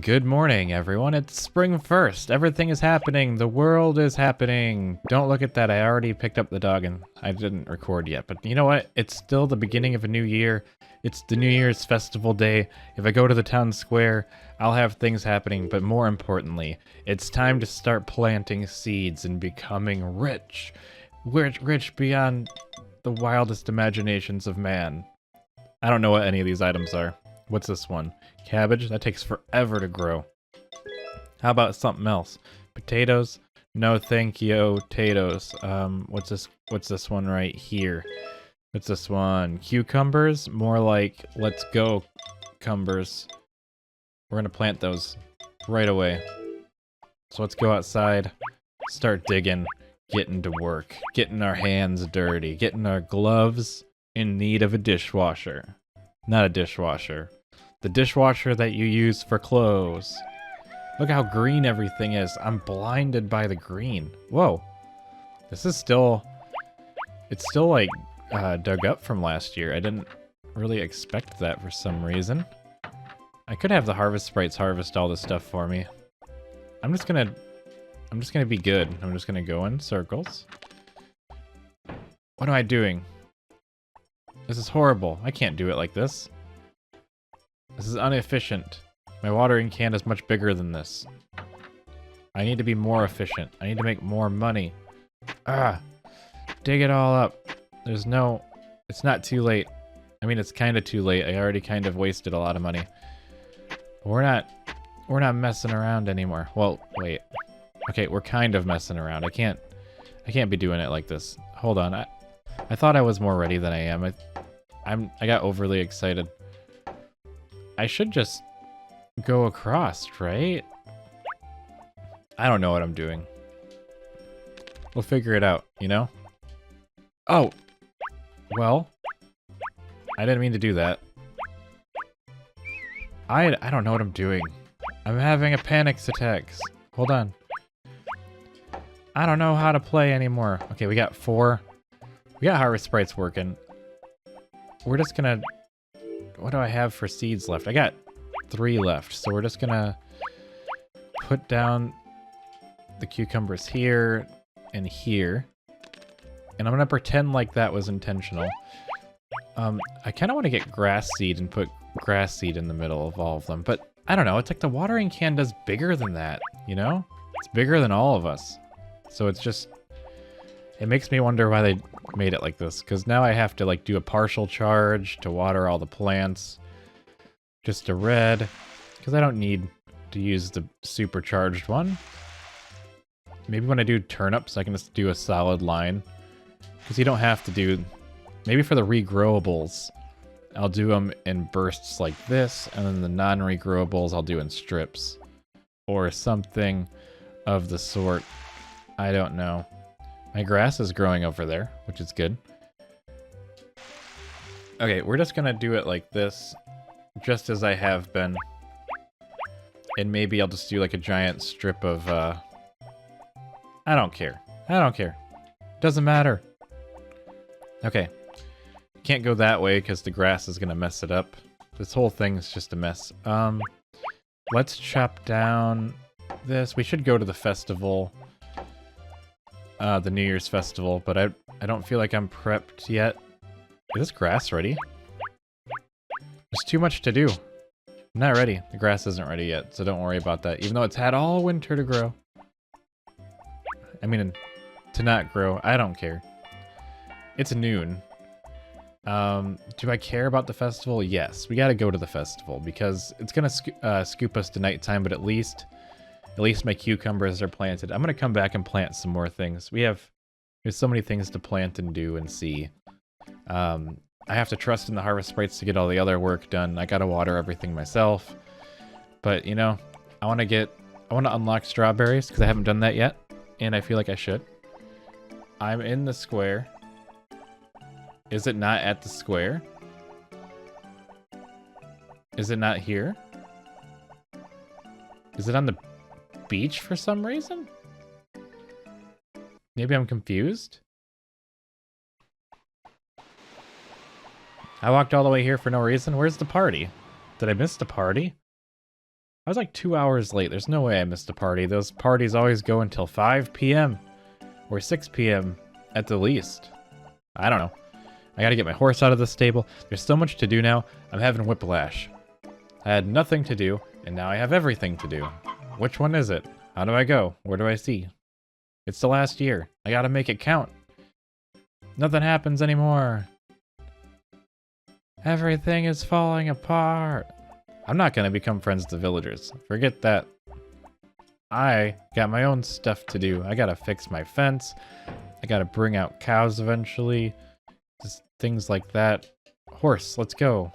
Good morning, everyone. It's spring 1st. Everything is happening. The world is happening. Don't look at that. I already picked up the dog and I didn't record yet. But you know what? It's still the beginning of a new year. It's the New Year's festival day. If I go to the town square, I'll have things happening. But more importantly, it's time to start planting seeds and becoming rich. Rich beyond the wildest imaginations of man. I don't know what any of these items are. What's this one? Cabbage? That takes forever to grow. How about something else? Potatoes? No thank you, potatoes. What's this one right here? What's this one? Cucumbers? More like, let's go, cumbers. We're gonna plant those right away. So let's go outside, start digging, getting to work, getting our hands dirty, getting our gloves in need of a dishwasher. Not a dishwasher. The dishwasher that you use for clothes. Look how green everything is. I'm blinded by the green. Whoa. This is still... It's still like dug up from last year. I didn't really expect that for some reason. I could have the harvest sprites harvest all this stuff for me. I'm just gonna be good. I'm just gonna go in circles. What am I doing? This is horrible. I can't do it like this. This is inefficient. My watering can is much bigger than this. I need to be more efficient. I need to make more money. Ah! Dig it all up. There's no... It's not too late. I mean, it's kind of too late. I already kind of wasted a lot of money. But we're not messing around anymore. Well, wait. Okay, we're kind of messing around. I can't be doing it like this. Hold on. I thought I was more ready than I am. I got overly excited. I should just go across, right? I don't know what I'm doing. We'll figure it out, you know? Oh! Well, I didn't mean to do that. I don't know what I'm doing. I'm having a panic attacks. Hold on. I don't know how to play anymore. Okay, we got 4. We got harvest sprites working. We're just gonna... What do I have for seeds left? I got 3 left, so we're just gonna put down the cucumbers here and here. And I'm gonna pretend like that was intentional. I kind of want to get grass seed and put grass seed in the middle of all of them, but I don't know. It's like the watering can does bigger than that, you know? It's bigger than all of us. So it's just... It makes me wonder why they made it like this, because now I have to like do a partial charge to water all the plants. Just a red, because I don't need to use the supercharged one. Maybe when I do turnips, I can just do a solid line, because you don't have to do... Maybe for the regrowables, I'll do them in bursts like this, and then the non-regrowables I'll do in strips. Or something of the sort. I don't know. My grass is growing over there, which is good. Okay, we're just gonna do it like this, just as I have been. And maybe I'll just do like a giant strip of, I don't care. I don't care. Doesn't matter. Okay. Can't go that way because the grass is gonna mess it up. This whole thing is just a mess. Let's chop down this. We should go to the festival. The New Year's festival, but I don't feel like I'm prepped yet. Is this grass ready? There's too much to do. I'm not ready. The grass isn't ready yet, so don't worry about that. Even though it's had all winter to grow. I mean, to not grow. I don't care. It's noon. Do I care about the festival? Yes. We gotta go to the festival because it's gonna scoop us to nighttime, but at least my cucumbers are planted. I'm gonna come back and plant some more things. There's so many things to plant and do and see. I have to trust in the harvest sprites to get all the other work done. I gotta water everything myself. But, you know, I wanna unlock strawberries because I haven't done that yet. And I feel like I should. I'm in the square. Is it not at the square? Is it not here? Is it on the beach for some reason? Maybe I'm confused? I walked all the way here for no reason. Where's the party? Did I miss the party? I was like 2 hours late. There's no way I missed a party. Those parties always go until 5 p.m. or 6 p.m. at the least. I don't know. I gotta get my horse out of the stable. There's so much to do now. I'm having whiplash. I had nothing to do, and now I have everything to do. Which one is it? How do I go? Where do I see? It's the last year. I gotta make it count. Nothing happens anymore. Everything is falling apart. I'm not gonna become friends with the villagers. Forget that. I got my own stuff to do. I gotta fix my fence. I gotta bring out cows eventually. Just things like that. Horse, let's go.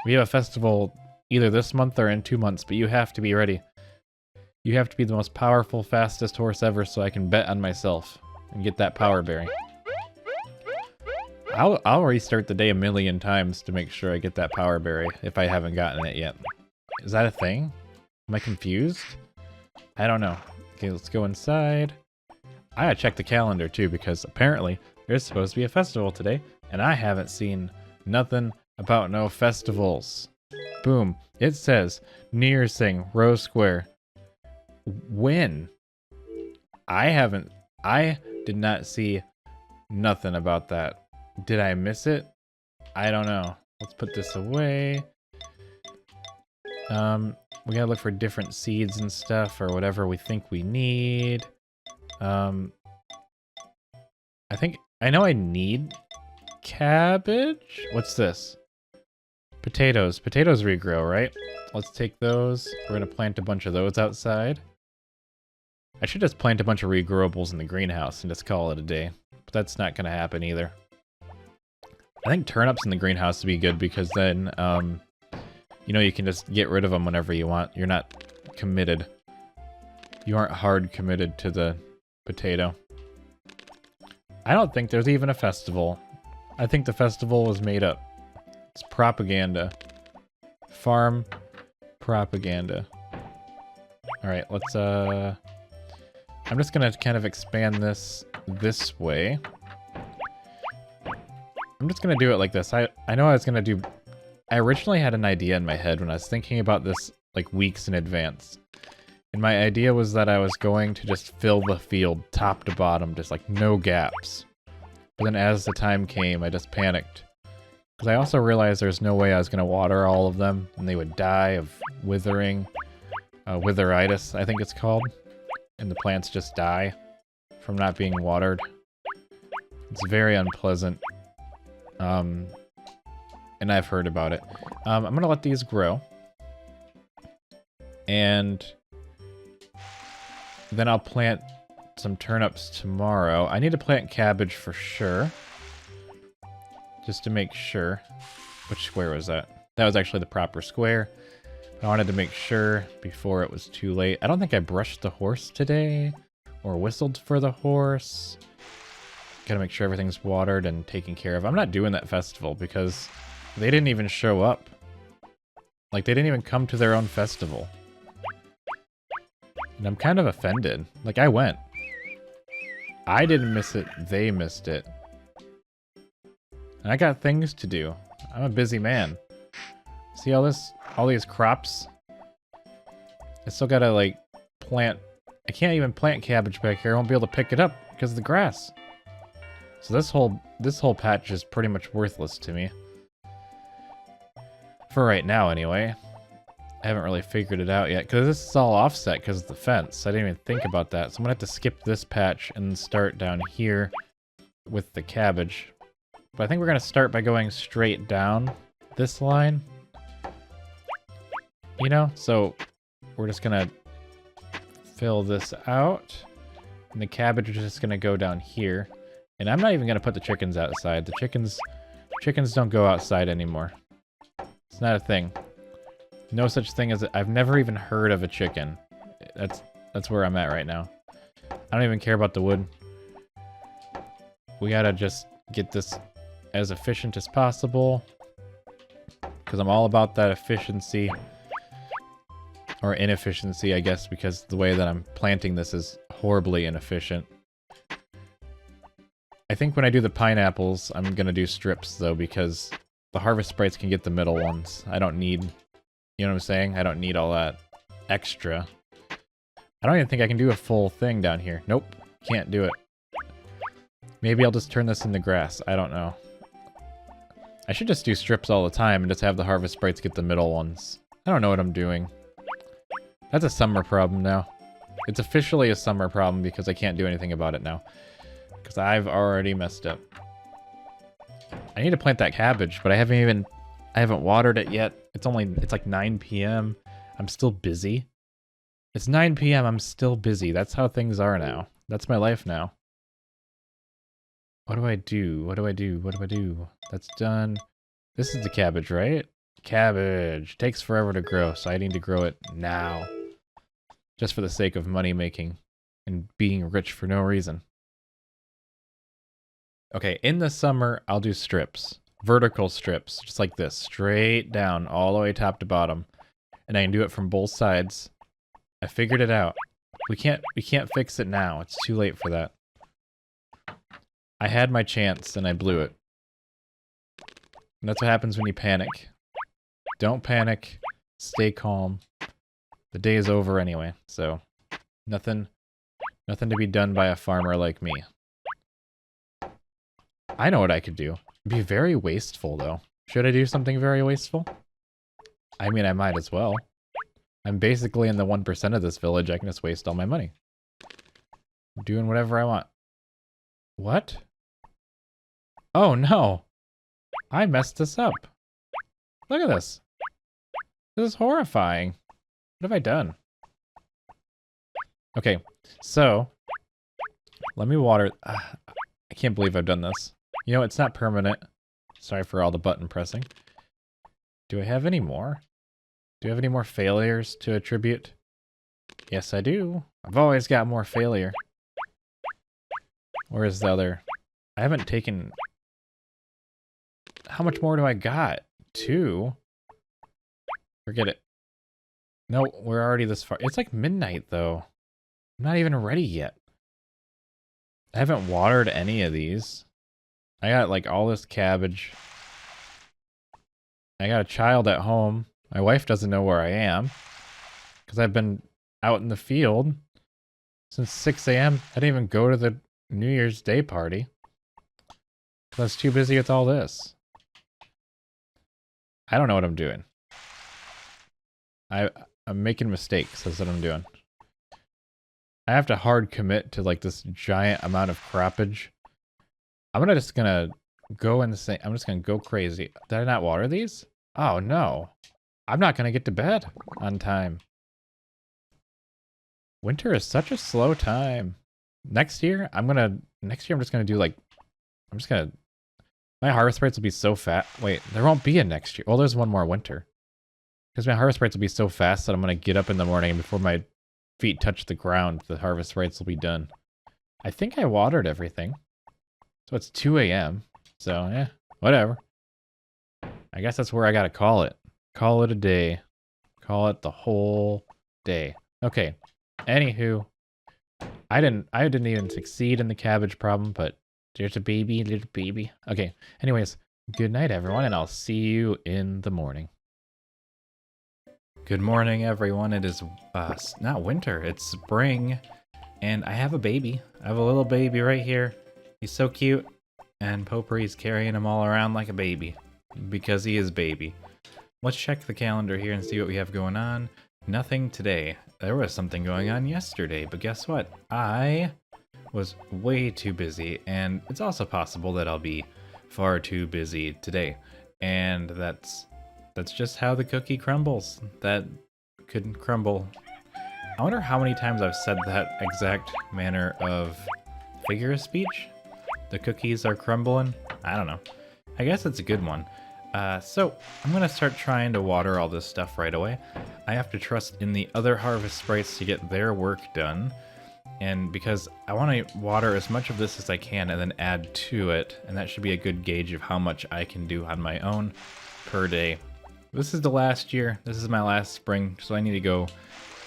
We have a festival either this month or in 2 months, but you have to be ready. You have to be the most powerful, fastest horse ever so I can bet on myself and get that power berry. I'll restart the day 1,000,000 times to make sure I get that power berry if I haven't gotten it yet. Is that a thing? Am I confused? I don't know. Okay, let's go inside. I gotta check the calendar too because apparently there's supposed to be a festival today and I haven't seen nothing about no festivals. Boom. It says New Year's Thing, Rose Square. When? I did not see nothing about that. Did I miss it? I don't know. Let's put this away. We gotta look for different seeds and stuff or whatever we think we need. I know I need cabbage. What's this? Potatoes. Potatoes regrow, right? Let's take those. We're gonna plant a bunch of those outside. I should just plant a bunch of regrowables in the greenhouse and just call it a day. But that's not gonna happen either. I think turnips in the greenhouse would be good because then, you know, you can just get rid of them whenever you want. You're not committed. You aren't hard committed to the potato. I don't think there's even a festival. I think the festival was made up. It's propaganda. Farm propaganda. Alright, let's, I'm just gonna kind of expand this way. I'm just gonna do it like this. I know I was gonna do... I originally had an idea in my head when I was thinking about this, like, weeks in advance. And my idea was that I was going to just fill the field top to bottom, just, like, no gaps. But then as the time came, I just panicked. Because I also realized there's no way I was gonna water all of them, and they would die of withering. Witheritis, I think it's called. And the plants just die from not being watered. It's very unpleasant. And I've heard about it. I'm gonna let these grow. And then I'll plant some turnips tomorrow. I need to plant cabbage for sure. Just to make sure. Which square was that? That was actually the proper square. I wanted to make sure before it was too late. I don't think I brushed the horse today. Or whistled for the horse. Gotta make sure everything's watered and taken care of. I'm not doing that festival because they didn't even show up. Like, they didn't even come to their own festival. And I'm kind of offended. Like, I went. I didn't miss it, they missed it. And I got things to do. I'm a busy man. See all these crops? I still gotta, like, plant... I can't even plant cabbage back here. I won't be able to pick it up because of the grass. So this whole patch is pretty much worthless to me. For right now, anyway. I haven't really figured it out yet, because this is all offset because of the fence. I didn't even think about that, so I'm gonna have to skip this patch and start down here with the cabbage. But I think we're gonna start by going straight down this line. You know, so we're just gonna fill this out, and the cabbage is just gonna go down here. And I'm not even gonna put the chickens outside. The chickens don't go outside anymore. It's not a thing. No such thing as I've never even heard of a chicken. That's where I'm at right now. I don't even care about the wood. We gotta just get this as efficient as possible. Because I'm all about that efficiency. Or inefficiency, I guess, because the way that I'm planting this is horribly inefficient. I think when I do the pineapples, I'm gonna do strips, though, because the harvest sprites can get the middle ones. I don't need... You know what I'm saying? I don't need all that. extra. I don't even think I can do a full thing down here. Nope, can't do it. Maybe I'll just turn this into grass. I don't know. I should just do strips all the time and just have the harvest sprites get the middle ones. I don't know what I'm doing. That's a summer problem now. It's officially a summer problem because I can't do anything about it now. Because I've already messed up. I need to plant that cabbage, but I haven't watered it yet. It's like 9 p.m. I'm still busy. It's 9 p.m. I'm still busy. That's how things are now. That's my life now. What do I do? What do I do? What do I do? That's done. This is the cabbage, right? Cabbage. Takes forever to grow, so I need to grow it now. Just for the sake of money making and being rich for no reason. Okay, in the summer, I'll do strips. Vertical strips, just like this. Straight down, all the way top to bottom. And I can do it from both sides. I figured it out. We can't fix it now. It's too late for that. I had my chance and I blew it. And that's what happens when you panic. Don't panic. Stay calm. The day is over anyway, so nothing to be done by a farmer like me. I know what I could do. It'd be very wasteful, though. Should I do something very wasteful? I mean, I might as well. I'm basically in the 1% of this village. I can just waste all my money. I'm doing whatever I want. What? Oh, no. I messed this up. Look at this. This is horrifying. What have I done? Okay, so let me water. I can't believe I've done this. You know, it's not permanent. Sorry for all the button pressing. Do I have any more? Do I have any more failures to attribute? Yes, I do. I've always got more failure. Where is the other? I haven't taken... How much more do I got? 2? Forget it. No, we're already this far. It's like midnight, though. I'm not even ready yet. I haven't watered any of these. I got, like, all this cabbage. I got a child at home. My wife doesn't know where I am. Because I've been out in the field since 6 a.m. I didn't even go to the New Year's Day party. I was too busy with all this. I don't know what I'm doing. I'm making mistakes. That's what I'm doing. I have to hard commit to like this giant amount of croppage. I'm just gonna go insane. I'm just gonna go crazy. Did I not water these? Oh no. I'm not gonna get to bed on time. Winter is such a slow time. Next year I'm just gonna do like, my harvest rates will be so fat. Wait, there won't be a next year. Well, there's one more winter. Because my harvest rates will be so fast that I'm going to get up in the morning and before my feet touch the ground, the harvest rates will be done. I think I watered everything. So it's 2 a.m. So, whatever. I guess that's where I got to call it. Call it a day. Call it the whole day. Okay. Anywho, I didn't even succeed in the cabbage problem, but there's a baby, little baby. Okay. Anyways, good night, everyone, and I'll see you in the morning. Good morning, everyone. It is not winter, it's spring, and I have a baby. I have a little baby right here. He's so cute, and Potpourri's carrying him all around like a baby, because he is baby. Let's check the calendar here and see what we have going on. Nothing today. There was something going on yesterday, but guess what? I was way too busy, and it's also possible that I'll be far too busy today, and that's just how the cookie crumbles. That couldn't crumble. I wonder how many times I've said that exact manner of figure of speech. The cookies are crumbling. I don't know. I guess it's a good one. So I'm gonna start trying to water all this stuff right away. I have to trust in the other harvest sprites to get their work done. And because I want to water as much of this as I can and then add to it, and that should be a good gauge of how much I can do on my own per day. This is the last year. This is my last spring, so I need to go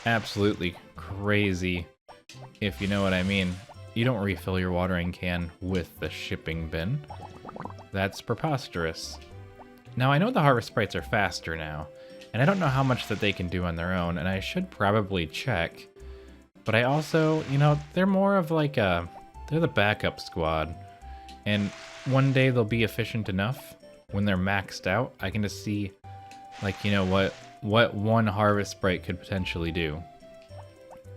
absolutely crazy, if you know what I mean. You don't refill your watering can with the shipping bin. That's preposterous. Now, I know the harvest sprites are faster now, And I don't know how much that they can do on their own, and I should probably check. But I also, you know, they're more of like a, they're the backup squad. And one day they'll be efficient enough when they're maxed out. I can just see, like, you know, what one harvest sprite could potentially do.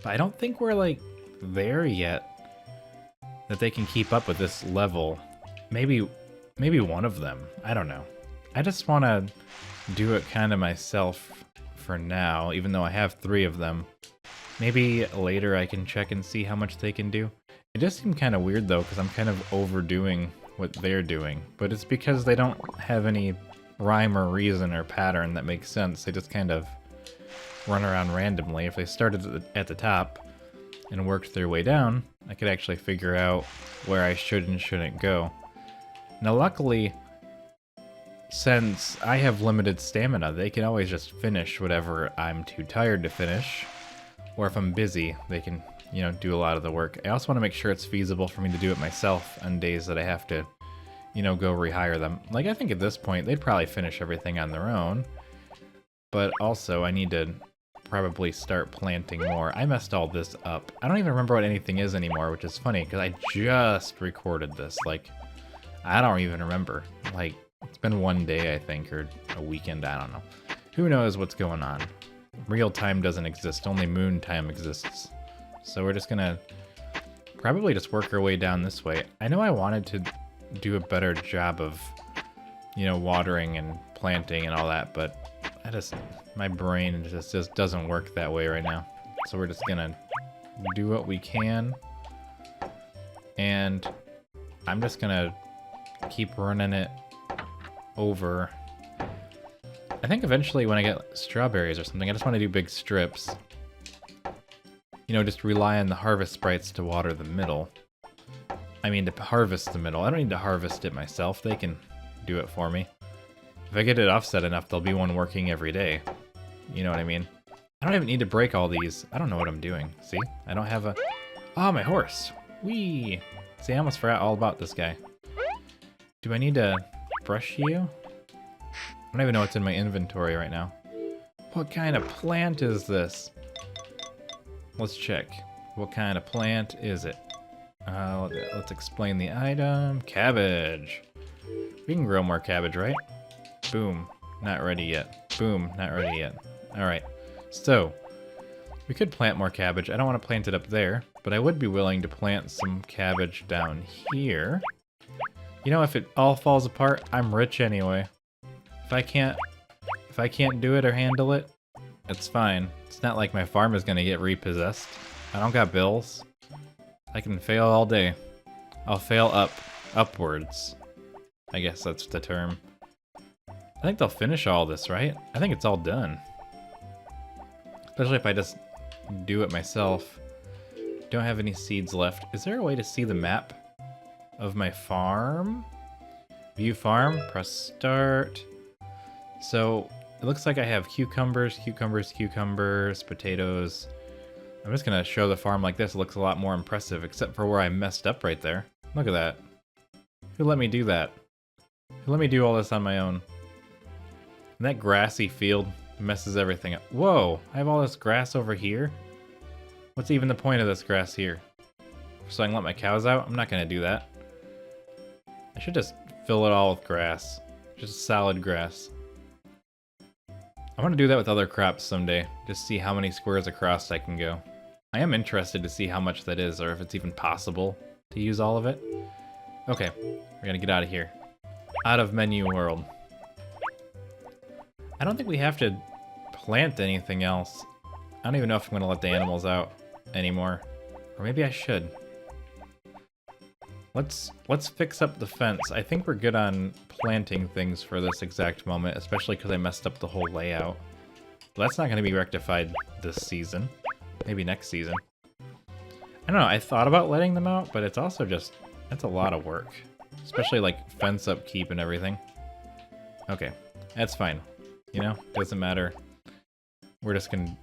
But I don't think we're like there yet that they can keep up with this level. Maybe one of them. I don't know. I just want to do it kind of myself for now, even though I have 3 of them. Maybe later I can check and see how much they can do. It just seemed kind of weird though, because I'm kind of overdoing what they're doing. But it's because they don't have any rhyme or reason or pattern that makes sense. They just kind of run around randomly. If they started at the top and worked their way down, I could actually figure out where I should and shouldn't go. Now luckily, since I have limited stamina, they can always just finish whatever I'm too tired to finish. Or if I'm busy, they can, you know, do a lot of the work. I also want to make sure it's feasible for me to do it myself on days that I have to, you know, go rehire them. Like, I think at this point, they'd probably finish everything on their own. But also, I need to probably start planting more. I messed all this up. I don't even remember what anything is anymore, which is funny, because I just recorded this. Like, I don't even remember. Like, it's been one day, I think, or a weekend, I don't know. Who knows what's going on? Real time doesn't exist, only moon time exists. So we're just gonna probably just work our way down this way. I know I wanted to do a better job of, you know, watering and planting and all that, but my brain just doesn't work that way right now. So we're just gonna do what we can. And I'm just gonna keep running it over. I think eventually when I get strawberries or something, I just want to do big strips. You know, just rely on the harvest sprites to water the middle. I mean, to harvest the middle. I don't need to harvest it myself. They can do it for me. If I get it offset enough, there'll be one working every day. You know what I mean? I don't even need to break all these. I don't know what I'm doing. See? I don't have a... Oh, my horse! Whee! See, I almost forgot all about this guy. Do I need to brush you? I don't even know what's in my inventory right now. What kind of plant is this? Let's check. What kind of plant is it? Let's explain the item. Cabbage. We can grow more cabbage, right? Boom. Not ready yet. Boom. Not ready yet. Alright. So, we could plant more cabbage. I don't want to plant it up there, but I would be willing to plant some cabbage down here. You know, if it all falls apart, I'm rich anyway. If I can't do it or handle it, it's fine. It's not like my farm is gonna get repossessed. I don't got bills. I can fail all day. I'll fail upwards. I guess that's the term. I think they'll finish all this, right? I think it's all done. Especially if I just do it myself. Don't have any seeds left. Is there a way to see the map of my farm? View farm, press start. So it looks like I have cucumbers, potatoes. I'm just gonna show the farm like this. It looks a lot more impressive, except for where I messed up right there. Look at that. Who let me do that? Who let me do all this on my own? And that grassy field messes everything up. Whoa, I have all this grass over here? What's even the point of this grass here? So I can let my cows out? I'm not gonna do that. I should just fill it all with grass. Just solid grass. I want to do that with other crops someday. Just see how many squares across I can go. I am interested to see how much that is, or if it's even possible to use all of it. Okay, we're gonna get out of here. Out of menu world. I don't think we have to plant anything else. I don't even know if I'm gonna let the animals out anymore. Or maybe I should. Let's fix up the fence. I think we're good on planting things for this exact moment, especially because I messed up the whole layout. But that's not going to be rectified this season. Maybe next season. I don't know, I thought about letting them out, but it's also just, that's a lot of work. Especially like fence upkeep and everything. Okay, that's fine. You know, doesn't matter. We're just gonna...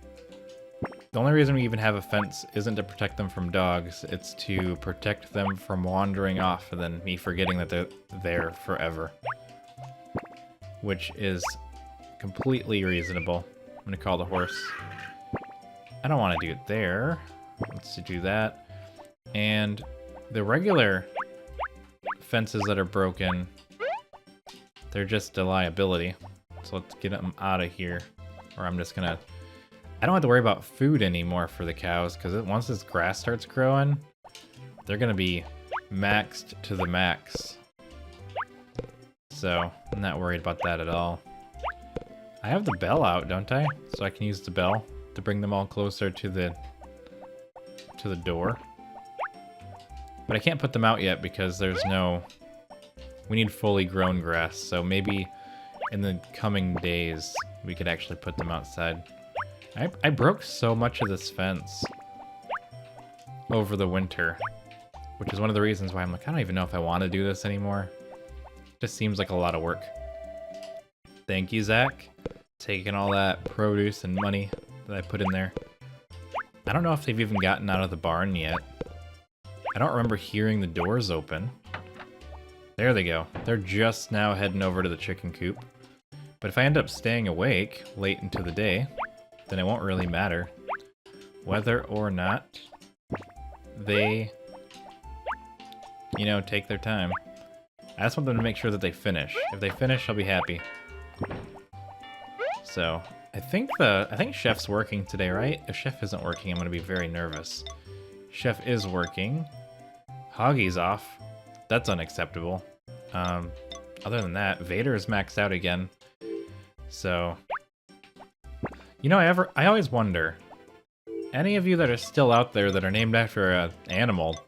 The only reason we even have a fence isn't to protect them from dogs, it's to protect them from wandering off and then me forgetting that they're there forever. Which is completely reasonable. I'm gonna call the horse. I don't want to do it there. Let's do that. And the regular fences that are broken, they're just a liability. So let's get them out of here. Or I'm just gonna... I don't have to worry about food anymore for the cows, because once this grass starts growing, they're gonna be maxed to the max. So I'm not worried about that at all. I have the bell out, don't I? So I can use the bell to bring them all closer to the door. But I can't put them out yet because there's no... We need fully grown grass, so maybe in the coming days we could actually put them outside. I broke so much of this fence over the winter, which is one of the reasons why I'm like, I don't even know if I want to do this anymore. It just seems like a lot of work. Thank you, Zach. Taking all that produce and money that I put in there. I don't know if they've even gotten out of the barn yet. I don't remember hearing the doors open. There they go. They're just now heading over to the chicken coop. But if I end up staying awake late into the day, then it won't really matter whether or not they, you know, take their time. I just want them to make sure that they finish. If they finish, I'll be happy. So, I think Chef's working today, right? If Chef isn't working, I'm gonna be very nervous. Chef is working. Hoggy's off. That's unacceptable. Other than that, Vader is maxed out again. So, you know, I always wonder, any of you that are still out there that are named after an animal,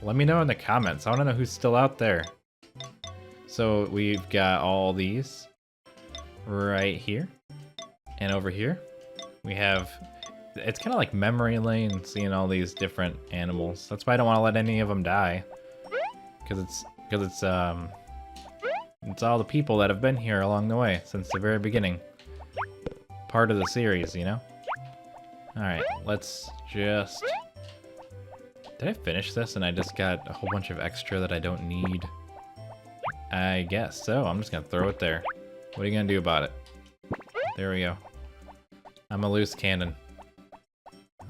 let me know in the comments. I want to know who's still out there. So we've got all these right here and over here. We have, it's kind of like memory lane seeing all these different animals. That's why I don't want to let any of them die, because it's all the people that have been here along the way since the very beginning. Part of the series, you know? Alright, let's just... Did I finish this and I just got a whole bunch of extra that I don't need? I guess so. I'm just gonna throw it there. What are you gonna do about it? There we go. I'm a loose cannon.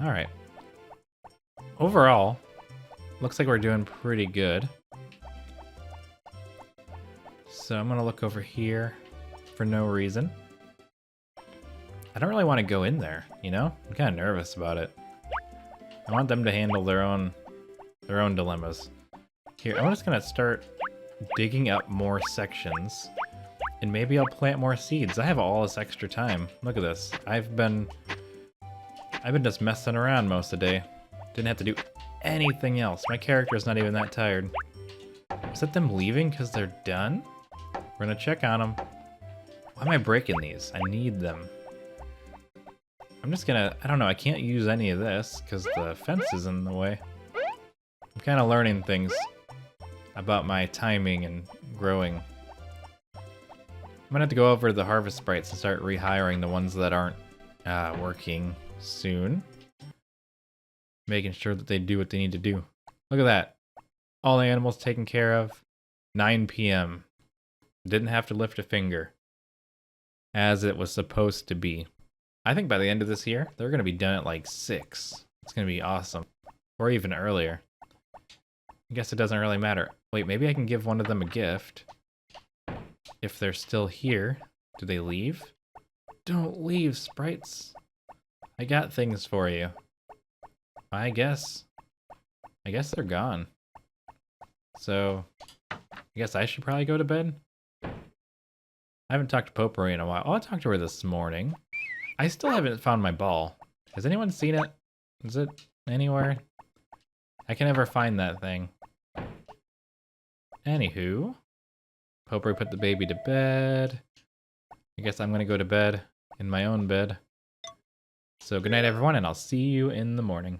Alright. Overall, looks like we're doing pretty good. So I'm gonna look over here for no reason. I don't really want to go in there, you know? I'm kind of nervous about it. I want them to handle their own dilemmas. Here, I'm just gonna start digging up more sections, and maybe I'll plant more seeds. I have all this extra time. Look at this. I've been just messing around most of the day. Didn't have to do anything else. My character's not even that tired. Is that them leaving because they're done? We're gonna check on them. Why am I breaking these? I need them. I'm just gonna, I don't know, I can't use any of this because the fence is in the way. I'm kind of learning things about my timing and growing. I'm gonna have to go over to the harvest sprites and start rehiring the ones that aren't working soon. Making sure that they do what they need to do. Look at that. All the animals taken care of. 9 p.m. Didn't have to lift a finger. As it was supposed to be. I think by the end of this year, they're going to be done at like 6. It's going to be awesome. Or even earlier. I guess it doesn't really matter. Wait, maybe I can give one of them a gift. If they're still here. Do they leave? Don't leave, sprites. I got things for you. I guess they're gone. So, I guess I should probably go to bed. I haven't talked to Potpourri in a while. Oh, I talked to her this morning. I still haven't found my ball. Has anyone seen it? Is it anywhere? I can never find that thing. Anywho, Potpourri put the baby to bed. I guess I'm gonna go to bed in my own bed. So good night, everyone, and I'll see you in the morning.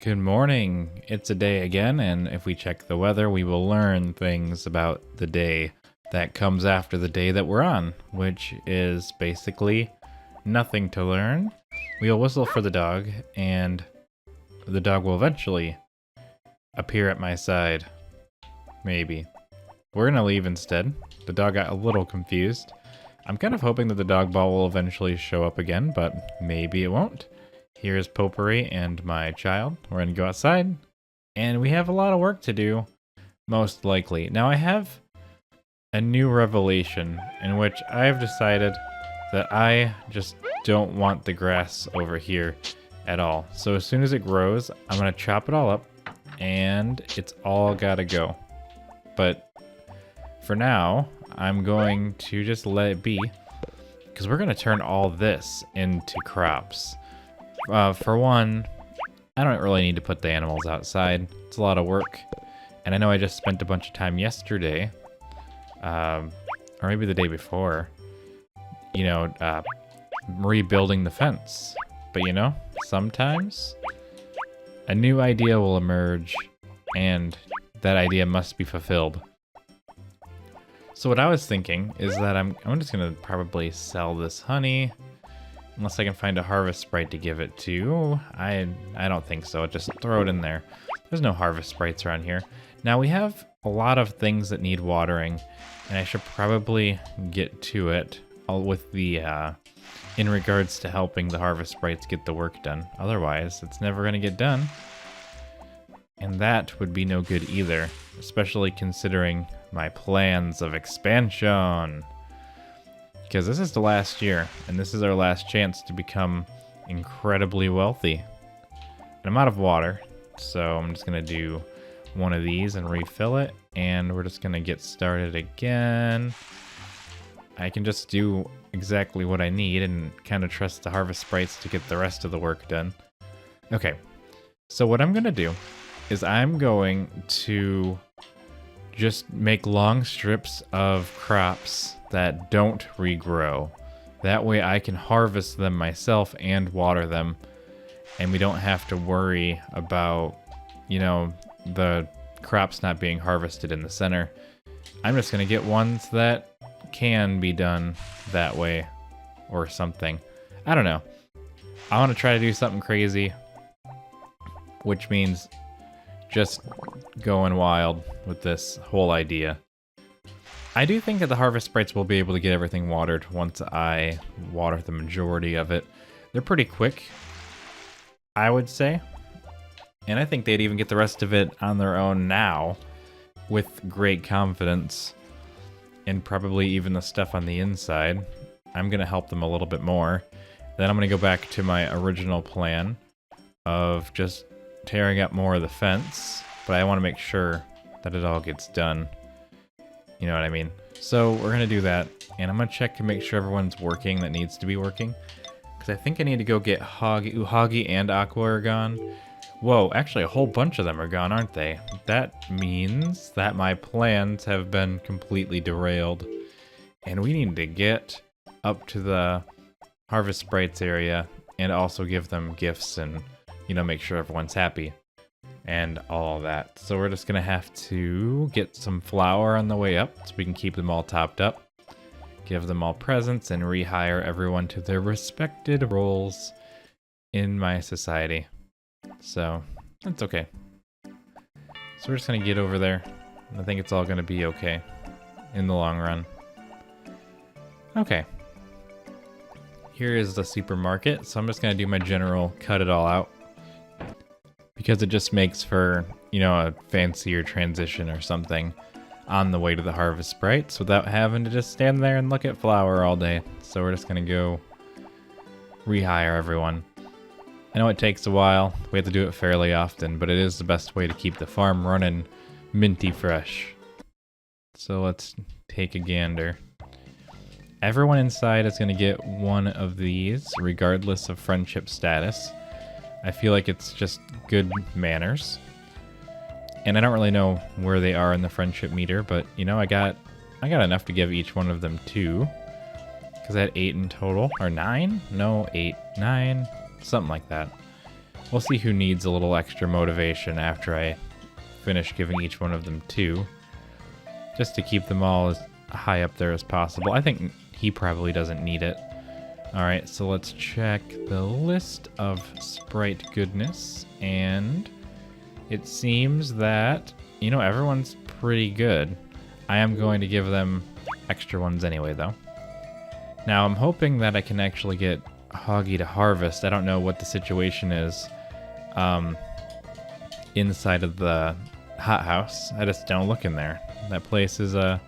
Good morning. It's a day again, and if we check the weather, we will learn things about the day that comes after the day that we're on, which is basically nothing to learn. We'll whistle for the dog, and the dog will eventually appear at my side. Maybe. We're gonna leave instead, The dog got a little confused. I'm kind of hoping that the dog ball will eventually show up again, but maybe it won't. Here's Potpourri and my child. We're gonna go outside, and we have a lot of work to do, most likely. Now I have a new revelation in which I have decided that I just don't want the grass over here at all. So as soon as it grows, I'm gonna chop it all up, and it's all gotta go. But for now, I'm going to just let it be, because we're gonna turn all this into crops. For one, I don't really need to put the animals outside. It's a lot of work. And I know I just spent a bunch of time yesterday, or maybe the day before, you know, rebuilding the fence. But you know, sometimes a new idea will emerge, and that idea must be fulfilled. So what I was thinking is that I'm just gonna probably sell this honey, unless I can find a harvest sprite to give it to. I don't think so. Just throw it in there. There's no harvest sprites around here. Now we have a lot of things that need watering, and I should probably get to it with the in regards to helping the harvest sprites get the work done. Otherwise, it's never gonna get done. And that would be no good either, especially considering my plans of expansion. Because this is the last year, and this is our last chance to become incredibly wealthy. And I'm out of water, so I'm just gonna do one of these and refill it, and we're just gonna get started again. I can just do exactly what I need and kind of trust the harvest sprites to get the rest of the work done. Okay, so what I'm gonna do is I'm going to just make long strips of crops that don't regrow. That way I can harvest them myself and water them, and we don't have to worry about, you know, the crops not being harvested in the center. I'm just gonna get ones that can be done that way or something. I don't know. I want to try to do something crazy, which means just going wild with this whole idea. I do think that the harvest sprites will be able to get everything watered once I water the majority of it. They're pretty quick, I would say. And I think they'd even get the rest of it on their own now with great confidence. And probably even the stuff on the inside. I'm going to help them a little bit more. Then I'm going to go back to my original plan of just tearing up more of the fence. But I want to make sure that it all gets done. You know what I mean? So we're going to do that. And I'm going to check to make sure everyone's working that needs to be working. Because I think I need to go get Hoggy and Aqua are gone. Whoa, actually a whole bunch of them are gone, aren't they? That means that my plans have been completely derailed. And we need to get up to the Harvest Sprites area and also give them gifts and, you know, make sure everyone's happy and all that. So we're just gonna have to get some flour on the way up so we can keep them all topped up, give them all presents, and rehire everyone to their respected roles in my society. So that's okay. So we're just gonna get over there. I think it's all gonna be okay in the long run. Okay. Here is the supermarket. So I'm just gonna do my general cut it all out, because it just makes for, you know, a fancier transition or something on the way to the Harvest Sprites without having to just stand there and look at flour all day. So we're just gonna go rehire everyone. I know it takes a while. We have to do it fairly often, but it is the best way to keep the farm running minty fresh. So let's take a gander. Everyone inside is going to get one of these, regardless of friendship status. I feel like it's just good manners. And I don't really know where they are in the friendship meter, but you know, I got enough to give each one of them 2. Because I had 8 in total. Or 9? No, 8, 9, something like that. We'll see who needs a little extra motivation after I finish giving each one of them 2. Just to keep them all as high up there as possible. I think he probably doesn't need it. Alright, so let's check the list of Sprite goodness. And it seems that, you know, everyone's pretty good. I am going to give them extra ones anyway, though. Now, I'm hoping that I can actually get Hoggy to harvest. I don't know what the situation is inside of the hothouse. I just don't look in there. That place is a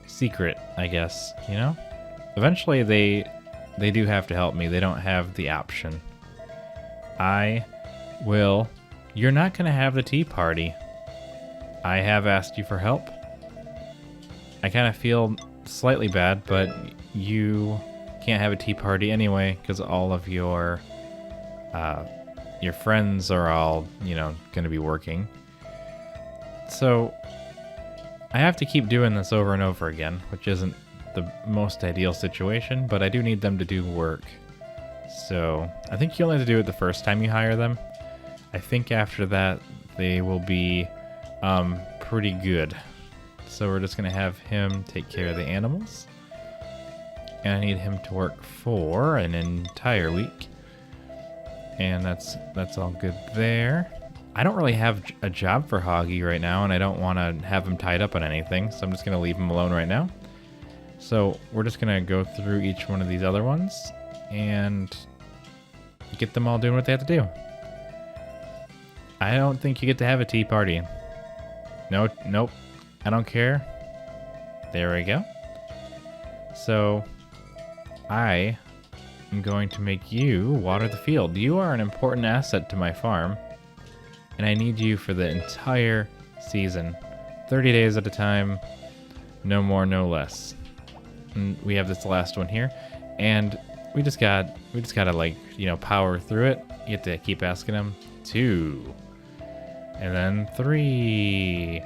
secret, I guess, you know? Eventually, they do have to help me. They don't have the option. I will... You're not going to have the tea party. I have asked you for help. I kind of feel slightly bad, but you can't have a tea party anyway because all of your friends are all, you know, going to be working. So I have to keep doing this over and over again, which isn't the most ideal situation, but I do need them to do work. So I think you only have to do it the first time you hire them. I think after that they will be pretty good. So we're just going to have him take care of the animals. And I need him to work for an entire week. And that's all good there. I don't really have a job for Hoggy right now, and I don't want to have him tied up on anything, so I'm just going to leave him alone right now. So we're just going to go through each one of these other ones and get them all doing what they have to do. I don't think you get to have a tea party. No, nope. I don't care. There we go. So I am going to make you water the field. You are an important asset to my farm, and I need you for the entire season. 30 days at a time, no more, no less. And we have this last one here, and we just gotta, like, you know, power through it. You have to keep asking them. 2, and then 3,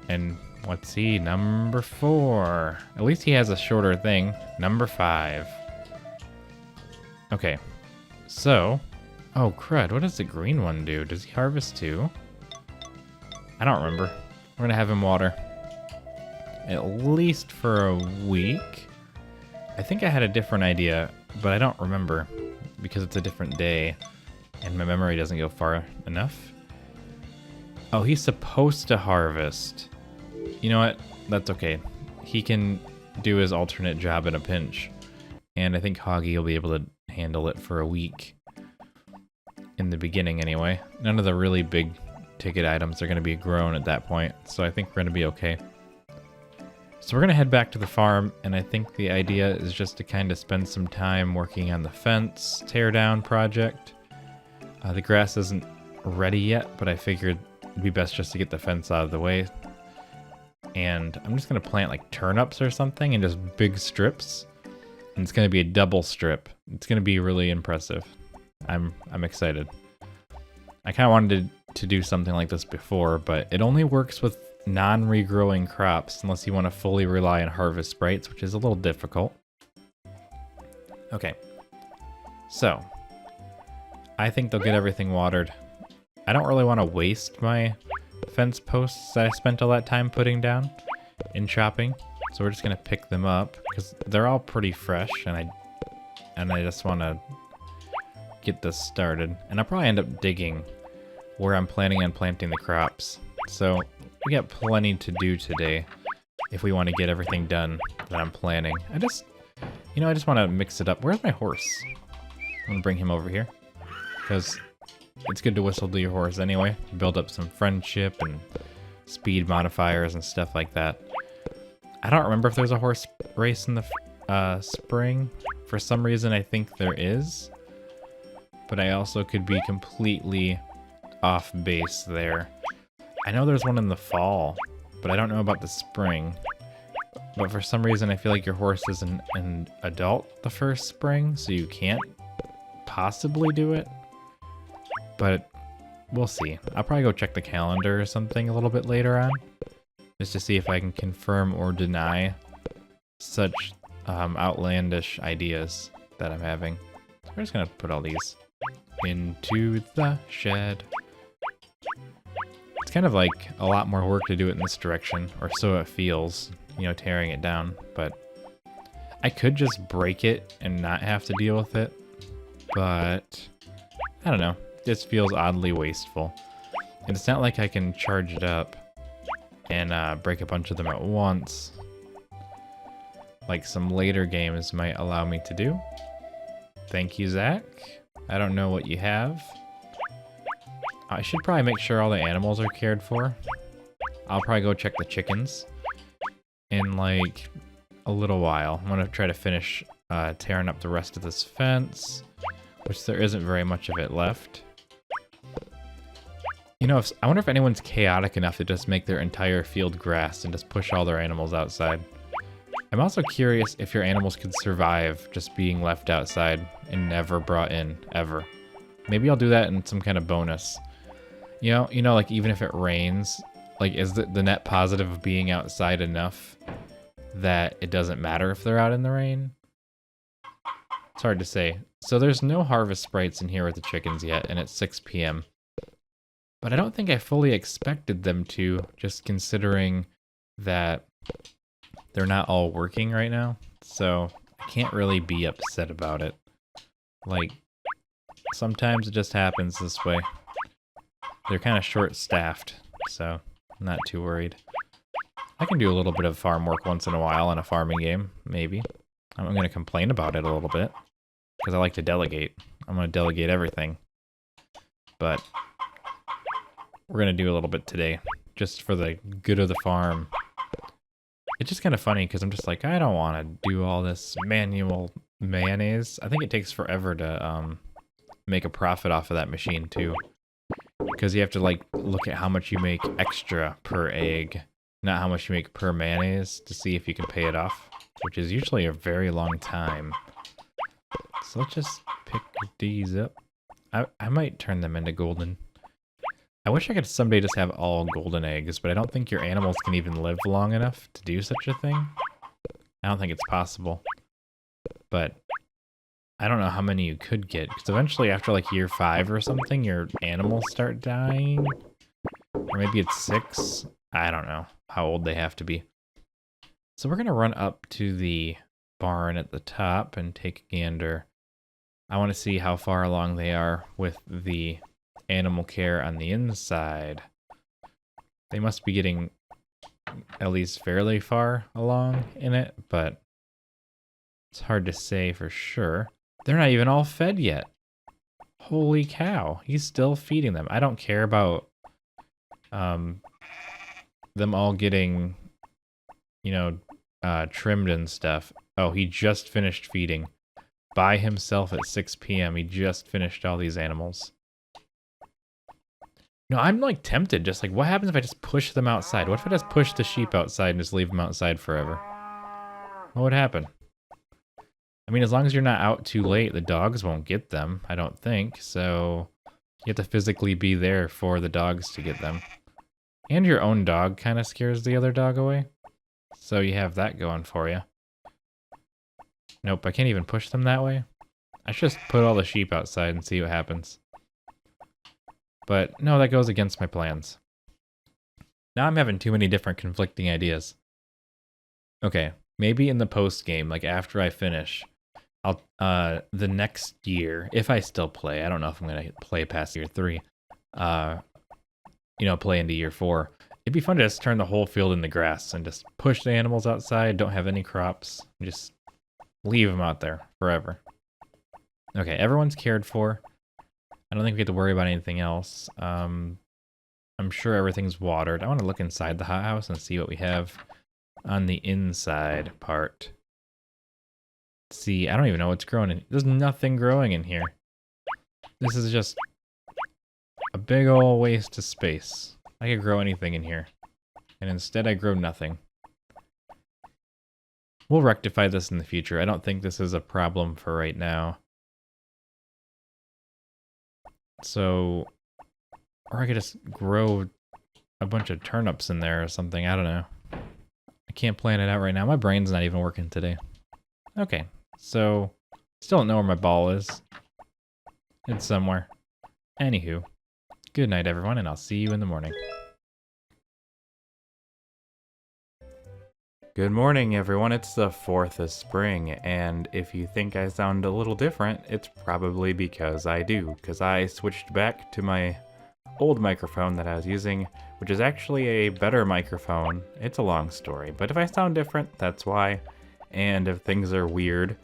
and let's see, number 4. At least he has a shorter thing. Number 5. Okay, so, oh crud, what does the green one do? Does he harvest too? I don't remember. We're gonna have him water at least for a week. I think I had a different idea, but I don't remember because it's a different day and my memory doesn't go far enough. Oh, he's supposed to harvest. You know what? That's okay. He can do his alternate job in a pinch. And I think Hoggy will be able to handle it for a week. In the beginning, anyway. None of the really big ticket items are going to be grown at that point. So I think we're going to be okay. So we're going to head back to the farm. And I think the idea is just to kind of spend some time working on the fence teardown project. The grass isn't ready yet, but I figured it'd be best just to get the fence out of the way. And I'm just going to plant like turnips or something in just big strips. And it's going to be a double strip. It's going to be really impressive. I'm excited. I kind of wanted to do something like this before, but it only works with non-regrowing crops unless you want to fully rely on harvest sprites, which is a little difficult. Okay. So, I think they'll get everything watered. I don't really want to waste my fence posts that I spent all that time putting down in chopping. So we're just going to pick them up because they're all pretty fresh and I just want to get this started. And I'll probably end up digging where I'm planning on planting the crops. So we got plenty to do today if we want to get everything done that I'm planning. I just want to mix it up. Where's my horse? I'm going to bring him over here because it's good to whistle to your horse anyway. Build up some friendship and speed modifiers and stuff like that. I don't remember if there's a horse race in the spring. For some reason, I think there is. But I also could be completely off base there. I know there's one in the fall, but I don't know about the spring. But for some reason, I feel like your horse is an adult the first spring, so you can't possibly do it. But we'll see. I'll probably go check the calendar or something a little bit later on, just to see if I can confirm or deny such outlandish ideas that I'm having. So we're just gonna put all these into the shed. It's kind of like a lot more work to do it in this direction, or so it feels, you know, tearing it down, but I could just break it and not have to deal with it, but I don't know. This feels oddly wasteful. And it's not like I can charge it up and break a bunch of them at once. like some later games might allow me to do. Thank you, Zach. I don't know what you have. I should probably make sure all the animals are cared for. I'll probably go check the chickens in like a little while. I'm gonna try to finish tearing up the rest of this fence, which there isn't very much of it left. You know, I wonder if anyone's chaotic enough to just make their entire field grass and just push all their animals outside. I'm also curious if your animals could survive just being left outside and never brought in, ever. Maybe I'll do that in some kind of bonus. You know, like even if it rains, like is the net positive of being outside enough that it doesn't matter if they're out in the rain? It's hard to say. So there's no harvest sprites in here with the chickens yet, and it's 6 p.m. But I don't think I fully expected them to, just considering that they're not all working right now. So I can't really be upset about it. Like, sometimes it just happens this way. They're kind of short-staffed, so I'm not too worried. I can do a little bit of farm work once in a while in a farming game, maybe. I'm going to complain about it a little bit, because I like to delegate. I'm going to delegate everything. But we're going to do a little bit today, just for the good of the farm. It's just kind of funny, because I'm just like, I don't want to do all this manual mayonnaise. I think it takes forever to make a profit off of that machine, too. Because you have to, like, look at how much you make extra per egg, not how much you make per mayonnaise, to see if you can pay it off, which is usually a very long time. So let's just pick these up. I might turn them into golden. I wish I could someday just have all golden eggs, but I don't think your animals can even live long enough to do such a thing. I don't think it's possible. But I don't know how many you could get, because eventually after like year 5 or something, your animals start dying. Or maybe it's 6. I don't know how old they have to be. So we're going to run up to the barn at the top and take a gander. I want to see how far along they are with the animal care on the inside. They must be getting at least fairly far along in it, but it's hard to say for sure. They're not even all fed yet. Holy cow, he's still feeding them. I don't care about them all getting, you know, trimmed and stuff. Oh, he just finished feeding by himself at 6 p.m. He just finished all these animals. No, I'm like tempted. Just like, what happens if I just push them outside? What if I just push the sheep outside and just leave them outside forever? What would happen? I mean, as long as you're not out too late, the dogs won't get them, I don't think. So you have to physically be there for the dogs to get them. And your own dog kind of scares the other dog away. So you have that going for you. Nope, I can't even push them that way. I should just put all the sheep outside and see what happens. But no, that goes against my plans. Now I'm having too many different conflicting ideas. Okay, maybe in the post game, like after I finish, I'll the next year, if I still play, I don't know if I'm gonna play past year 3. You know, play into year 4. It'd be fun to just turn the whole field into grass and just push the animals outside, don't have any crops, just leave them out there forever. Okay, everyone's cared for. I don't think we have to worry about anything else. I'm sure everything's watered. I want to look inside the hothouse and see what we have on the inside part. See, I don't even know what's growing in. There's nothing growing in here. This is just a big old waste of space. I could grow anything in here. And instead I grow nothing. We'll rectify this in the future. I don't think this is a problem for right now. So, or I could just grow a bunch of turnips in there or something. I don't know. I can't plan it out right now. My brain's not even working today. Okay, so still don't know where my ball is. It's somewhere. Anywho, good night everyone, and I'll see you in the morning. Good morning everyone, it's the 4th of spring, and if you think I sound a little different, it's probably because I do, because I switched back to my old microphone that I was using, which is actually a better microphone. It's a long story, but if I sound different, that's why. And if things are weird,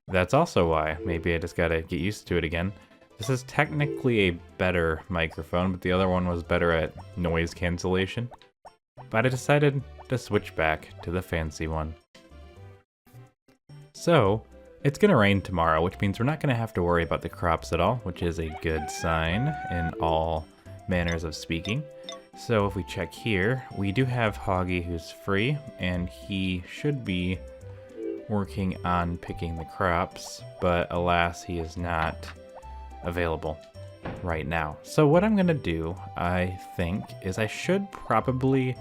that's also why. Maybe I just gotta get used to it again. This is technically a better microphone, but the other one was better at noise cancellation. But I decided to switch back to the fancy one. So, it's gonna rain tomorrow, which means we're not gonna have to worry about the crops at all, which is a good sign in all manners of speaking. So if we check here, we do have Hoggy who's free, and he should be working on picking the crops, but alas, he is not available right now. So what I'm gonna do, I think, is I should probably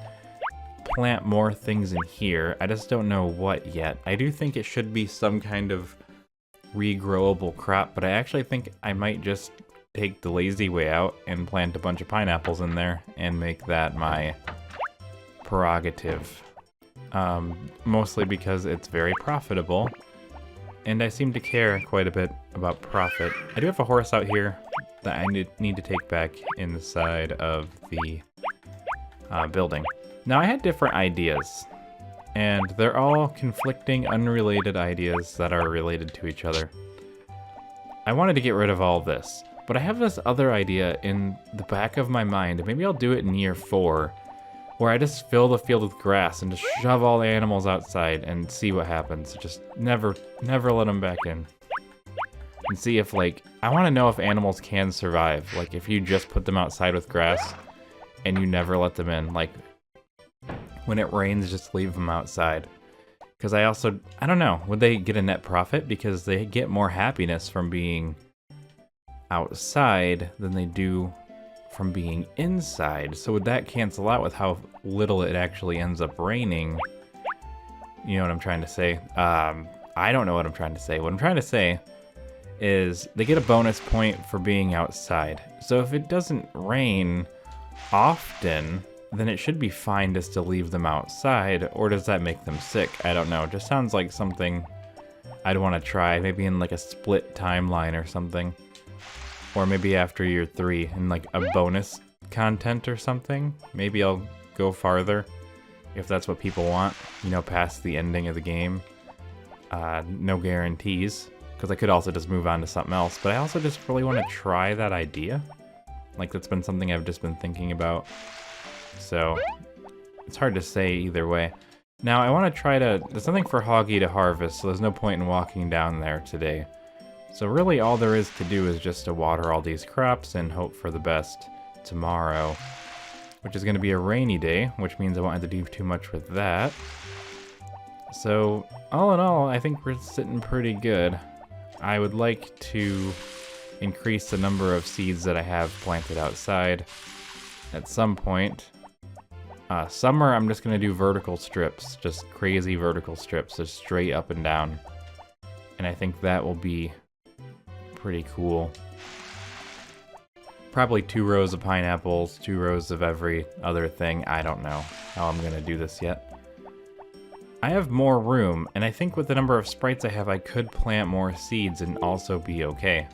plant more things in here. I just don't know what yet. I do think it should be some kind of regrowable crop, but I actually think I might just take the lazy way out and plant a bunch of pineapples in there and make that my prerogative. Mostly because it's very profitable, and I seem to care quite a bit about profit. I do have a horse out here that I need to take back inside of the building. Now, I had different ideas, and they're all conflicting, unrelated ideas that are related to each other. I wanted to get rid of all this, but I have this other idea in the back of my mind, and maybe I'll do it in year 4, where I just fill the field with grass and just shove all the animals outside and see what happens. Just never let them back in. And see if, like, I want to know if animals can survive. Like, if you just put them outside with grass and you never let them in. Like, when it rains, just leave them outside. Because I don't know, would they get a net profit? Because they get more happiness from being outside than they do from being inside. So would that cancel out with how little it actually ends up raining? You know what I'm trying to say? I don't know what I'm trying to say. What I'm trying to say is they get a bonus point for being outside. So if it doesn't rain often, then it should be fine just to leave them outside, or does that make them sick? I don't know. It just sounds like something I'd want to try, maybe in like a split timeline or something. Or maybe after year 3 in like a bonus content or something. Maybe I'll go farther if that's what people want, you know, past the ending of the game. No guarantees, because I could also just move on to something else, but I also just really want to try that idea. Like, that's been something I've just been thinking about. So, it's hard to say either way. Now, I want to try to... There's something for Hoggy to harvest, so there's no point in walking down there today. So really all there is to do is just to water all these crops and hope for the best tomorrow. Which is going to be a rainy day, which means I won't have to do too much with that. So, all in all, I think we're sitting pretty good. I would like to increase the number of seeds that I have planted outside at some point. Summer, I'm just going to do vertical strips, just crazy vertical strips, just straight up and down. And I think that will be pretty cool. Probably 2 rows of pineapples, 2 rows of every other thing. I don't know how I'm going to do this yet. I have more room, and I think with the number of sprites I have, I could plant more seeds and also be okay.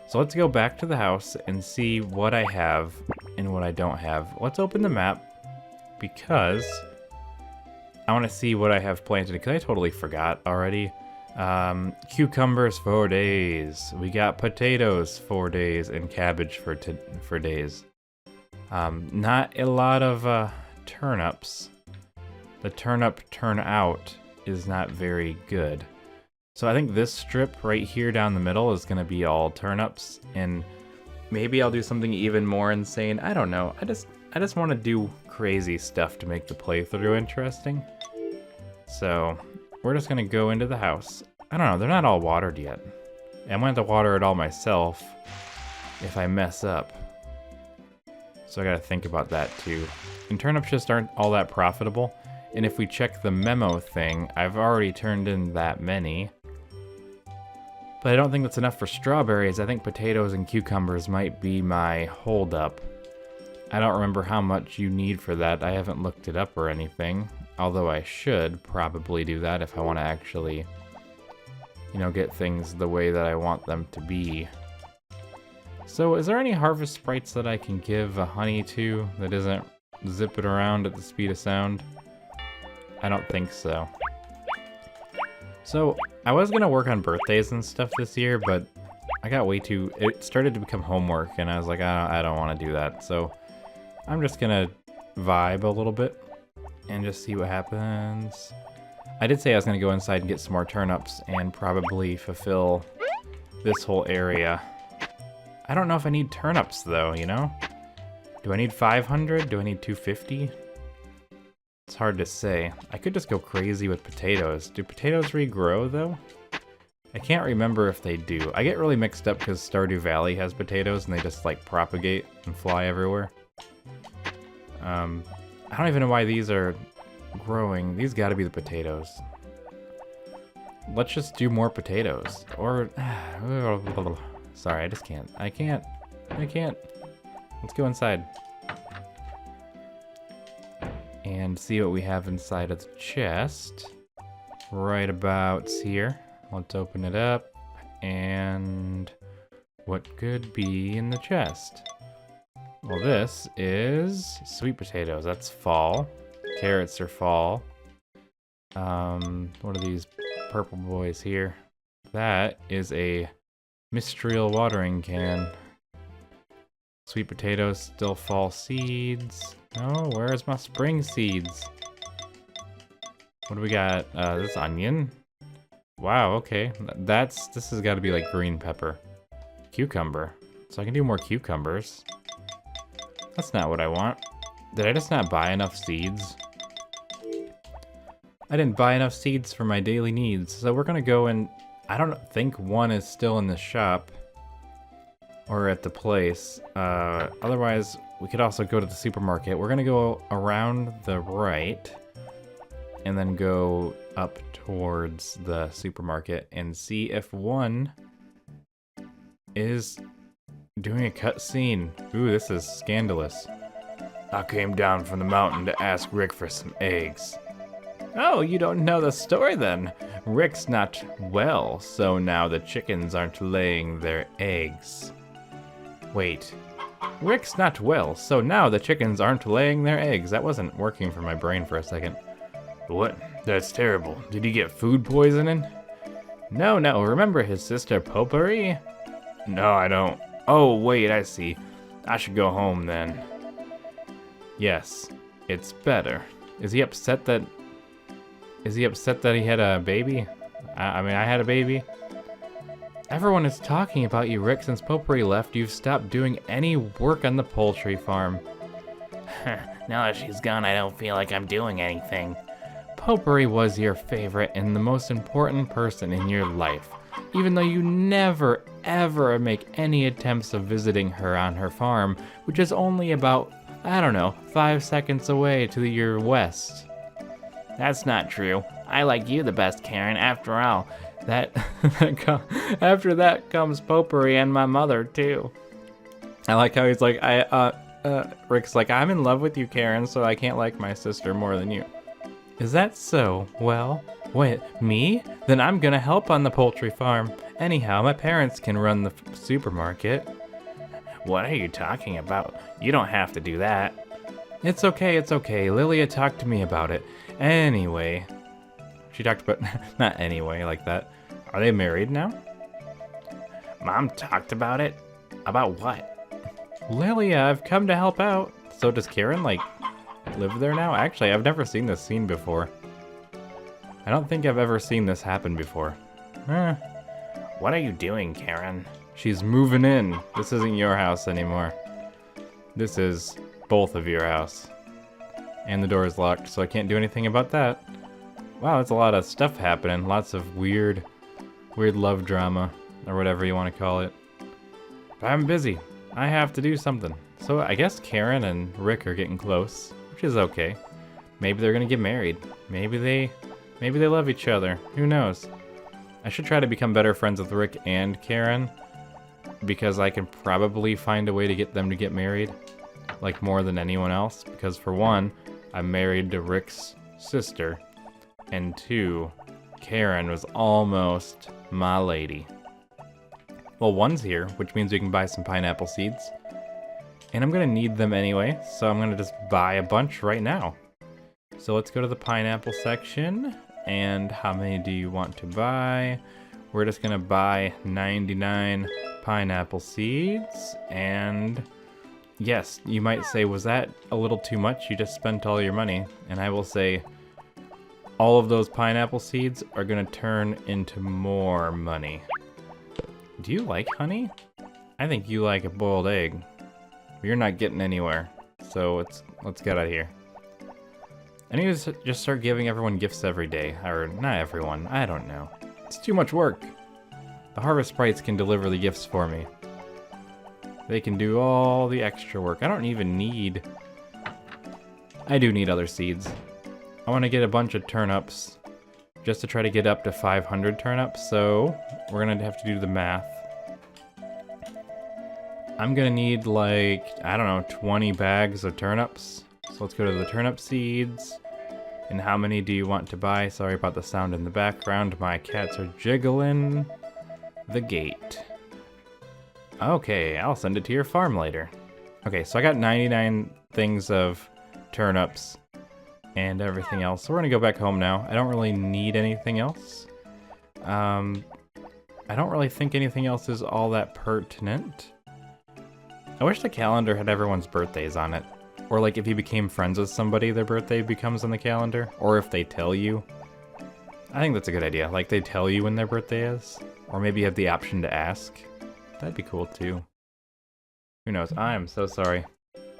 So let's go back to the house and see what I have and what I don't have. Let's open the map, because I want to see what I have planted, because I totally forgot already. Cucumbers 4 days. We got potatoes 4 days and cabbage for days. Not a lot of turnips. The turnip turnout is not very good. So I think this strip right here down the middle is going to be all turnips, and maybe I'll do something even more insane. I don't know. I just want to do crazy stuff to make the playthrough interesting. So we're just going to go into the house. I don't know. They're not all watered yet. I'm going to have to water it all myself if I mess up. So I got to think about that too. And turnips just aren't all that profitable. And if we check the memo thing, I've already turned in that many. But I don't think that's enough for strawberries. I think potatoes and cucumbers might be my holdup. I don't remember how much you need for that. I haven't looked it up or anything. Although I should probably do that if I want to actually, you know, get things the way that I want them to be. So is there any harvest sprites that I can give a honey to that isn't zipping around at the speed of sound? I don't think so. So, I was gonna work on birthdays and stuff this year, but I got way too... It started to become homework, and I was like, I don't want to do that. So, I'm just gonna vibe a little bit and just see what happens. I did say I was gonna go inside and get some more turnips and probably fulfill this whole area. I don't know if I need turnips, though, you know? Do I need 500? Do I need 250? It's hard to say. I could just go crazy with potatoes. Do potatoes regrow, though? I can't remember if they do. I get really mixed up because Stardew Valley has potatoes and they just, like, propagate and fly everywhere. I don't even know why these are growing. These gotta be the potatoes. Let's just do more potatoes. Or... Sorry, I just can't. I can't. Let's go inside. And see what we have inside of the chest. Right about here. Let's open it up. And what could be in the chest? Well, this is sweet potatoes. That's fall. Carrots are fall. What are these purple boys here? That is a Mistral watering can. Sweet potatoes, still fall seeds. Oh, where's my spring seeds? What do we got? This onion. Wow, okay. This has got to be like green pepper. Cucumber. So I can do more cucumbers. That's not what I want. Did I just not buy enough seeds? I didn't buy enough seeds for my daily needs, so we're gonna go and... I don't think one is still in the shop. Or at the place. Otherwise, we could also go to the supermarket. We're gonna go around the right. And then go up towards the supermarket and see if one is doing a cutscene. Ooh, this is scandalous. I came down from the mountain to ask Rick for some eggs. Oh, you don't know the story then. Rick's not well, so now the chickens aren't laying their eggs. Wait. Rick's not well, so now the chickens aren't laying their eggs. That wasn't working for my brain for a second. What? That's terrible. Did he get food poisoning? No. Remember his sister Potpourri? No, I don't. Oh, wait, I see. I should go home then. Yes, it's better. Is he upset that he had a baby? I mean, I had a baby. Everyone is talking about you, Rick. Since Potpourri left, you've stopped doing any work on the poultry farm. Now that she's gone, I don't feel like I'm doing anything. Potpourri was your favorite and the most important person in your life, even though you never, ever make any attempts of visiting her on her farm, which is only about, I don't know, 5 seconds away to your west. That's not true. I like you the best, Karen. After all, after that comes Potpourri and my mother too. I like how he's like, Rick's like, I'm in love with you, Karen, so I can't like my sister more than you. Is that so? Well, wait, me? Then I'm gonna help on the poultry farm. Anyhow, my parents can run the supermarket. What are you talking about? You don't have to do that. It's okay. Lilia talked to me about it. Anyway. She talked about... Not anyway, like that. Are they married now? Mom talked about it? About what? Lilia, I've come to help out. So does Karen, like, live there now? Actually, I've never seen this scene before. I don't think I've ever seen this happen before. What are you doing, Karen? She's moving in. This isn't your house anymore. This is both of your house. And the door is locked, so I can't do anything about that. Wow, that's a lot of stuff happening. Lots of weird love drama, or whatever you want to call it. But I'm busy. I have to do something. So I guess Karen and Rick are getting close, which is okay. Maybe they're gonna get married. Maybe they love each other. Who knows? I should try to become better friends with Rick and Karen, because I can probably find a way to get them to get married, like more than anyone else. Because for one, I'm married to Rick's sister, and two, Karen was almost my lady. Well, one's here, which means we can buy some pineapple seeds. And I'm gonna need them anyway, so I'm gonna just buy a bunch right now. So let's go to the pineapple section, And how many do you want to buy? We're just gonna buy 99 pineapple seeds. And yes, you might say, was that a little too much? You just spent all your money. And I will say, all of those pineapple seeds are gonna turn into more money. Do you like honey? I think you like a boiled egg. You're not getting anywhere. So let's get out of here. I need to just start giving everyone gifts every day. Or not everyone, I don't know. It's too much work. The harvest sprites can deliver the gifts for me. They can do all the extra work. I don't even need... I do need other seeds. I want to get a bunch of turnips just to try to get up to 500 turnips, so we're gonna have to do the math. I'm gonna need like, I don't know, 20 bags of turnips. So let's go to the turnip seeds. And how many do you want to buy? Sorry about the sound in the background. My cats are jiggling the gate. Okay, I'll send it to your farm later. Okay, so I got 99 things of turnips and everything else. So we're gonna go back home now. I don't really need anything else. I don't really think anything else is all that pertinent. I wish the calendar had everyone's birthdays on it. Or like if you became friends with somebody, their birthday becomes on the calendar. Or if they tell you. I think that's a good idea. Like they tell you when their birthday is. Or maybe you have the option to ask. That'd be cool too. Who knows? I'm so sorry.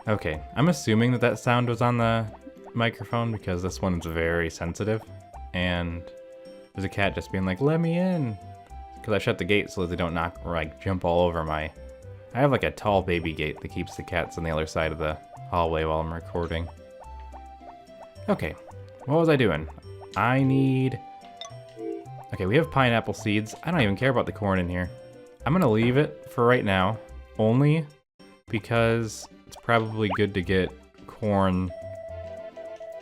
Okay, I'm assuming that that sound was on the microphone because this one's very sensitive. And there's a cat just being like, let me in. Because I shut the gate so that they don't knock or like jump all over my... I have like a tall baby gate that keeps the cats on the other side of the hallway while I'm recording. Okay, what was I doing? I need... Okay, we have pineapple seeds. I don't even care about the corn in here. I'm gonna leave it for right now, only because it's probably good to get corn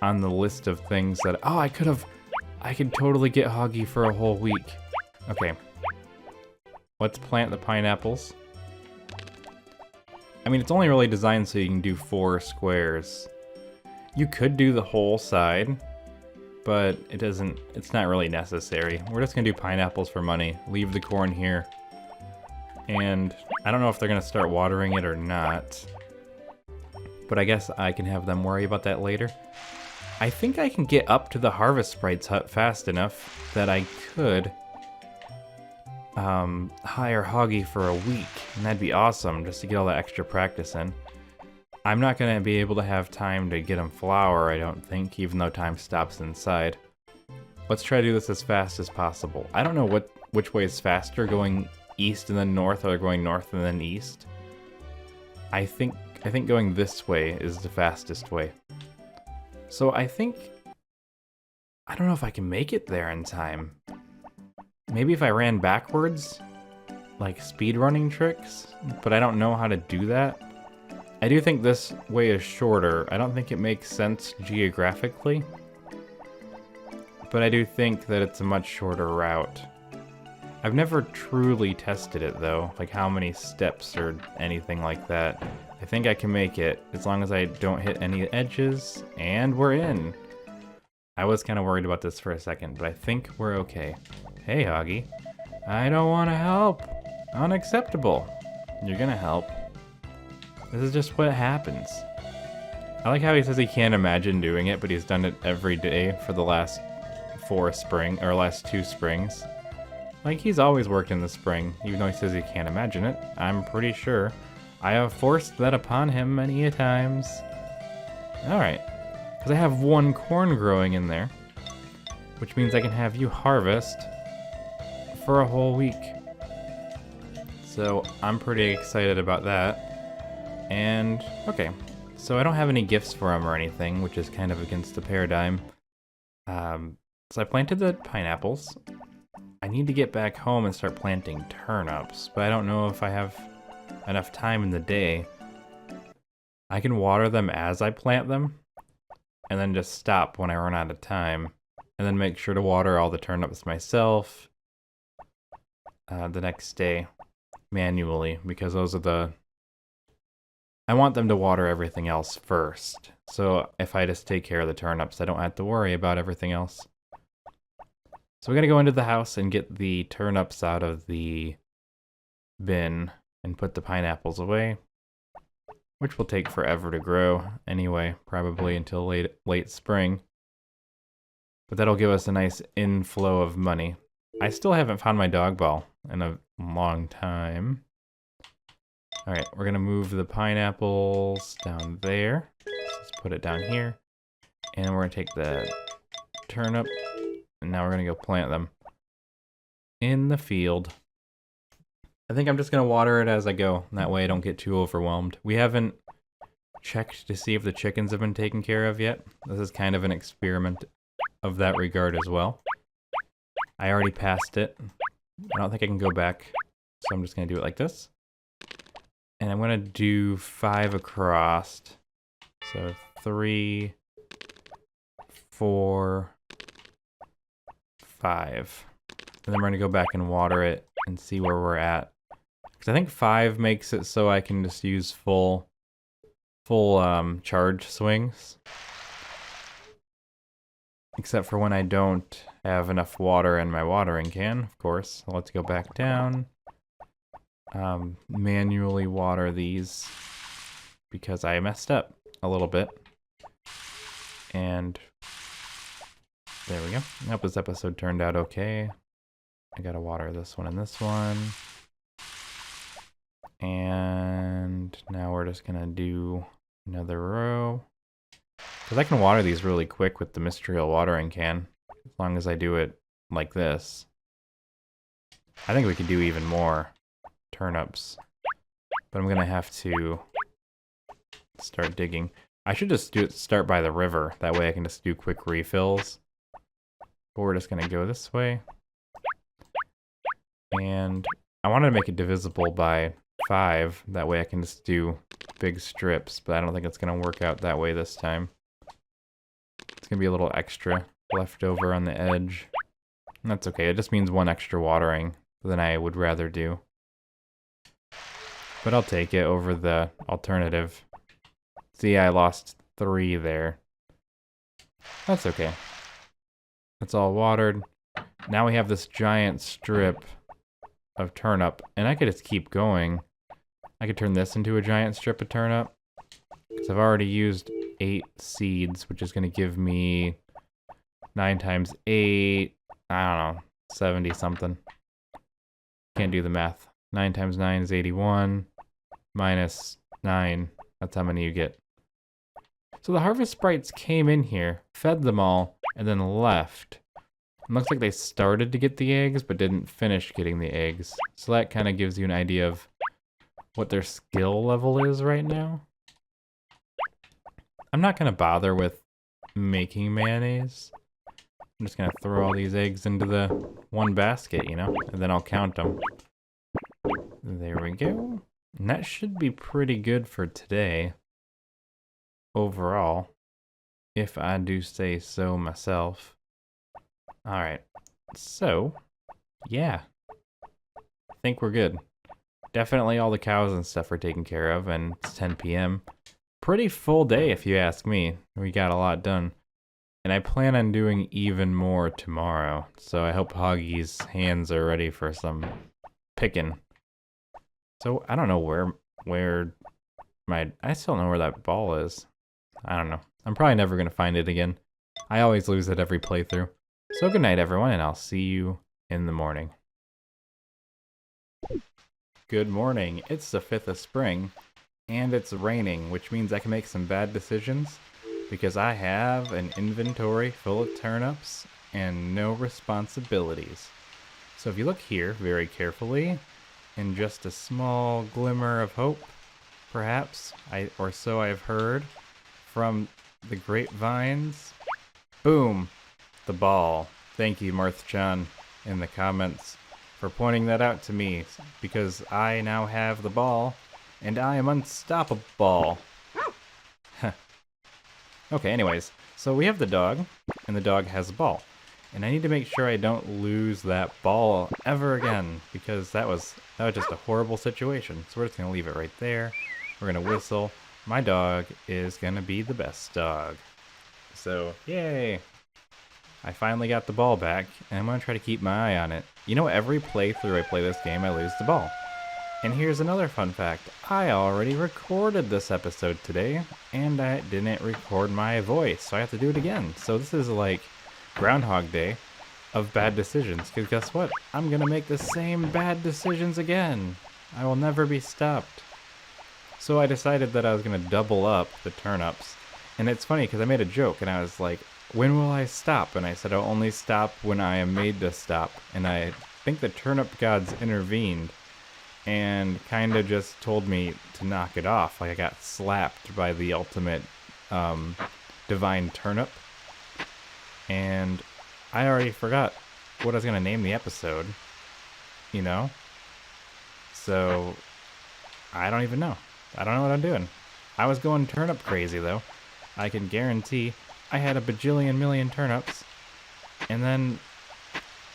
on the list of things that... Oh, I could totally get Hoggy for a whole week. Okay. Let's plant the pineapples. I mean, it's only really designed so you can do 4 squares. You could do the whole side, but it's not really necessary. We're just gonna do pineapples for money, leave the corn here. And I don't know if they're gonna start watering it or not, but I guess I can have them worry about that later. I think I can get up to the Harvest Sprites hut fast enough that I could hire Hoggy for a week, and that'd be awesome just to get all that extra practice in. I'm not gonna be able to have time to get him flour, I don't think, even though time stops inside. Let's try to do this as fast as possible. I don't know which way is faster, going east and then north, or going north and then east. I think going this way is the fastest way. So I don't know if I can make it there in time. Maybe if I ran backwards, like speedrunning tricks, but I don't know how to do that. I do think this way is shorter. I don't think it makes sense geographically, but I do think that it's a much shorter route. I've never truly tested it though, like how many steps or anything like that. I think I can make it as long as I don't hit any edges, and we're in. I was kind of worried about this for a second, but I think we're okay. Hey, Hoggy. I don't want to help. Unacceptable. You're gonna help. This is just what happens. I like how he says he can't imagine doing it, but he's done it every day for the last 2 springs. Like, he's always worked in the spring, even though he says he can't imagine it. I'm pretty sure I have forced that upon him many a times. Alright. Because I have 1 corn growing in there, which means I can have you harvest for a whole week. So I'm pretty excited about that. And okay, so I don't have any gifts for him or anything, which is kind of against the paradigm. So I planted the pineapples. I need to get back home and start planting turnips, but I don't know if I have enough time in the day. I can water them as I plant them, and then just stop when I run out of time, and then make sure to water all the turnips myself the next day manually, because those are I want them to water everything else first. So if I just take care of the turnips, I don't have to worry about everything else. So we gotta go into the house and get the turnips out of the bin and put the pineapples away, which will take forever to grow anyway, probably until late spring. But that'll give us a nice inflow of money. I still haven't found my dog ball in a long time. All right, we're gonna move the pineapples down there. Let's put it down here. And we're gonna take the turnip, and now we're gonna go plant them in the field. I think I'm just gonna water it as I go. That way I don't get too overwhelmed. We haven't checked to see if the chickens have been taken care of yet. This is kind of an experiment of that regard as well. I already passed it. I don't think I can go back, so I'm just gonna do it like this. And I'm gonna do 5 across. So 3, 4, 5. And then we're gonna go back and water it and see where we're at. Because I think 5 makes it so I can just use full charge swings. Except for when I don't have enough water in my watering can, of course. So let's go back down. Manually water these because I messed up a little bit. And there we go. I hope this episode turned out okay. I gotta water this one and this one. And now we're just gonna do another row. Because I can water these really quick with the Mystrial watering can, as long as I do it like this. I think we could do even more turnips, but I'm gonna have to start digging. I should just start by the river, that way I can just do quick refills. But we're just gonna go this way. And I wanted to make it divisible by 5, that way I can just do big strips, but I don't think it's gonna work out that way this time. It's gonna be a little extra left over on the edge. And that's okay, it just means 1 extra watering than I would rather do. But I'll take it over the alternative. See, I lost 3 there. That's okay. It's all watered. Now we have this giant strip of turnip, and I could just keep going. I could turn this into a giant strip of turnip, because I've already used 8 seeds, which is going to give me 9 times 8, I don't know, 70 something. Can't do the math. 9 times 9 is 81, minus 9, that's how many you get. So the harvest sprites came in here, fed them all, and then left. It looks like they started to get the eggs, but didn't finish getting the eggs. So that kind of gives you an idea of what their skill level is right now. I'm not going to bother with making mayonnaise. I'm just going to throw all these eggs into the one basket, you know, and then I'll count them. There we go. And that should be pretty good for today. Overall, if I do say so myself. Alright, so, yeah. I think we're good. Definitely all the cows and stuff are taken care of, and it's 10 p.m. Pretty full day if you ask me. We got a lot done. And I plan on doing even more tomorrow, so I hope Hoggy's hands are ready for some picking. So, I don't know where I still don't know where that ball is. I don't know. I'm probably never going to find it again. I always lose it every playthrough. So good night, everyone, and I'll see you in the morning. Good morning. It's the 5th of spring, and it's raining, which means I can make some bad decisions because I have an inventory full of turnips and no responsibilities. So if you look here very carefully, in just a small glimmer of hope, perhaps, or so I've heard, from the grapevines, boom! The ball. Thank you, Marthchan, in the comments for pointing that out to me, because I now have the ball, and I am unstoppable. Okay, anyways, so we have the dog, and the dog has a ball. And I need to make sure I don't lose that ball ever again, because that was just a horrible situation. So we're just going to leave it right there. We're going to whistle. My dog is going to be the best dog. So, yay! I finally got the ball back, and I'm going to try to keep my eye on it. You know, every playthrough I play this game, I lose the ball. And here's another fun fact. I already recorded this episode today, and I didn't record my voice, so I have to do it again. So this is like Groundhog Day of bad decisions, because guess what? I'm going to make the same bad decisions again. I will never be stopped. So I decided that I was going to double up the turnips. And it's funny, because I made a joke, and I was like, when will I stop? And I said, I'll only stop when I am made to stop. And I think the turnip gods intervened and kind of just told me to knock it off. Like I got slapped by the ultimate divine turnip. And I already forgot what I was going to name the episode, you know? So I don't even know. I don't know what I'm doing. I was going turnip crazy though. I can guarantee I had a bajillion million turnips. And then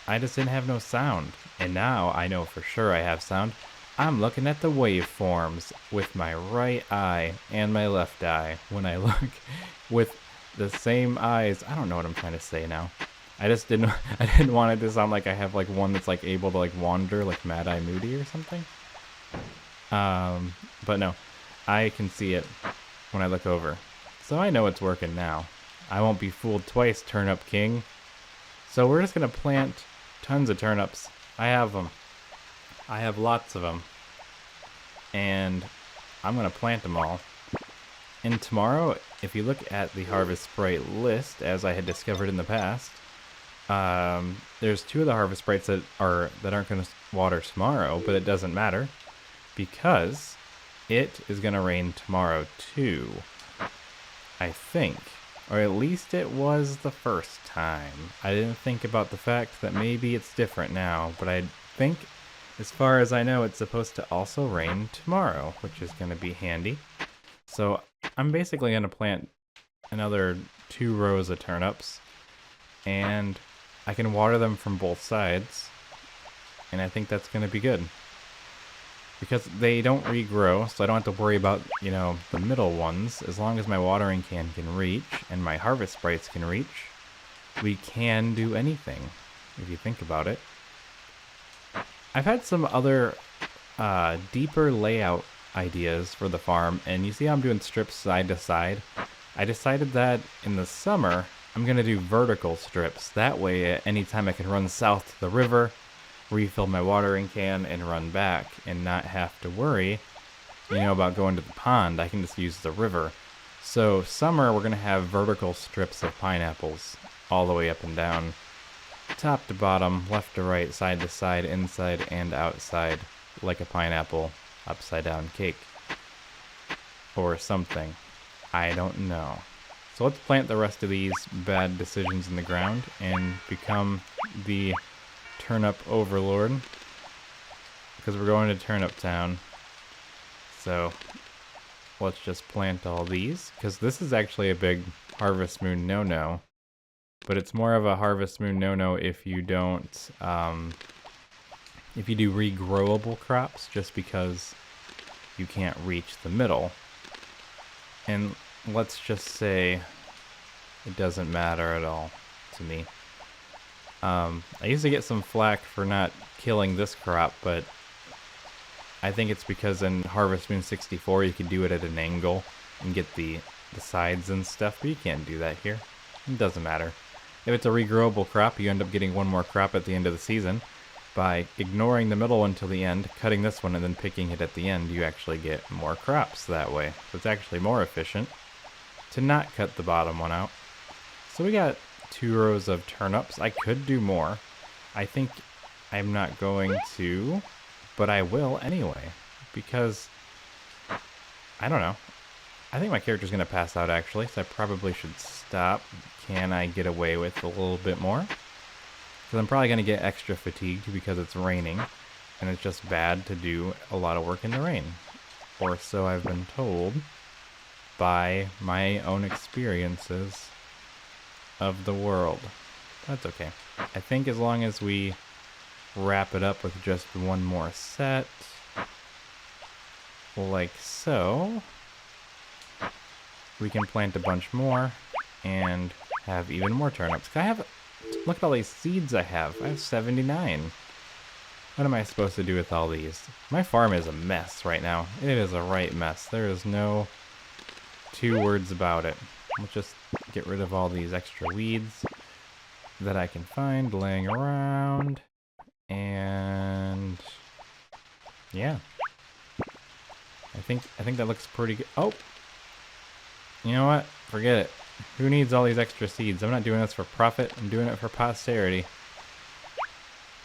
I just didn't have no sound. And now I know for sure I have sound. I'm looking at the waveforms with my right eye and my left eye when I look with the same eyes. I don't know what I'm trying to say now. I didn't want it to sound like I have like one that's like able to like wander like Mad Eye Moody or something. But no, I can see it when I look over. So I know it's working now. I won't be fooled twice, Turnip King. So we're just gonna plant tons of turnips. I have them. I have lots of them. And I'm going to plant them all. And tomorrow, if you look at the Harvest Sprite list, as I had discovered in the past, there's 2 of the Harvest Sprites that aren't going to water tomorrow, but it doesn't matter because it is going to rain tomorrow too. I think. Or at least it was the first time. I didn't think about the fact that maybe it's different now, but I think, as far as I know, it's supposed to also rain tomorrow, which is going to be handy. So I'm basically going to plant another 2 rows of turnips, and I can water them from both sides, and I think that's going to be good. Because they don't regrow, so I don't have to worry about, you know, the middle ones. As long as my watering can reach, and my Harvest Sprites can reach, we can do anything, if you think about it. I've had some other deeper layout ideas for the farm, and you see how I'm doing strips side to side? I decided that in the summer, I'm going to do vertical strips. That way, at any time I can run south to the river, refill my watering can, and run back, and not have to worry, you know, about going to the pond. I can just use the river. So summer, we're going to have vertical strips of pineapples all the way up and down. Top to bottom, left to right, side to side, inside and outside, like a pineapple upside down cake. Or something. I don't know. So let's plant the rest of these bad decisions in the ground and become the turnip overlord. Because we're going to Turnip Town. So let's just plant all these. Because this is actually a big Harvest Moon no-no. But it's more of a Harvest Moon no-no if you don't, if you do regrowable crops, just because you can't reach the middle. And let's just say it doesn't matter at all to me. I used to get some flack for not killing this crop, but I think it's because in Harvest Moon 64 you can do it at an angle and get the sides and stuff, but you can't do that here. It doesn't matter. If it's a regrowable crop, you end up getting one more crop at the end of the season. By ignoring the middle one till the end, cutting this one, and then picking it at the end, you actually get more crops that way. So it's actually more efficient to not cut the bottom one out. So we got 2 rows of turnips. I could do more. I think I'm not going to, but I will anyway. Because, I don't know. I think my character's going to pass out actually, so I probably should stop. Can I get away with a little bit more? Because I'm probably going to get extra fatigued because it's raining, and it's just bad to do a lot of work in the rain. Or so I've been told by my own experiences of the world. That's okay. I think as long as we wrap it up with just one more set, like so, we can plant a bunch more and have even more turnips. I have Look at all these seeds I have. I have 79. What am I supposed to do with all these? My farm is a mess right now. It is a right mess. There is no two words about it. Let's just get rid of all these extra weeds that I can find laying around. And yeah. I think that looks pretty good. Oh! You know what? Forget it. Who needs all these extra seeds? I'm not doing this for profit. I'm doing it for posterity.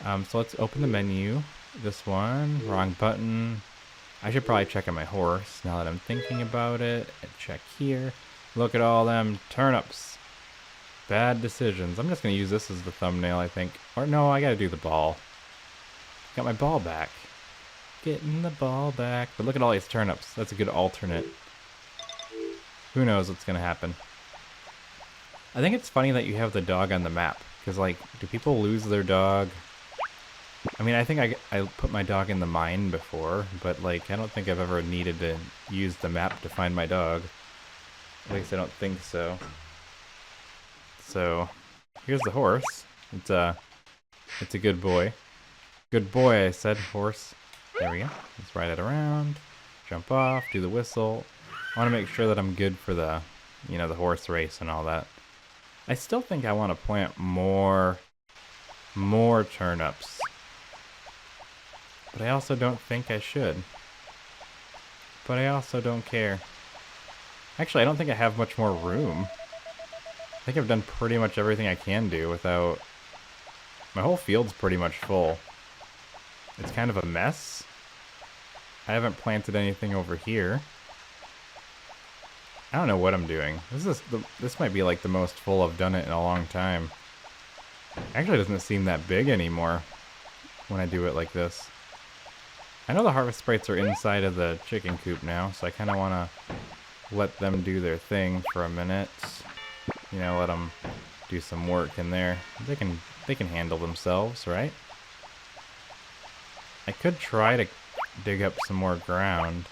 So let's open the menu. This one. Wrong button. I should probably check on my horse now that I'm thinking about it. And check here. Look at all them turnips. Bad decisions. I'm just going to use this as the thumbnail, I think. Or no, I got to do the ball. Got my ball back. Getting the ball back. But look at all these turnips. That's a good alternate. Who knows what's going to happen. I think it's funny that you have the dog on the map. Because, like, do people lose their dog? I mean, I think I put my dog in the mine before. But, like, I don't think I've ever needed to use the map to find my dog. At least I don't think so. So, here's the horse. It's a good boy. Good boy, I said. Horse. There we go. Let's ride it around. Jump off. Do the whistle. I want to make sure that I'm good for the, you know, the horse race and all that. I still think I want to plant more turnips. But I also don't think I should. But I also don't care. Actually, I don't think I have much more room. I think I've done pretty much everything I can do without... My whole field's pretty much full. It's kind of a mess. I haven't planted anything over here. I don't know what I'm doing. This might be like the most full I've done it in a long time. Actually, it doesn't seem that big anymore when I do it like this. I know the harvest sprites are inside of the chicken coop now, so I kind of want to let them do their thing for a minute. You know, let them do some work in there. They can handle themselves, right? I could try to dig up some more ground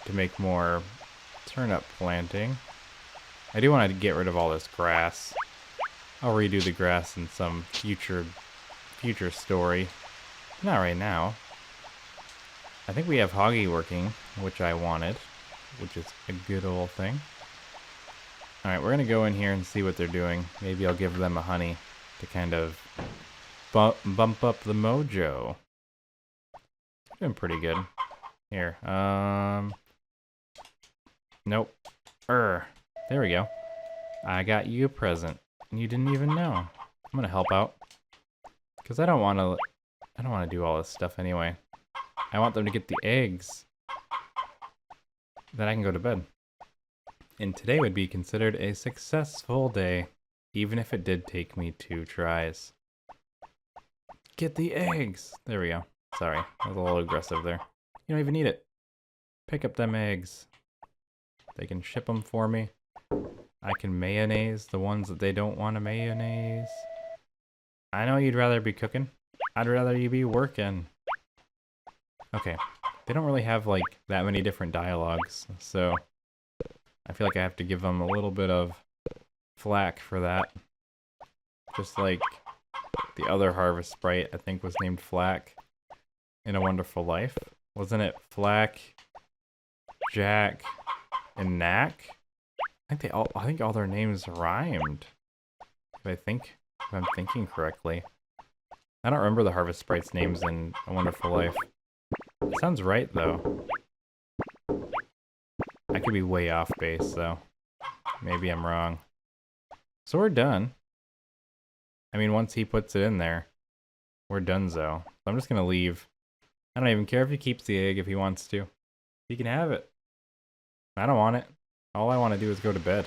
to make more turnip planting. I do want to get rid of all this grass. I'll redo the grass in some future story. Not right now. I think we have Hoggy working, which I wanted, which is a good old thing. Alright, we're going to go in here and see what they're doing. Maybe I'll give them a honey to kind of bump up the mojo. Doing pretty good. Here, nope. There we go. I got you a present, and you didn't even know. I'm gonna help out. Because I don't want to do all this stuff anyway. I want them to get the eggs. Then I can go to bed. And today would be considered a successful day, even if it did take me 2 tries. Get the eggs! There we go. Sorry, I was a little aggressive there. You don't even need it. Pick up them eggs. They can ship them for me. I can mayonnaise the ones that they don't want to mayonnaise. I know you'd rather be cooking. I'd rather you be working. Okay. They don't really have, like, that many different dialogues, so I feel like I have to give them a little bit of flack for that. Just like the other harvest sprite, I think, was named Flack in A Wonderful Life. Wasn't it Flack, Jack, and Knack? I think all their names rhymed. If I'm thinking correctly. I don't remember the harvest sprites' names in A Wonderful Life. It sounds right, though. I could be way off base, though. Maybe I'm wrong. So we're done. I mean, once he puts it in there, we're donezo. So I'm just gonna leave. I don't even care if he keeps the egg if he wants to. He can have it. I don't want it. All I want to do is go to bed.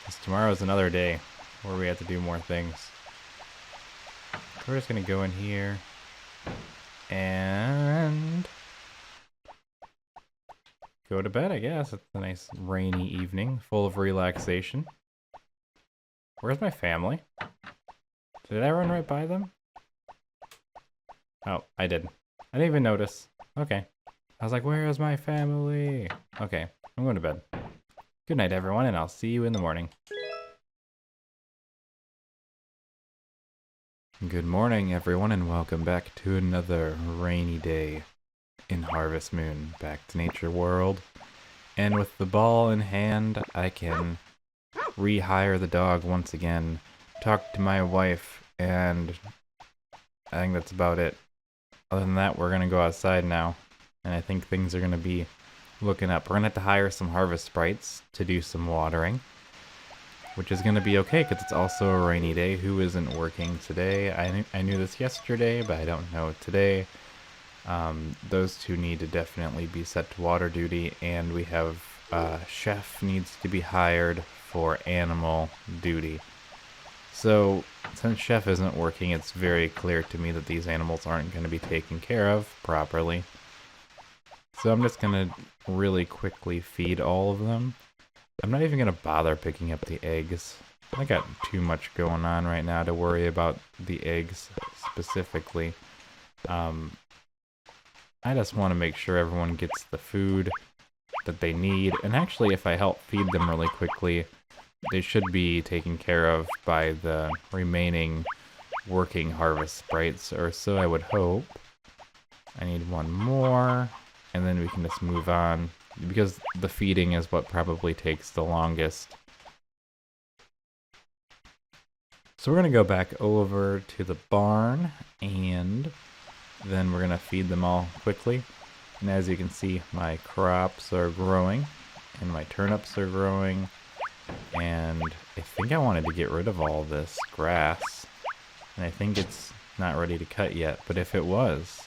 Because tomorrow's another day where we have to do more things. So we're just gonna go in here and go to bed, I guess. It's a nice rainy evening, full of relaxation. Where's my family? Did I run right by them? Oh, I did. I didn't even notice. Okay. I was like, where is my family? Okay, I'm going to bed. Good night, everyone, and I'll see you in the morning. Good morning, everyone, and welcome back to another rainy day in Harvest Moon. Back to Nature World. And with the ball in hand, I can rehire the dog once again, talk to my wife, and I think that's about it. Other than that, we're going to go outside now, and I think things are going to be looking up. We're going to have to hire some harvest sprites to do some watering, which is going to be okay because it's also a rainy day. Who isn't working today? I knew this yesterday, but I don't know today. Those two need to definitely be set to water duty, and we have chef needs to be hired for animal duty. So since chef isn't working, it's very clear to me that these animals aren't going to be taken care of properly. So I'm just going to really quickly feed all of them. I'm not even going to bother picking up the eggs. I got too much going on right now to worry about the eggs specifically. I just want to make sure everyone gets the food that they need. And actually, if I help feed them really quickly, they should be taken care of by the remaining working harvest sprites, or so I would hope. I need one more, and then we can just move on, because the feeding is what probably takes the longest. So we're going to go back over to the barn, and then we're going to feed them all quickly. And as you can see, my crops are growing, and my turnips are growing, and I think I wanted to get rid of all this grass, and I think it's not ready to cut yet, but if it was,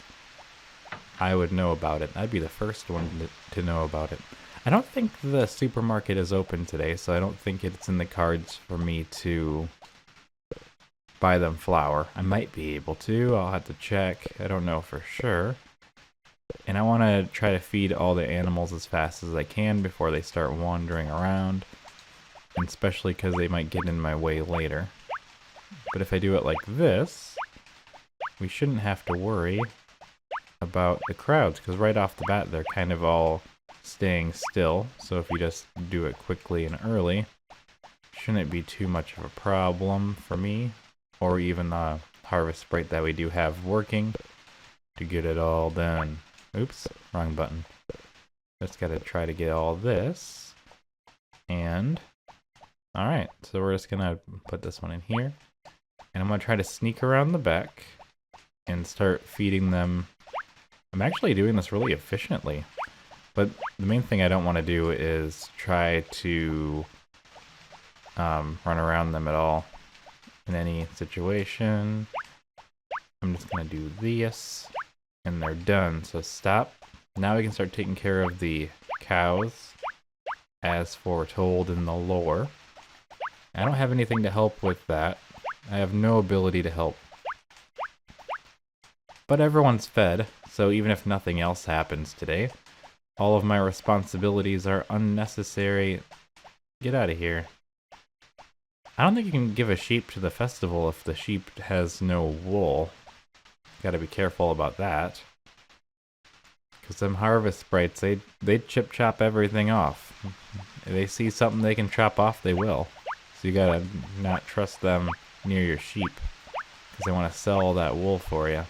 I would know about it. I'd be the first one to know about it. I don't think the supermarket is open today, so I don't think it's in the cards for me to buy them flour. I might be able to. I'll have to check. I don't know for sure. And I want to try to feed all the animals as fast as I can before they start wandering around, and especially because they might get in my way later. But if I do it like this, we shouldn't have to worry about the crowds, because right off the bat they're kind of all staying still. So if you just do it quickly and early, shouldn't be too much of a problem for me, or even the harvest sprite that we do have working to get it all done. Oops, wrong button. Just gotta try to get all this. And alright, so we're just gonna put this one in here, and I'm gonna try to sneak around the back and start feeding them. I'm actually doing this really efficiently, but the main thing I don't want to do is try to run around them at all in any situation. I'm just going to do this, and they're done, so stop. Now we can start taking care of the cows, as foretold in the lore. I don't have anything to help with that. I have no ability to help. But everyone's fed, so even if nothing else happens today, all of my responsibilities are unnecessary. Get out of here. I don't think you can give a sheep to the festival if the sheep has no wool. Gotta be careful about that. Because them harvest sprites, they chip chop everything off. If they see something they can chop off, they will. So you gotta not trust them near your sheep, because they want to sell that wool for you.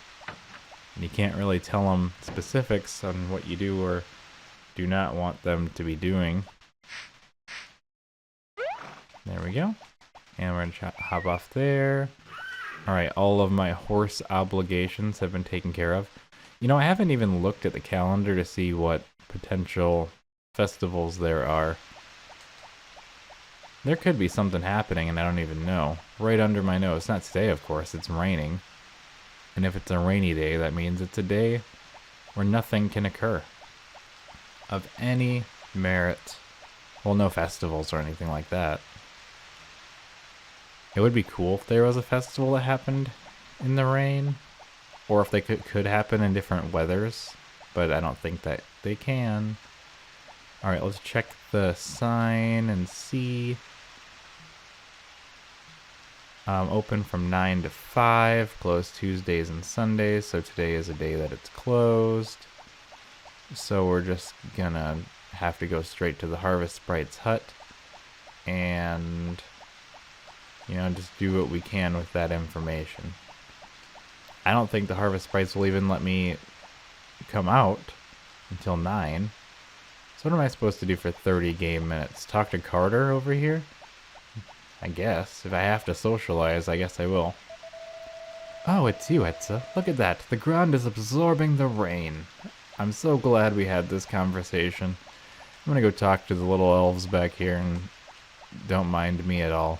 And you can't really tell them specifics on what you do or do not want them to be doing. There we go. And we're going to hop off there. Alright, all of my horse obligations have been taken care of. You know, I haven't even looked at the calendar to see what potential festivals there are. There could be something happening and I don't even know. Right under my nose. Not today, of course. It's raining. And if it's a rainy day, that means it's a day where nothing can occur of any merit. Well, no festivals or anything like that. It would be cool if there was a festival that happened in the rain, or if they could happen in different weathers, but I don't think that they can. Alright, let's check the sign and see. Open from 9 to 5, closed Tuesdays and Sundays, so today is a day that it's closed. So we're just gonna have to go straight to the Harvest Sprite's hut and, you know, just do what we can with that information. I don't think the harvest sprites will even let me come out until 9. So what am I supposed to do for 30 game minutes? Talk to Carter over here? I guess. If I have to socialize, I guess I will. Oh, it's you, Etsa. Look at that. The ground is absorbing the rain. I'm so glad we had this conversation. I'm gonna go talk to the little elves back here and don't mind me at all.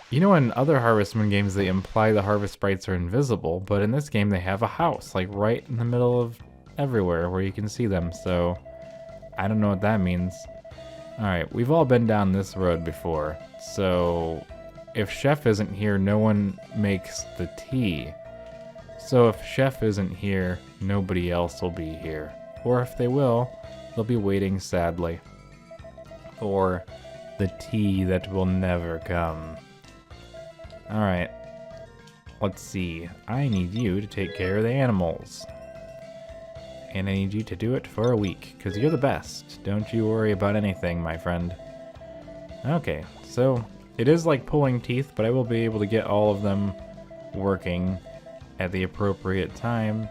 You know, in other Harvest Moon games, they imply the harvest sprites are invisible, but in this game, they have a house, like right in the middle of everywhere where you can see them, so I don't know what that means. Alright, we've all been down this road before, so if Chef isn't here, no one makes the tea. So if Chef isn't here, nobody else will be here. Or if they will, they'll be waiting sadly. Or the tea that will never come. Alright, let's see. I need you to take care of the animals. And I need you to do it for a week, because you're the best. Don't you worry about anything, my friend. Okay, so it is like pulling teeth, but I will be able to get all of them working at the appropriate time.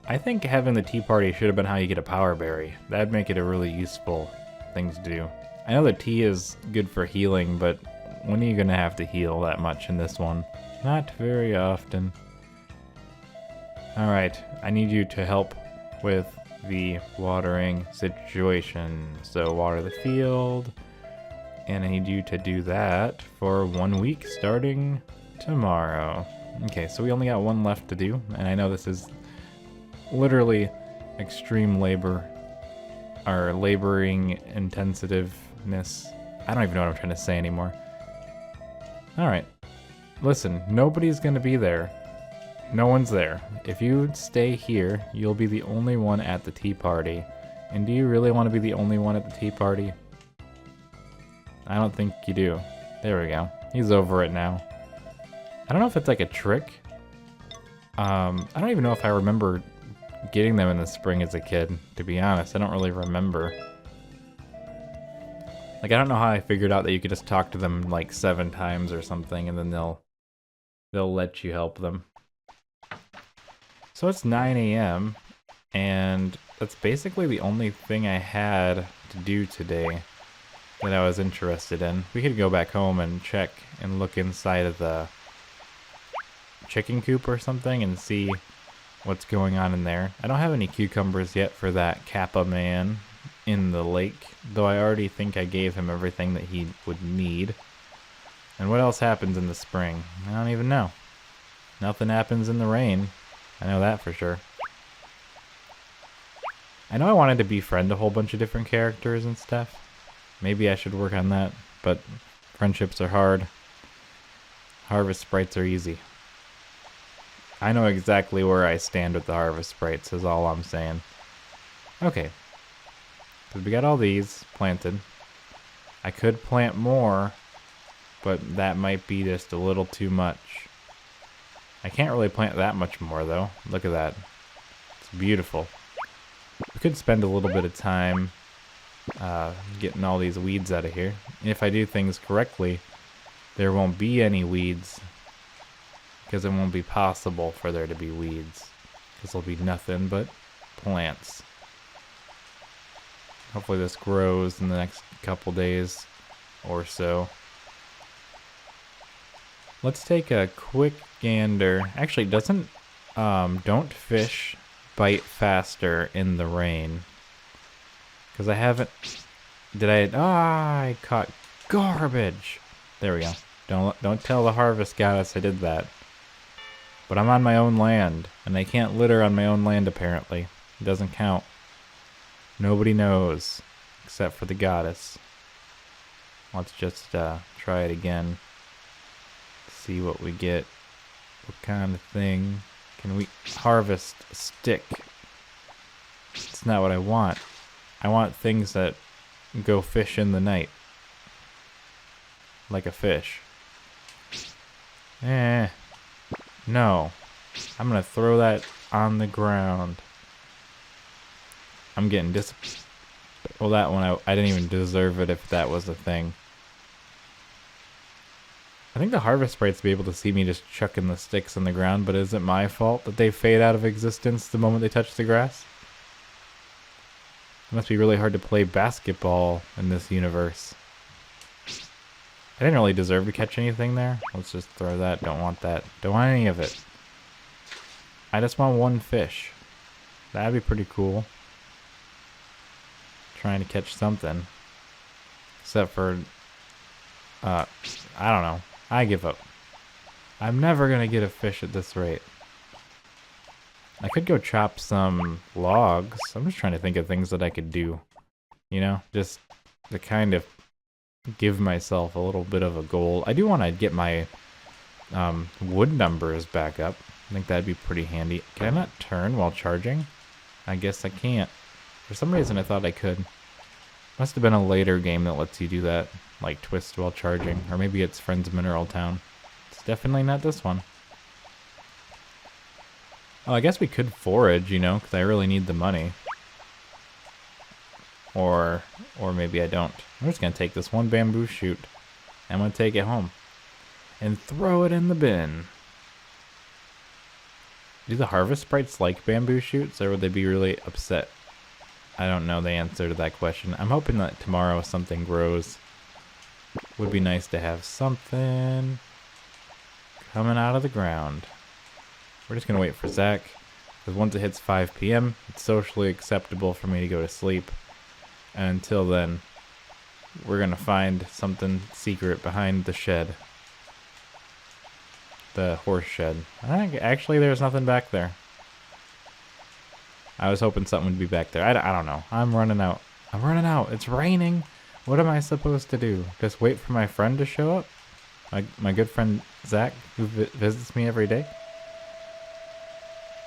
I think having the tea party should have been how you get a power berry. That'd make it a really useful thing to do. I know the tea is good for healing, but when are you gonna have to heal that much in this one? Not very often. Alright, I need you to help with the watering situation. So water the field, and I need you to do that for 1 week starting tomorrow. Okay, so we only got one left to do, and I know this is literally extreme labor, or laboring intensitiveness. I don't even know what I'm trying to say anymore. Alright, listen, nobody's gonna be there. No one's there. If you stay here, you'll be the only one at the tea party. And do you really want to be the only one at the tea party? I don't think you do. There we go. He's over it now. I don't know if it's like a trick. I don't even know if I remember getting them in the spring as a kid, to be honest. I don't really remember. Like, I don't know how I figured out that you could just talk to them like 7 times or something, and then they'll let you help them. So it's 9 a.m., and that's basically the only thing I had to do today that I was interested in. We could go back home and check and look inside of the chicken coop or something and see what's going on in there. I don't have any cucumbers yet for that Kappa man in the lake, though I already think I gave him everything that he would need. And what else happens in the spring? I don't even know. Nothing happens in the rain. I know that for sure. I know I wanted to befriend a whole bunch of different characters and stuff. Maybe I should work on that, but friendships are hard. Harvest sprites are easy. I know exactly where I stand with the harvest sprites, is all I'm saying. Okay. So we got all these planted. I could plant more, but that might be just a little too much. I can't really plant that much more, though. Look at that. It's beautiful. We could spend a little bit of time getting all these weeds out of here. And if I do things correctly, there won't be any weeds, because it won't be possible for there to be weeds, because there'll be nothing but plants. Hopefully this grows in the next couple days or so. Let's take a quick gander. Actually, don't fish bite faster in the rain. Because I haven't, I caught garbage. There we go. Don't tell the harvest goddess I did that. But I'm on my own land, and I can't litter on my own land apparently. It doesn't count. Nobody knows, except for the goddess. Let's just try it again. See what we get. What kind of thing can we harvest? A stick. It's not what I want. I want things that go fish in the night. Like a fish. No. I'm gonna throw that on the ground. I'm getting well, that one, I didn't even deserve it if that was a thing. I think the harvest sprites be able to see me just chucking the sticks on the ground, but is it my fault that they fade out of existence the moment they touch the grass? It must be really hard to play basketball in this universe. I didn't really deserve to catch anything there. Let's just throw that. Don't want that. Don't want any of it. I just want one fish. That'd be pretty cool. Trying to catch something. Except for... I don't know. I give up. I'm never gonna get a fish at this rate. I could go chop some logs. I'm just trying to think of things that I could do. You know? Just to kind of give myself a little bit of a goal. I do want to get my wood numbers back up. I think that'd be pretty handy. Can I not turn while charging? I guess I can't. For some reason I thought I could. Must have been a later game that lets you do that. Like twist while charging. Or maybe it's Friends Mineral Town. It's definitely not this one. Oh, I guess we could forage, you know, because I really need the money. Or maybe I don't. I'm just going to take this one bamboo shoot. I'm going to take it home. And throw it in the bin. Do the harvest sprites like bamboo shoots, or would they be really upset? I don't know the answer to that question. I'm hoping that tomorrow something grows. Would be nice to have something coming out of the ground. We're just going to wait for Zach. Because once it hits 5 p.m., it's socially acceptable for me to go to sleep. And until then, we're going to find something secret behind the shed. The horse shed. I think actually there's nothing back there. I was hoping something would be back there. I don't know. I'm running out. I'm running out. It's raining. What am I supposed to do? Just wait for my friend to show up? My good friend Zach, who visits me every day?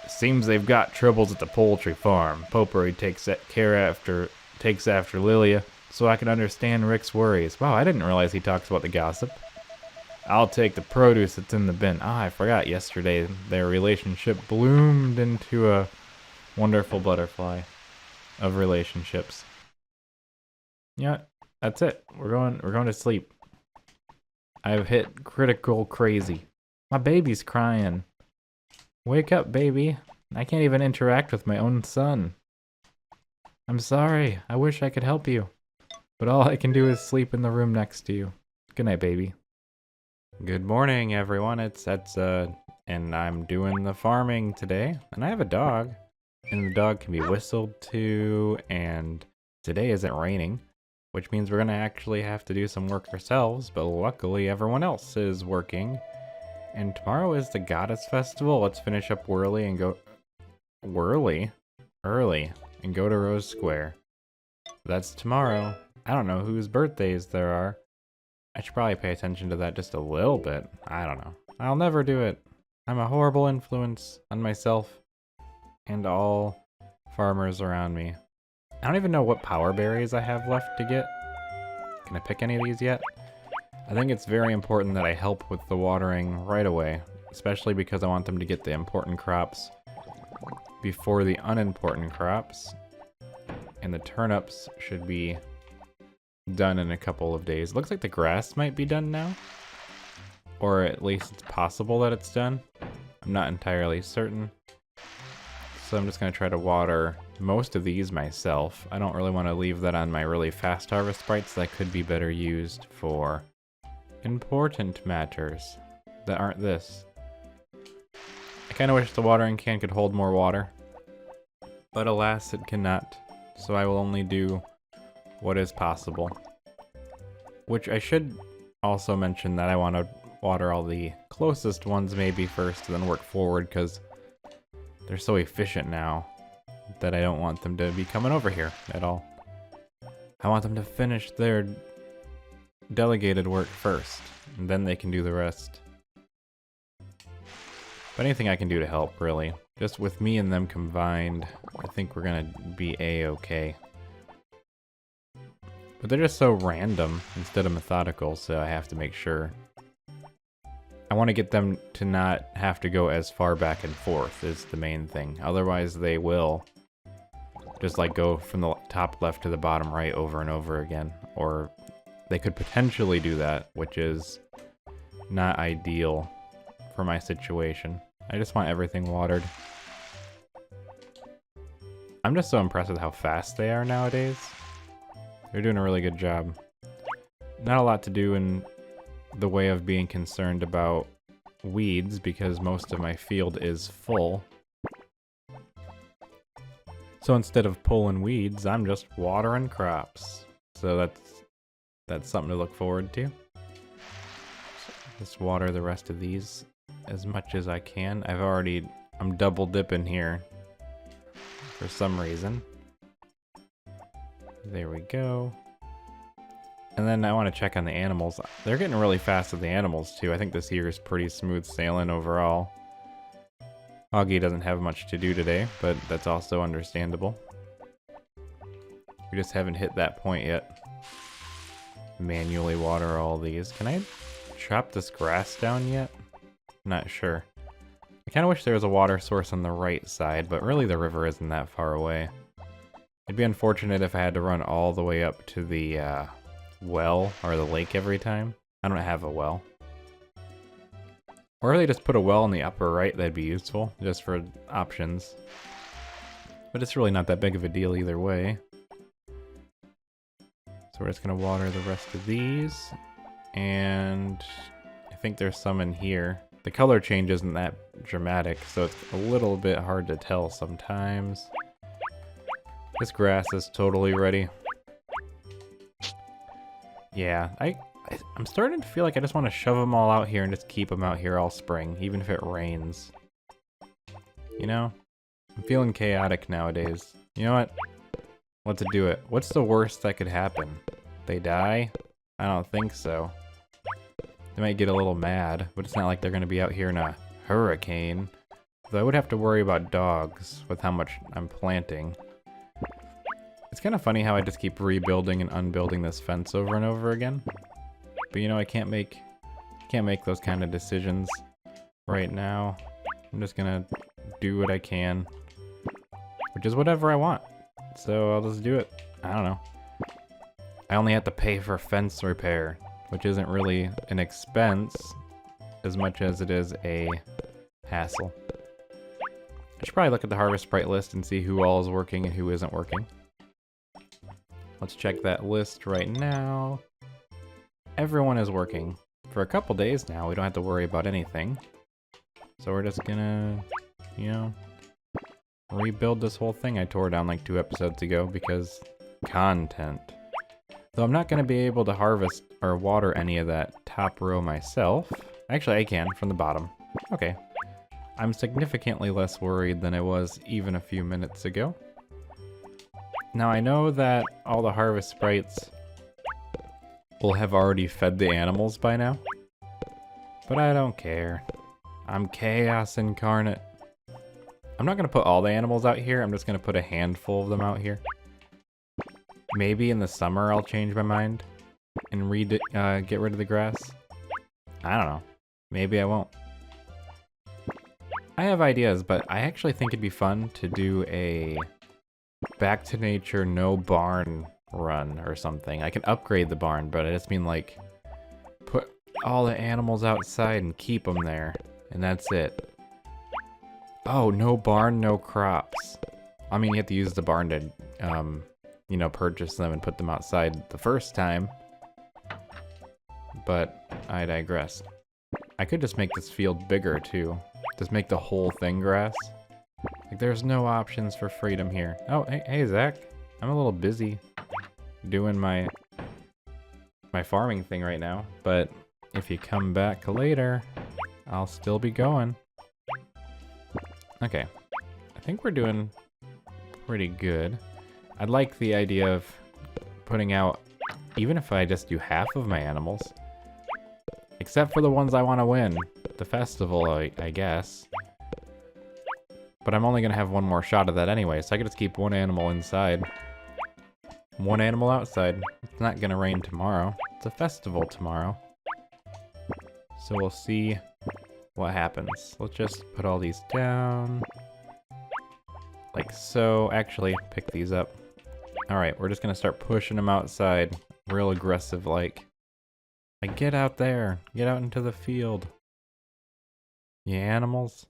Seems they've got troubles at the poultry farm. Potpourri takes after Lilia, so I can understand Rick's worries. Wow, I didn't realize he talks about the gossip. I'll take the produce that's in the bin. I forgot yesterday their relationship bloomed into a wonderful butterfly of relationships. Yeah, that's it. We're going to sleep. I've hit critical crazy. My baby's crying. Wake up, baby. I can't even interact with my own son. I'm sorry. I wish I could help you. But all I can do is sleep in the room next to you. Good night, baby. Good morning, everyone. It's Etsa, and I'm doing the farming today. And I have a dog. And the dog can be whistled to, and today isn't raining, which means we're going to actually have to do some work ourselves, but luckily everyone else is working. And tomorrow is the Goddess Festival. Let's finish up early and go and go to Rose Square. That's tomorrow. I don't know whose birthdays there are. I should probably pay attention to that just a little bit. I don't know. I'll never do it. I'm a horrible influence on myself and all farmers around me. I don't even know what power berries I have left to get. Can I pick any of these yet? I think it's very important that I help with the watering right away, especially because I want them to get the important crops before the unimportant crops. And the turnips should be done in a couple of days. Looks like the grass might be done now. Or at least it's possible that it's done. I'm not entirely certain. So I'm just going to try to water most of these myself. I don't really want to leave that on my really fast harvest sprites that could be better used for important matters that aren't this. I kind of wish the watering can could hold more water, but alas, it cannot. So I will only do what is possible. Which I should also mention that I want to water all the closest ones maybe first and then work forward, because they're so efficient now that I don't want them to be coming over here at all. I want them to finish their delegated work first, and then they can do the rest. But anything I can do to help, really. Just with me and them combined, I think we're gonna be a-okay. But they're just so random instead of methodical, so I have to make sure. I want to get them to not have to go as far back and forth is the main thing. Otherwise they will just like go from the top left to the bottom right over and over again. Or they could potentially do that, which is not ideal for my situation. I just want everything watered. I'm just so impressed with how fast they are nowadays. They're doing a really good job. Not a lot to do in the way of being concerned about weeds because most of my field is full. So instead of pulling weeds, I'm just watering crops. So that's something to look forward to. Just water the rest of these as much as I can. I'm double dipping here for some reason. There we go. And then I want to check on the animals. They're getting really fast with the animals too. I think this year is pretty smooth sailing overall. Augie doesn't have much to do today, but that's also understandable. We just haven't hit that point yet. Manually water all these. Can I chop this grass down yet? Not sure. I kind of wish there was a water source on the right side, but really the river isn't that far away. It'd be unfortunate if I had to run all the way up to the well or the lake every time. I don't have a well. Or if they just put a well in the upper right, that'd be useful, just for options. But it's really not that big of a deal either way. So we're just gonna water the rest of these. And I think there's some in here. The color change isn't that dramatic, so it's a little bit hard to tell sometimes. This grass is totally ready. Yeah, I'm starting to feel like I just want to shove them all out here and just keep them out here all spring, even if it rains. You know? I'm feeling chaotic nowadays. You know what? Let's do it. What's the worst that could happen? They die? I don't think so. They might get a little mad, but it's not like they're going to be out here in a hurricane. Though I would have to worry about dogs with how much I'm planting. It's kind of funny how I just keep rebuilding and unbuilding this fence over and over again. But you know, I can't make those kind of decisions right now. I'm just gonna do what I can, which is whatever I want. So I'll just do it. I don't know. I only have to pay for fence repair, which isn't really an expense as much as it is a hassle. I should probably look at the Harvest Sprite list and see who all is working and who isn't working. Let's check that list right now. Everyone is working. For a couple days now, we don't have to worry about anything. So we're just gonna, you know, rebuild this whole thing I tore down like 2 episodes ago because content. Though I'm not gonna be able to harvest or water any of that top row myself. Actually, I can from the bottom. Okay. I'm significantly less worried than I was even a few minutes ago. Now I know that all the Harvest Sprites will have already fed the animals by now, but I don't care. I'm chaos incarnate. I'm not gonna put all the animals out here, I'm just gonna put a handful of them out here. Maybe in the summer I'll change my mind and get rid of the grass. I don't know. Maybe I won't. I have ideas, but I actually think it'd be fun to do a back to nature no barn run or something. I can upgrade the barn, but I just mean like put all the animals outside and keep them there, and that's it. Oh, no barn, no crops. I mean, you have to use the barn to, you know, purchase them and put them outside the first time. But I digress. I could just make this field bigger too. Just make the whole thing grass. Like, there's no options for freedom here. Oh, hey, Zach. I'm a little busy doing my farming thing right now, but if you come back later, I'll still be going. Okay, I think we're doing pretty good. I'd like the idea of putting out, even if I just do half of my animals, except for the ones I want to win. The festival, I guess. But I'm only gonna have one more shot of that anyway, so I could just keep one animal inside. One animal outside. It's not gonna rain tomorrow. It's a festival tomorrow. So we'll see what happens. Let's just put all these down. Like so. Actually, pick these up. Alright, we're just gonna start pushing them outside. Real aggressive like. Like, get out there. Get out into the field. You animals.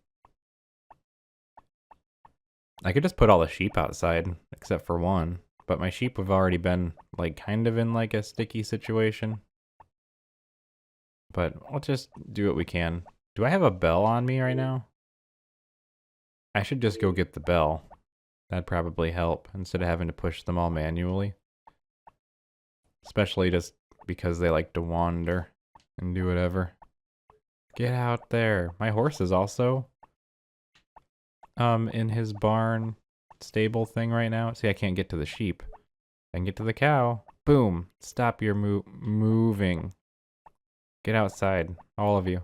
I could just put all the sheep outside, except for one. But my sheep have already been, like, kind of in, like, a sticky situation. But I'll just do what we can. Do I have a bell on me right now? I should just go get the bell. That'd probably help, instead of having to push them all manually. Especially just because they like to wander and do whatever. Get out there. My horse is also in his barn stable thing right now. See, I can't get to the sheep. I can get to the cow. Boom. Stop your moving. Get outside, all of you.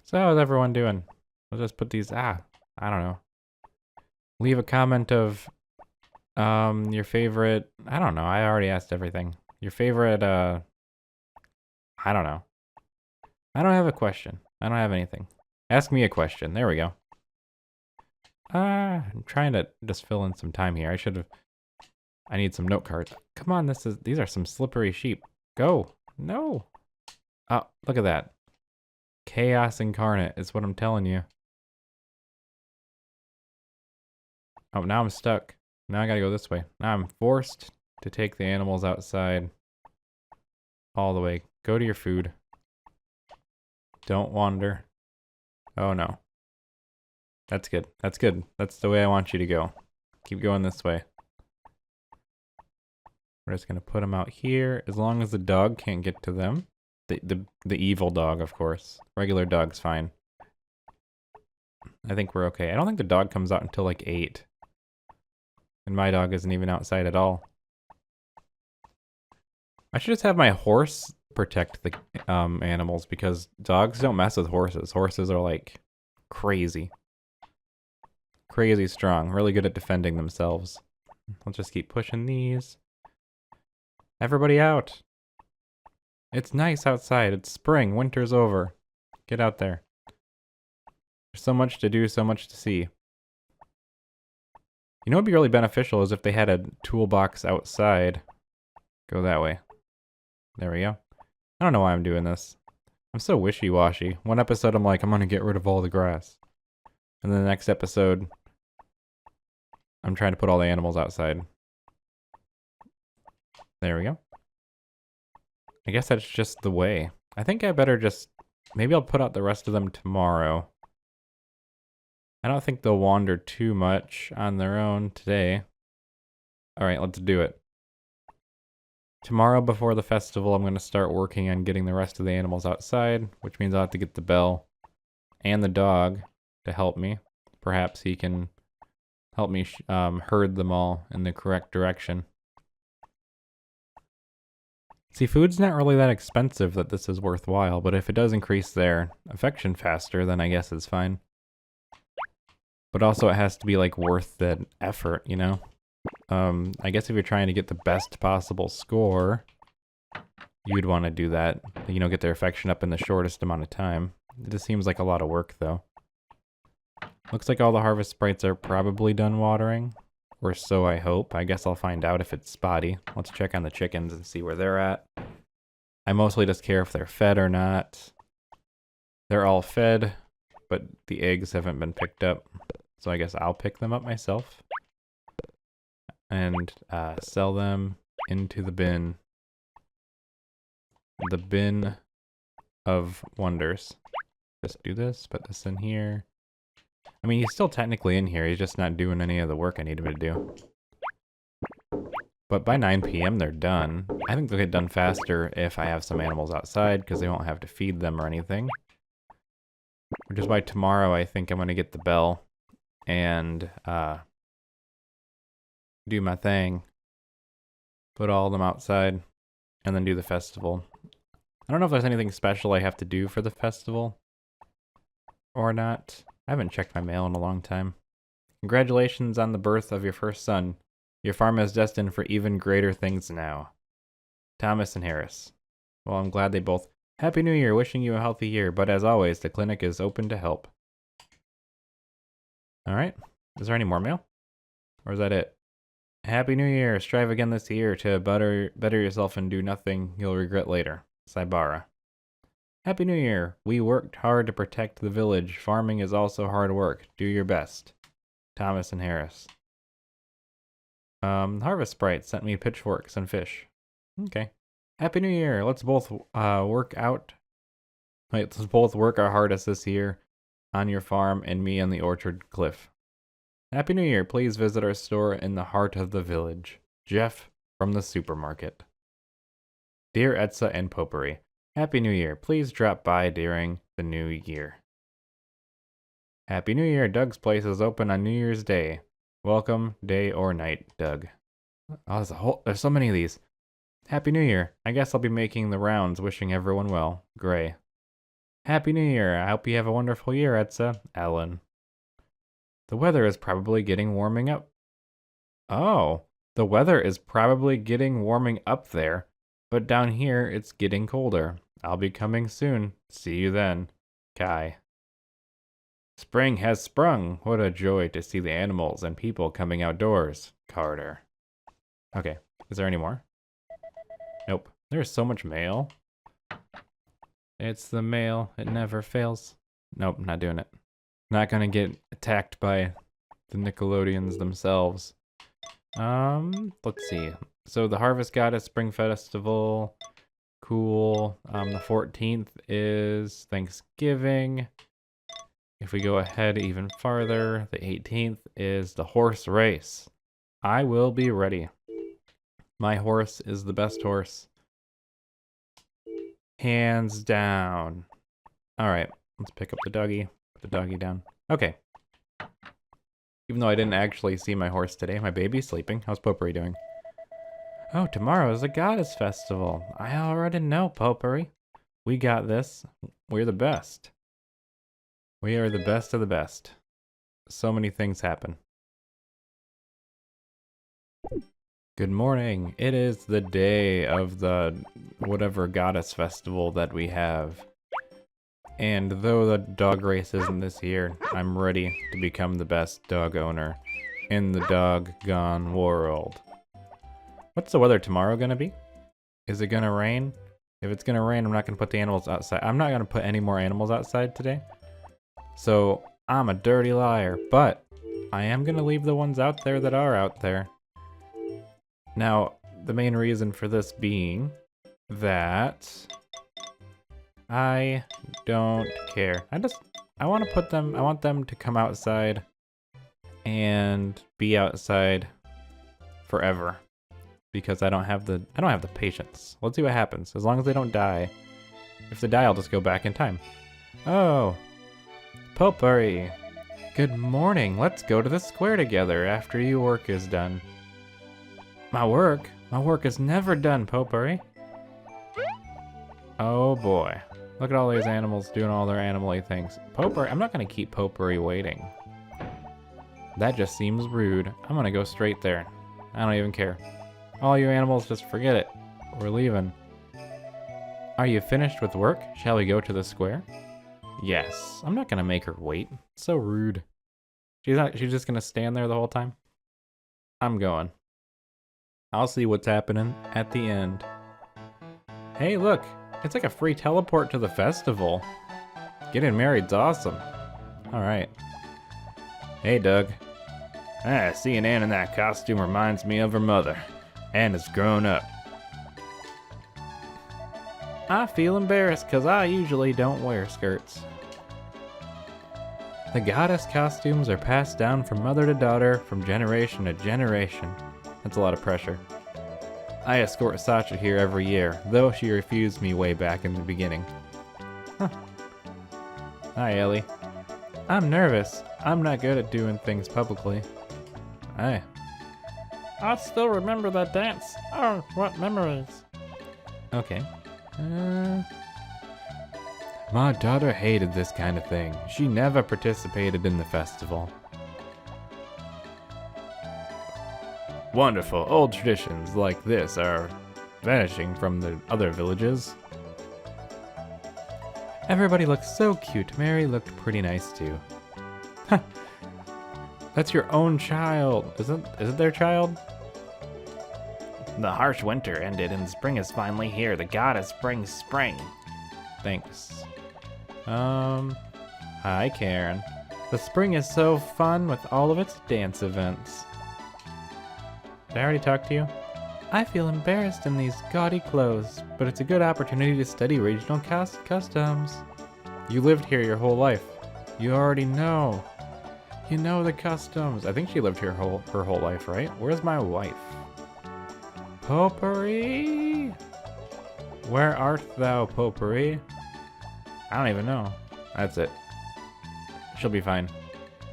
So how's everyone doing? I'll just put these, I don't know. Leave a comment of your favorite, I don't know, I already asked everything. Your favorite, I don't know. I don't have a question. I don't have anything. Ask me a question. There we go. I'm trying to just fill in some time here. I need some note cards. Come on, these are some slippery sheep. Go. No. Oh, look at that. Chaos incarnate is what I'm telling you. Oh, now I'm stuck. Now I gotta go this way. Now I'm forced to take the animals outside. All the way. Go to your food. Don't wander. Oh no. That's good. That's good. That's the way I want you to go. Keep going this way. We're just gonna put them out here. As long as the dog can't get to them. The evil dog, of course. Regular dog's fine. I think we're okay. I don't think the dog comes out until like 8. And my dog isn't even outside at all. I should just have my horse protect the animals, because dogs don't mess with horses. Horses are like crazy. Crazy strong. Really good at defending themselves. Let's just keep pushing these. Everybody out. It's nice outside. It's spring. Winter's over. Get out there. There's so much to do, so much to see. You know what would be really beneficial is if they had a toolbox outside. Go that way. There we go. I don't know why I'm doing this. I'm so wishy-washy. One episode I'm like, I'm gonna get rid of all the grass. And then the next episode, I'm trying to put all the animals outside. There we go. I guess that's just the way. I think I better just... Maybe I'll put out the rest of them tomorrow. I don't think they'll wander too much on their own today. Alright, let's do it. Tomorrow before the festival, I'm going to start working on getting the rest of the animals outside, which means I'll have to get the bell and the dog to help me. Perhaps he can help me herd them all in the correct direction. See, food's not really that expensive that this is worthwhile, but if it does increase their affection faster, then I guess it's fine. But also it has to be like worth the effort, you know? I guess if you're trying to get the best possible score, you'd want to do that. You know, get their affection up in the shortest amount of time. It just seems like a lot of work, though. Looks like all the harvest sprites are probably done watering. Or so I hope. I guess I'll find out if it's spotty. Let's check on the chickens and see where they're at. I mostly just care if they're fed or not. They're all fed, but the eggs haven't been picked up. So I guess I'll pick them up myself. And sell them into the bin. The bin of wonders. Just do this, put this in here. I mean, he's still technically in here. He's just not doing any of the work I need him to do. But by 9 p.m. they're done. I think they'll get done faster if I have some animals outside, because they won't have to feed them or anything. Which is why tomorrow I think I'm going to get the bell and do my thing. Put all of them outside and then do the festival. I don't know if there's anything special I have to do for the festival or not. I haven't checked my mail in a long time. Congratulations on the birth of your first son. Your farm is destined for even greater things now. Thomas and Harris. Well, I'm glad they both... Happy New Year, wishing you a healthy year, but as always, the clinic is open to help. Alright. Is there any more mail? Or is that it? Happy New Year. Strive again this year to better yourself and do nothing you'll regret later. Saibara. Happy New Year. We worked hard to protect the village. Farming is also hard work. Do your best. Thomas and Harris. Harvest Sprite sent me pitchforks and fish. Okay. Happy New Year. Let's both work out. Let's both work our hardest this year on your farm and me on the orchard cliff. Happy New Year. Please visit our store in the heart of the village. Jeff from the supermarket. Dear Etsa and Potpourri. Happy New Year. Please drop by during the new year. Happy New Year. Doug's place is open on New Year's Day. Welcome, day or night, Doug. Oh, there's so many of these. Happy New Year. I guess I'll be making the rounds, wishing everyone well. Gray. Happy New Year. I hope you have a wonderful year, Etsa. Ellen. The weather is probably getting warming up. Oh, the weather is probably getting warming up there, but down here it's getting colder. I'll be coming soon. See you then. Kai. Spring has sprung. What a joy to see the animals and people coming outdoors. Carter. Okay, is there any more? Nope. There's so much mail. It's the mail. It never fails. Nope, not doing it. Not gonna get attacked by the Nickelodeons themselves. Let's see. So the Harvest Goddess Spring Festival. Cool. The 14th is Thanksgiving. If we go ahead even farther, the 18th is the horse race. I will be ready. My horse is the best horse. Hands down. All right, let's pick up the doggy. Put the doggy down. Okay. Even though I didn't actually see my horse today, my baby's sleeping. How's Potpourri doing? Oh, tomorrow is the Goddess Festival. I already know, Potpourri. We got this. We're the best. We are the best of the best. So many things happen. Good morning. It is the day of the whatever goddess festival that we have. And though the dog race isn't this year, I'm ready to become the best dog owner in the doggone world. What's the weather tomorrow gonna be? Is it gonna rain? If it's gonna rain, I'm not gonna put the animals outside. I'm not gonna put any more animals outside today. So I'm a dirty liar, but I am gonna leave the ones out there that are out there. Now, the main reason for this being that I don't care. I want them to come outside and be outside forever because I don't have the patience. Let's see what happens. As long as they don't die. If they die, I'll just go back in time. Oh, Potpourri. Good morning. Let's go to the square together after your work is done. My work? My work is never done, Potpourri. Oh boy. Look at all these animals doing all their animal-y things. Potpourri, I'm not gonna keep Potpourri waiting. That just seems rude. I'm gonna go straight there. I don't even care. All you animals, just forget it. We're leaving. Are you finished with work? Shall we go to the square? Yes. I'm not gonna make her wait. It's so rude. She's just gonna stand there the whole time? I'm going. I'll see what's happening at the end. Hey, look. It's like a free teleport to the festival. Getting married's awesome. Alright. Hey, Doug. Seeing Anne in that costume reminds me of her mother. Anne has grown up. I feel embarrassed because I usually don't wear skirts. The goddess costumes are passed down from mother to daughter, from generation to generation. That's a lot of pressure. I escort Sacha here every year, though she refused me way back in the beginning. Huh. Hi, Ellie. I'm nervous. I'm not good at doing things publicly. Hey. I still remember that dance. Oh, what memories. Okay. My daughter hated this kind of thing. She never participated in the festival. Wonderful. Old traditions like this are vanishing from the other villages. Everybody looks so cute. Mary looked pretty nice too. That's your own child. Isn't their child? The harsh winter ended and spring is finally here. The goddess brings spring. Thanks. Hi, Karen. The spring is so fun with all of its dance events. Did I already talk to you? I feel embarrassed in these gaudy clothes, but it's a good opportunity to study regional customs. You lived here your whole life. You already know. You know the customs. I think she lived here her whole life, right? Where's my wife? Potpourri? Where art thou, Potpourri? I don't even know. That's it. She'll be fine.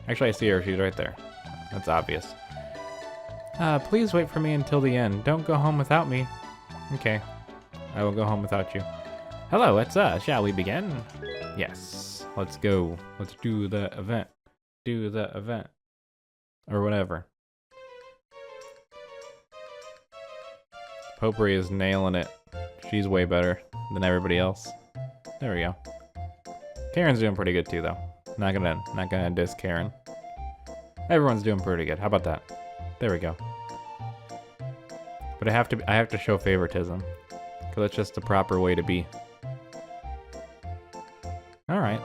Actually, I see her. She's right there. That's obvious. Please wait for me until the end. Don't go home without me. Okay. I will go home without you. Hello, Etsa. Shall we begin? Yes. Let's go. Let's do the event. Do the event. Or whatever. Potpourri is nailing it. She's way better than everybody else. There we go. Karen's doing pretty good too, though. Not gonna diss Karen. Everyone's doing pretty good. How about that? There we go. But I have to show favoritism, because that's just the proper way to be. All right.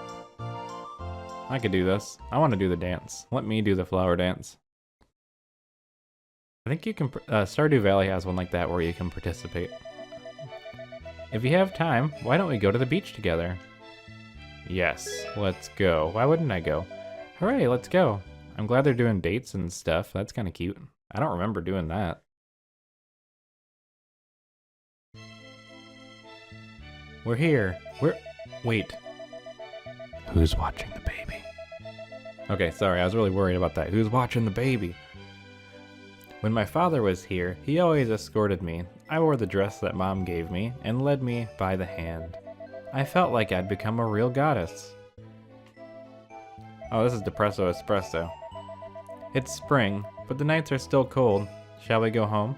I could do this. I want to do the dance. Let me do the flower dance. I think you can. Stardew Valley has one like that where you can participate. If you have time, why don't we go to the beach together? Yes, let's go. Why wouldn't I go? Hooray, let's go. I'm glad they're doing dates and stuff. That's kind of cute. I don't remember doing that. We're here. Wait. Who's watching the baby? Okay, sorry, I was really worried about that. Who's watching the baby? When my father was here, he always escorted me. I wore the dress that Mom gave me and led me by the hand. I felt like I'd become a real goddess. Oh, this is Depresso Espresso. It's spring, but the nights are still cold. Shall we go home?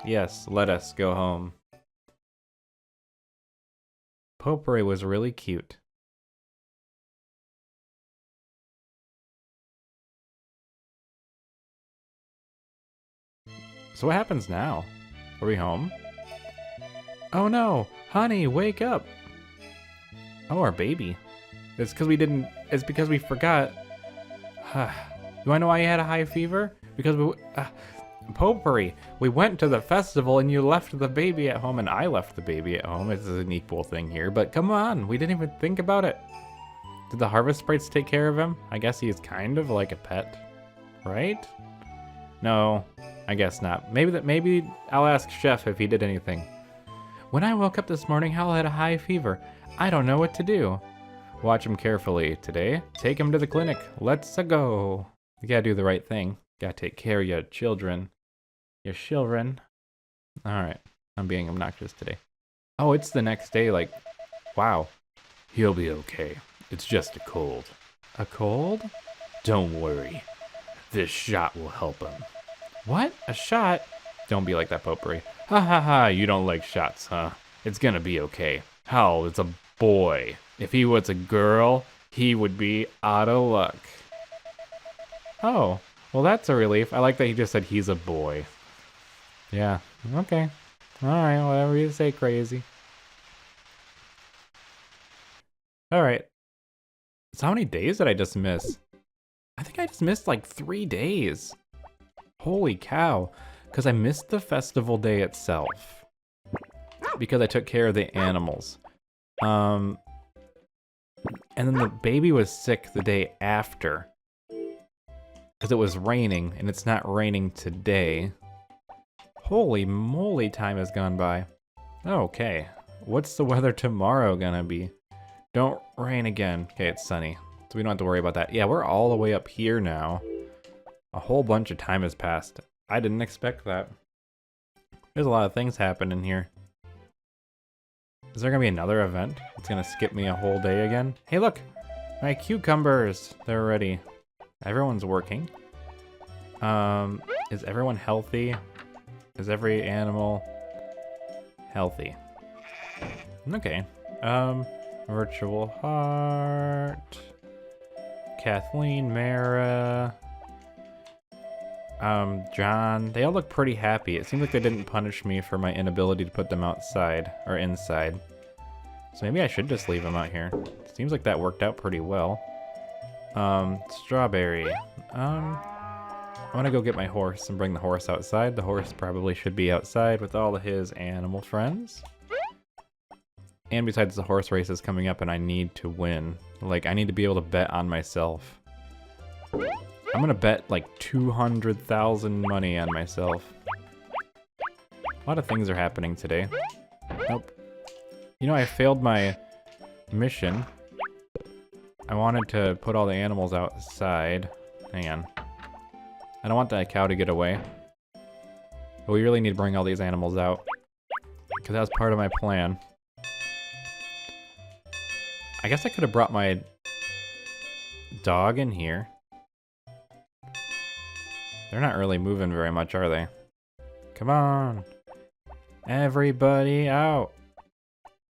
Yes, let us go home. Potpourri was really cute. So what happens now? Are we home? Oh no! Honey, wake up! Oh, our baby. It's because we forgot. Do I know why you had a high fever? Because Potpourri, we went to the festival and you left the baby at home and I left the baby at home. It's an equal thing here, but come on, we didn't even think about it. Did the harvest sprites take care of him? I guess he's kind of like a pet, right? No, I guess not. Maybe I'll ask Chef if he did anything. When I woke up this morning, Hal had a high fever. I don't know what to do. Watch him carefully today. Take him to the clinic. Let's go. You gotta do the right thing. Gotta take care of your children. Your children. Alright. I'm being obnoxious today. Oh, it's the next day, like, wow. He'll be okay. It's just a cold. A cold? Don't worry. This shot will help him. What? A shot? Don't be like that, Potpourri. Ha ha ha, you don't like shots, huh? It's gonna be okay. Hal is a boy. If he was a girl, he would be out of luck. Oh, well that's a relief. I like that he just said he's a boy. Yeah, okay. Alright, whatever you say, crazy. Alright. So how many days did I just miss? I think I just missed like 3 days. Holy cow. Because I missed the festival day itself. Because I took care of the animals. And then the baby was sick the day after. Because it was raining, and it's not raining today. Holy moly, time has gone by. Okay, what's the weather tomorrow gonna be? Don't rain again. Okay, it's sunny, so we don't have to worry about that. Yeah, we're all the way up here now. A whole bunch of time has passed. I didn't expect that. There's a lot of things happening here. Is there gonna be another event? It's gonna skip me a whole day again? Hey look! My cucumbers! They're ready. Everyone's working. Is everyone healthy? Is every animal healthy? Okay. Virtual Heart. Kathleen, Mara. John, they all look pretty happy. It seems like they didn't punish me for my inability to put them outside, or inside. So maybe I should just leave them out here. Seems like that worked out pretty well. Strawberry. I want to go get my horse and bring the horse outside. The horse probably should be outside with all of his animal friends. And besides, the horse race is coming up and I need to win. Like, I need to be able to bet on myself. I'm gonna bet like 200,000 money on myself. A lot of things are happening today. Nope. You know, I failed my mission. I wanted to put all the animals outside. Hang on. I don't want that cow to get away. But we really need to bring all these animals out. Because that was part of my plan. I guess I could have brought my dog in here. They're not really moving very much, are they? Come on. Everybody out.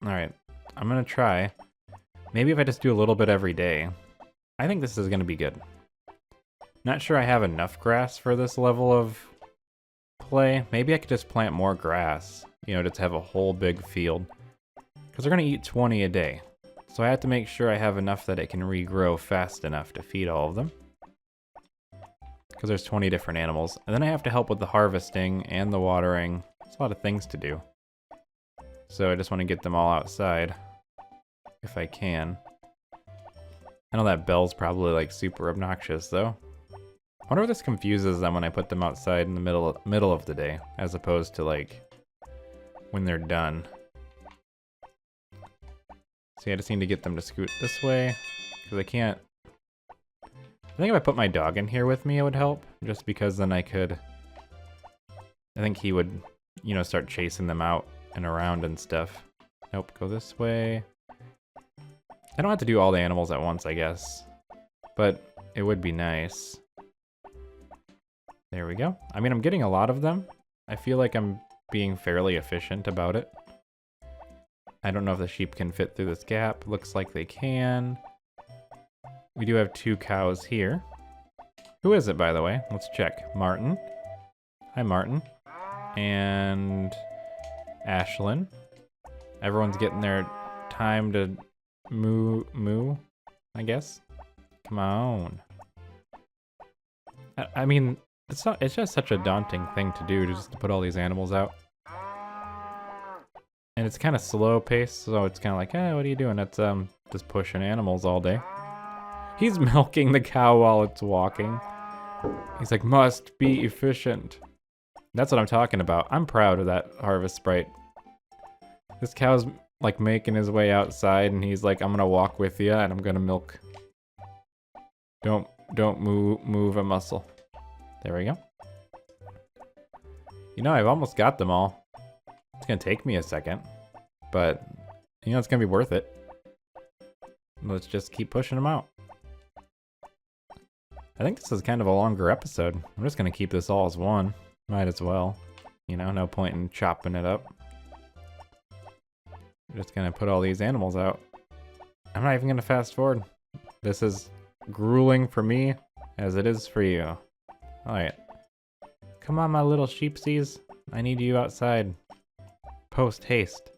Alright, I'm gonna try. Maybe if I just do a little bit every day. I think this is gonna be good. Not sure I have enough grass for this level of play. Maybe I could just plant more grass. You know, just have a whole big field. Because they're gonna eat 20 a day. So I have to make sure I have enough that it can regrow fast enough to feed all of them. Because there's 20 different animals. And then I have to help with the harvesting and the watering. There's a lot of things to do. So I just want to get them all outside. If I can. I know that bell's probably like super obnoxious though. I wonder if this confuses them when I put them outside in the middle of the day. As opposed to like when they're done. See, I just need to get them to scoot this way. Because I can't... I think if I put my dog in here with me, it would help. Just because then I could... I think he would, you know, start chasing them out and around and stuff. Nope, go this way. I don't have to do all the animals at once, I guess. But it would be nice. There we go. I mean, I'm getting a lot of them. I feel like I'm being fairly efficient about it. I don't know if the sheep can fit through this gap. Looks like they can. We do have 2 cows here. Who is it, by the way? Let's check. Martin. Hi, Martin. And Ashlyn. Everyone's getting their time to moo, I guess. Come on. I mean, it's just such a daunting thing to do, just to put all these animals out. And it's kind of slow paced, so it's kind of like, what are you doing? That's just pushing animals all day. He's milking the cow while it's walking. He's like, must be efficient. That's what I'm talking about. I'm proud of that harvest sprite. This cow's like making his way outside, and he's like, I'm gonna walk with you, and I'm gonna milk. Don't move a muscle. There we go. You know, I've almost got them all. It's gonna take me a second, but you know, it's gonna be worth it. Let's just keep pushing them out. I think this is kind of a longer episode. I'm just gonna keep this all as one. Might as well. You know, no point in chopping it up. I'm just gonna put all these animals out. I'm not even gonna fast forward. This is grueling for me as it is for you. Alright. Come on, my little sheepsies. I need you outside. Post haste.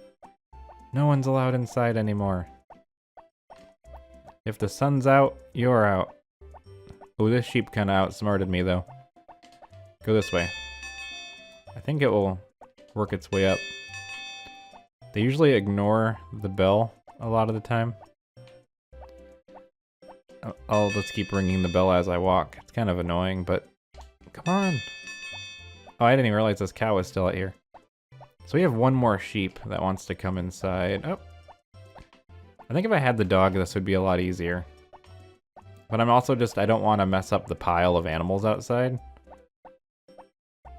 No one's allowed inside anymore. If the sun's out, you're out. Oh, this sheep kind of outsmarted me though. Go this way. I think it will work its way up. They usually ignore the bell a lot of the time. Let's keep ringing the bell as I walk. It's kind of annoying, but come on. Oh, I didn't even realize this cow was still out here. So we have one more sheep that wants to come inside. Oh. I think if I had the dog, this would be a lot easier. But I'm also just, I don't want to mess up the pile of animals outside.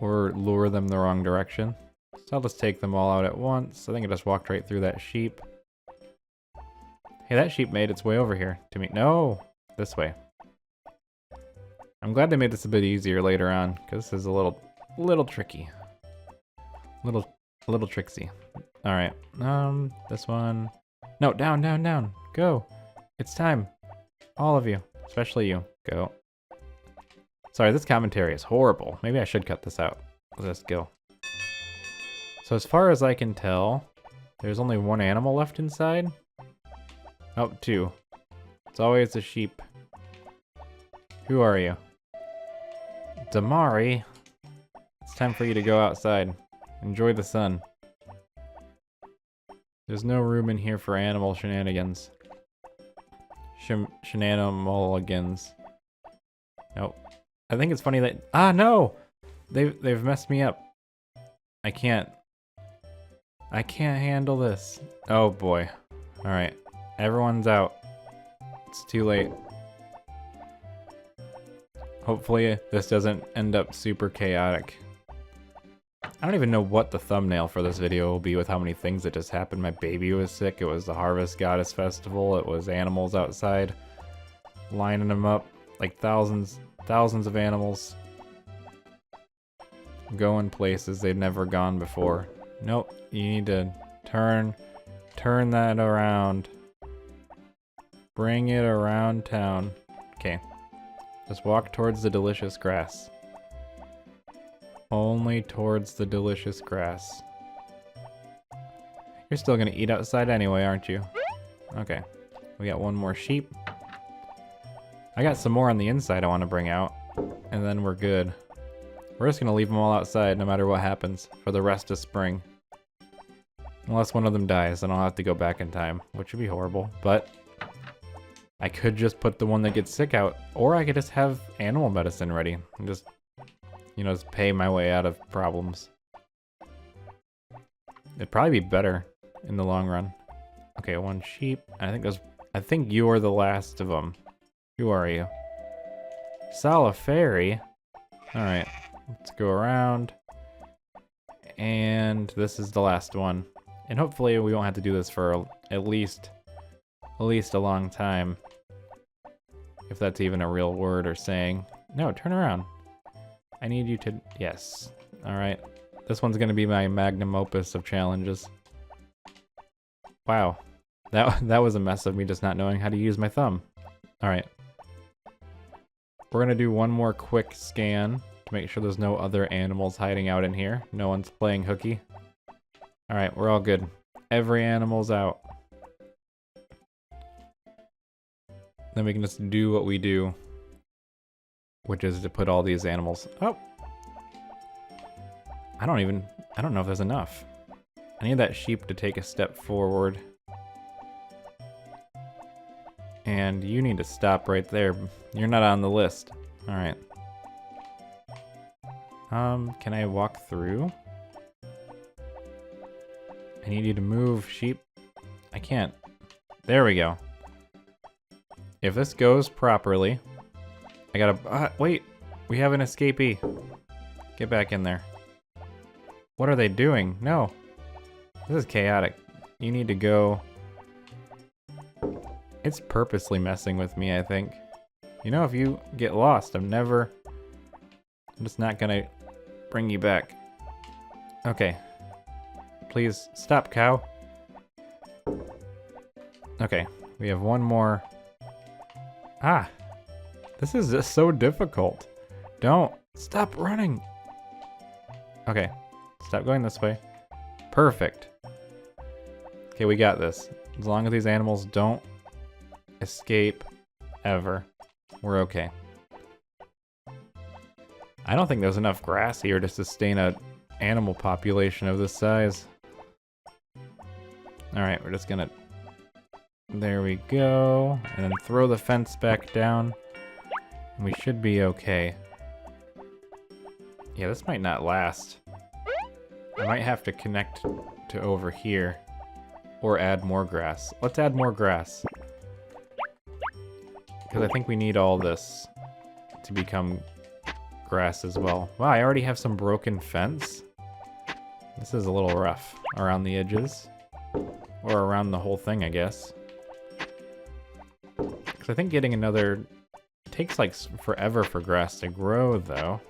Or lure them the wrong direction. So I'll just take them all out at once. I think I just walked right through that sheep. Hey, that sheep made its way over here to me. No! This way. I'm glad they made this a bit easier later on, because this is a little tricky. Little tricksy. Alright. This one. No, down. Go. It's time. All of you. Especially you. Go. Sorry, this commentary is horrible. Maybe I should cut this out. Let's go. So as far as I can tell, there's only one animal left inside. Oh, two. It's always a sheep. Who are you? Damari. It's time for you to go outside. Enjoy the sun. There's no room in here for animal shenanigans. Shenanigans. Nope. I think it's funny that— ah, no! They've messed me up. I can't handle this. Oh boy. Alright. Everyone's out. It's too late. Hopefully this doesn't end up super chaotic. I don't even know what the thumbnail for this video will be with how many things that just happened. My baby was sick. It was the Harvest Goddess Festival. It was animals outside. Lining them up. Like thousands of animals. Going places they've never gone before. Nope. You need to turn that around. Bring it around town. Okay. Just walk towards the delicious grass. Only towards the delicious grass. You're still gonna eat outside anyway, aren't you? Okay. We got one more sheep. I got some more on the inside I want to bring out. And then we're good. We're just gonna leave them all outside no matter what happens for the rest of spring. Unless one of them dies, then I'll have to go back in time, which would be horrible. But I could just put the one that gets sick out, or I could just have animal medicine ready and just, you know, just pay my way out of problems. It'd probably be better in the long run. Okay, one sheep. I think you're the last of them. Who are you? Salafari. All right, let's go around. And this is the last one. And hopefully we won't have to do this for at least a long time. If that's even a real word or saying. No, turn around. I need you to— yes. All right. This one's gonna be my magnum opus of challenges. Wow. That was a mess of me just not knowing how to use my thumb. All right. We're gonna do one more quick scan to make sure there's no other animals hiding out in here. No one's playing hooky. All right, we're all good. Every animal's out. Then we can just do what we do, which is to put all these animals— oh! I don't know if there's enough. I need that sheep to take a step forward. And you need to stop right there. You're not on the list. All right. Can I walk through? I need you to move, sheep. I can't. There we go. If this goes properly, I gotta— wait, we have an escapee. Get back in there. What are they doing? No. This is chaotic. You need to go— it's purposely messing with me, I think. You know, if you get lost, I'm just not gonna bring you back. Okay. Please stop, cow. Okay, we have one more. Ah, this is just so difficult. Don't stop running. Okay, stop going this way. Perfect. Okay, we got this. As long as these animals don't escape ever, we're okay. I don't think there's enough grass here to sustain a animal population of this size. All right, we're just gonna— there we go. And then throw the fence back down. And we should be okay. Yeah, this might not last. I might have to connect to over here. Or add more grass. Let's add more grass. Because I think we need all this to become grass as well. Wow, I already have some broken fence. This is a little rough around the edges. Or around the whole thing, I guess. Because I think getting another— it takes like forever for grass to grow, though.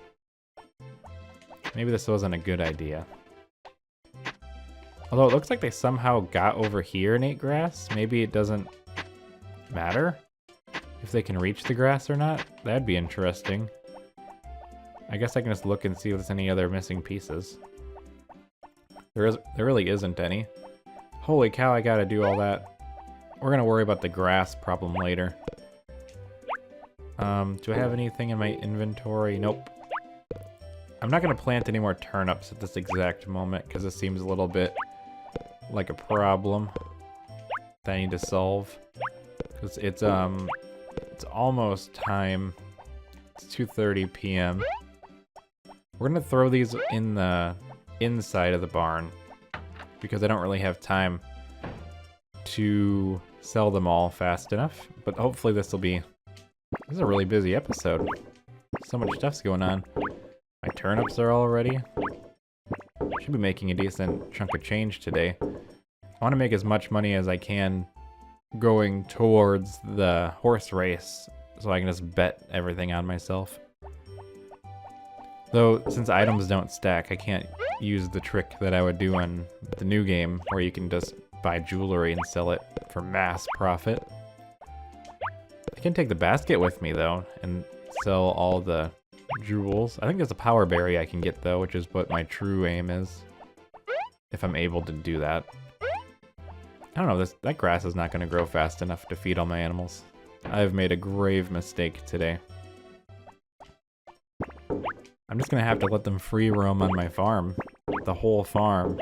Maybe this wasn't a good idea. Although it looks like they somehow got over here and ate grass. Maybe it doesn't matter if they can reach the grass or not. That'd be interesting. I guess I can just look and see if there's any other missing pieces. There really isn't any. Holy cow, I gotta do all that. We're gonna worry about the grass problem later. Do I have anything in my inventory? Nope. I'm not gonna plant any more turnips at this exact moment because this seems a little bit like a problem that I need to solve. Because it's almost time. It's 2:30 p.m. We're gonna throw these in the inside of the barn because I don't really have time to sell them all fast enough. But hopefully this is a really busy episode. So much stuff's going on. My turnips are all ready. Should be making a decent chunk of change today. I want to make as much money as I can going towards the horse race so I can just bet everything on myself. Though, since items don't stack, I can't use the trick that I would do on the new game where you can just buy jewelry and sell it for mass profit. I can take the basket with me though and sell all the jewels. I think there's a power berry I can get though, which is what my true aim is. If I'm able to do that. I don't know, that grass is not going to grow fast enough to feed all my animals. I've made a grave mistake today. I'm just going to have to let them free roam on my farm. The whole farm.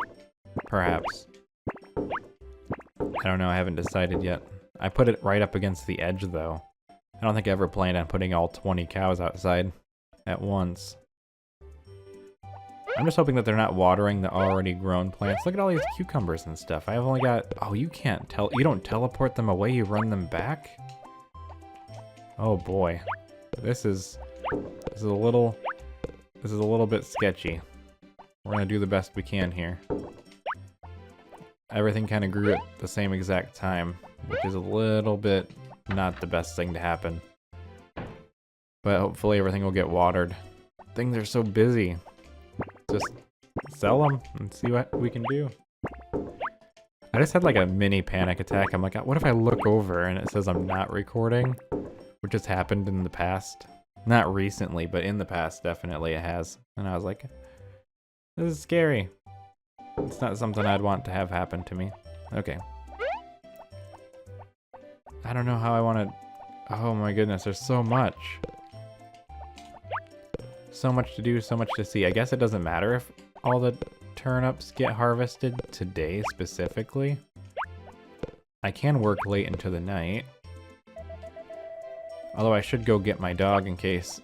Perhaps. I don't know, I haven't decided yet. I put it right up against the edge though. I don't think I ever planned on putting all 20 cows outside at once. I'm just hoping that they're not watering the already grown plants. Look at all these cucumbers and stuff. I've only got... Oh, you don't teleport them away, you run them back? Oh boy. This is a little bit sketchy. We're gonna do the best we can here. Everything kind of grew at the same exact time, which is a little bit not the best thing to happen. But hopefully everything will get watered. Things are so busy. Just sell them and see what we can do. I just had like a mini panic attack. I'm like, what if I look over and it says I'm not recording? Which has happened in the past. Not recently, but in the past definitely it has. And I was like, this is scary. It's not something I'd want to have happen to me. Okay. I don't know how I want to... Oh my goodness, there's so much. So much to do, so much to see. I guess it doesn't matter if all the turnips get harvested today specifically. I can work late into the night. Although I should go get my dog in case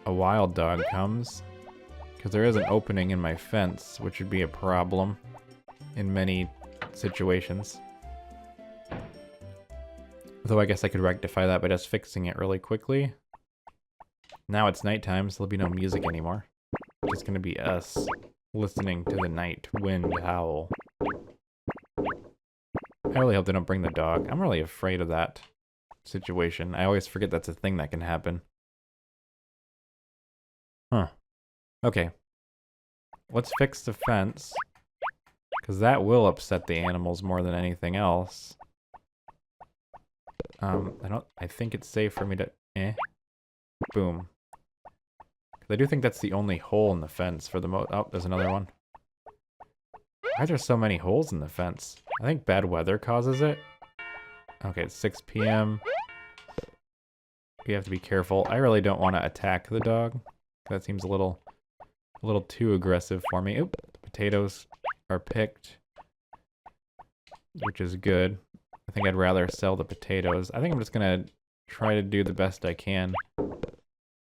a wild dog comes. Because there is an opening in my fence, which would be a problem in many situations. Though I guess I could rectify that by just fixing it really quickly. Now it's nighttime, so there'll be no music anymore. It's just gonna be us listening to the night wind howl. I really hope they don't bring the dog. I'm really afraid of that situation. I always forget that's a thing that can happen. Huh. Okay. Let's fix the fence. Because that will upset the animals more than anything else. I think it's safe for me to... Boom. I do think that's the only hole in the fence for the oh, there's another one. Why are there so many holes in the fence? I think bad weather causes it. Okay, it's 6 p.m. We have to be careful. I really don't want to attack the dog. That seems a little too aggressive for me. Oop, the potatoes are picked, which is good. I think I'd rather sell the potatoes. I think I'm just gonna try to do the best I can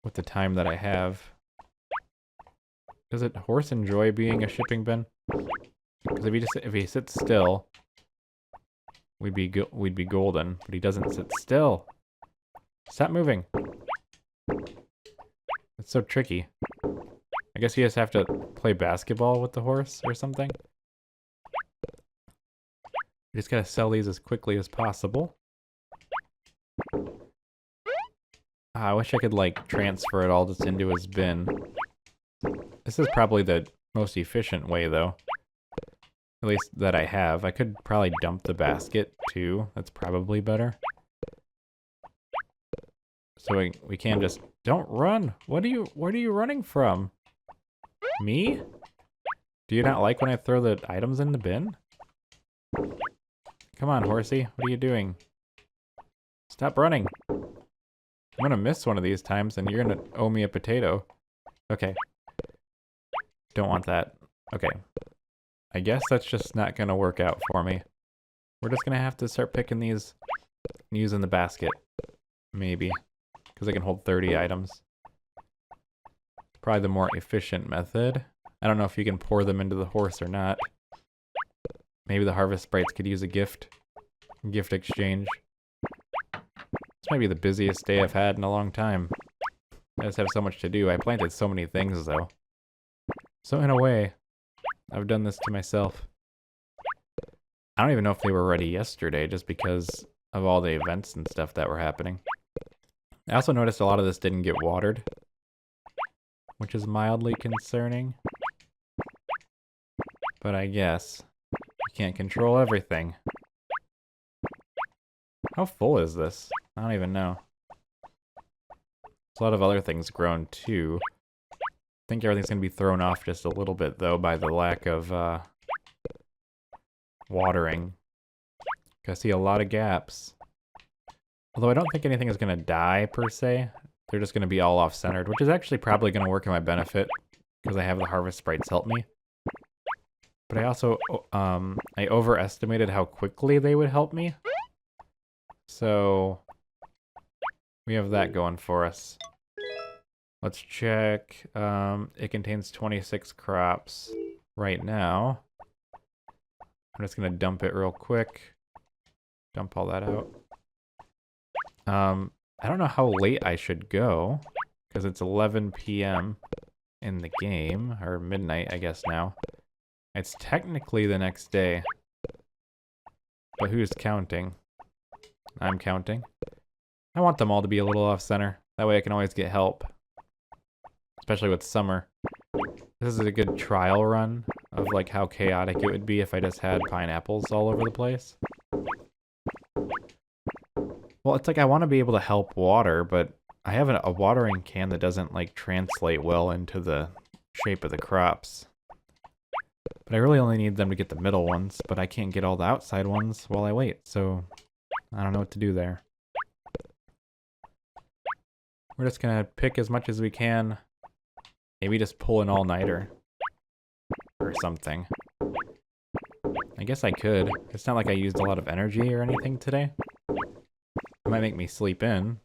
with the time that I have. Does a horse enjoy being a shipping bin? Because if he sits still, we'd be golden. But he doesn't sit still. Stop moving. It's so tricky. I guess you just have to play basketball with the horse or something. You just gotta sell these as quickly as possible. I wish I could, like, transfer it all just into his bin. This is probably the most efficient way, though. At least that I have. I could probably dump the basket, too. That's probably better. So we can just Don't run. What are you running from? Me? Do you not like when I throw the items in the bin? Come on, horsey. What are you doing? Stop running. I'm gonna miss one of these times and you're gonna owe me a potato. Okay. Don't want that. Okay. I guess that's just not gonna work out for me. We're just gonna have to start picking these and using the basket. Maybe. Because I can hold 30 items. Probably the more efficient method. I don't know if you can pour them into the horse or not. Maybe the harvest sprites could use a gift. Gift exchange. This might be the busiest day I've had in a long time. I just have so much to do. I planted so many things though. So in a way, I've done this to myself. I don't even know if they were ready yesterday just because of all the events and stuff that were happening. I also noticed a lot of this didn't get watered, which is mildly concerning. But I guess you can't control everything. How full is this? I don't even know. There's a lot of other things grown too. I think everything's going to be thrown off just a little bit though by the lack of watering. I see a lot of gaps. Although I don't think anything is going to die per se. They're just going to be all off-centered, which is actually probably going to work in my benefit because I have the harvest sprites help me. But I also, I overestimated how quickly they would help me. So, we have that going for us. Let's check. It contains 26 crops right now. I'm just going to dump it real quick. Dump all that out. I don't know how late I should go, because it's 11 p.m. in the game, or midnight, I guess now. It's technically the next day. But who's counting? I'm counting. I want them all to be a little off-center. That way I can always get help. Especially with summer. This is a good trial run of like how chaotic it would be if I just had pineapples all over the place. Well, it's like I want to be able to help water, but I have a watering can that doesn't like translate well into the shape of the crops. But I really only need them to get the middle ones, but I can't get all the outside ones while I wait, so I don't know what to do there. We're just gonna pick as much as we can. Maybe just pull an all-nighter or something. I guess I could. It's not like I used a lot of energy or anything today. It might make me sleep in,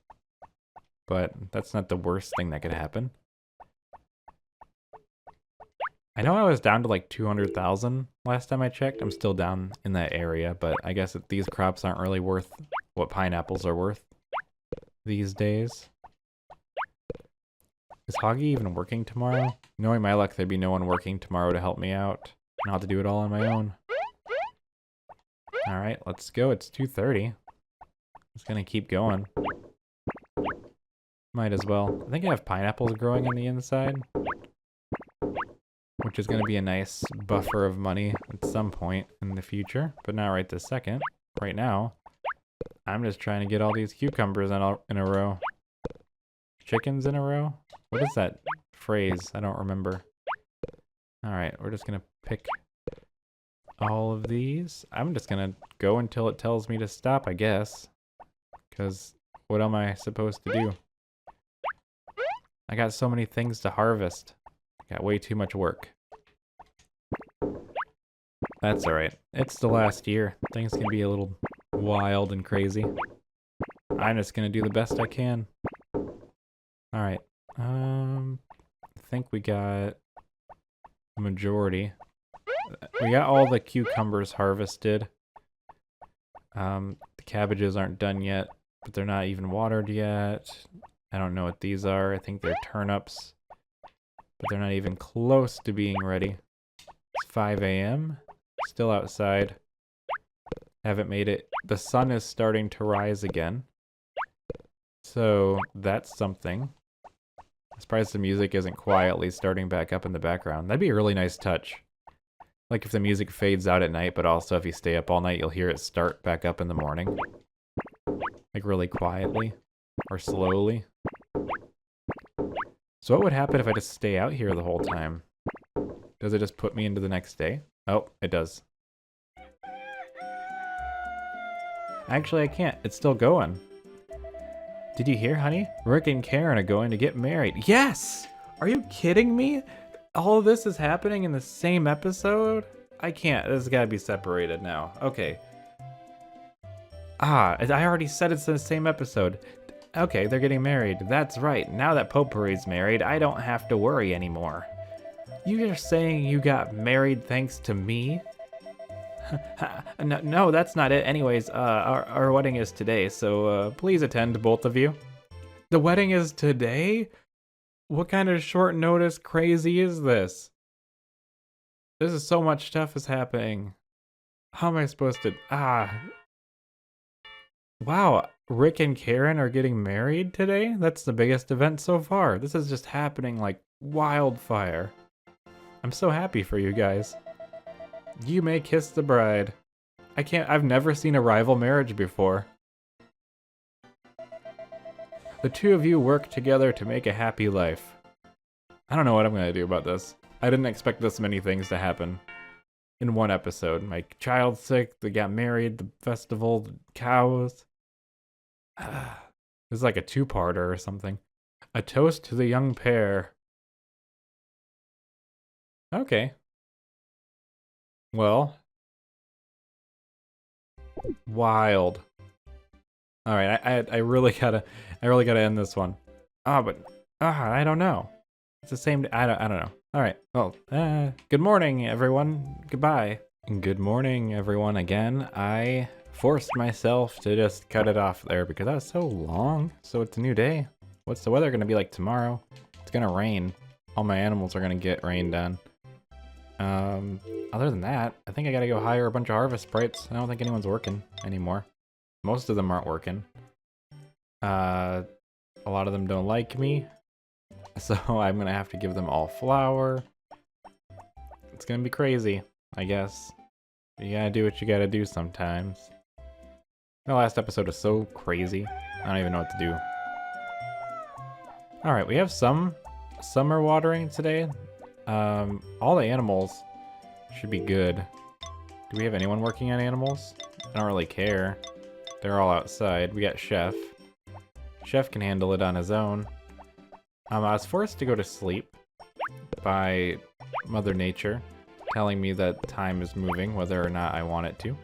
but that's not the worst thing that could happen. I know I was down to like 200,000 last time I checked. I'm still down in that area, but I guess that these crops aren't really worth what pineapples are worth these days. Is Hoggy even working tomorrow? Knowing my luck, there'd be no one working tomorrow to help me out. And I'll have to do it all on my own. Alright, let's go. It's 2:30. Just gonna keep going. Might as well. I think I have pineapples growing on the inside. Which is gonna be a nice buffer of money at some point in the future. But not right this second. Right now, I'm just trying to get all these cucumbers in a row. Chickens in a row? What is that phrase? I don't remember. Alright, we're just gonna pick all of these. I'm just gonna go until it tells me to stop, I guess. Because what am I supposed to do? I got so many things to harvest. I got way too much work. That's alright. It's the last year. Things can be a little wild and crazy. I'm just gonna do the best I can. Alright. I think we got the majority. We got all the cucumbers harvested. The cabbages aren't done yet, but they're not even watered yet. I don't know what these are. I think they're turnips, but they're not even close to being ready. It's 5 a.m. Still outside. Haven't made it. The sun is starting to rise again. So that's something. I'm surprised the music isn't quietly starting back up in the background. That'd be a really nice touch. Like if the music fades out at night, but also if you stay up all night, you'll hear it start back up in the morning. Like really quietly or slowly. So what would happen if I just stay out here the whole time? Does it just put me into the next day? Oh, it does. Actually, I can't. It's still going. Did you hear, honey? Rick and Karen are going to get married. Yes! Are you kidding me? All of this is happening in the same episode? I can't. This has got to be separated now. Okay. Ah, I already said it's the same episode. Okay, they're getting married. That's right. Now that Potpourri's married, I don't have to worry anymore. You're saying you got married thanks to me? No, that's not it. Anyways, our wedding is today, so please attend, both of you. The wedding is today? What kind of short notice crazy is this? This is so much stuff is happening. How am I supposed to... Wow, Rick and Karen are getting married today? That's the biggest event so far. This is just happening like wildfire. I'm so happy for you guys. You may kiss the bride. I've never seen a rival marriage before. The two of you work together to make a happy life. I don't know what I'm gonna do about this. I didn't expect this many things to happen in one episode. My child's sick, they got married, the festival, the cows. This is like a two-parter or something. A toast to the young pair. Okay. Well. Wild. All right, I really gotta end this one. I don't know. It's the same. I don't know. All right. Well, good morning, everyone. Goodbye. Good morning, everyone. Again, I forced myself to just cut it off there because that was so long. So it's a new day. What's the weather gonna be like tomorrow? It's gonna rain. All my animals are gonna get rained on. Other than that, I think I gotta go hire a bunch of harvest sprites. I don't think anyone's working anymore. Most of them aren't working. A lot of them don't like me. So I'm gonna have to give them all flour. It's gonna be crazy, I guess. You gotta do what you gotta do sometimes. The last episode was so crazy. I don't even know what to do. Alright, we have some summer watering today. All the animals should be good. Do we have anyone working on animals? I don't really care. They're all outside. We got Chef. Chef can handle it on his own. I was forced to go to sleep by Mother Nature, telling me that time is moving whether or not I want it to.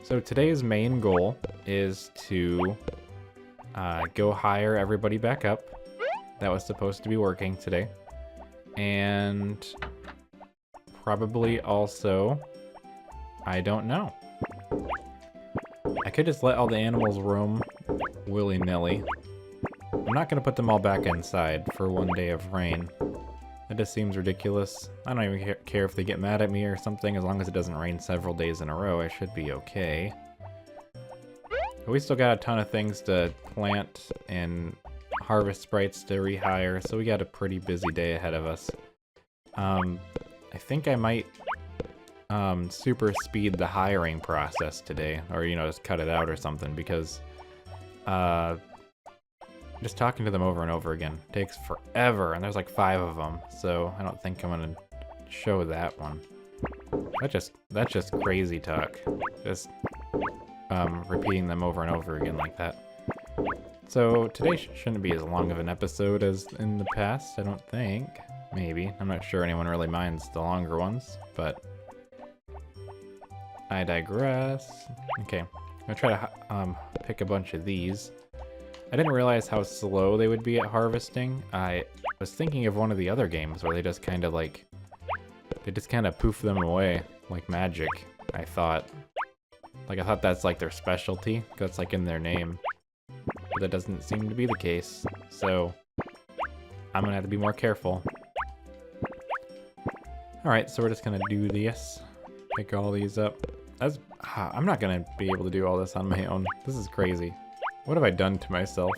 So today's main goal is to go hire everybody back up. That was supposed to be working today. And probably also, I don't know. I could just let all the animals roam willy-nilly. I'm not gonna put them all back inside for one day of rain. That just seems ridiculous. I don't even care if they get mad at me or something. As long as it doesn't rain several days in a row, I should be okay. But we still got a ton of things to plant and harvest sprites to rehire, so we got a pretty busy day ahead of us. I think I might super speed the hiring process today, or just cut it out or something, because just talking to them over and over again takes forever, and there's like 5 of them, so I don't think I'm gonna show that one. That's just crazy talk. Just repeating them over and over again like that. So today shouldn't be as long of an episode as in the past, I don't think. Maybe. I'm not sure anyone really minds the longer ones, but I digress. Okay, I'm gonna try to pick a bunch of these. I didn't realize how slow they would be at harvesting. I was thinking of one of the other games where they just kind of poof them away like magic, I thought. I thought that's like their specialty, that's like in their name. But that doesn't seem to be the case, so I'm gonna have to be more careful. Alright, so we're just gonna do this. Pick all these up. I'm not gonna be able to do all this on my own. This is crazy. What have I done to myself?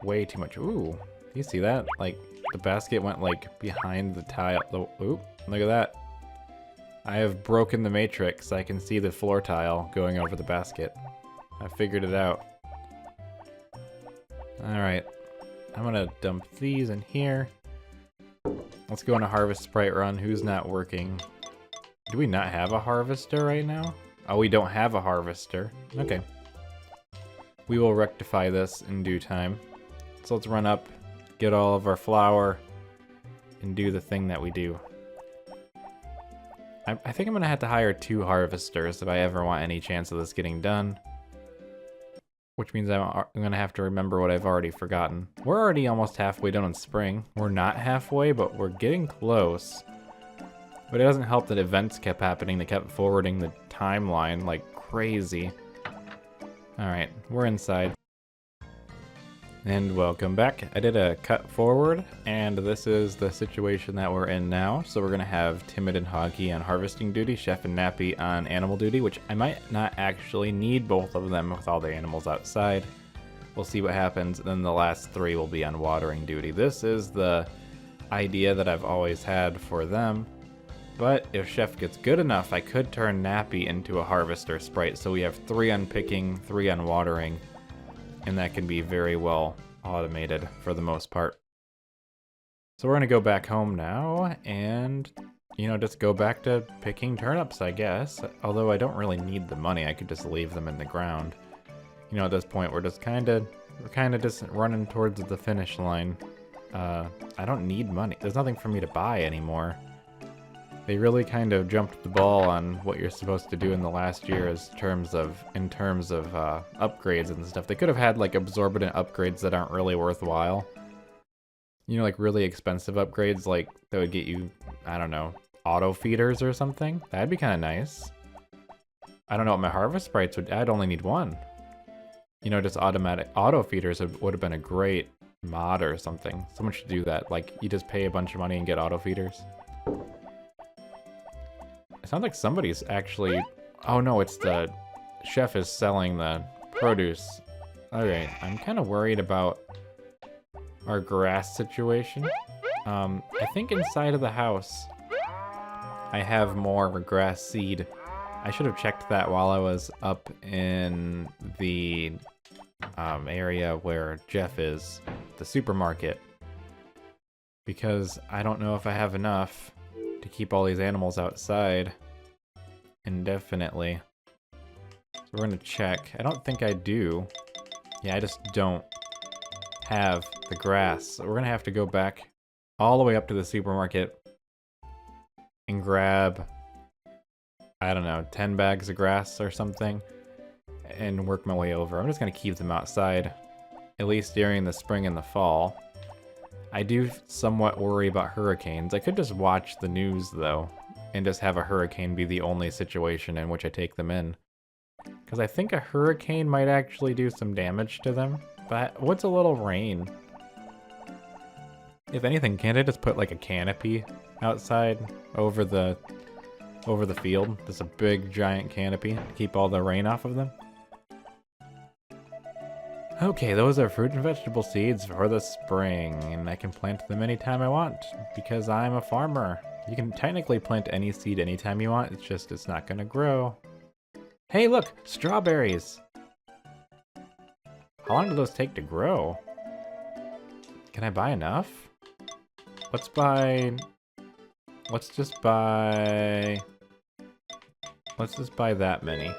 Way too much. Ooh, do you see that? Like, the basket went like behind the tile. Oop, look at that. I have broken the matrix. I can see the floor tile going over the basket. I figured it out. Alright. I'm gonna dump these in here. Let's go on a harvest sprite run. Who's not working? Do we not have a harvester right now? Oh, we don't have a harvester. Okay. We will rectify this in due time. So let's run up, get all of our flour, and do the thing that we do. I think I'm gonna have to hire 2 harvesters if I ever want any chance of this getting done. Which means I'm gonna have to remember what I've already forgotten. We're already almost halfway done in spring. We're not halfway, but we're getting close. But it doesn't help that events kept happening that kept forwarding the timeline like crazy. Alright, we're inside. And welcome back. I did a cut forward, and this is the situation that we're in now. So we're gonna have Timid and Hoggy on harvesting duty, Chef and Nappy on animal duty, which I might not actually need both of them with all the animals outside. We'll see what happens. Then the last 3 will be on watering duty. This is the idea that I've always had for them. But if Chef gets good enough, I could turn Nappy into a harvester sprite. So we have 3 on picking, 3 on watering. And that can be very well automated for the most part. So we're gonna go back home now and, you know, just go back to picking turnips, I guess. Although I don't really need the money, I could just leave them in the ground. You know, at this point, we're kind of just running towards the finish line. I don't need money. There's nothing for me to buy anymore. They really kind of jumped the ball on what you're supposed to do in the last year in terms of upgrades and stuff. They could have had like absorbent upgrades that aren't really worthwhile. You know, like really expensive upgrades like that would get you, I don't know, auto feeders or something. That'd be kind of nice. I don't know what my harvest sprites would, I'd only need 1. You know, just automatic auto feeders would have been a great mod or something. Someone should do that. Like you just pay a bunch of money and get auto feeders. It sounds like somebody's actually... Oh no, it's the... Chef is selling the produce. Alright, I'm kind of worried about our grass situation. I think inside of the house I have more grass seed. I should have checked that while I was up in the area where Jeff is, the supermarket. Because I don't know if I have enough to keep all these animals outside indefinitely. So we're gonna check. I don't think I do. Yeah, I just don't have the grass. So we're gonna have to go back all the way up to the supermarket and grab, I don't know, 10 bags of grass or something and work my way over. I'm just gonna keep them outside, at least during the spring and the fall. I do somewhat worry about hurricanes. I could just watch the news, though, and just have a hurricane be the only situation in which I take them in. Because I think a hurricane might actually do some damage to them. But what's a little rain? If anything, can't I just put like a canopy outside over the field? Just a big, giant canopy to keep all the rain off of them? Okay, those are fruit and vegetable seeds for the spring, and I can plant them anytime I want, because I'm a farmer. You can technically plant any seed anytime you want, it's just it's not gonna grow. Hey look, strawberries! How long do those take to grow? Can I buy enough? Let's just buy that many.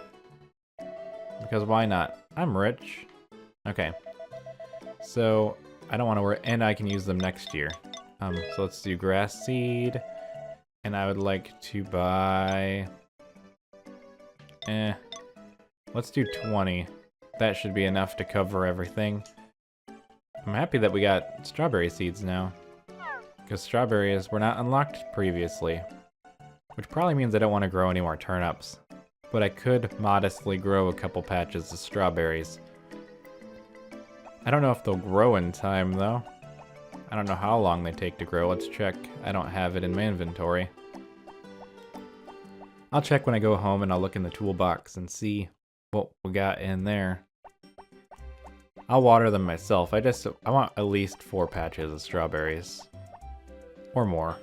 Because why not? I'm rich. Okay, so I don't want to worry, and I can use them next year. So let's do grass seed, and I would like to buy, let's do 20. That should be enough to cover everything. I'm happy that we got strawberry seeds now, because strawberries were not unlocked previously, which probably means I don't want to grow any more turnips, but I could modestly grow a couple patches of strawberries. I don't know if they'll grow in time, though. I don't know how long they take to grow. Let's check. I don't have it in my inventory. I'll check when I go home, and I'll look in the toolbox and see what we got in there. I'll water them myself. I want at least 4 patches of strawberries. Or more.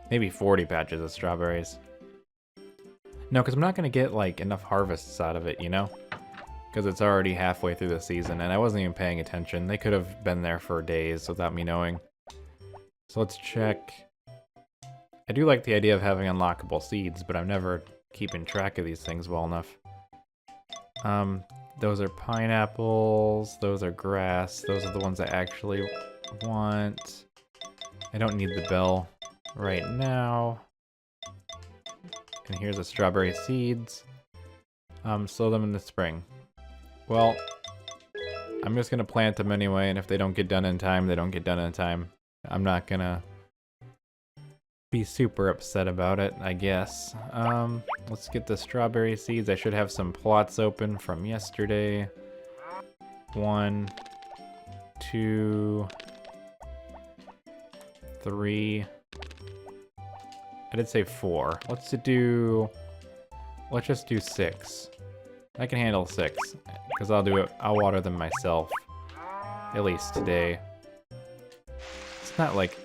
Maybe 40 patches of strawberries. No, because I'm not going to get, like, enough harvests out of it, you know? because it's already halfway through the season, and I wasn't even paying attention. They could have been there for days without me knowing. So let's check. I do like the idea of having unlockable seeds, but I'm never keeping track of these things well enough. Those are pineapples, those are grass, those are the ones I actually want. I don't need the bell right now. And here's the strawberry seeds. Sow them in the spring. Well, I'm just gonna plant them anyway, and if they don't get done in time, they don't get done in time. I'm not gonna be super upset about it, I guess. Let's get the strawberry seeds. I should have some plots open from yesterday. 1, 2, 3. I did say 4. Let's just do 6. I can handle 6, because I'll water them myself. At least today. It's not like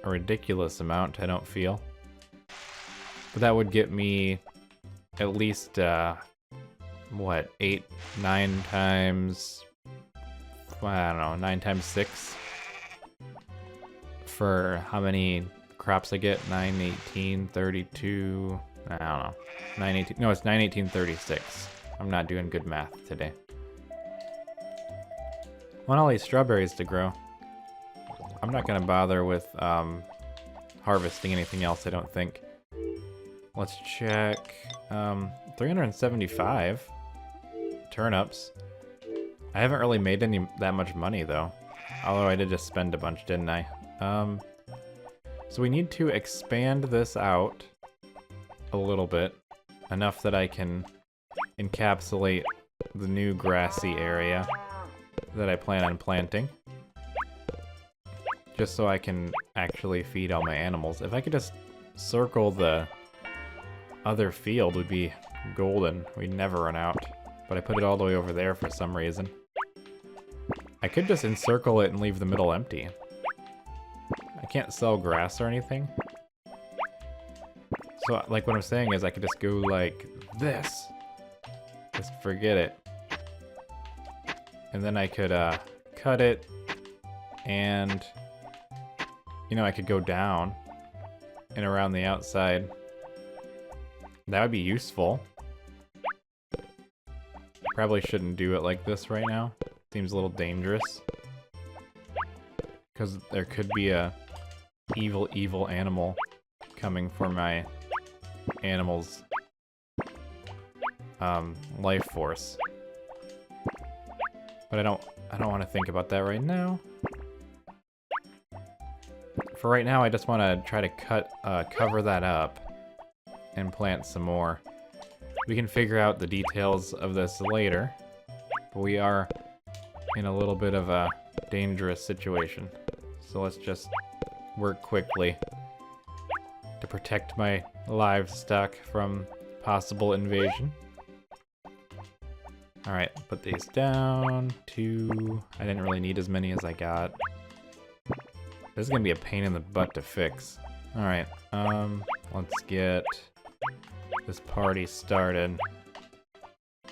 a ridiculous amount, I don't feel. But that would get me at least, what, 8, 9 times, I don't know, 9 times 6? For how many crops I get? 9, 18, 32, I don't know. 9, 18, no, it's 9, 18, 36. I'm not doing good math today. I want all these strawberries to grow. I'm not gonna bother with harvesting anything else, I don't think. Let's check. 375 turnips. I haven't really made that much money though. Although I did just spend a bunch, didn't I? So we need to expand this out a little bit. Enough that I can encapsulate the new grassy area that I plan on planting. Just so I can actually feed all my animals. If I could just circle the other field, would be golden. We'd never run out. But I put it all the way over there for some reason. I could just encircle it and leave the middle empty. I can't sell grass or anything. So, like, what I'm saying is I could just go like this. Just forget it. And then I could cut it and... You know, I could go down and around the outside. That would be useful. Probably shouldn't do it like this right now. Seems a little dangerous. Because there could be a evil animal coming for my animal's life force. But I don't want to think about that right now. For right now, I just want to try to cover that up and plant some more. We can figure out the details of this later, but we are in a little bit of a dangerous situation. So let's just work quickly to protect my livestock from possible invasion. Alright, put these down. 2. I didn't really need as many as I got. This is gonna be a pain in the butt to fix. Alright, let's get this party started.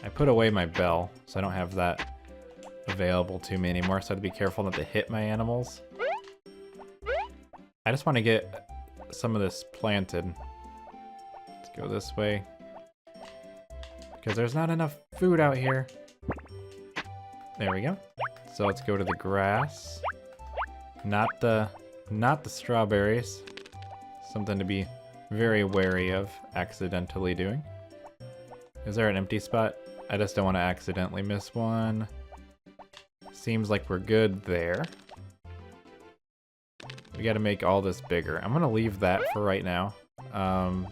I put away my bell, so I don't have that available to me anymore, so I have to be careful not to hit my animals. I just want to get some of this planted. Let's go this way. Because there's not enough food out here. There we go. So let's go to the grass. Not the strawberries. Something to be very wary of accidentally doing. Is there an empty spot? I just don't want to accidentally miss one. Seems like we're good there. We gotta make all this bigger. I'm gonna leave that for right now. I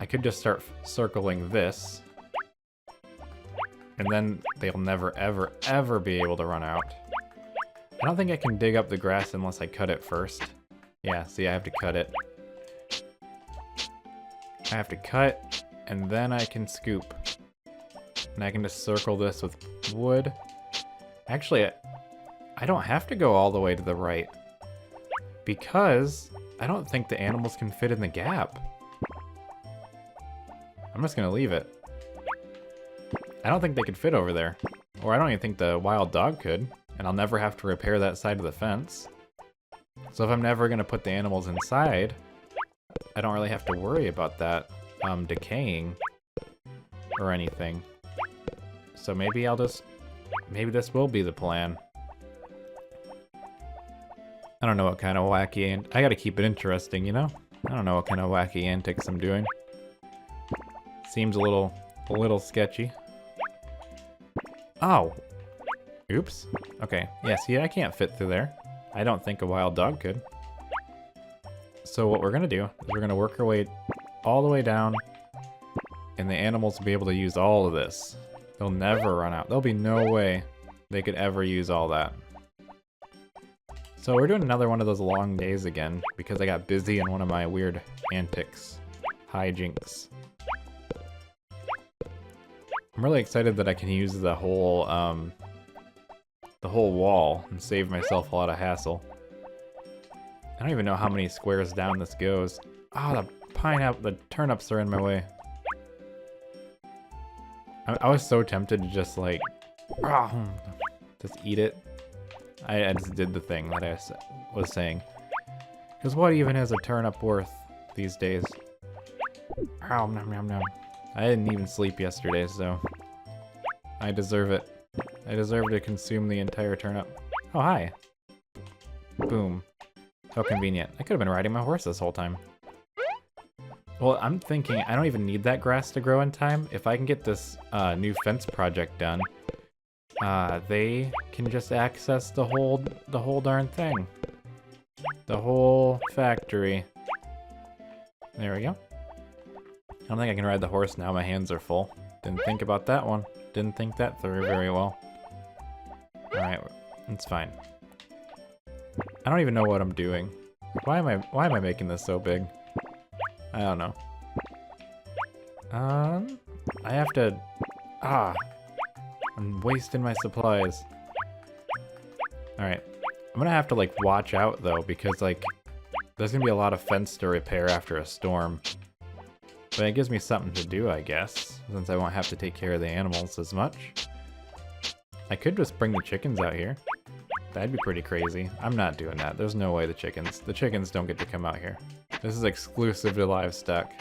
could just start circling this. And then they'll never, ever, ever be able to run out. I don't think I can dig up the grass unless I cut it first. Yeah, see, I have to cut it. I have to cut, and then I can scoop. And I can just circle this with wood. Actually, I don't have to go all the way to the right. Because I don't think the animals can fit in the gap. I'm just gonna leave it. I don't think they could fit over there. Or I don't even think the wild dog could. And I'll never have to repair that side of the fence. So if I'm never gonna put the animals inside, I don't really have to worry about that decaying or anything. So maybe maybe this will be the plan. I don't know what kind of wacky, and I gotta keep it interesting, you know? I don't know what kind of wacky antics I'm doing. Seems a little sketchy. Oh. Oops. Okay. Yeah, see, I can't fit through there. I don't think a wild dog could. So what we're gonna do is we're gonna work our way all the way down, and the animals will be able to use all of this. They'll never run out. There'll be no way they could ever use all that. So we're doing another one of those long days again, because I got busy in one of my weird antics. Hijinks. I'm really excited that I can use the whole wall and save myself a lot of hassle. I don't even know how many squares down this goes. Ah, the turnips are in my way. I was so tempted to just like, just eat it. I just did the thing that I was saying. Because what even is a turnip worth these days? Oh, nom nom nom. I didn't even sleep yesterday, so I deserve it. I deserve to consume the entire turnip. Oh, hi. Boom. How convenient. I could have been riding my horse this whole time. Well, I'm thinking I don't even need that grass to grow in time. If I can get this new fence project done, they can just access the whole darn thing. The whole factory. There we go. I don't think I can ride the horse now. My hands are full. Didn't think about that one. Didn't think that through very well. Alright, it's fine. I don't even know what I'm doing. Why am I making this so big? I don't know. I have to... I'm wasting my supplies. Alright. I'm gonna have to, like, watch out, though, because, like, there's gonna be a lot of fence to repair after a storm. But it gives me something to do, I guess, since I won't have to take care of the animals as much. I could just bring the chickens out here. That'd be pretty crazy. I'm not doing that. There's no way the chickens don't get to come out here. This is exclusive to livestock.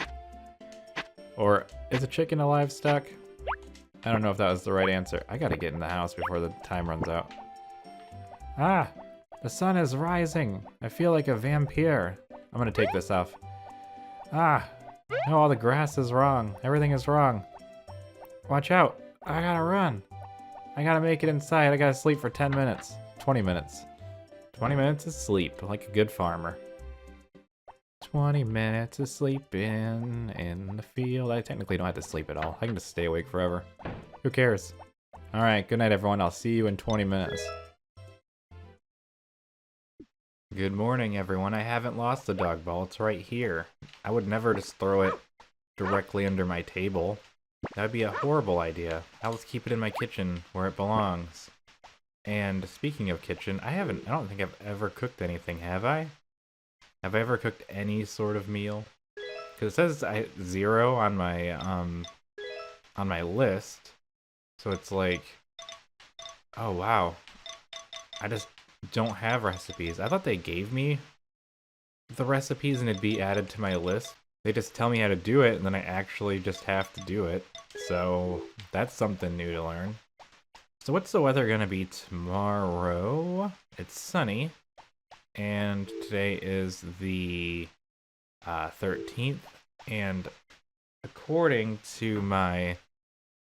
Or, is a chicken a livestock? I don't know if that was the right answer. I gotta get in the house before the time runs out. Ah! The sun is rising! I feel like a vampire. I'm gonna take this off. Ah! No, all the grass is wrong. Everything is wrong. Watch out! I gotta run! I gotta make it inside. I gotta sleep for 10 minutes. 20 minutes. 20 minutes of sleep, like a good farmer. 20 minutes of sleeping in the field. I technically don't have to sleep at all. I can just stay awake forever. Who cares? Alright, good night everyone. I'll see you in 20 minutes. Good morning everyone. I haven't lost the dog ball. It's right here. I would never just throw it directly under my table. That'd be a horrible idea. I'll just keep it in my kitchen where it belongs. And speaking of kitchen, I don't think I've ever cooked anything, have I? Have I ever cooked any sort of meal? Because it says 0 on my list. So it's like, oh wow. I just don't have recipes. I thought they gave me the recipes and it'd be added to my list. They just tell me how to do it and then I actually just have to do it. So that's something new to learn. So what's the weather gonna be tomorrow? It's sunny, and today is the 13th, and according to my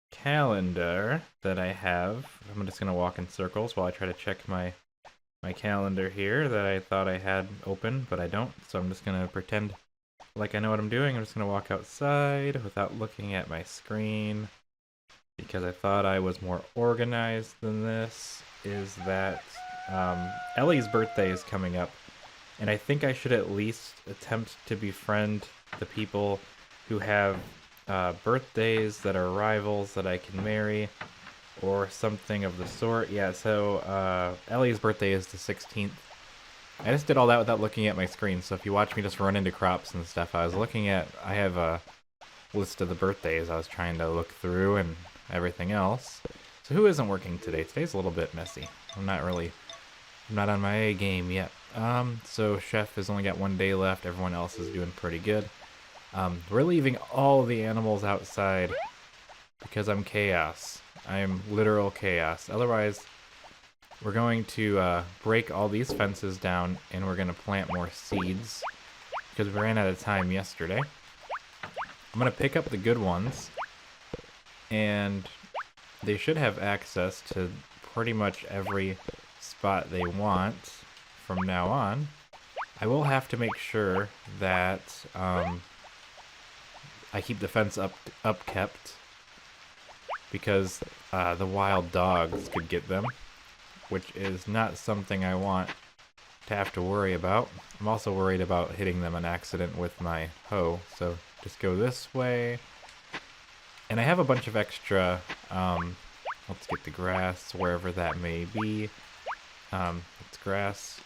calendar that I have, I'm just gonna walk in circles while I try to check my calendar here that I thought I had open, but I don't, so I'm just gonna pretend like I know what I'm doing. I'm just gonna walk outside without looking at my screen, because I thought I was more organized than this, is that Ellie's birthday is coming up, and I think I should at least attempt to befriend the people who have birthdays that are rivals that I can marry, or something of the sort. Yeah, so Ellie's birthday is the 16th. I just did all that without looking at my screen, so if you watch me just run into crops and stuff, I have a list of the birthdays I was trying to look through, and everything else. So who isn't working today? Today's a little bit messy. I'm not on my A game yet. So Chef has only got 1 day left. Everyone else is doing pretty good. We're leaving all the animals outside because I'm chaos. I am literal chaos. Otherwise, we're going to break all these fences down and we're going to plant more seeds because we ran out of time yesterday. I'm going to pick up the good ones and they should have access to pretty much every spot they want from now on. I will have to make sure that I keep the fence upkept because the wild dogs could get them, which is not something I want to have to worry about. I'm also worried about hitting them on accident with my hoe, so just go this way. And I have a bunch of extra, let's get the grass wherever that may be. It's grass.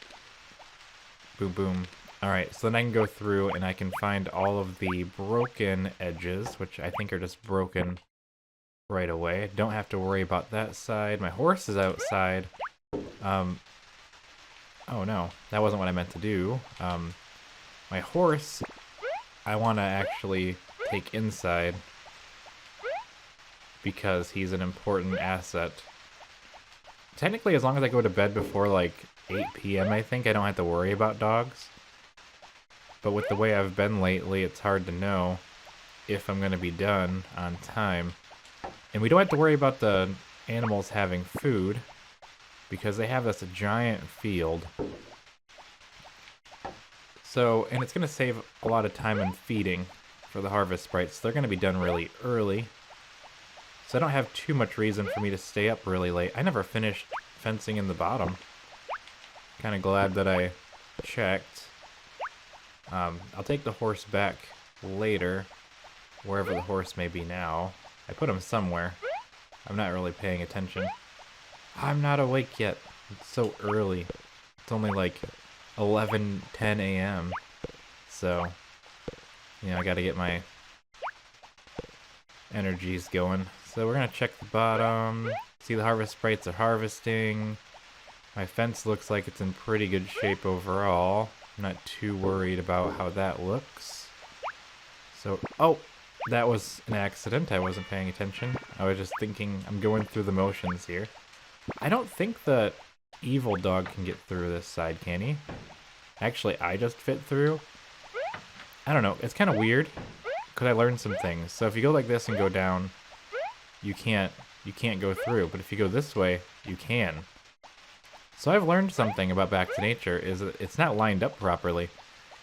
Boom, boom. Alright, so then I can go through and I can find all of the broken edges, which I think are just broken right away. Don't have to worry about that side. My horse is outside. Oh no, that wasn't what I meant to do. My horse, I want to actually take inside because he's an important asset. Technically, as long as I go to bed before like 8 p.m., I think I don't have to worry about dogs. But with the way I've been lately, it's hard to know if I'm going to be done on time. And we don't have to worry about the animals having food because they have this giant field. So, and it's going to save a lot of time in feeding for the harvest sprites. They're going to be done really early. So I don't have too much reason for me to stay up really late. I never finished fencing in the bottom. Kind of glad that I checked. I'll take the horse back later, wherever the horse may be now. I put him somewhere. I'm not really paying attention. I'm not awake yet. It's so early. It's only like 11:10 a.m. So, you know, I gotta get my energies going. So we're gonna check the bottom. See, the harvest sprites are harvesting. My fence looks like it's in pretty good shape overall. I'm not too worried about how that looks. So, oh, that was an accident. I wasn't paying attention. I was just thinking, I'm going through the motions here. I don't think the evil dog can get through this side, can he? Actually, I just fit through. I don't know. It's kind of weird because I learned some things. So if you go like this and go down, you can't go through. But if you go this way, you can. So I've learned something about Back to Nature is that it's not lined up properly.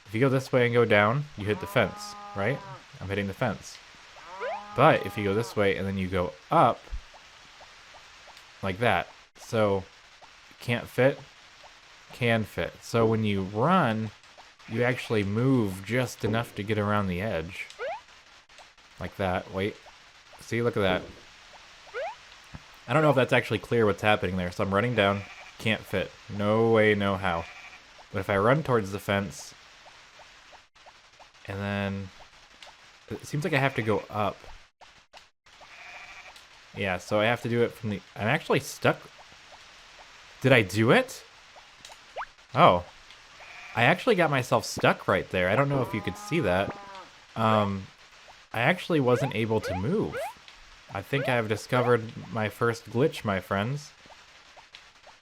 If you go this way and go down, you hit the fence, right? I'm hitting the fence. But if you go this way and then you go up, like that. So, can't fit, can fit. So when you run, you actually move just enough to get around the edge. Like that. Wait. See, look at that. I don't know if that's actually clear what's happening there. So I'm running down. Can't fit. No way, no how. But if I run towards the fence, and then it seems like I have to go up. Yeah, so I have to do it from the... I'm actually stuck. Did I do it? Oh. I actually got myself stuck right there. I don't know if you could see that. I actually wasn't able to move. I think I've discovered my first glitch, my friends.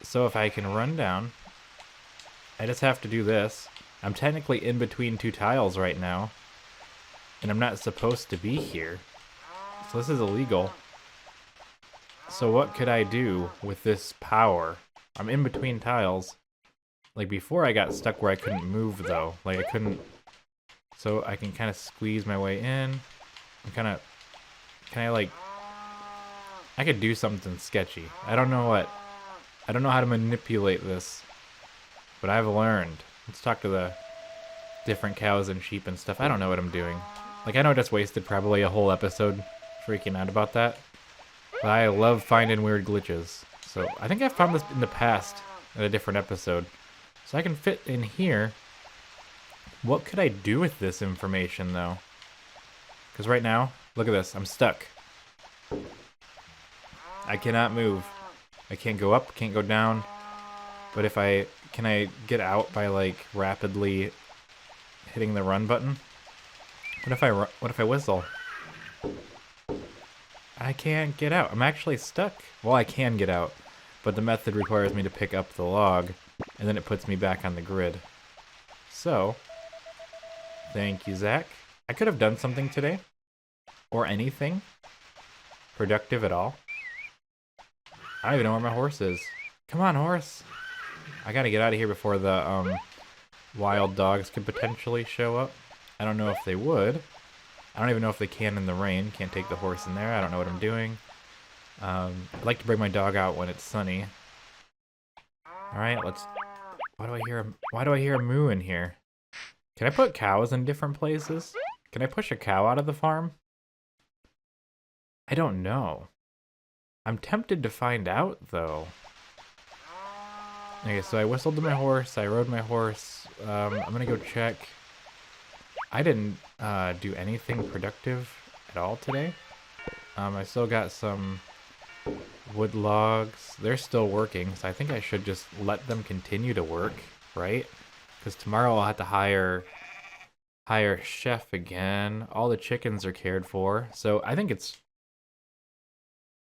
So if I can run down, I just have to do this. I'm technically in between two tiles right now, and I'm not supposed to be here. So this is illegal. So what could I do with this power? I'm in between tiles. Like before I got stuck where I couldn't move though. Like I couldn't... So I can kind of squeeze my way in. I'm kind of... Can I like... I could do something sketchy. I don't know what... I don't know how to manipulate this, but I've learned. Let's talk to the different cows and sheep and stuff. I don't know what I'm doing. Like, I know I just wasted probably a whole episode freaking out about that, but I love finding weird glitches. So I think I've found this in the past in a different episode. So I can fit in here. What could I do with this information, though? Because right now, look at this. I'm stuck. I cannot move. I can't go up, can't go down. But if can I get out by like rapidly hitting the run button? What if I whistle? I can't get out. I'm actually stuck. Well, I can get out, but the method requires me to pick up the log, and then it puts me back on the grid. So, thank you, Zach. I could have done something today, or anything productive at all. I don't even know where my horse is. Come on, horse. I gotta get out of here before the wild dogs could potentially show up. I don't know if they would. I don't even know if they can in the rain. Can't take the horse in there. I don't know what I'm doing. I'd like to bring my dog out when it's sunny. All right, let's. Why do I hear a moo in here? Can I put cows in different places? Can I push a cow out of the farm? I don't know. I'm tempted to find out though. Okay, so I whistled to my horse. I rode my horse. I'm gonna go check. I didn't do anything productive at all today. I still got some wood logs. They're still working, so I think I should just let them continue to work, right? Because tomorrow I'll have to hire a chef again. All the chickens are cared for, so I think it's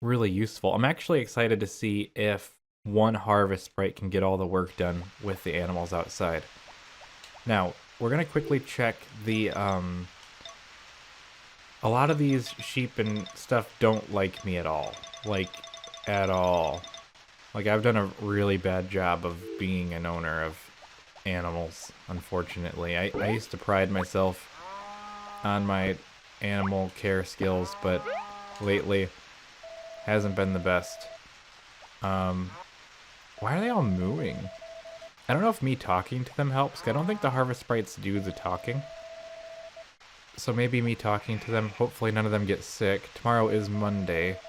really useful. I'm actually excited to see if one harvest sprite can get all the work done with the animals outside. Now, we're gonna quickly check the, a lot of these sheep and stuff don't like me at all. Like, at all. Like, I've done a really bad job of being an owner of animals, unfortunately. I used to pride myself on my animal care skills, but lately hasn't been the best. Why are they all mooing? I don't know if me talking to them helps, 'cause I don't think the harvest sprites do the talking. So maybe me talking to them, hopefully none of them get sick. Tomorrow is Monday.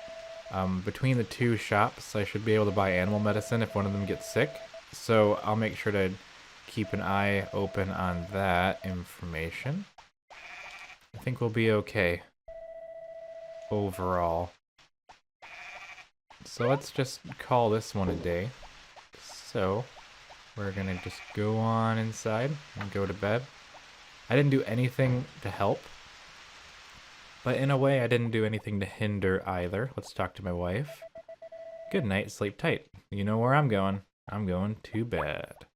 Between the two shops, I should be able to buy animal medicine if one of them gets sick. So I'll make sure to keep an eye open on that information. I think we'll be okay overall. So let's just call this one a day. So we're gonna just go on inside and go to bed. I didn't do anything to help, but in a way I didn't do anything to hinder either. Let's talk to my wife. Good night, sleep tight. You know where I'm going. I'm going to bed.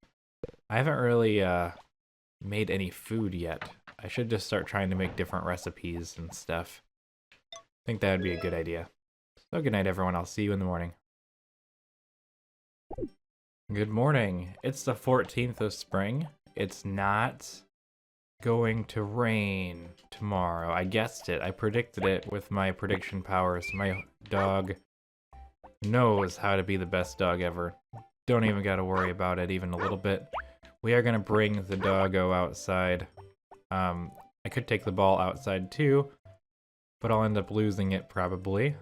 I haven't really made any food yet. I should just start trying to make different recipes and stuff. I think that would be a good idea. So good night, everyone. I'll see you in the morning. Good morning. It's the 14th of spring. It's not going to rain tomorrow. I guessed it. I predicted it with my prediction powers. My dog knows how to be the best dog ever. Don't even got to worry about it even a little bit. We are going to bring the doggo outside. I could take the ball outside too, but I'll end up losing it probably.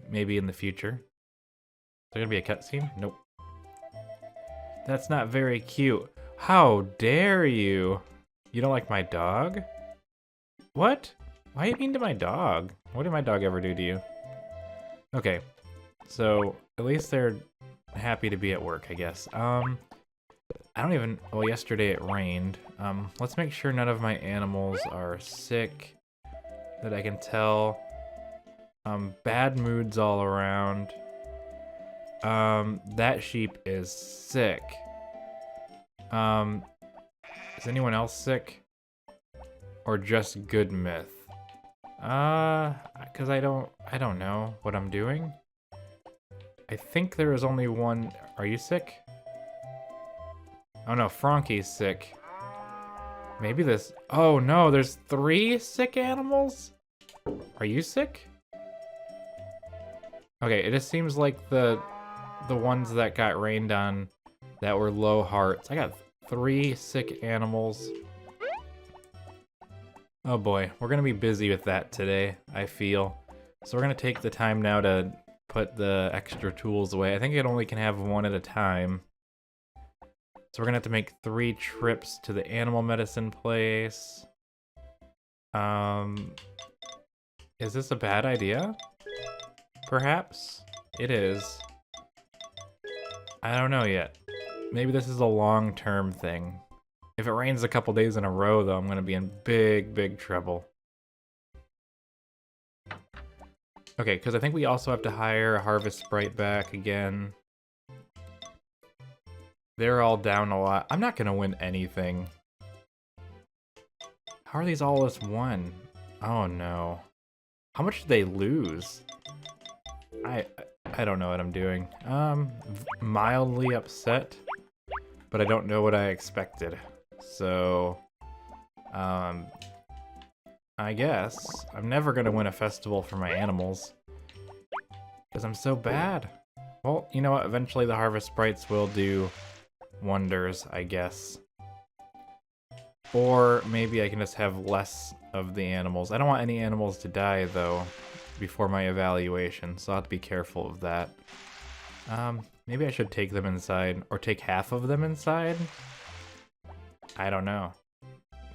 Maybe in the future. Is there going to be a cutscene? Nope. That's not very cute. How dare you? You don't like my dog? What? Why are you mean to my dog? What did my dog ever do to you? Okay, so at least they're happy to be at work, I guess. I don't even, well, yesterday it rained. Let's make sure none of my animals are sick that I can tell. Bad moods all around. That sheep is sick. Is anyone else sick? Or just good myth? Cause I don't know what I'm doing. I think there is only one. Are you sick? Oh no, Frankie's sick. Maybe this, oh no, there's 3 sick animals? Are you sick? Okay, it just seems like the ones that got rained on that were low hearts. I got 3 sick animals. Oh boy, we're gonna be busy with that today, I feel. So we're gonna take the time now to put the extra tools away. I think it only can have 1 at a time. So we're gonna have to make 3 trips to the animal medicine place. Is this a bad idea? Perhaps? It is. I don't know yet. Maybe this is a long-term thing. If it rains a couple days in a row, though, I'm gonna be in big, big trouble. Okay, because I think we also have to hire a Harvest Sprite back again. They're all down a lot. I'm not gonna win anything. How are these all as one? Oh no. How much did they lose? I don't know what I'm doing. Mildly upset, but I don't know what I expected. So, I guess I'm never gonna win a festival for my animals because I'm so bad. Well, you know what? Eventually the Harvest Sprites will do wonders, I guess. Or maybe I can just have less of the animals. I don't want any animals to die, though, before my evaluation, so I'll have to be careful of that. Maybe I should take them inside, or take half of them inside? I don't know.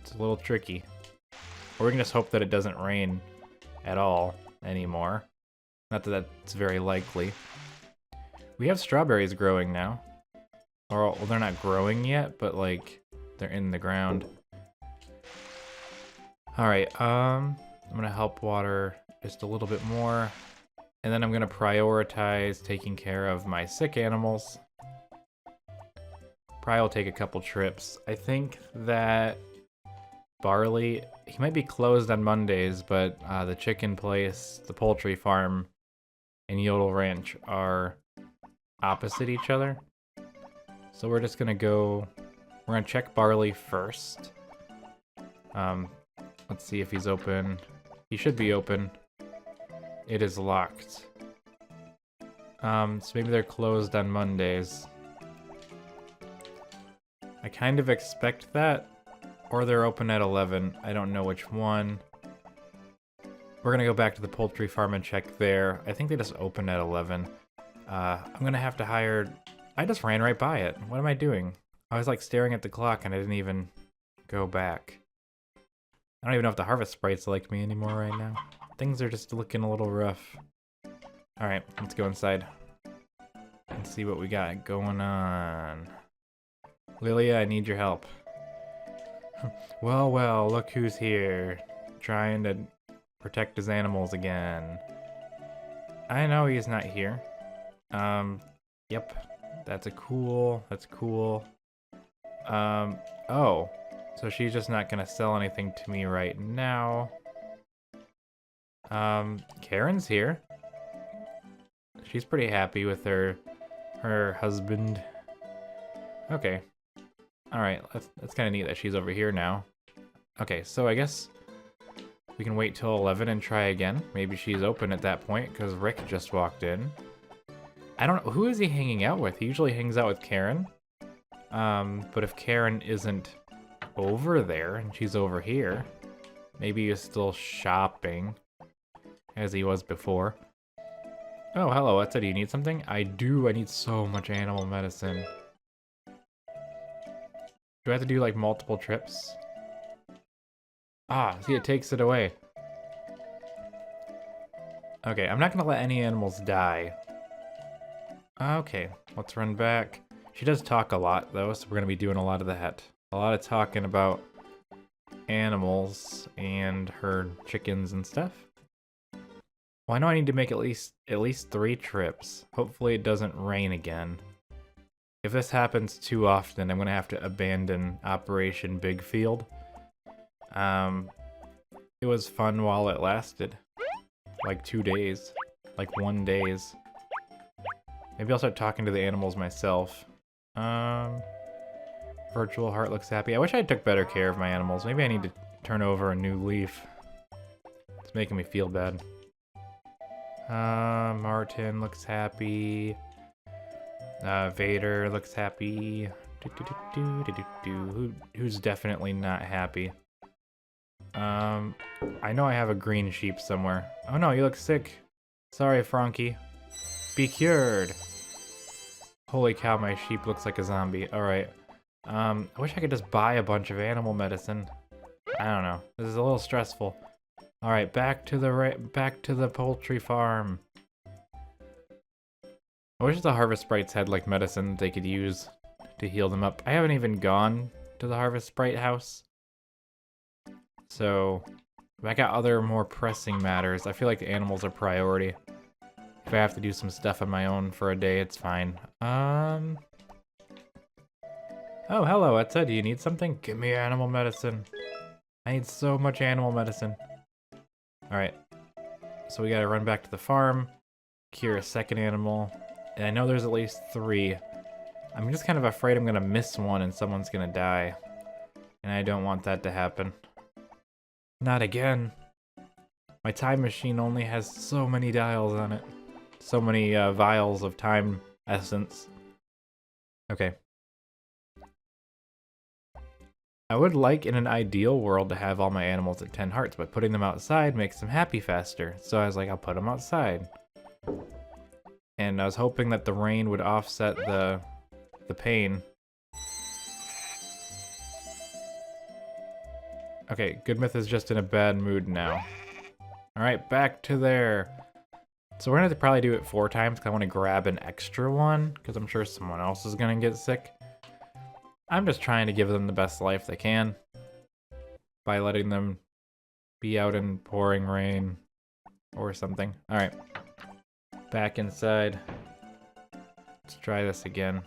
It's a little tricky. Or we can just hope that it doesn't rain at all anymore. Not that that's very likely. We have strawberries growing now. Or, well, they're not growing yet, but, like, they're in the ground. Alright, I'm gonna help water just a little bit more. And then I'm gonna prioritize taking care of my sick animals. Probably will take a couple trips. I think that Barley, he might be closed on Mondays, but the chicken place, the poultry farm, and Yodel Ranch are opposite each other. So we're just gonna go, we're gonna check Barley first. Let's see if he's open. He should be open. It is locked. So maybe they're closed on Mondays. I kind of expect that. Or they're open at 11. I don't know which one. We're gonna go back to the poultry farm and check there. I think they just open at 11. I'm gonna have to hire... I just ran right by it. What am I doing? I was like staring at the clock and I didn't even go back. I don't even know if the Harvest Sprites like me anymore right now. Things are just looking a little rough. Alright, let's go inside and see what we got going on. Lilia, I need your help. Well, look who's here. Trying to protect his animals again. I know he's not here. Yep. That's cool. Oh. So she's just not gonna sell anything to me right now. Karen's here. She's pretty happy with her husband. Okay. Alright, that's kind of neat that she's over here now. Okay, so I guess we can wait till 11 and try again. Maybe she's open at that point, because Rick just walked in. I don't know, who is he hanging out with? He usually hangs out with Karen. But if Karen isn't over there and she's over here, maybe he's still shopping as he was before. Oh, hello, Etsa, do you need something? I do, I need so much animal medicine. Do I have to do like multiple trips? Ah, see, it takes it away. Okay, I'm not gonna let any animals die. Okay, let's run back. She does talk a lot though, so we're gonna be doing a lot of that. A lot of talking about animals and her chickens and stuff. Well, I know I need to make at least 3 trips. Hopefully it doesn't rain again. If this happens too often, I'm gonna have to abandon Operation Big Field. It was fun while it lasted. Like 2 days. Like 1 days. Maybe I'll start talking to the animals myself. Virtual Heart looks happy. I wish I took better care of my animals. Maybe I need to turn over a new leaf. It's making me feel bad. Martin looks happy. Vader looks happy. Who's definitely not happy? I know I have a green sheep somewhere. Oh no, you look sick. Sorry, Frankie. Be cured. Holy cow, my sheep looks like a zombie. Alright. I wish I could just buy a bunch of animal medicine. I don't know. This is a little stressful. Alright, back to the poultry farm. I wish the harvest sprites had like medicine they could use to heal them up. I haven't even gone to the harvest sprite house. So if I got other more pressing matters, I feel like the animals are priority. If I have to do some stuff on my own for a day, it's fine. Oh, hello, Etsa. Do you need something? Give me animal medicine. I need so much animal medicine. Alright. So we gotta run back to the farm, cure a second animal. And I know there's at least 3. I'm just kind of afraid I'm gonna miss one and someone's gonna die. And I don't want that to happen. Not again. My time machine only has so many dials on it. So many vials of time essence. Okay. I would like in an ideal world to have all my animals at 10 hearts, but putting them outside makes them happy faster. So I was like, I'll put them outside. And I was hoping that the rain would offset the pain. Okay, Goodmouth is just in a bad mood now. Alright, back to there. So we're gonna have to probably do it 4 times because I want to grab an extra one because I'm sure someone else is gonna get sick. I'm just trying to give them the best life they can by letting them be out in pouring rain or something. Alright, back inside. Let's try this again.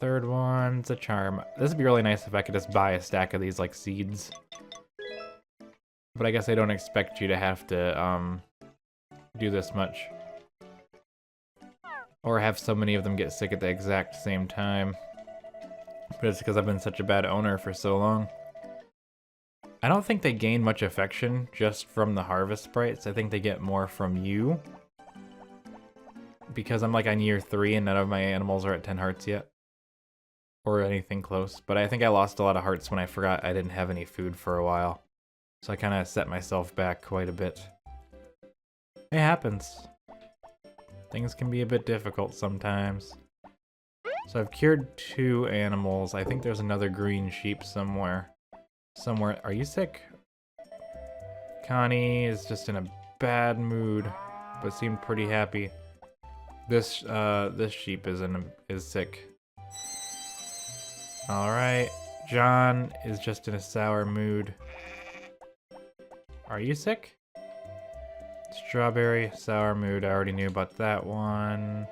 Third one's a charm. This would be really nice if I could just buy a stack of these like seeds. But I guess I don't expect you to have to do this much. Or have so many of them get sick at the exact same time. But it's because I've been such a bad owner for so long. I don't think they gain much affection just from the harvest sprites. I think they get more from you. Because I'm like on year 3 and none of my animals are at 10 hearts yet. Or anything close. But I think I lost a lot of hearts when I forgot I didn't have any food for a while. So I kind of set myself back quite a bit. It happens. Things can be a bit difficult sometimes. So I've cured 2 animals. I think there's another green sheep somewhere. Are you sick? Connie is just in a bad mood, but seemed pretty happy. This sheep is sick. All right, John is just in a sour mood. Are you sick? Strawberry, sour mood. I already knew about that one.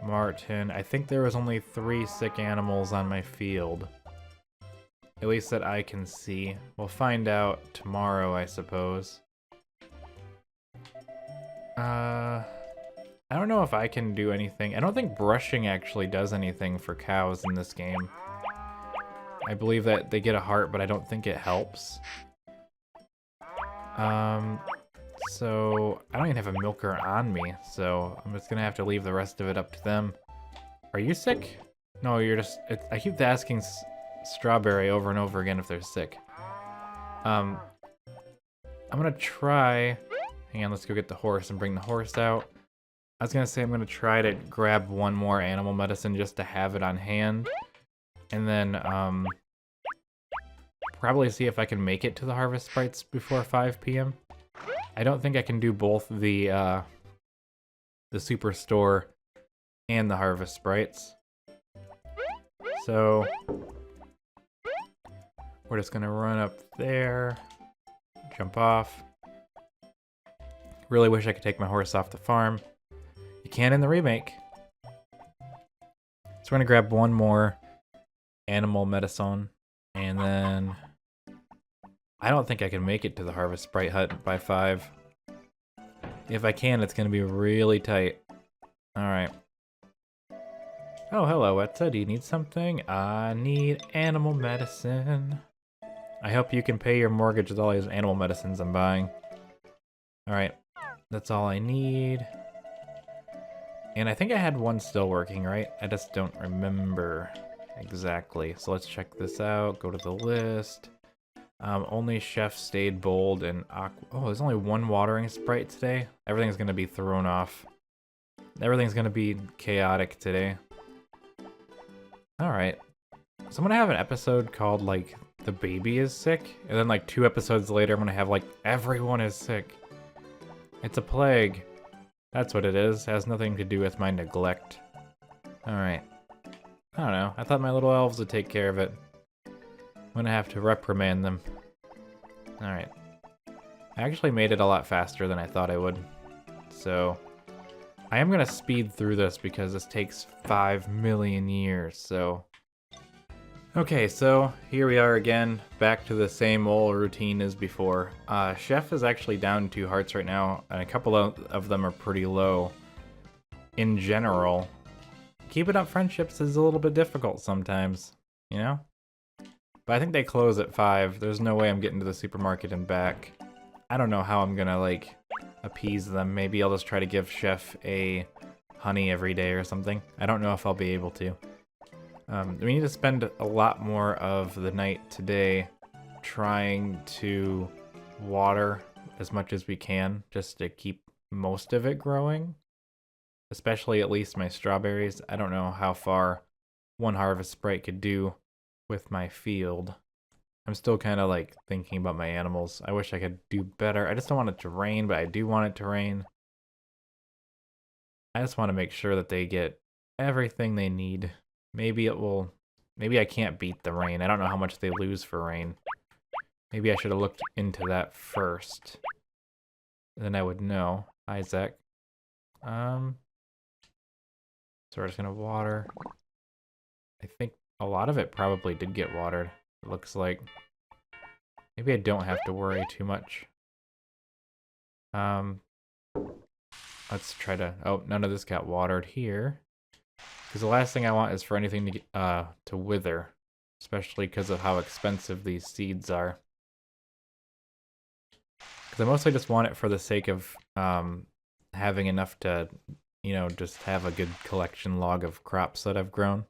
Martin. I think there was only 3 sick animals on my field. At least that I can see. We'll find out tomorrow, I suppose. I don't know if I can do anything. I don't think brushing actually does anything for cows in this game. I believe that they get a heart, but I don't think it helps. So I don't even have a milker on me, so I'm just gonna have to leave the rest of it up to them. Are you sick? No, you're just... I keep asking Strawberry over and over again if they're sick. I'm gonna try... Hang on, let's go get the horse and bring the horse out. I was gonna say I'm gonna try to grab 1 more animal medicine just to have it on hand. And then, probably see if I can make it to the harvest sprites before 5 p.m. I don't think I can do both the superstore and the harvest sprites. So we're just gonna run up there, jump off. Really wish I could take my horse off the farm. You can in the remake. So we're gonna grab 1 more animal medicine, and then I don't think I can make it to the harvest sprite hut by 5. If I can, it's gonna be really tight. Alright. Oh, hello, Etsa. Do you need something? I need animal medicine. I hope you can pay your mortgage with all these animal medicines I'm buying. Alright. That's all I need. And I think I had 1 still working, right? I just don't remember exactly. So let's check this out. Go to the list. Only Chef stayed bold and aqua. Oh, there's only 1 watering sprite today. Everything's gonna be thrown off. Everything's gonna be chaotic today. Alright. So I'm gonna have an episode called, like, The Baby is Sick. And then, like, 2 episodes later, I'm gonna have, like, Everyone is Sick. It's a plague. That's what it is. Has nothing to do with my neglect. Alright. I don't know. I thought my little elves would take care of it. I'm gonna have to reprimand them. Alright. I actually made it a lot faster than I thought I would. So, I am gonna speed through this because this takes 5 million years, so... Okay, so here we are again, back to the same old routine as before. Chef is actually down 2 hearts right now, and a couple of them are pretty low. In general, keeping up friendships is a little bit difficult sometimes, you know? But I think they close at 5. There's no way I'm getting to the supermarket and back. I don't know how I'm gonna, like, appease them. Maybe I'll just try to give Chef a honey every day or something. I don't know if I'll be able to. We need to spend a lot more of the night today trying to water as much as we can just to keep most of it growing. Especially at least my strawberries. I don't know how far one harvest sprite could do with my field. I'm still kind of like thinking about my animals. I wish I could do better. I just don't want it to rain, but I do want it to rain. I just want to make sure that they get everything they need. Maybe it will... Maybe I can't beat the rain. I don't know how much they lose for rain. Maybe I should have looked into that first. Then I would know. Isaac. So we're just gonna water. I think a lot of it probably did get watered. It looks like. Maybe I don't have to worry too much. Let's try to... Oh, none of this got watered here. Because the last thing I want is for anything to get, to wither. Especially because of how expensive these seeds are. Because I mostly just want it for the sake of having enough to, you know, just have a good collection log of crops that I've grown.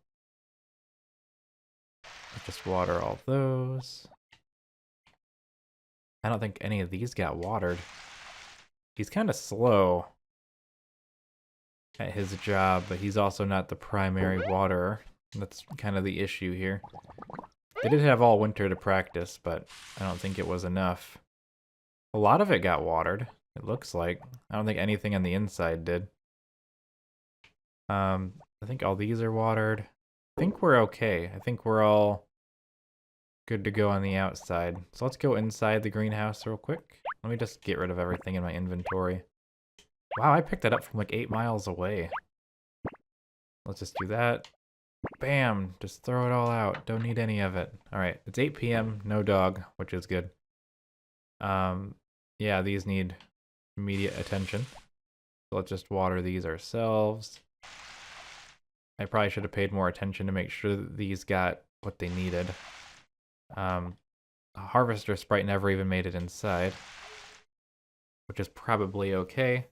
I'll just water all those. I don't think any of these got watered. He's kind of slow at his job, but he's also not the primary waterer. That's kind of the issue here. They did have all winter to practice, but I don't think it was enough. A lot of it got watered, it looks like. I don't think anything on the inside did. I think all these are watered. I think we're okay. I think we're all good to go on the outside. So let's go inside the greenhouse real quick. Let me just get rid of everything in my inventory. Wow, I picked that up from like 8 miles away. Let's just do that. Bam! Just throw it all out. Don't need any of it. Alright, it's 8 p.m. No dog, which is good. Yeah, these need immediate attention. So let's just water these ourselves. I probably should have paid more attention to make sure that these got what they needed. A harvester sprite never even made it inside, which is probably okay.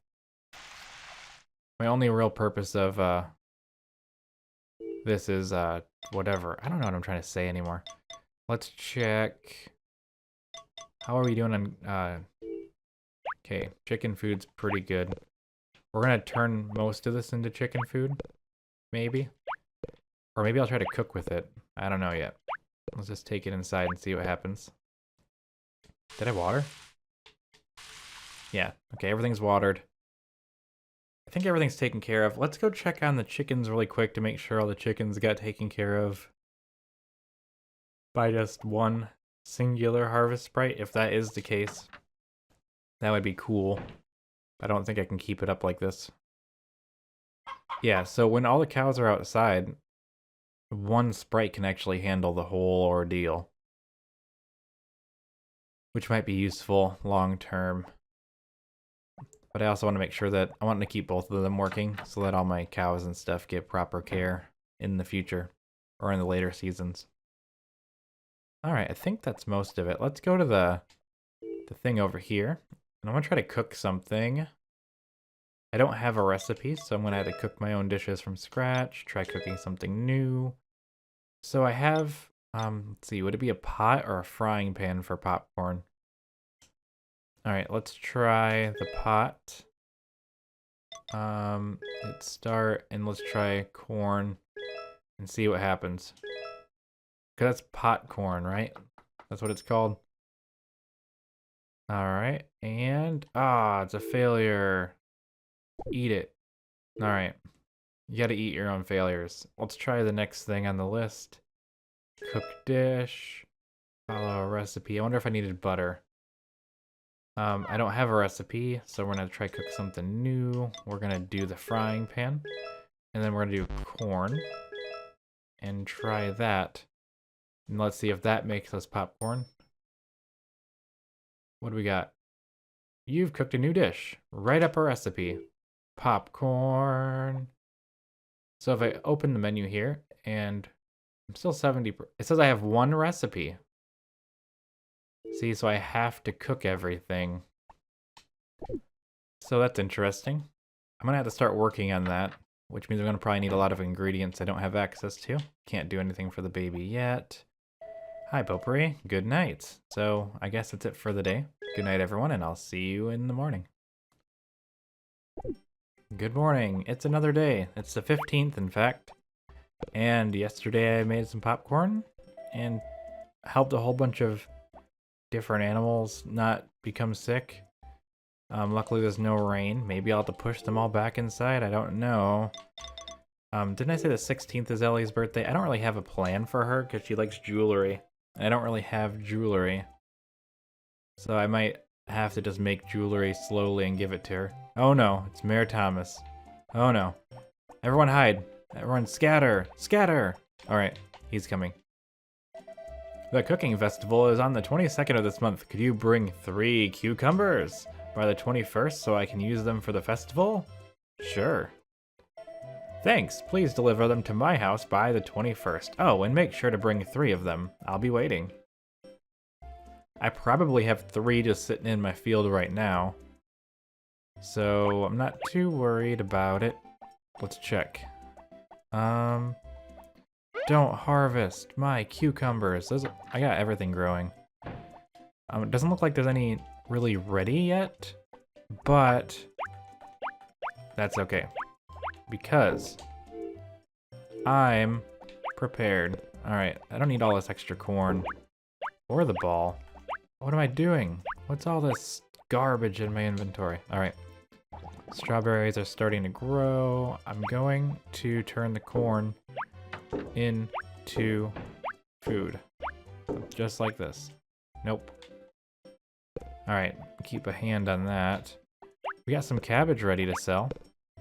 My only real purpose of this is whatever. I don't know what I'm trying to say anymore. Let's check. How are we doing on okay, chicken food's pretty good. We're gonna turn most of this into chicken food, maybe. Or maybe I'll try to cook with it. I don't know yet. Let's just take it inside and see what happens. Did I water? Yeah, okay, everything's watered. I think everything's taken care of. Let's go check on the chickens really quick to make sure all the chickens got taken care of by just one singular harvest sprite. If that is the case, that would be cool. I don't think I can keep it up like this. Yeah, so when all the cows are outside, one sprite can actually handle the whole ordeal, which might be useful long term. But I also want to make sure that I want to keep both of them working so that all my cows and stuff get proper care in the future or in the later seasons. Alright, I think that's most of it. Let's go to the thing over here. And I'm going to try to cook something. I don't have a recipe, so I'm going to have to cook my own dishes from scratch, try cooking something new. So I have, let's see, would it be a pot or a frying pan for popcorn? Alright, let's try the pot. Let's start and let's try corn and see what happens. Cause that's popcorn, right? That's what it's called. Alright, and it's a failure. Eat it. Alright. You gotta eat your own failures. Let's try the next thing on the list. Cook dish. Follow a recipe. I wonder if I needed butter. I don't have a recipe, so we're gonna try cook something new. We're gonna do the frying pan. And then we're gonna do corn. And try that. And let's see if that makes us popcorn. What do we got? You've cooked a new dish. Write up a recipe. Popcorn. So if I open the menu here, and I'm still 70, it says I have one recipe. See, so I have to cook everything. So that's interesting. I'm gonna have to start working on that, which means I'm gonna probably need a lot of ingredients I don't have access to. Can't do anything for the baby yet. Hi, Potpourri. Good night. So I guess that's it for the day. Good night, everyone, and I'll see you in the morning. Good morning. It's another day. It's the 15th, in fact. And yesterday I made some popcorn and helped a whole bunch of different animals not become sick. Luckily there's no rain. Maybe I'll have to push them all back inside. I don't know. Didn't I say the 16th is Ellie's birthday? I don't really have a plan for her because she likes jewelry. I don't really have jewelry. So I might have to just make jewelry slowly and give it to her. Oh no, it's Mayor Thomas. Oh no. Everyone hide. Everyone scatter. Scatter! Alright, he's coming. The cooking festival is on the 22nd of this month. Could you bring 3 cucumbers by the 21st so I can use them for the festival? Sure. Thanks. Please deliver them to my house by the 21st. Oh, and make sure to bring 3 of them. I'll be waiting. I probably have 3 just sitting in my field right now. So I'm not too worried about it. Let's check. Don't harvest my cucumbers. I got everything growing. It doesn't look like there's any really ready yet, but that's okay. Because I'm prepared. Alright, I don't need all this extra corn. Or the ball. What am I doing? What's all this garbage in my inventory? Alright. Strawberries are starting to grow. I'm going to turn the corn into food. Just like this. Nope. Alright, keep a hand on that. We got some cabbage ready to sell.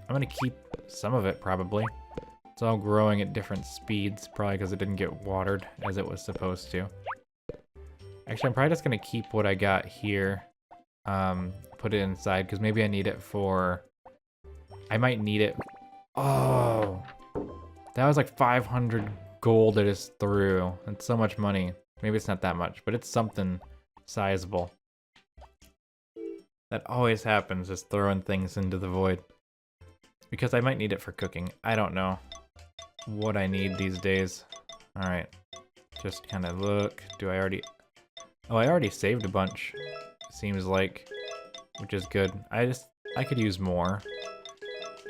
I'm gonna keep some of it, probably. It's all growing at different speeds, probably because it didn't get watered as it was supposed to. Actually, I'm probably just gonna keep what I got here. Put it inside, because maybe I need it for... I might need it... Oh! That was like 500 gold I just threw. That's so much money. Maybe it's not that much, but it's something sizable. That always happens, just throwing things into the void. Because I might need it for cooking. I don't know what I need these days. Alright. Just kind of look. Do I already... Oh, I already saved a bunch. Seems like. Which is good. I could use more.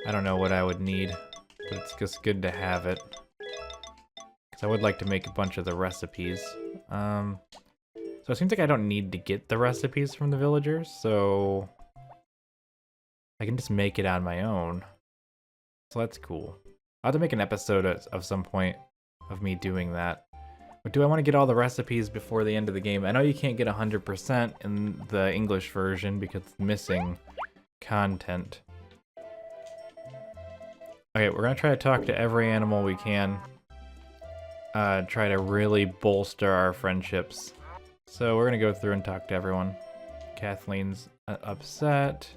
I don't know what I would need. But it's just good to have it. Because I would like to make a bunch of the recipes. So it seems like I don't need to get the recipes from the villagers. So I can just make it on my own. So that's cool. I'll have to make an episode of some point of me doing that. But do I want to get all the recipes before the end of the game? I know you can't get 100% in the English version because it's missing content. Okay, we're going to try to talk to every animal we can. Try to really bolster our friendships. So we're going to go through and talk to everyone. Kathleen's upset.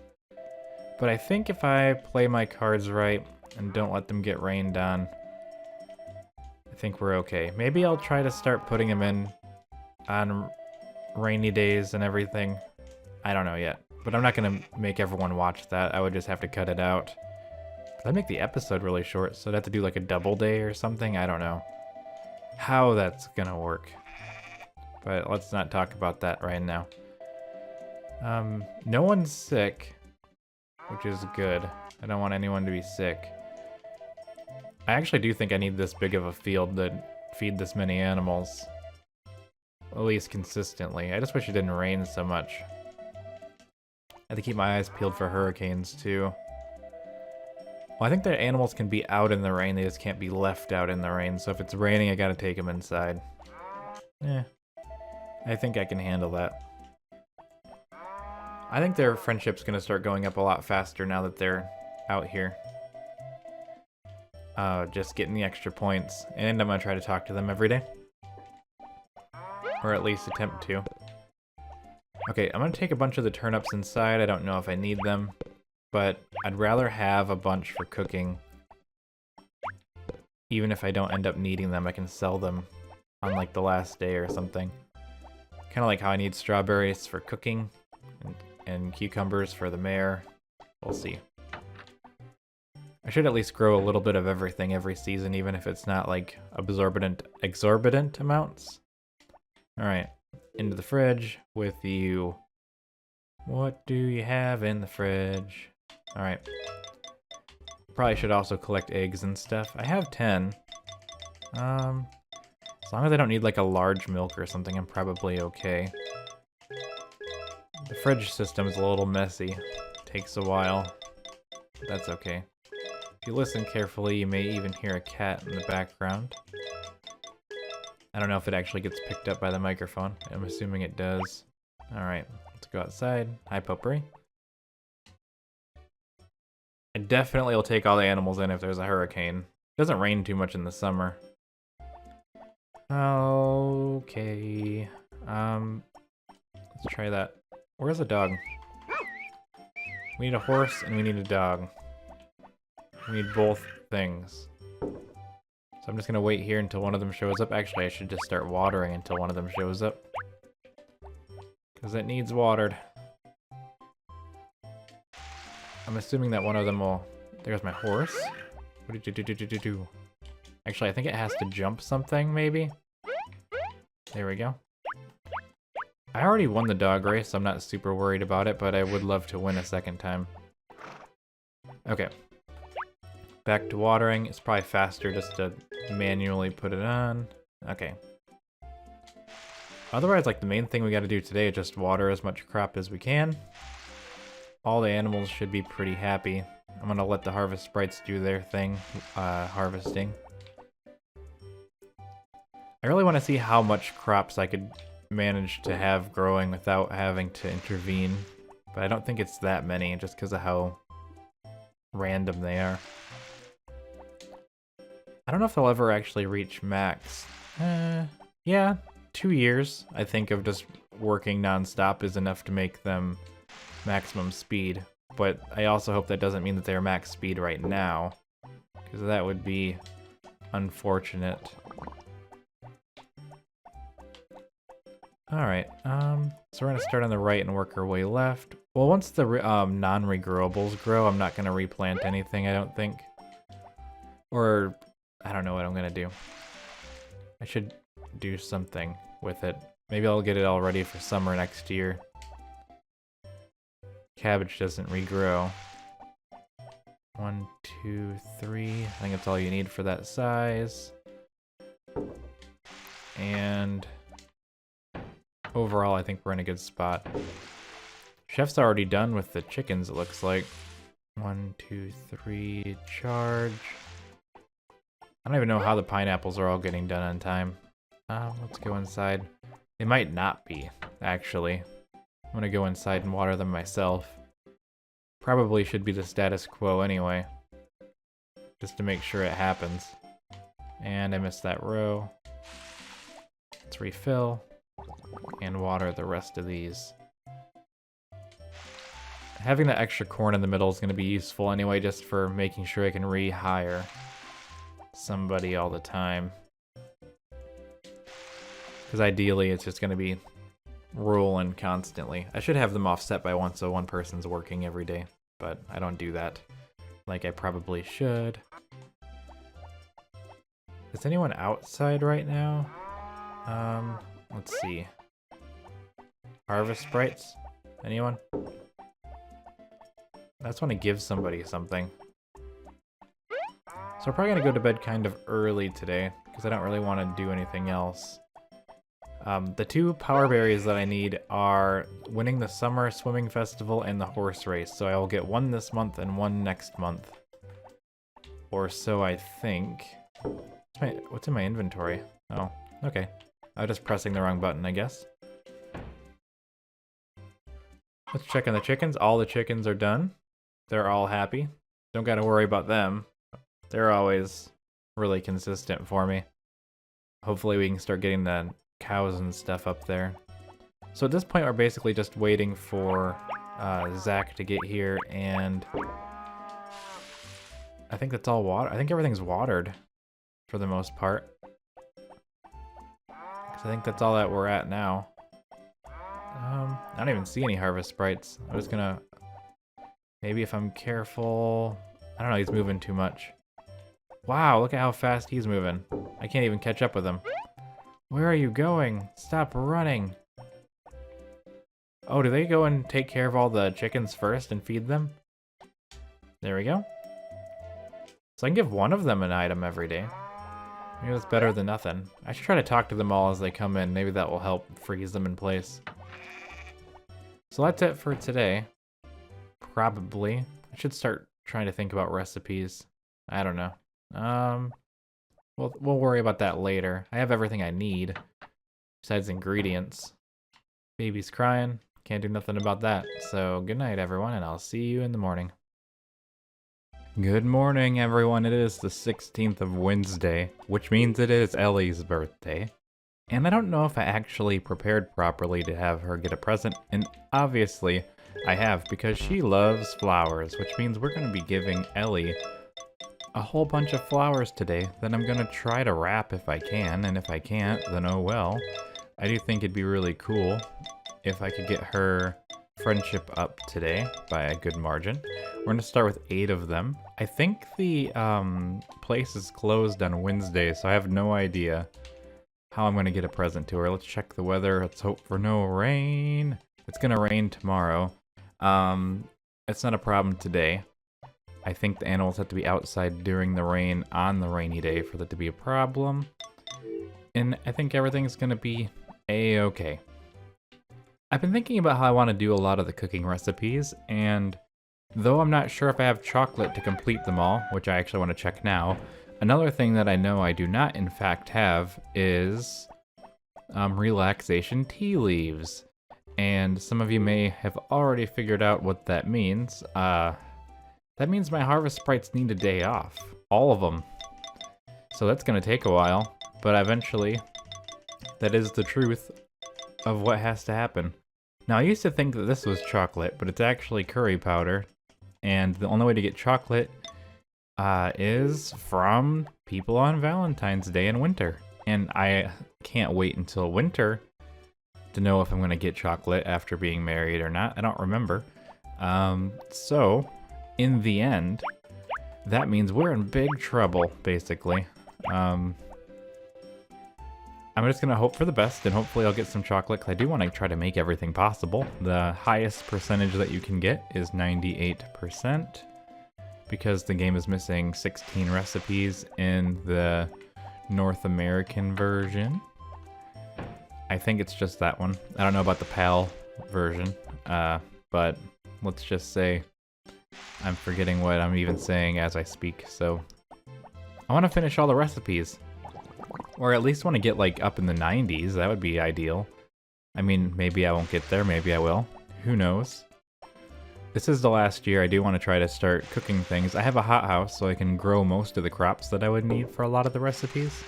But I think if I play my cards right and don't let them get rained on, I think we're okay. Maybe I'll try to start putting them in on rainy days and everything. I don't know yet. But I'm not going to make everyone watch that. I would just have to cut it out. That'd make the episode really short, so I'd have to do like a double day or something. I don't know how that's going to work. But let's not talk about that right now. No one's sick, which is good. I don't want anyone to be sick. I actually do think I need this big of a field to feed this many animals. At least consistently. I just wish it didn't rain so much. I have to keep my eyes peeled for hurricanes too. Well, I think the animals can be out in the rain, they just can't be left out in the rain. So if it's raining, I gotta take them inside. I think I can handle that. I think their friendship's gonna start going up a lot faster now that they're out here. Just getting the extra points. And I'm gonna try to talk to them every day. Or at least attempt to. Okay, I'm gonna take a bunch of the turnips inside. I don't know if I need them. But I'd rather have a bunch for cooking. Even if I don't end up needing them, I can sell them on like the last day or something. Kind of like how I need strawberries for cooking and cucumbers for the mare. We'll see. I should at least grow a little bit of everything every season, even if it's not like exorbitant amounts. Alright, into the fridge with you. What do you have in the fridge? Alright. Probably should also collect eggs and stuff. I have 10. As long as I don't need like a large milk or something, I'm probably okay. The fridge system's a little messy. Takes a while. But that's okay. If you listen carefully, you may even hear a cat in the background. I don't know if it actually gets picked up by the microphone. I'm assuming it does. Alright, let's go outside. Hi, Potpourri. I definitely will take all the animals in if there's a hurricane. It doesn't rain too much in the summer. Okay. Let's try that. Where's the dog? We need a horse and we need a dog. We need both things. So I'm just gonna wait here until one of them shows up. Actually, I should just start watering until one of them shows up. Because it needs watered. I'm assuming that one of them will... There's my horse. What did do? Actually, I think it has to jump something, maybe? There we go. I already won the dog race, so I'm not super worried about it, but I would love to win a second time. Okay. Back to watering. It's probably faster just to manually put it on. Okay. Otherwise, like, the main thing we gotta do today is just water as much crop as we can. All the animals should be pretty happy. I'm gonna let the harvest sprites do their thing, harvesting. I really want to see how much crops I could manage to have growing without having to intervene. But I don't think it's that many, just because of how random they are. I don't know if they'll ever actually reach max. Yeah, 2 years, I think, of just working non-stop is enough to make them maximum speed. But I also hope that doesn't mean that they're max speed right now, because that would be unfortunate. Alright, so we're gonna start on the right and work our way left. Well, once the non-regrowables grow, I'm not gonna replant anything, I don't think. Or, I don't know what I'm gonna do. I should do something with it. Maybe I'll get it all ready for summer next year. Cabbage doesn't regrow. 1, 2, 3. I think that's all you need for that size. And overall, I think we're in a good spot. Chef's already done with the chickens, it looks like. 1, 2, 3, charge. I don't even know how the pineapples are all getting done on time. Let's go inside. They might not be, actually. I'm gonna go inside and water them myself. Probably should be the status quo anyway. Just to make sure it happens. And I missed that row. Let's refill. And water the rest of these. Having the extra corn in the middle is going to be useful anyway, just for making sure I can rehire somebody all the time. Because ideally it's just going to be rolling constantly. I should have them offset by one so one person's working every day, but I don't do that like I probably should. Is anyone outside right now? Let's see. Harvest sprites? Anyone? I just want to give somebody something. So we're probably going to go to bed kind of early today, because I don't really want to do anything else. The 2 power berries that I need are winning the Summer Swimming Festival and the horse race, so I will get 1 this month and 1 next month. or so I think. What's in my inventory? Oh, okay. I was just pressing the wrong button, I guess. Let's check on the chickens. All the chickens are done. They're all happy. Don't gotta worry about them. They're always really consistent for me. Hopefully we can start getting the cows and stuff up there. So at this point we're basically just waiting for Zach to get here, and I think that's all water. I think everything's watered for the most part. 'Cause I think that's all that we're at now. I don't even see any harvest sprites. I was gonna... Maybe if I'm careful... I don't know, he's moving too much. Wow, look at how fast he's moving. I can't even catch up with him. Where are you going? Stop running. Oh, do they go and take care of all the chickens first and feed them? There we go. So I can give one of them an item every day. Maybe that's better than nothing. I should try to talk to them all as they come in. Maybe that will help freeze them in place. So that's it for today. Probably. I should start trying to think about recipes. I don't know. We'll worry about that later. I have everything I need besides ingredients. Baby's crying. Can't do nothing about that. So good night, everyone, and I'll see you in the morning. Good morning, everyone. It is the 16th of Wednesday, which means it is Ellie's birthday. And I don't know if I actually prepared properly to have her get a present, and obviously I have, because she loves flowers, which means we're going to be giving Ellie a whole bunch of flowers today that I'm going to try to wrap if I can, and if I can't, then oh well. I do think it'd be really cool if I could get her friendship up today by a good margin. We're going to start with 8 of them. I think the place is closed on Wednesday, so I have no idea how I'm going to get a present to her. Let's check the weather. Let's hope for no rain. It's going to rain tomorrow. It's not a problem today. I think the animals have to be outside during the rain on the rainy day for that to be a problem. And I think everything's going to be a-okay. I've been thinking about how I want to do a lot of the cooking recipes, and though I'm not sure if I have chocolate to complete them all, which I actually want to check now, another thing that I know I do not in fact have is relaxation tea leaves. And some of you may have already figured out what that means. That means my harvest sprites need a day off. All of them. So that's going to take a while, but eventually that is the truth of what has to happen. Now, I used to think that this was chocolate, but it's actually curry powder. And the only way to get chocolate is from people on Valentine's Day in winter. And I can't wait until winter to know if I'm going to get chocolate after being married or not. I don't remember. So, in the end, that means we're in big trouble, basically. I'm just going to hope for the best, and hopefully I'll get some chocolate, because I do want to try to make everything possible. The highest percentage that you can get is 98%, because the game is missing 16 recipes in the North American version. I think it's just that one. I don't know about the PAL version, but let's just say I'm forgetting what I'm even saying as I speak, so I want to finish all the recipes. Or at least want to get like up in the 90s. That would be ideal. I mean, maybe I won't get there, maybe I will. Who knows? This is the last year. I do want to try to start cooking things. I have a hothouse, so I can grow most of the crops that I would need for a lot of the recipes.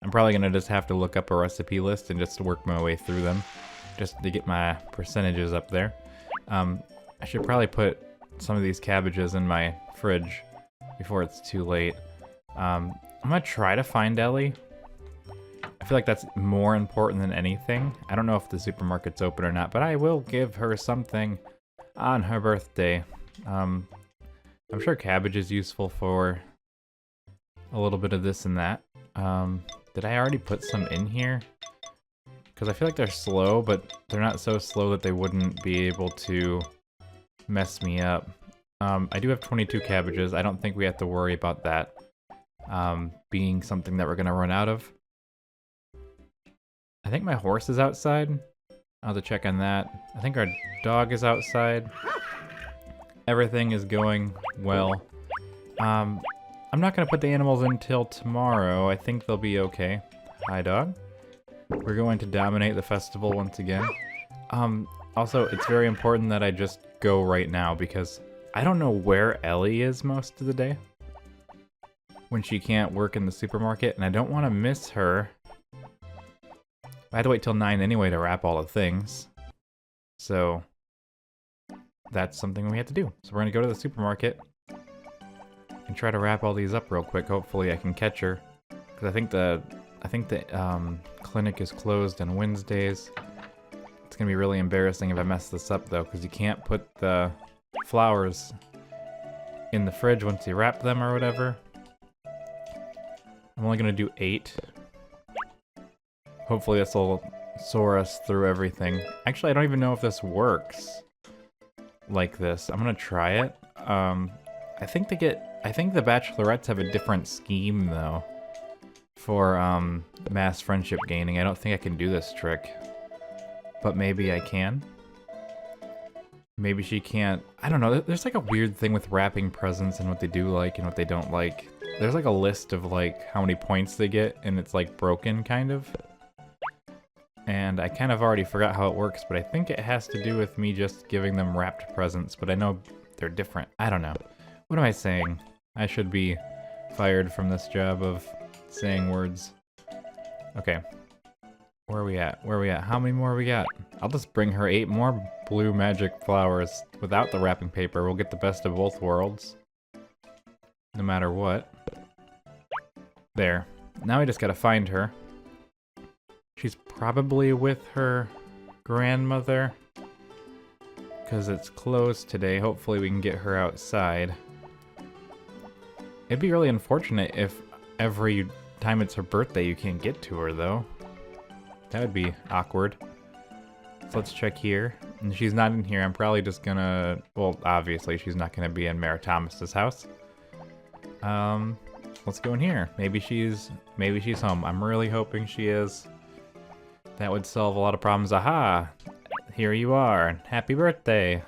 I'm probably going to just have to look up a recipe list and just work my way through them, just to get my percentages up there. I should probably put some of these cabbages in my fridge before it's too late. I'm going to try to find Ellie. I feel like that's more important than anything. I don't know if the supermarket's open or not, but I will give her something on her birthday. I'm sure cabbage is useful for a little bit of this and that. Did I already put some in here? Because I feel like they're slow, but they're not so slow that they wouldn't be able to mess me up. I do have 22 cabbages. I don't think we have to worry about that being something that we're going to run out of. I think my horse is outside. I'll have to check on that. I think our dog is outside. Everything is going well. I'm I'm not gonna put the animals until tomorrow. I think they'll be okay. Hi, dog. We're going to dominate the festival once again. Also, it's very important that I just go right now because I don't know where Ellie is most of the day when she can't work in the supermarket, and I don't want to miss her. I had to wait till 9 anyway to wrap all the things. So that's something we have to do. So we're gonna go to the supermarket and try to wrap all these up real quick. Hopefully I can catch her, because I think the clinic is closed on Wednesdays. It's gonna be really embarrassing if I mess this up though, because you can't put the flowers in the fridge once you wrap them or whatever. I'm only gonna do 8. Hopefully this will soar us through everything. Actually, I don't even know if this works like this. I'm gonna try it. I think the bachelorettes have a different scheme though for mass friendship gaining. I don't think I can do this trick, but maybe I can. Maybe she can't. I don't know. There's like a weird thing with wrapping presents and what they do like and what they don't like. There's like a list of like how many points they get, and it's like broken kind of. And I kind of already forgot how it works, but I think it has to do with me just giving them wrapped presents, but I know they're different. I don't know. What am I saying? I should be fired from this job of saying words. Okay. Where are we at? Where are we at? How many more we got? I'll just bring her 8 more blue magic flowers without the wrapping paper. We'll get the best of both worlds. No matter what. There. Now we just gotta find her. She's probably with her grandmother, because it's closed today. Hopefully we can get her outside. It'd be really unfortunate if every time it's her birthday you can't get to her, though. That would be awkward. So let's check here. And she's not in here. I'm probably just gonna... Well, obviously she's not gonna be in Mayor Thomas's house. Let's go in here. Maybe she's home. I'm really hoping she is. That would solve a lot of problems. Aha! Here you are. Happy birthday.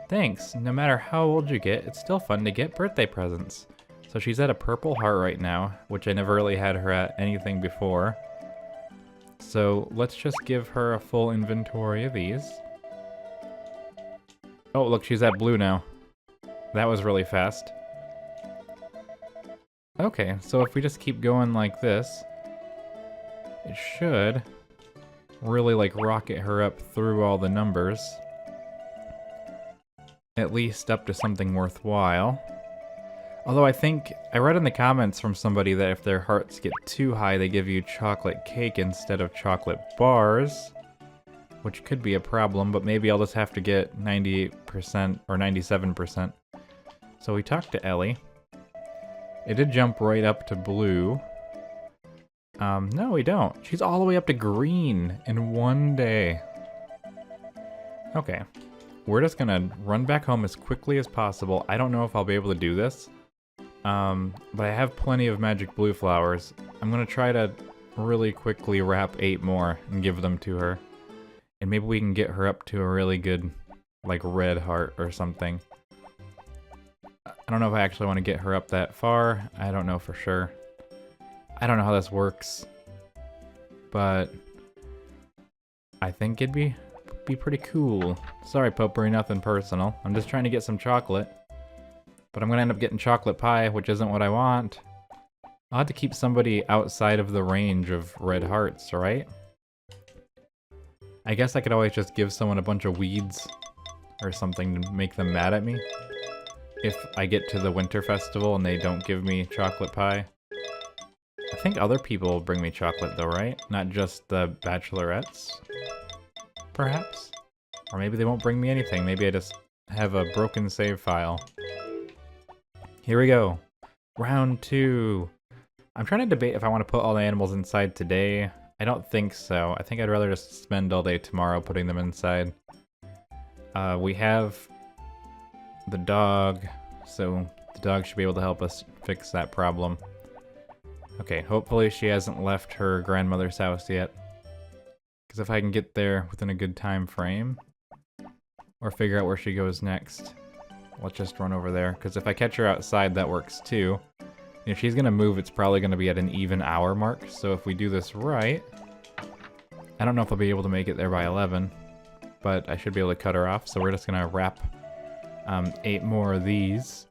Thanks. No matter how old you get, it's still fun to get birthday presents. So she's at a purple heart right now, which I never really had her at anything before. So let's just give her a full inventory of these. Oh, look, she's at blue now. That was really fast. Okay, so if we just keep going like this, it should really like rocket her up through all the numbers. At least up to something worthwhile. Although I think, I read in the comments from somebody that if their hearts get too high, they give you chocolate cake instead of chocolate bars. Which could be a problem, but maybe I'll just have to get 98% or 97%. So we talked to Ellie. It did jump right up to blue. No, we don't. She's all the way up to green in one day. Okay. We're just gonna run back home as quickly as possible. I don't know if I'll be able to do this. But I have plenty of magic blue flowers. I'm gonna try to really quickly wrap 8 more and give them to her. And maybe we can get her up to a really good, like, red heart or something. I don't know if I actually want to get her up that far. I don't know for sure. I don't know how this works, but I think it'd be pretty cool. Sorry, Potpourri, nothing personal. I'm just trying to get some chocolate, but I'm gonna end up getting chocolate pie, which isn't what I want. I'll have to keep somebody outside of the range of red hearts, right? I guess I could always just give someone a bunch of weeds or something to make them mad at me. If I get to the winter festival and they don't give me chocolate pie. I think other people will bring me chocolate though, right? Not just the bachelorettes? Perhaps? Or maybe they won't bring me anything. Maybe I just have a broken save file. Here we go. Round 2. I'm trying to debate if I want to put all the animals inside today. I don't think so. I think I'd rather just spend all day tomorrow putting them inside. We have the dog, so the dog should be able to help us fix that problem. Okay, hopefully she hasn't left her grandmother's house yet. Because if I can get there within a good time frame, or figure out where she goes next, let's just run over there. Because if I catch her outside, that works too. If she's gonna move, it's probably gonna be at an even hour mark. So if we do this right, I don't know if I'll be able to make it there by 11, but I should be able to cut her off. So we're just gonna wrap 8 more of these.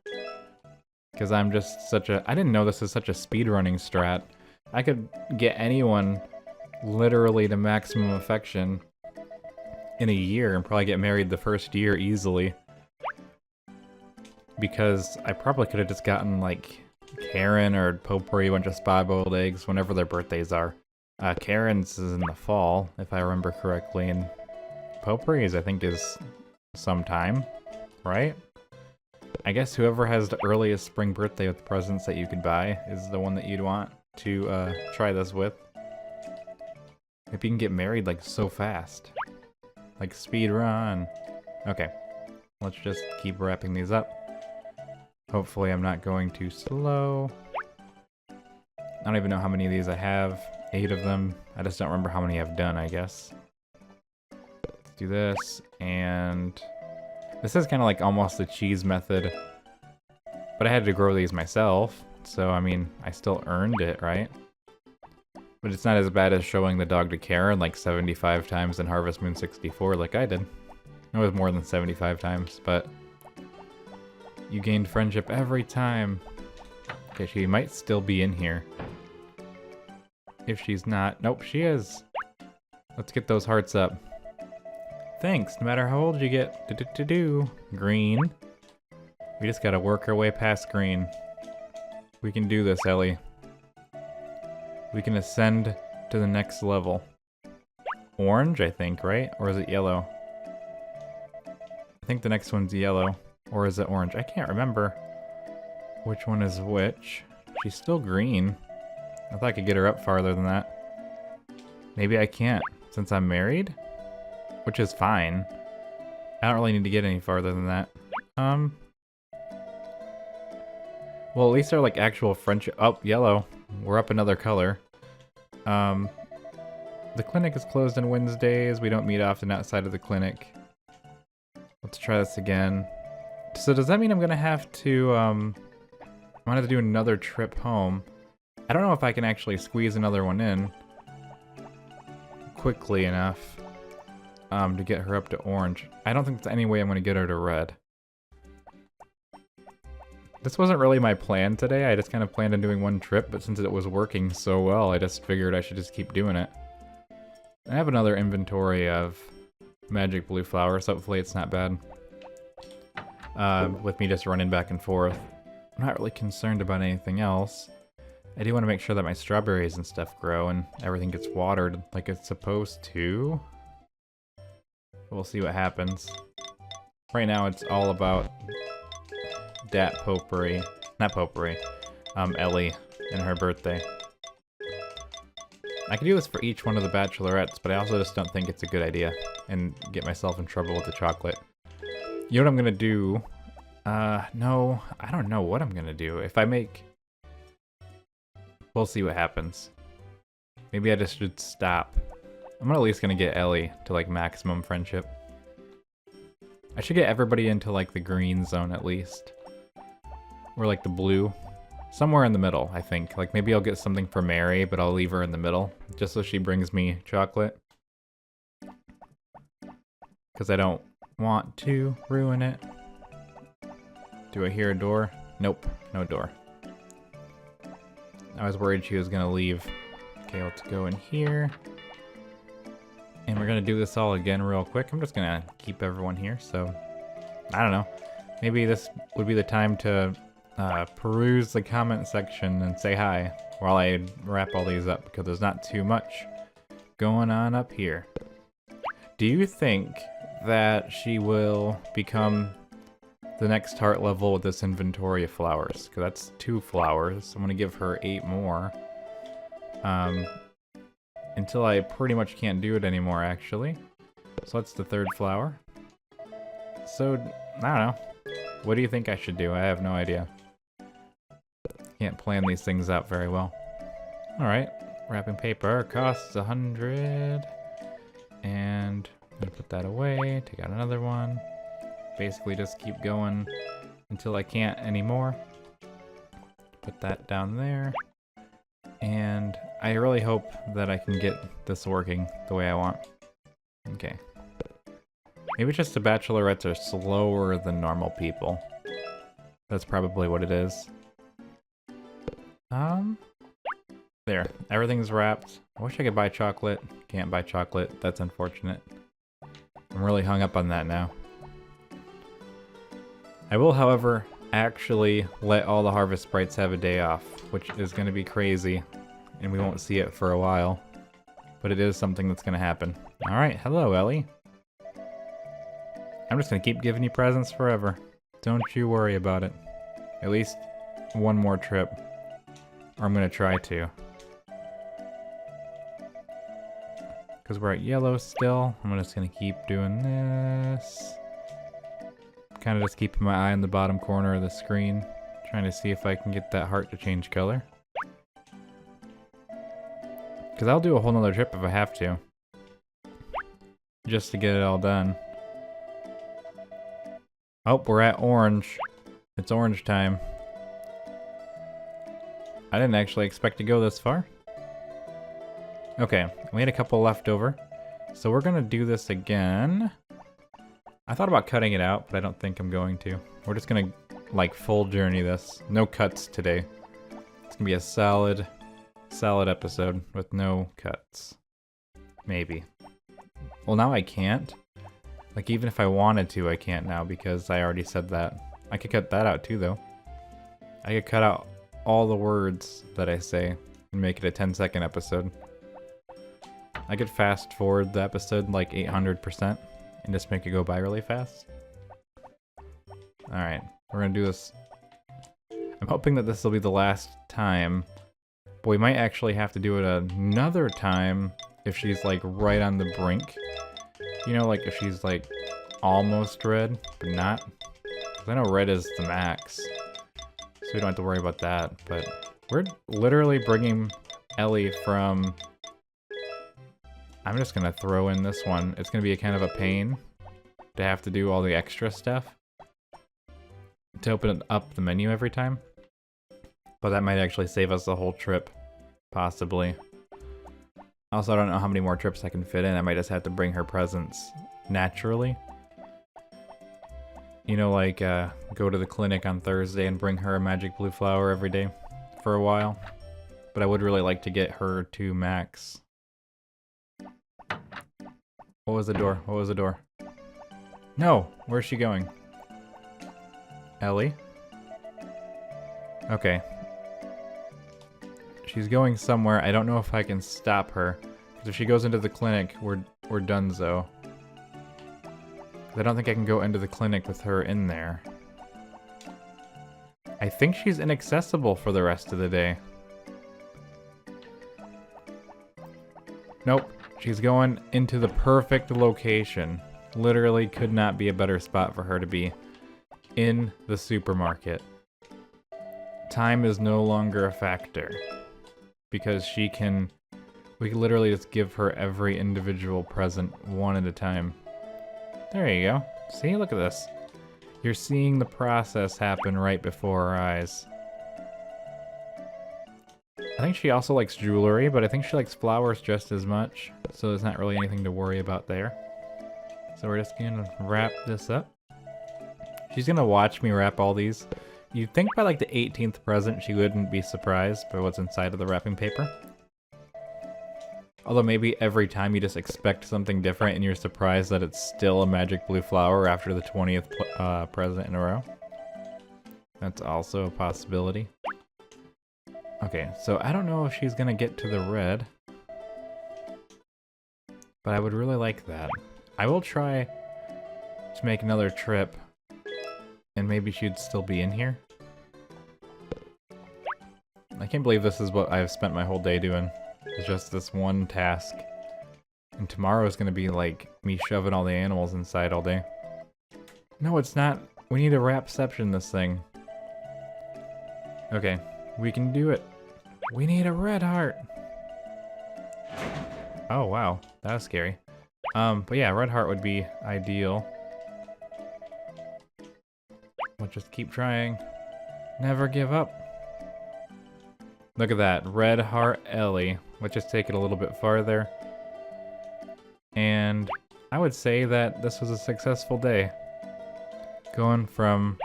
Because I'm just such a... I didn't know this is such a speedrunning strat. I could get anyone literally to maximum affection in a year and probably get married the first year easily. Because I probably could have just gotten like Karen or Potpourri, a bunch of spy-boiled eggs whenever their birthdays are. Karen's is in the fall, if I remember correctly, and Potpourri's I think is sometime, right? I guess whoever has the earliest spring birthday with presents that you could buy is the one that you'd want to try this with. Maybe you can get married like so fast. Like speed run. Okay, let's just keep wrapping these up. Hopefully I'm not going too slow. I don't even know how many of these I have. 8 of them. I just don't remember how many I've done, I guess. Let's do this, and... This is kind of like almost the cheese method. But I had to grow these myself, so I mean, I still earned it, right? But it's not as bad as showing the dog to Karen like 75 times in Harvest Moon 64 like I did. It was more than 75 times, but... You gained friendship every time. Okay, she might still be in here. If she's not... Nope, she is. Let's get those hearts up. Thanks, no matter how old you get. Green. We just gotta work our way past green. We can do this, Ellie. We can ascend to the next level. Orange, I think, right? Or is it yellow? I think the next one's yellow. Or is it orange? I can't remember which one is which. She's still green. I thought I could get her up farther than that. Maybe I can't, since I'm married? Which is fine. I don't really need to get any farther than that. Well, at least they're like actual friendship. Oh, yellow. We're up another color. The clinic is closed on Wednesdays. We don't meet often outside of the clinic. Let's try this again. So does that mean I'm gonna have to, I'm gonna have to do another trip home? I don't know if I can actually squeeze another one in quickly enough to get her up to orange. I don't think there's any way I'm gonna get her to red. This wasn't really my plan today. I just kind of planned on doing one trip, but since it was working so well, I just figured I should just keep doing it. I have another inventory of magic blue flowers. Hopefully it's not bad. With me just running back and forth. I'm not really concerned about anything else. I do want to make sure that my strawberries and stuff grow and everything gets watered like it's supposed to. We'll see what happens. Right now it's all about Dat Potpourri. Not Potpourri. Ellie and her birthday. I could do this for each one of the bachelorettes, but I also just don't think it's a good idea and get myself in trouble with the chocolate. You know what I'm gonna do? No, I don't know what I'm gonna do. If I make... We'll see what happens. Maybe I just should stop. I'm at least gonna get Ellie to like maximum friendship. I should get everybody into like the green zone at least. Or like the blue. Somewhere in the middle, I think. Like maybe I'll get something for Mary, but I'll leave her in the middle. Just so she brings me chocolate. Because I don't want to ruin it. Do I hear a door? Nope, no door. I was worried she was gonna leave. Okay, let's go in here. And we're gonna do this all again real quick. I'm just gonna keep everyone here, so... I don't know. Maybe this would be the time to peruse the comment section and say hi while I wrap all these up, because there's not too much going on up here. Do you think that she will become the next heart level with this inventory of flowers? Because that's 2 flowers. I'm gonna give her 8 more. Until I pretty much can't do it anymore, actually. So that's the 3rd flower. So, I don't know. What do you think I should do? I have no idea. Can't plan these things out very well. Alright, wrapping paper costs 100. And I'm gonna put that away, take out another one. basically just keep going until I can't anymore. Put that down there. And I really hope that I can get this working the way I want. Okay. Maybe it's just the bachelorettes are slower than normal people. That's probably what it is. There. Everything's wrapped. I wish I could buy chocolate. Can't buy chocolate. That's unfortunate. I'm really hung up on that now. I will, however, actually let all the Harvest Sprites have a day off, which is going to be crazy, and we won't see it for a while. But it is something that's going to happen. Alright, hello, Ellie. I'm just going to keep giving you presents forever. Don't you worry about it. At least one more trip. Or I'm going to try to. Because we're at yellow still. I'm just going to keep doing this. Kind of just keeping my eye on the bottom corner of the screen. Trying to see if I can get that heart to change color. Because I'll do a whole nother trip if I have to. Just to get it all done. Oh, we're at orange. It's orange time. I didn't actually expect to go this far. Okay, we had a couple left over. So we're gonna do this again. I thought about cutting it out, but I don't think I'm going to. We're just gonna, like, full journey this. No cuts today. It's gonna be a solid episode with no cuts. Maybe. Well, now I can't. Like, even if I wanted to, I can't now because I already said that. I could cut that out too, though. I could cut out all the words that I say and make it a 10-second episode. I could fast forward the episode like 800% and just make it go by really fast. Alright, we're gonna do this. I'm hoping that this will be the last time, but we might actually have to do it another time if she's like right on the brink. You know, like if she's like almost red, but not. 'Cause I know red is the max, so we don't have to worry about that. But we're literally bringing Ellie from... I'm just gonna throw in this one. It's gonna be a kind of a pain to have to do all the extra stuff to open up the menu every time. But that might actually save us the whole trip, possibly. Also, I don't know how many more trips I can fit in. I might just have to bring her presents naturally. You know, like go to the clinic on Thursday and bring her a magic blue flower every day for a while. But I would really like to get her to max. What was the door? What was the door? No! Where's she going? Ellie? Okay. She's going somewhere. I don't know if I can stop her. Because if she goes into the clinic, we're donezo. I don't think I can go into the clinic with her in there. I think she's inaccessible for the rest of the day. Nope. She's going into the perfect location. Literally could not be a better spot for her to be. In the supermarket. Time is no longer a factor. Because we can literally just give her every individual present one at a time. There you go. See, look at this. You're seeing the process happen right before our eyes. I think she also likes jewelry, but I think she likes flowers just as much. So there's not really anything to worry about there. So we're just gonna wrap this up. She's gonna watch me wrap all these. You'd think by like the 18th present she wouldn't be surprised by what's inside of the wrapping paper. Although maybe every time you just expect something different and you're surprised that it's still a magic blue flower after the 20th present in a row. That's also a possibility. Okay, so I don't know if she's gonna get to the red. But I would really like that. I will try to make another trip. And maybe she'd still be in here. I can't believe this is what I've spent my whole day doing. It's just this one task. And tomorrow is gonna be like me shoving all the animals inside all day. No, it's not. We need to wrapception this thing. Okay, we can do it. We need a red heart. Oh wow, that was scary. But yeah, red heart would be ideal. We'll just keep trying. Never give up. Look at that, Red Heart Ellie. Let's just take it a little bit farther. And I would say that this was a successful day. Going from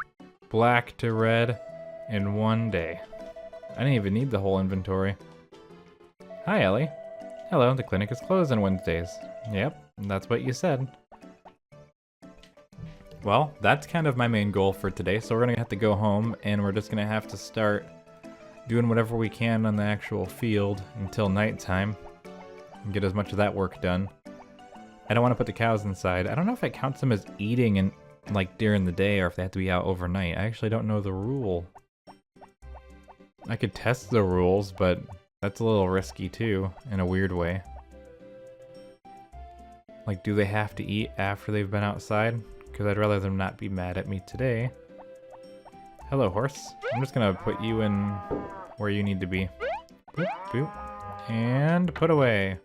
black to red in one day. I didn't even need the whole inventory. Hi, Ellie. Hello, the clinic is closed on Wednesdays. Yep, that's what you said. Well, that's kind of my main goal for today, so we're gonna have to go home and we're just gonna have to start doing whatever we can on the actual field until nighttime and get as much of that work done. I don't want to put the cows inside. I don't know if it counts them as eating in, like, during the day or if they have to be out overnight. I actually don't know the rule. I could test the rules, but that's a little risky too, in a weird way. Like, do they have to eat after they've been outside? Because I'd rather them not be mad at me today. Hello, horse. I'm just gonna put you in where you need to be. Boop, boop. And put away.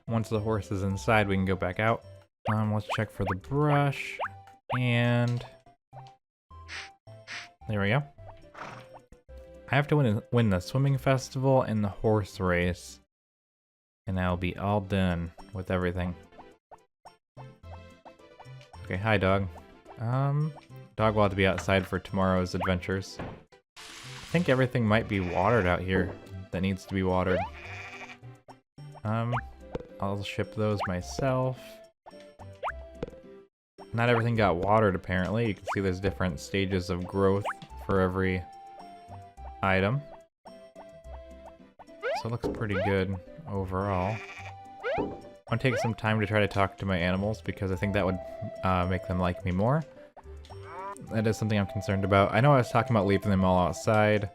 Once the horse is inside, we can go back out. Let's check for the brush. And there we go. I have to win the swimming festival and the horse race. And I'll be all done with everything. Okay, hi dog. Dog will have to be outside for tomorrow's adventures. I think everything might be watered out here that needs to be watered. I'll ship those myself. Not everything got watered apparently. You can see there's different stages of growth for every item. So it looks pretty good overall. I want to take some time to try to talk to my animals because I think that would make them like me more. That is something I'm concerned about. I know I was talking about leaving them all outside,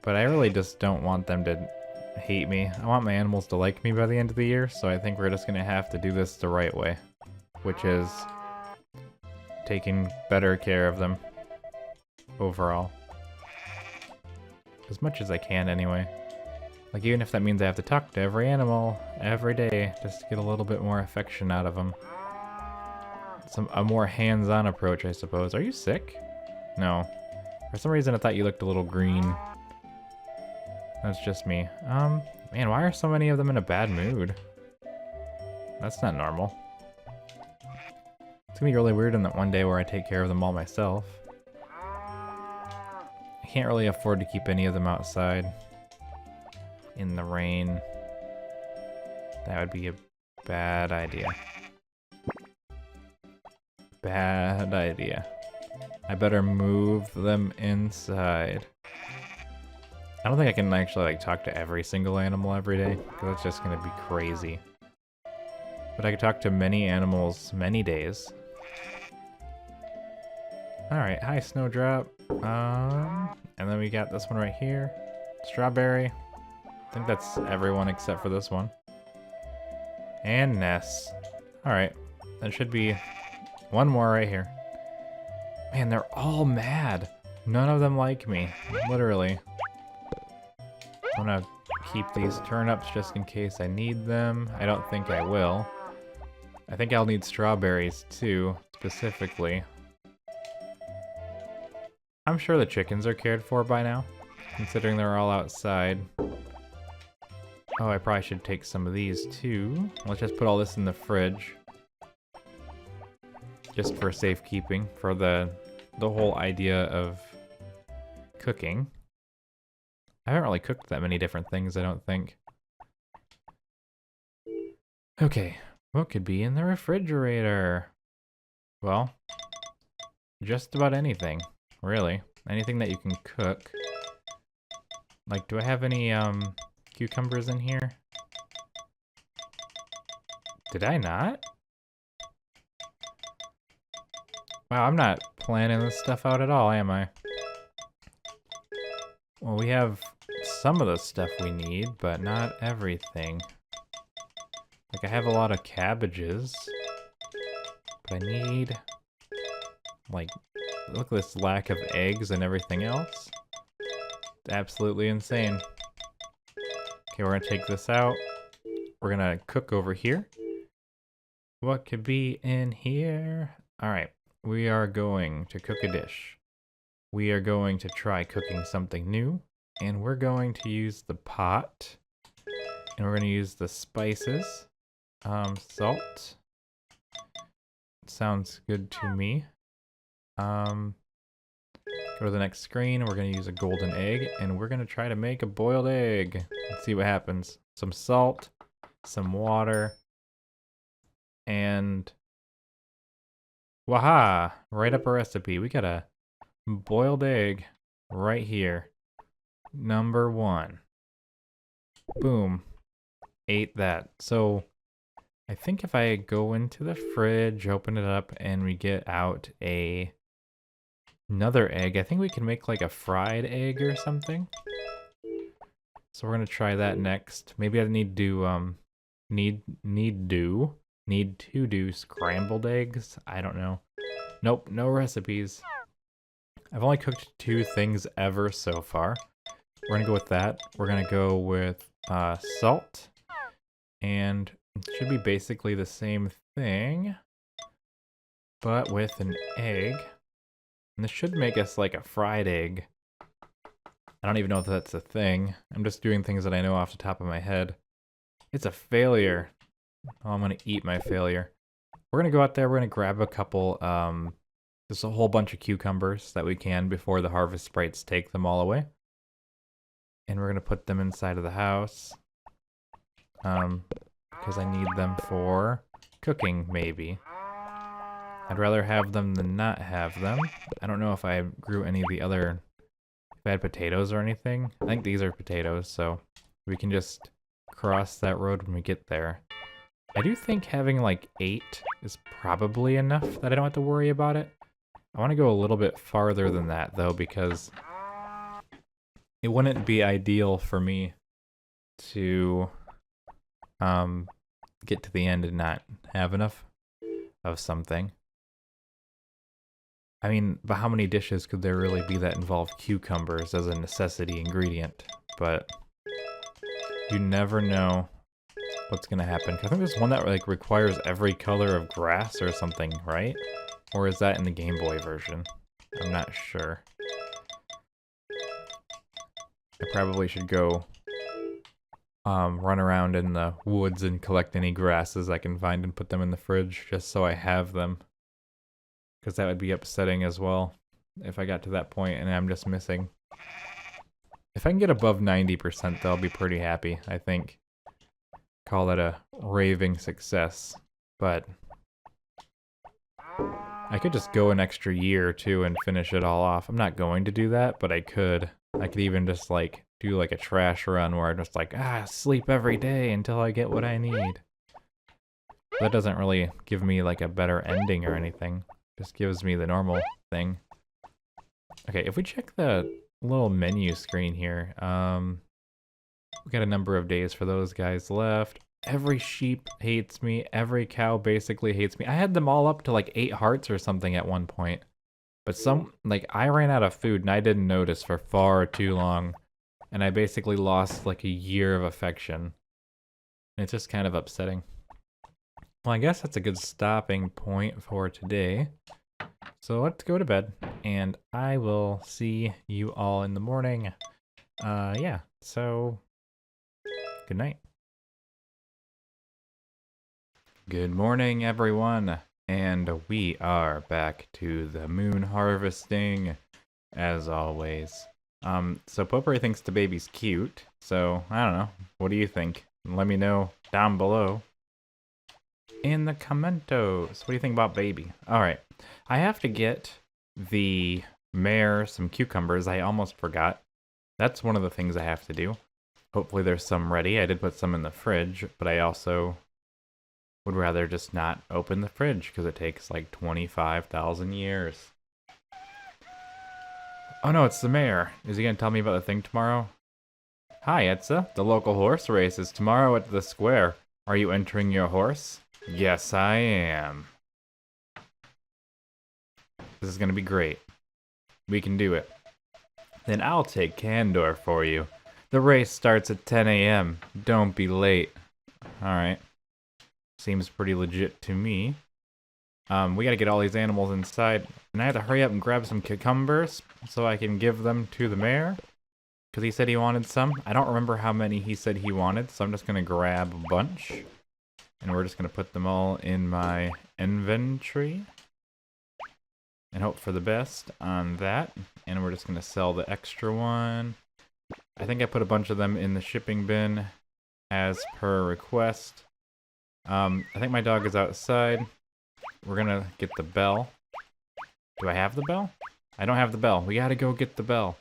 but I really just don't want them to hate me. I want my animals to like me by the end of the year, so I think we're just going to have to do this the right way, which is taking better care of them overall. As much as I can anyway. Like, even if that means I have to talk to every animal every day just to get a little bit more affection out of them. A more hands-on approach, I suppose. Are you sick? No. For some reason I thought you looked a little green. That's just me. Man, why are so many of them in a bad mood? That's not normal. It's gonna be really weird on that one day where I take care of them all myself. I can't really afford to keep any of them outside in the rain. That would be a bad idea. Bad idea. I better move them inside. I don't think I can actually like talk to every single animal every day, because that's just gonna be crazy. But I could talk to many animals many days. Alright, hi Snowdrop. And then we got this one right here. Strawberry. I think that's everyone except for this one. And Ness. Alright, that should be one more right here. Man, they're all mad. None of them like me, literally. I'm gonna keep these turnips just in case I need them. I don't think I will. I think I'll need strawberries too, specifically. I'm sure the chickens are cared for by now, considering they're all outside. Oh, I probably should take some of these too. Let's just put all this in the fridge. Just for safekeeping, for the whole idea of cooking. I haven't really cooked that many different things, I don't think. Okay, what could be in the refrigerator? Well, just about anything, really. Anything that you can cook. Like, do I have any, cucumbers in here? Did I not? Wow, I'm not planning this stuff out at all, am I? Well, we have some of the stuff we need, but not everything. Like, I have a lot of cabbages, but I need, like, look at this lack of eggs and everything else. It's absolutely insane. Okay, we're gonna take this out. We're gonna cook over here. What could be in here? All right, we are going to cook a dish. We are going to try cooking something new, and we're going to use the pot, and we're going to use the spices, salt. Sounds good to me. Go to the next screen. We're going to use a golden egg, and we're going to try to make a boiled egg. Let's see what happens. Some salt, some water, and waha! Write up a recipe. We got a boiled egg right here. Number 1. Boom. Ate that. So I think if I go into the fridge, open it up, and we get out another egg, I think we can make like a fried egg or something. So we're gonna try that next. Maybe I need to need to do scrambled eggs. I don't know. Nope, no recipes. I've only cooked 2 things ever so far. We're gonna go with that. We're gonna go with salt, and it should be basically the same thing, but with an egg. And this should make us like a fried egg. I don't even know if that's a thing. I'm just doing things that I know off the top of my head. It's a failure. Oh, I'm gonna eat my failure. We're gonna go out there, we're gonna grab a couple, just a whole bunch of cucumbers that we can before the harvest sprites take them all away. And we're gonna put them inside of the house. Because I need them for cooking, maybe. I'd rather have them than not have them. I don't know if I grew any of the other, if I had potatoes or anything. I think these are potatoes, so we can just cross that road when we get there. I do think having like 8 is probably enough that I don't have to worry about it. I want to go a little bit farther than that though, because it wouldn't be ideal for me to get to the end and not have enough of something. I mean, but how many dishes could there really be that involve cucumbers as a necessity ingredient? But you never know what's gonna happen. I think there's one that like requires every color of grass or something, right? Or is that in the Game Boy version? I'm not sure. I probably should go run around in the woods and collect any grasses I can find and put them in the fridge just so I have them. Because that would be upsetting as well if I got to that point and I'm just missing. If I can get above 90%, though, I'll be pretty happy, I think. Call it a raving success. But I could just go an extra year, too, and finish it all off. I'm not going to do that, but I could. I could even just, like, do, like, a trash run where I'm just like, sleep every day until I get what I need. That doesn't really give me, like, a better ending or anything. Just gives me the normal thing. Okay, if we check the little menu screen here, we got a number of days for those guys left. Every sheep hates me. Every cow basically hates me. I had them all up to like 8 hearts or something at one point. But I ran out of food and I didn't notice for far too long. And I basically lost like a year of affection. And it's just kind of upsetting. Well, I guess that's a good stopping point for today. So let's go to bed, and I will see you all in the morning. Yeah, so good night. Good morning, everyone, and we are back to the moon harvesting, as always. So Potpourri thinks the baby's cute, so I don't know. What do you think? Let me know down below in the commentos. What do you think about baby? Alright, I have to get the mare some cucumbers. I almost forgot. That's one of the things I have to do. Hopefully there's some ready. I did put some in the fridge, but I also would rather just not open the fridge because it takes like 25,000 years. Oh no, it's the mayor. Is he gonna tell me about the thing tomorrow? Hi, Etsa. The local horse race is tomorrow at the square. Are you entering your horse? Yes, I am. This is gonna be great. We can do it. Then I'll take Candor for you. The race starts at 10 a.m. Don't be late. Alright. Seems pretty legit to me. We gotta get all these animals inside. And I have to hurry up and grab some cucumbers so I can give them to the mayor. Because he said he wanted some. I don't remember how many he said he wanted, so I'm just gonna grab a bunch. And we're just gonna put them all in my inventory. And hope for the best on that. And we're just gonna sell the extra one. I think I put a bunch of them in the shipping bin as per request. I think my dog is outside. We're gonna get the bell. Do I have the bell? I don't have the bell. We gotta go get the bell.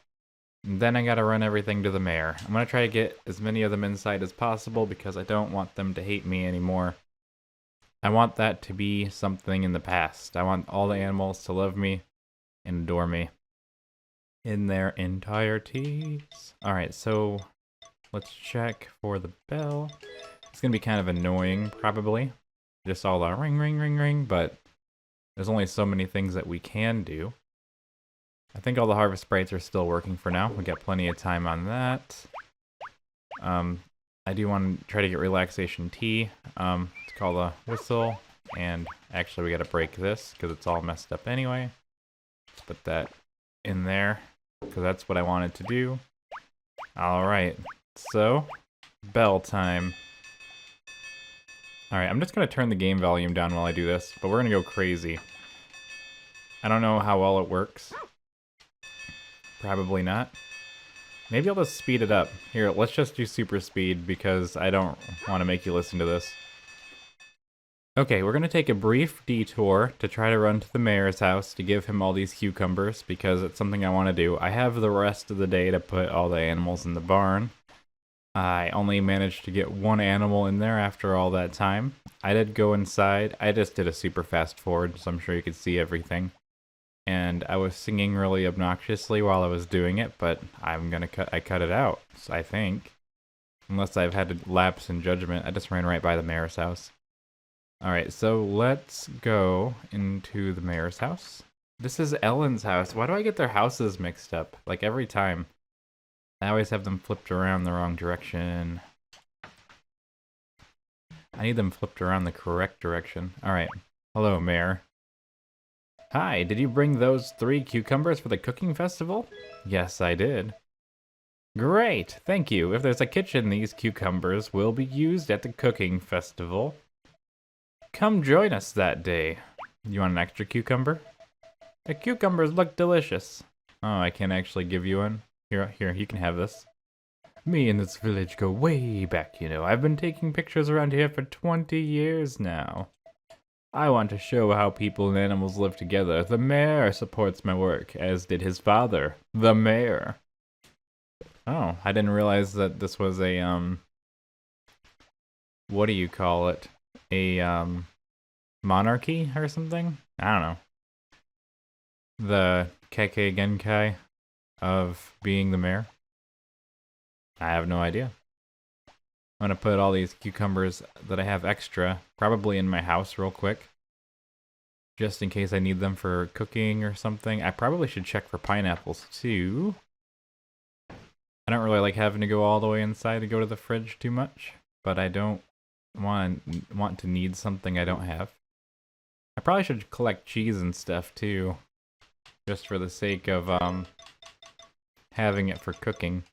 And then I gotta run everything to the mayor. I'm gonna try to get as many of them inside as possible because I don't want them to hate me anymore. I want that to be something in the past. I want all the animals to love me and adore me in their entireties. Alright, so let's check for the bell. It's gonna be kind of annoying, probably. Just all the ring, ring, ring, ring, but there's only so many things that we can do. I think all the harvest sprites are still working for now. We got plenty of time on that. I do want to try to get relaxation tea. To call the whistle, and actually we gotta break this because it's all messed up anyway. Let's put that in there because that's what I wanted to do. Alright, so bell time. Alright, I'm just gonna turn the game volume down while I do this, but we're gonna go crazy. I don't know how well it works. Probably not. Maybe I'll just speed it up. Here, let's just do super speed because I don't want to make you listen to this. Okay, we're going to take a brief detour to try to run to the mayor's house to give him all these cucumbers because it's something I want to do. I have the rest of the day to put all the animals in the barn. I only managed to get one animal in there after all that time. I did go inside. I just did a super fast forward, so I'm sure you could see everything. And I was singing really obnoxiously while I was doing it, but I cut it out, I think. Unless I've had a lapse in judgment. I just ran right by the mayor's house. Alright, so let's go into the mayor's house. This is Ellen's house. Why do I get their houses mixed up? Like every time. I always have them flipped around the wrong direction. I need them flipped around the correct direction. Alright. Hello, Mayor. Hi, did you bring those 3 cucumbers for the cooking festival? Yes, I did. Great, thank you. If there's a kitchen, these cucumbers will be used at the cooking festival. Come join us that day. You want an extra cucumber? The cucumbers look delicious. Oh, I can't actually give you one. Here, you can have this. Me and this village go way back, you know. I've been taking pictures around here for 20 years now. I want to show how people and animals live together. The mayor supports my work, as did his father, the mayor. Oh, I didn't realize that this was a, what do you call it? A, monarchy or something? I don't know. The Kekkei Genkai of being the mayor? I have no idea. I'm gonna put all these cucumbers that I have extra, probably in my house real quick. Just in case I need them for cooking or something. I probably should check for pineapples too. I don't really like having to go all the way inside to go to the fridge too much, but I don't want to need something I don't have. I probably should collect cheese and stuff too, just for the sake of having it for cooking.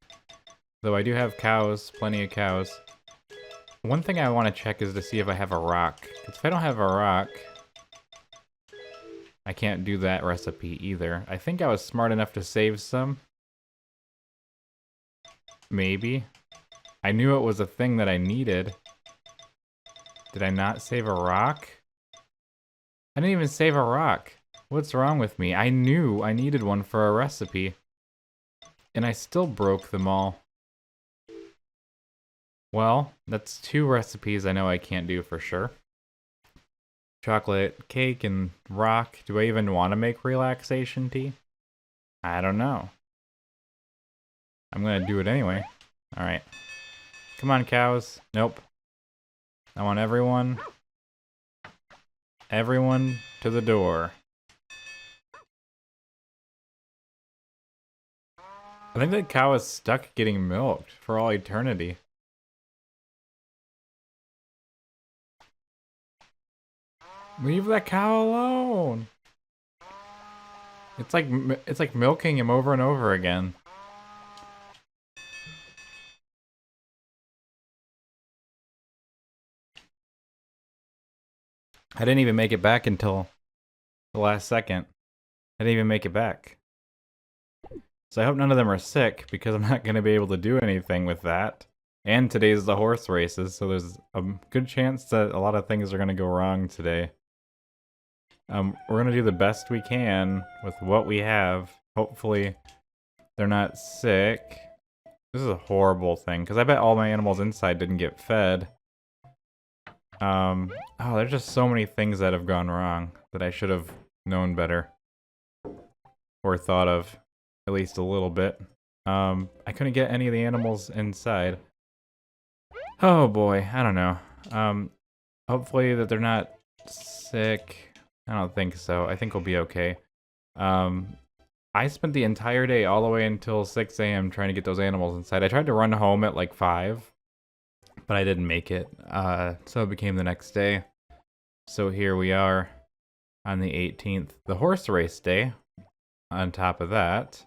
Though I do have cows, plenty of cows. One thing I want to check is to see if I have a rock. Because if I don't have a rock, I can't do that recipe either. I think I was smart enough to save some. Maybe. I knew it was a thing that I needed. Did I not save a rock? I didn't even save a rock. What's wrong with me? I knew I needed one for a recipe. And I still broke them all. Well, that's 2 recipes I know I can't do for sure. Chocolate cake and rock. Do I even want to make relaxation tea? I don't know. I'm gonna do it anyway. Alright. Come on, cows. Nope. I want everyone to the door. I think that cow is stuck getting milked for all eternity. Leave that cow alone. It's like milking him over and over again. I didn't even make it back until the last second. I didn't even make it back. So I hope none of them are sick, because I'm not going to be able to do anything with that. And today's the horse races, so there's a good chance that a lot of things are going to go wrong today. We're going to do the best we can with what we have. Hopefully they're not sick. This is a horrible thing, because I bet all my animals inside didn't get fed. Oh, there's just so many things that have gone wrong that I should have known better. Or thought of, at least a little bit. I couldn't get any of the animals inside. Oh boy, I don't know. Hopefully that they're not sick. I don't think so. I think we'll be okay. I spent the entire day all the way until 6 a.m. trying to get those animals inside. I tried to run home at like 5, but I didn't make it. So it became the next day. So here we are on the 18th, the horse race day on top of that.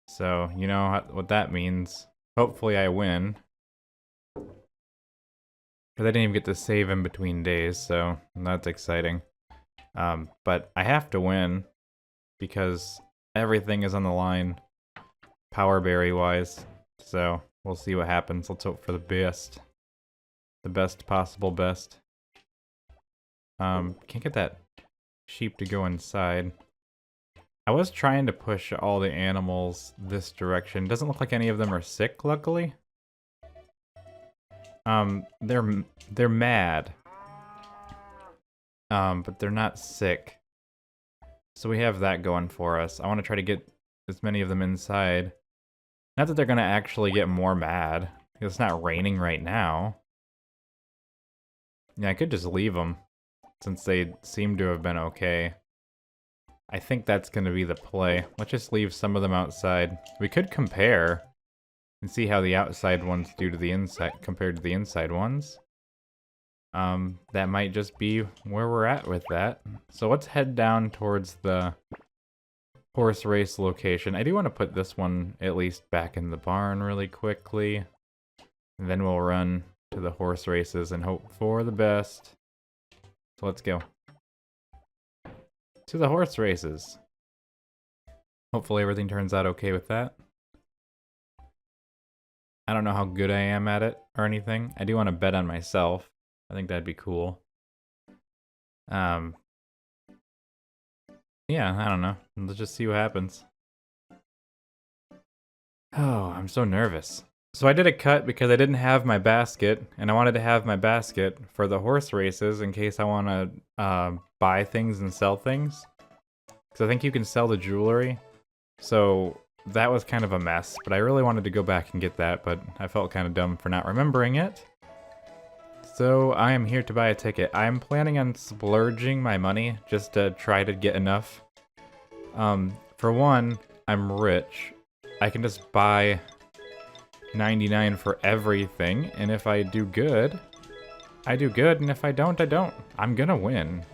So you know what that means. Hopefully I win. Because I didn't even get to save in between days, so that's exciting. But I have to win because everything is on the line, power berry wise. So we'll see what happens. Let's hope for the best possible best. Can't get that sheep to go inside. I was trying to push all the animals this direction. Doesn't look like any of them are sick, luckily. They're mad. But they're not sick. So we have that going for us. I want to try to get as many of them inside. Not that they're going to actually get more mad. It's not raining right now. Yeah, I could just leave them, since they seem to have been okay. I think that's going to be the play. Let's just leave some of them outside. We could compare and see how the outside ones do to the inside compared to the inside ones. That might just be where we're at with that. So let's head down towards the horse race location. I do want to put this one at least back in the barn really quickly. And then we'll run to the horse races and hope for the best. So let's go to the horse races. Hopefully everything turns out okay with that. I don't know how good I am at it or anything. I do want to bet on myself. I think that'd be cool. Yeah, I don't know. Let's just see what happens. Oh, I'm so nervous. So I did a cut because I didn't have my basket, and I wanted to have my basket for the horse races in case I want to buy things and sell things. Because I think you can sell the jewelry. So that was kind of a mess, but I really wanted to go back and get that, but I felt kind of dumb for not remembering it. So I am here to buy a ticket. I'm planning on splurging my money just to try to get enough. For one, I'm rich. I can just buy 99 for everything, and if I do good, I do good, and if I don't, I don't. I'm gonna win.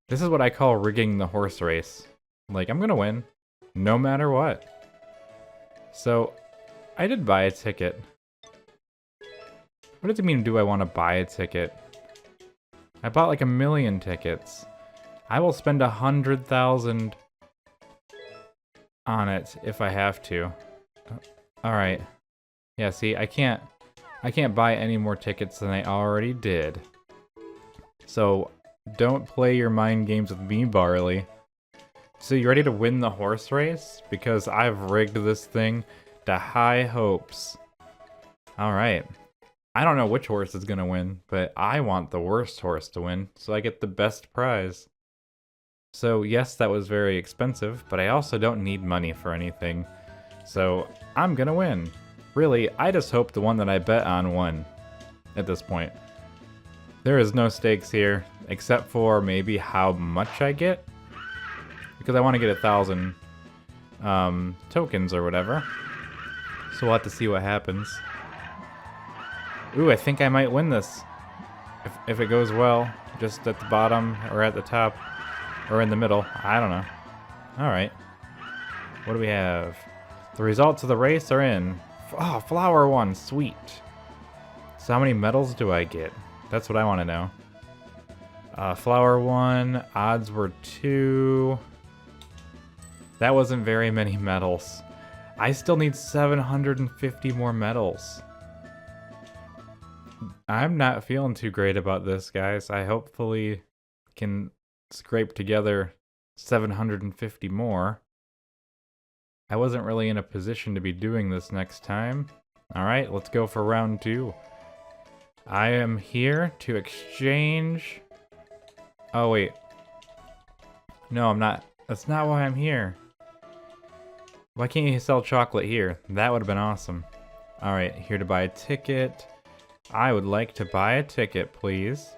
This is what I call rigging the horse race. Like, I'm gonna win, no matter what. So, I did buy a ticket. What does it mean, do I want to buy a ticket? I bought like 1 million tickets. I will spend 100,000 on it if I have to. Alright. Yeah, see, I can't buy any more tickets than I already did. So, don't play your mind games with me, Barley. So you ready to win the horse race? Because I've rigged this thing to high hopes. Alright. I don't know which horse is gonna win, but I want the worst horse to win, so I get the best prize. So yes, that was very expensive, but I also don't need money for anything. So I'm gonna win. Really, I just hope the one that I bet on won at this point. There is no stakes here, except for maybe how much I get. Because I want to get 1,000 tokens or whatever. So we'll have to see what happens. Ooh, I think I might win this. If it goes well. Just at the bottom or at the top or in the middle. I don't know. Alright. What do we have? The results of the race are in. Oh, flower one. Sweet. So how many medals do I get? That's what I want to know. Flower one. Odds were 2. That wasn't very many medals. I still need 750 more medals. I'm not feeling too great about this, guys. I hopefully can scrape together 750 more. I wasn't really in a position to be doing this next time. Alright, let's go for round 2. I am here to exchange... Oh, wait. No, I'm not. That's not why I'm here. Why can't you sell chocolate here? That would have been awesome. Alright, here to buy a ticket. I would like to buy a ticket, please.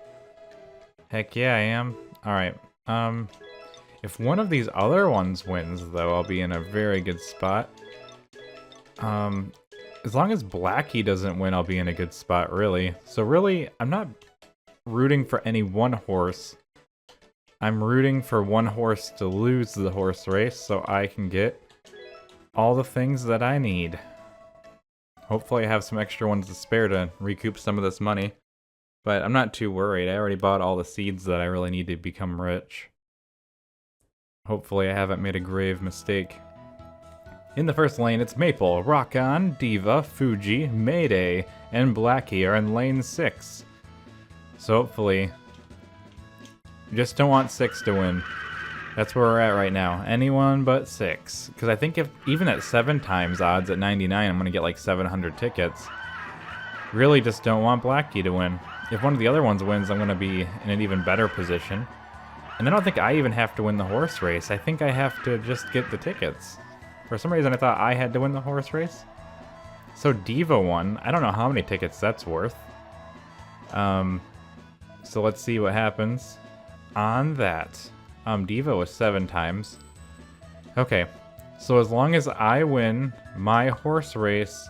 Heck yeah, I am. Alright, if one of these other ones wins, though, I'll be in a very good spot. As long as Blackie doesn't win, I'll be in a good spot, really. So really, I'm not rooting for any one horse. I'm rooting for one horse to lose the horse race so I can get all the things that I need. Hopefully I have some extra ones to spare to recoup some of this money. But I'm not too worried. I already bought all the seeds that I really need to become rich. Hopefully I haven't made a grave mistake. In the first lane, it's Maple, Rock-On, Diva, Fuji, Mayday, and Blackie are in lane 6. So hopefully... just don't want 6 to win. That's where we're at right now. Anyone but 6. Because I think if even at 7 times odds at 99, I'm going to get like 700 tickets. Really just don't want Blackie to win. If one of the other ones wins, I'm going to be in an even better position. And I don't think I even have to win the horse race. I think I have to just get the tickets. For some reason, I thought I had to win the horse race. So Diva won. I don't know how many tickets that's worth. So let's see what happens on that. Diva was 7 times. Okay, so as long as I win my horse race,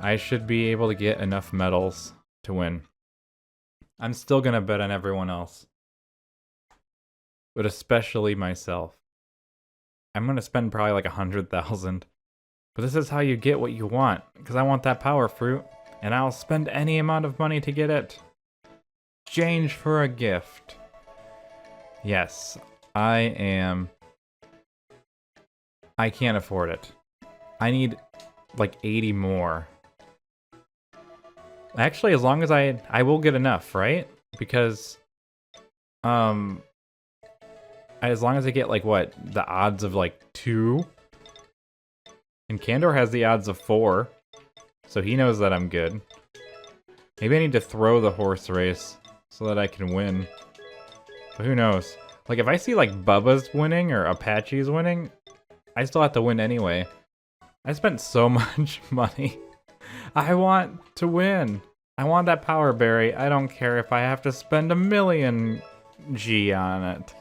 I should be able to get enough medals to win. I'm still gonna bet on everyone else, but especially myself. I'm gonna spend probably like 100,000, but this is how you get what you want, because I want that power fruit, and I'll spend any amount of money to get it. Exchange for a gift. Yes, I can't afford it. I need like 80 more. Actually, as long as I will get enough, right? Because, as long as I get like what? The odds of like 2? And Candor has the odds of 4. So he knows that I'm good. Maybe I need to throw the horse race so that I can win. But who knows? Like, if I see, like, Bubba's winning or Apache's winning, I still have to win anyway. I spent so much money. I want to win. I want that power berry. I don't care if I have to spend 1,000,000 G on it.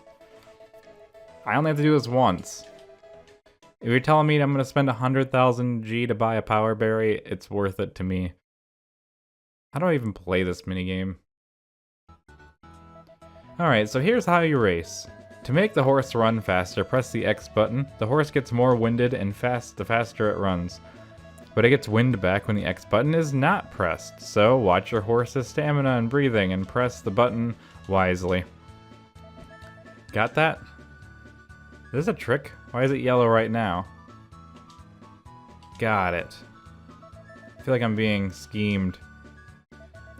I only have to do this once. If you're telling me I'm going to spend 100,000 G to buy a power berry, it's worth it to me. How do I even play this minigame? Alright, so here's how you race. To make the horse run faster, press the X button. The horse gets more winded and the faster it runs. But it gets wind back when the X button is not pressed. So watch your horse's stamina and breathing and press the button wisely. Got that? Is this a trick? Why is it yellow right now? Got it. I feel like I'm being schemed.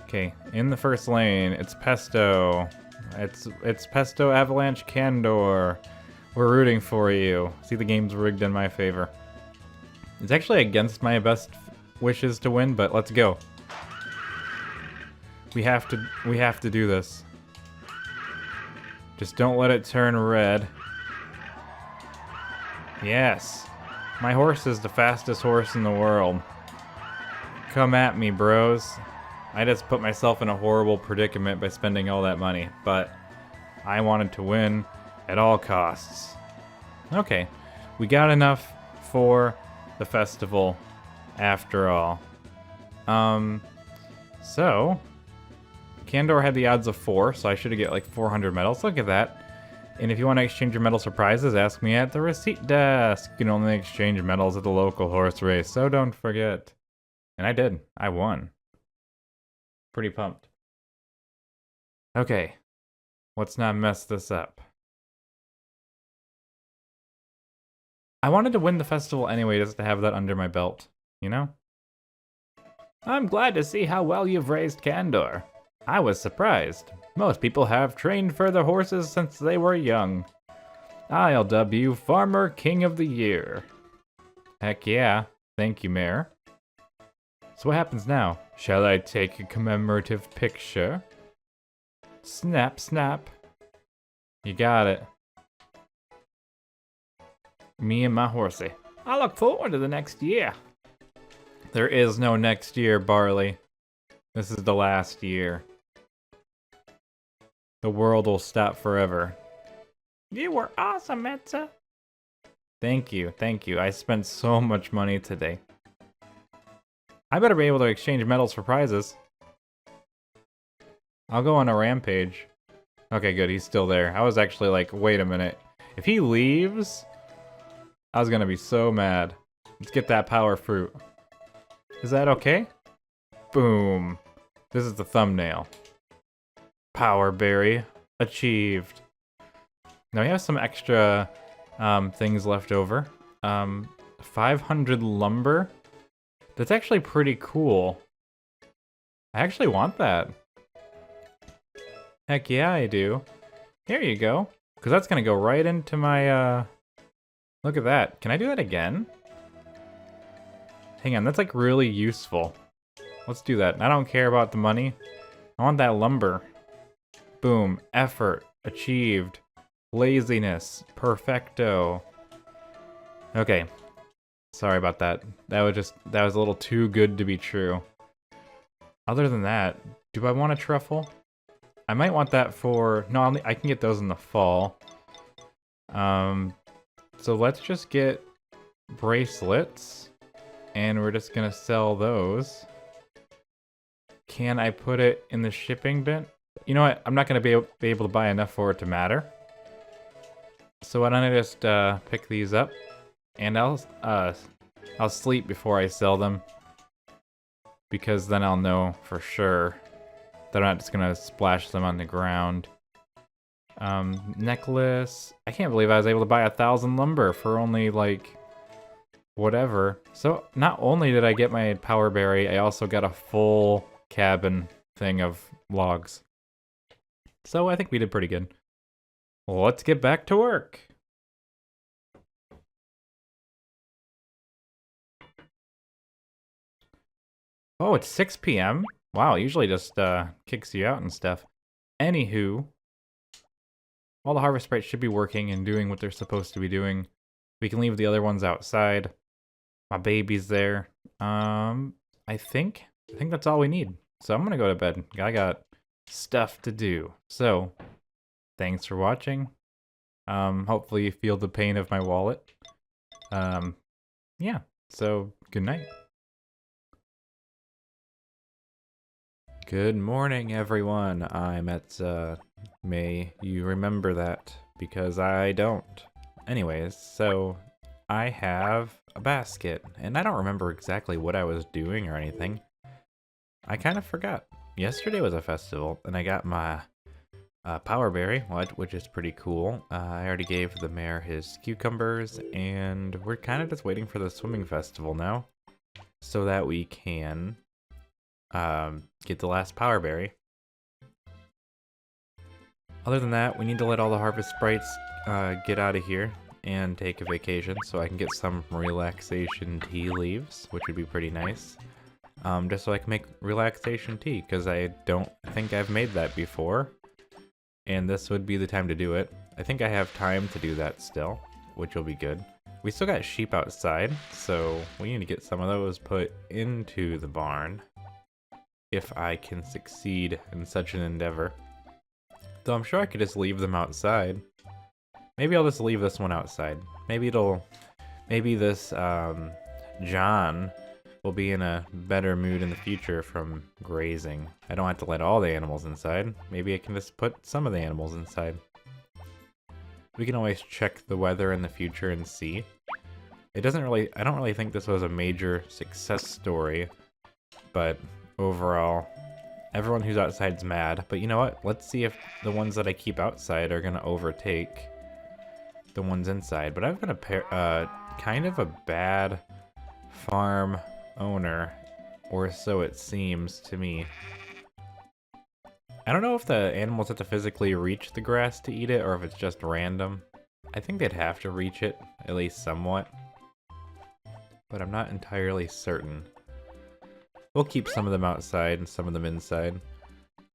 Okay, in the first lane, it's Pesto. It's Pesto, Avalanche, Candor. We're rooting for you. See, the game's rigged in my favor. It's actually against my best wishes to win, but let's go. We have to do this. Just don't let it turn red. Yes. My horse is the fastest horse in the world. Come at me, bros. I just put myself in a horrible predicament by spending all that money, but I wanted to win at all costs. Okay, we got enough for the festival after all. So, Candor had the odds of 4, so I should get like 400 medals. Look at that. And if you want to exchange your medals for prizes, ask me at the receipt desk. You can only exchange medals at the local horse race, so don't forget. And I did. I won. Pretty pumped. Okay. Let's not mess this up. I wanted to win the festival anyway, just to have that under my belt, you know? I'm glad to see how well you've raised Candor. I was surprised. Most people have trained for their horses since they were young. I'll dub you Farmer King of the Year. Heck yeah. Thank you, Mayor. So what happens now? Shall I take a commemorative picture? Snap, snap. You got it. Me and my horsey. I look forward to the next year. There is no next year, Barley. This is the last year. The world will stop forever. You were awesome, Etsa. Thank you, thank you. I spent so much money today. I better be able to exchange medals for prizes. I'll go on a rampage. Okay, good, he's still there. I was actually like, wait a minute. If he leaves, I was gonna be so mad. Let's get that power fruit. Is that okay? Boom. This is the thumbnail. Power berry achieved. Now we have some extra things left over. 500 lumber. That's actually pretty cool. I actually want that. Heck yeah, I do. Here you go. Because that's going to go right into my... Look at that. Can I do that again? Hang on, that's like really useful. Let's do that. I don't care about the money. I want that lumber. Boom. Effort. Achieved. Laziness. Perfecto. Okay. Sorry about that. That was a little too good to be true. Other than that, do I want a truffle? I might want that for... No, I can get those in the fall. So let's just get bracelets. And we're just gonna sell those. Can I put it in the shipping bin? You know what? I'm not gonna be able to buy enough for it to matter. So why don't I just pick these up, and I'll sleep before I sell them, because then I'll know for sure that I'm not just gonna splash them on the ground. Necklace. I can't believe I was able to buy 1,000 lumber for only like whatever. So not only did I get my power berry, I also got a full cabin thing of logs. So I think we did pretty good. Well, let's get back to work. Oh, it's 6 p.m.? Wow, it usually just kicks you out and stuff. Anywho, all the harvest sprites should be working and doing what they're supposed to be doing. We can leave the other ones outside. My baby's there. I think that's all we need. So I'm gonna go to bed. I got stuff to do. So, thanks for watching. Hopefully you feel the pain of my wallet. Yeah, so good night. Good morning, everyone. I'm Etsa. May you remember that, because I don't. Anyways, so I have a basket, and I don't remember exactly what I was doing or anything. I kind of forgot. Yesterday was a festival, and I got my power berry, which is pretty cool. I already gave the mayor his cucumbers, and we're kind of just waiting for the swimming festival now, so that we can get the last power berry. Other than that, we need to let all the harvest sprites get out of here and take a vacation, so I can get some relaxation tea leaves, which would be pretty nice. Just so I can make relaxation tea, because I don't think I've made that before. And this would be the time to do it. I think I have time to do that still, which will be good. We still got sheep outside, so we need to get some of those put into the barn, if I can succeed in such an endeavor. Though I'm sure I could just leave them outside. Maybe I'll just leave this one outside. Maybe this, John will be in a better mood in the future from grazing. I don't have to let all the animals inside. Maybe I can just put some of the animals inside. We can always check the weather in the future and see. I don't really think this was a major success story, but overall, everyone who's outside's mad. But you know what? Let's see if the ones that I keep outside are gonna overtake the ones inside. But I've been kind of a bad farm owner, or so it seems to me. I don't know if the animals have to physically reach the grass to eat it, or if it's just random. I think they'd have to reach it, at least somewhat. But I'm not entirely certain. We'll keep some of them outside and some of them inside.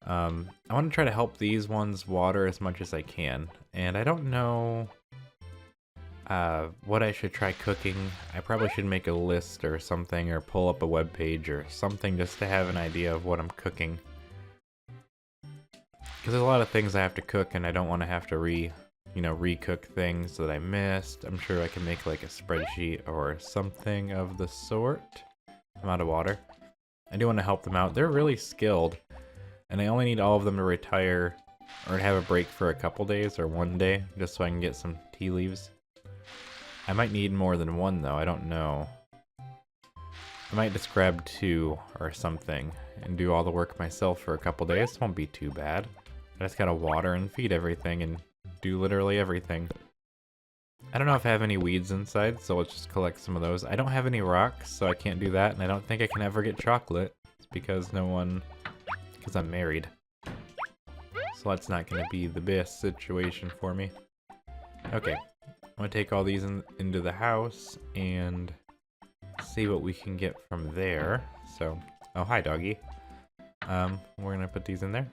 I want to try to help these ones water as much as I can. And I don't know what I should try cooking. I probably should make a list or something, or pull up a web page or something just to have an idea of what I'm cooking. Because there's a lot of things I have to cook, and I don't want to have to recook things that I missed. I'm sure I can make like a spreadsheet or something of the sort. I'm out of water. I do want to help them out. They're really skilled, and I only need all of them to retire or have a break for a couple days or one day, just so I can get some tea leaves. I might need more than one though, I don't know. I might just grab 2 or something and do all the work myself for a couple days. It won't be too bad. I just gotta water and feed everything and do literally everything. I don't know if I have any weeds inside, so let's just collect some of those. I don't have any rocks, so I can't do that, and I don't think I can ever get chocolate. It's because because I'm married. So that's not gonna be the best situation for me. Okay, I'm gonna take all these into the house and see what we can get from there. So, oh hi doggy. We're gonna put these in there.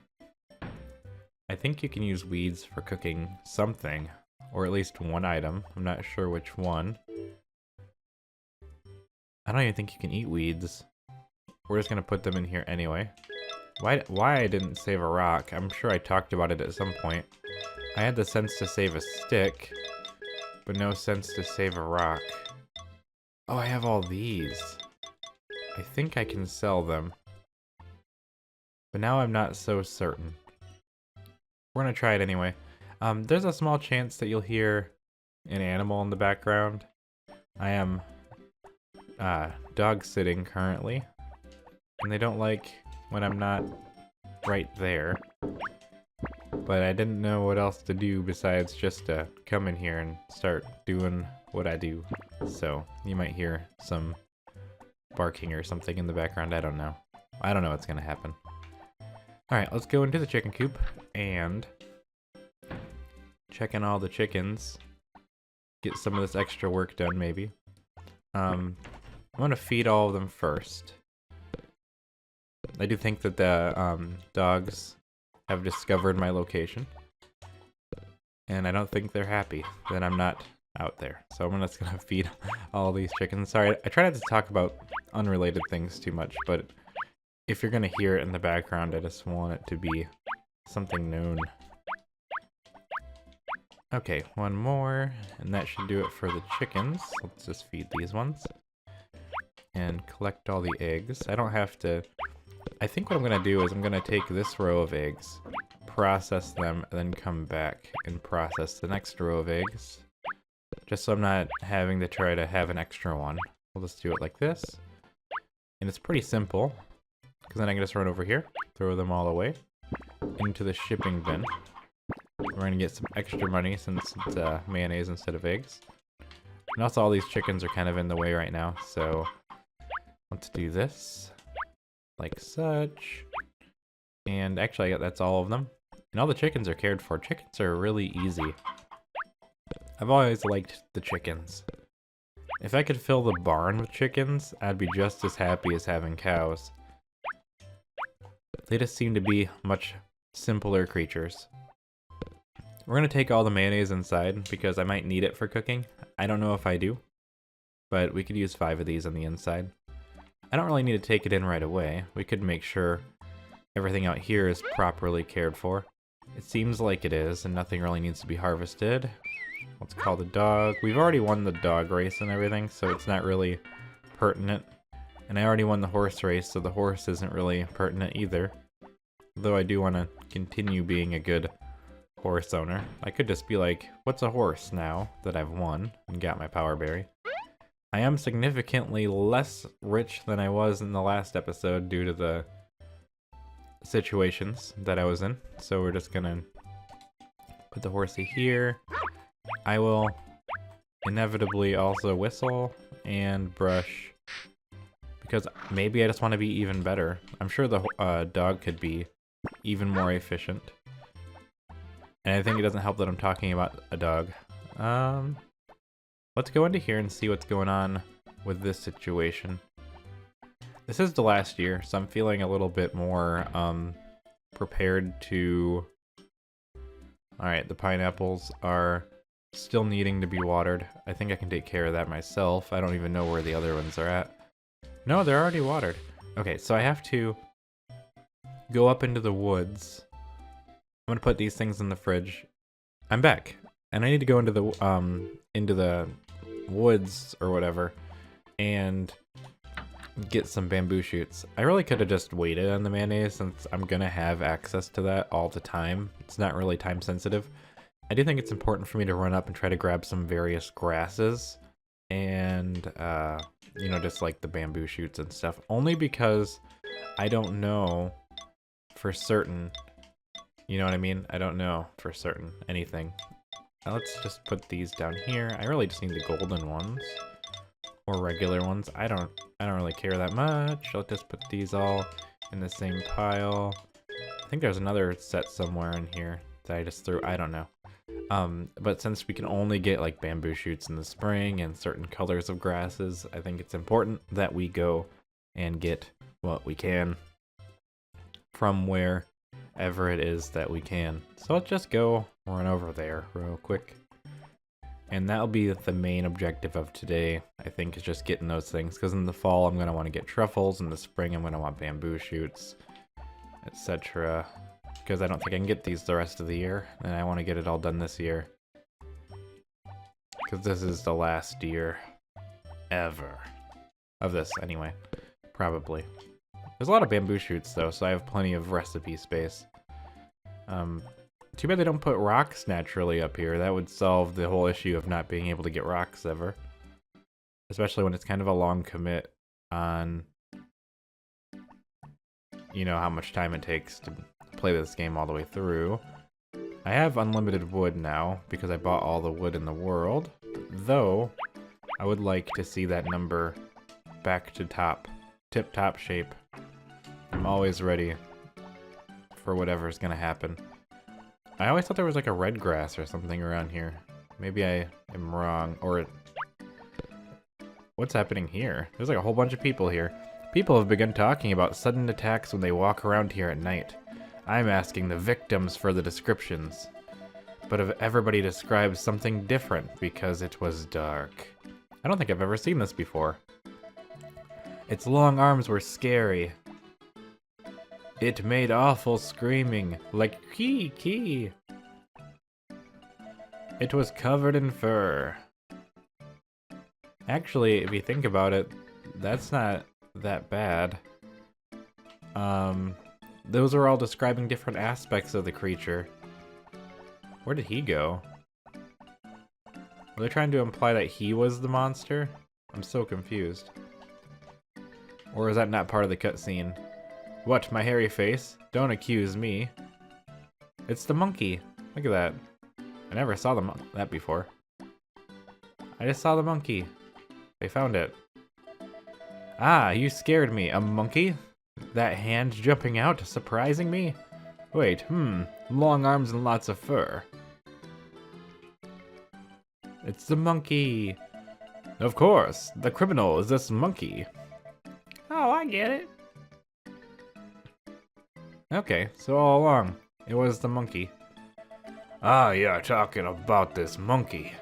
I think you can use weeds for cooking something, or at least one item. I'm not sure which one. I don't even think you can eat weeds. We're just gonna put them in here anyway. Why I didn't save a rock? I'm sure I talked about it at some point. I had the sense to save a stick, but no sense to save a rock. Oh, I have all these. I think I can sell them. But now I'm not so certain. We're gonna try it anyway. There's a small chance that you'll hear an animal in the background. I am dog sitting currently, and they don't like when I'm not right there. But I didn't know what else to do besides just to come in here and start doing what I do. So you might hear some barking or something in the background. I don't know. I don't know what's gonna happen. Alright, let's go into the chicken coop and check in all the chickens. Get some of this extra work done, maybe. I'm gonna feed all of them first. I do think that the dogs have discovered my location. And I don't think they're happy that I'm not out there. So I'm just gonna feed all these chickens. Sorry, I try not to talk about unrelated things too much, but if you're gonna hear it in the background, I just want it to be something known. Okay, one more, and that should do it for the chickens. Let's just feed these ones. And collect all the eggs. I don't have to... I think what I'm gonna do is I'm gonna take this row of eggs, process them, and then come back and process the next row of eggs. Just so I'm not having to try to have an extra one. We'll just do it like this. And it's pretty simple, because then I can just run over here, throw them all away into the shipping bin. We're gonna get some extra money since it's mayonnaise instead of eggs. And also all these chickens are kind of in the way right now, so let's do this. Like such. And actually that's all of them. And all the chickens are cared for. Chickens are really easy. I've always liked the chickens. If I could fill the barn with chickens, I'd be just as happy as having cows. They just seem to be much simpler creatures. We're gonna take all the mayonnaise inside because I might need it for cooking. I don't know if I do, but we could use 5 of these on the inside. I don't really need to take it in right away. We could make sure everything out here is properly cared for. It seems like it is, and nothing really needs to be harvested. Let's call the dog. We've already won the dog race and everything, so it's not really pertinent And I already won the horse race, so the horse isn't really pertinent either. Though I do want to continue being a good horse owner. I could just be like, what's a horse now that I've won and got my power berry? I am significantly less rich than I was in the last episode due to the situations that I was in. So we're just gonna put the horsey here. I will inevitably also whistle and brush because maybe I just want to be even better. I'm sure the dog could be even more efficient. And I think it doesn't help that I'm talking about a dog. Let's go into here and see what's going on with this situation. This is the last year, so I'm feeling a little bit more prepared to... Alright, the pineapples are still needing to be watered. I think I can take care of that myself. I don't even know where the other ones are at. No, they're already watered. Okay, so I have to go up into the woods. I'm gonna put these things in the fridge. I'm back, and I need to go into the woods or whatever and get some bamboo shoots. I really could have just waited on the mayonnaise since I'm gonna have access to that all the time. It's not really time sensitive. I do think it's important for me to run up and try to grab some various grasses and you know, just like the bamboo shoots and stuff, only because I don't know for certain. You know what I mean? I don't know for certain anything. Now let's just put these down here. I really just need the golden ones or regular ones. I don't really care that much. I'll just put these all in the same pile. I think there's another set somewhere in here that I just threw. I don't know. But since we can only get like bamboo shoots in the spring and certain colors of grasses, I think it's important that we go and get what we can from wherever it is that we can. So let's just go run over there real quick. And that'll be the main objective of today, I think, is just getting those things. Because in the fall, I'm going to want to get truffles. In the spring, I'm going to want bamboo shoots, etc. Because I don't think I can get these the rest of the year. And I want to get it all done this year. Because this is the last year ever of this, anyway. Probably. There's a lot of bamboo shoots, though, so I have plenty of recipe space. Too bad they don't put rocks naturally up here. That would solve the whole issue of not being able to get rocks ever. Especially when it's kind of a long commit on, you know, how much time it takes to play this game all the way through. I have unlimited wood now because I bought all the wood in the world. Though, I would like to see that number back to tip-top shape. I'm always ready for whatever's gonna happen. I always thought there was like a red grass or something around here. Maybe I am wrong, or... What's happening here? There's like a whole bunch of people here. People have begun talking about sudden attacks when they walk around here at night. I'm asking the victims for the descriptions. But if everybody describes something different because it was dark. I don't think I've ever seen this before. Its long arms were scary. It made awful screaming, like kee kee. It was covered in fur. Actually, if you think about it, that's not that bad. Those are all describing different aspects of the creature. Where did he go? Were they trying to imply that he was the monster? I'm so confused. Or is that not part of the cutscene? What, my hairy face? Don't accuse me. It's the monkey. Look at that. I never saw that before. I just saw the monkey. They found it. Ah, you scared me. A monkey? That hand jumping out, surprising me? Wait, long arms and lots of fur. It's the monkey. Of course, the criminal is this monkey. Oh, I get it. Okay, so all along, it was the monkey. Ah, you're talking about this monkey.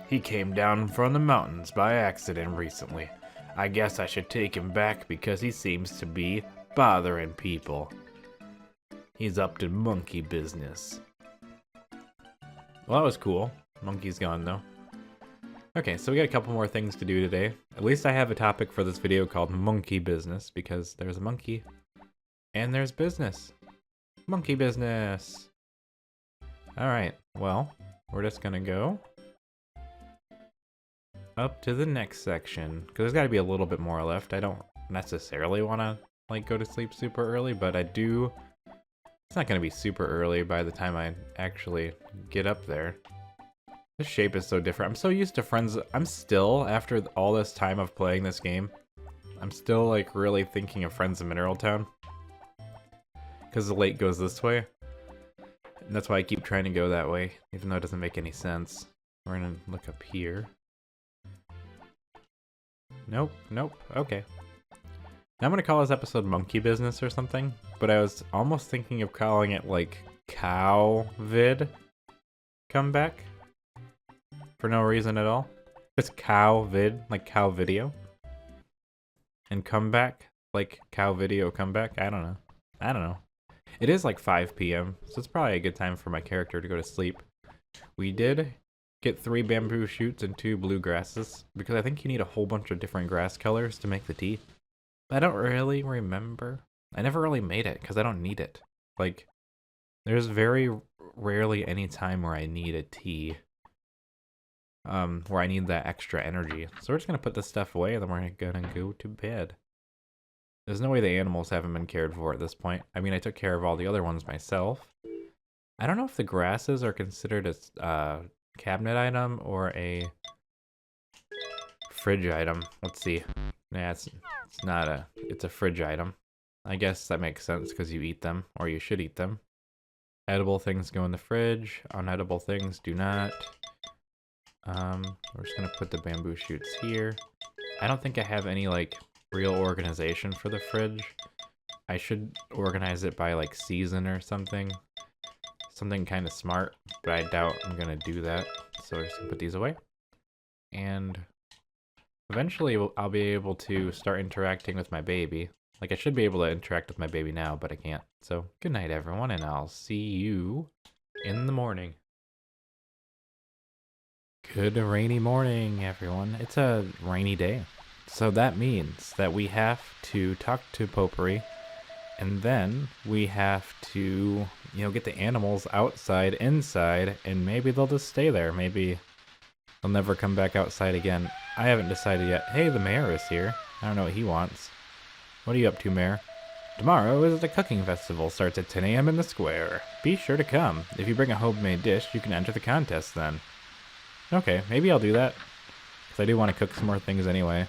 He came down from the mountains by accident recently. I guess I should take him back because he seems to be bothering people. He's up to monkey business. Well, that was cool. Monkey's gone, though. Okay, so we got a couple more things to do today. At least I have a topic for this video called monkey business, because there's a monkey and there's business. Monkey business. All right, well, we're just gonna go up to the next section, because there's got to be a little bit more left. I don't necessarily want to like go to sleep super early, but I do. It's not gonna be super early by the time I actually get up there. This shape is so different. I'm so used to Friends. I'm still, after all this time of playing this game, I'm still like really thinking of Friends in Mineral Town, because the lake goes this way. And that's why I keep trying to go that way, even though it doesn't make any sense. We're gonna look up here. Nope, nope, okay. Now I'm gonna call this episode Monkey Business or something, but I was almost thinking of calling it like Cow Vid Comeback. For no reason at all. Just cow vid, like cow video. And comeback, like cow video comeback. I don't know. It is like 5 p.m., so it's probably a good time for my character to go to sleep. We did get 3 bamboo shoots and 2 blue grasses, because I think you need a whole bunch of different grass colors to make the tea. But I don't really remember. I never really made it, because I don't need it. Like, there's very rarely any time where I need a tea. Where I need that extra energy. So we're just gonna put this stuff away and then we're gonna go to bed. There's no way the animals haven't been cared for at this point. I mean, I took care of all the other ones myself. I don't know if the grasses are considered a cabinet item or a fridge item. Let's see. Yeah, it's not it's a fridge item. I guess that makes sense because you eat them, or you should eat them. Edible things go in the fridge, unedible things do not. We're just gonna put the bamboo shoots here. I don't think I have any like real organization for the fridge. I should organize it by like season or something. Something kind of smart, but I doubt I'm gonna do that. So we're just gonna put these away. And eventually I'll be able to start interacting with my baby. Like I should be able to interact with my baby now, but I can't. So good night everyone, and I'll see you in the morning. Good rainy morning, everyone. It's a rainy day. So that means that we have to talk to Potpourri, and then we have to, get the animals outside, inside, and maybe they'll just stay there. Maybe they'll never come back outside again. I haven't decided yet. Hey, the mayor is here. I don't know what he wants. What are you up to, Mayor? Tomorrow is the cooking festival. Starts at 10 a.m. in the square. Be sure to come. If you bring a homemade dish, you can enter the contest then. Okay, maybe I'll do that. Because I do want to cook some more things anyway.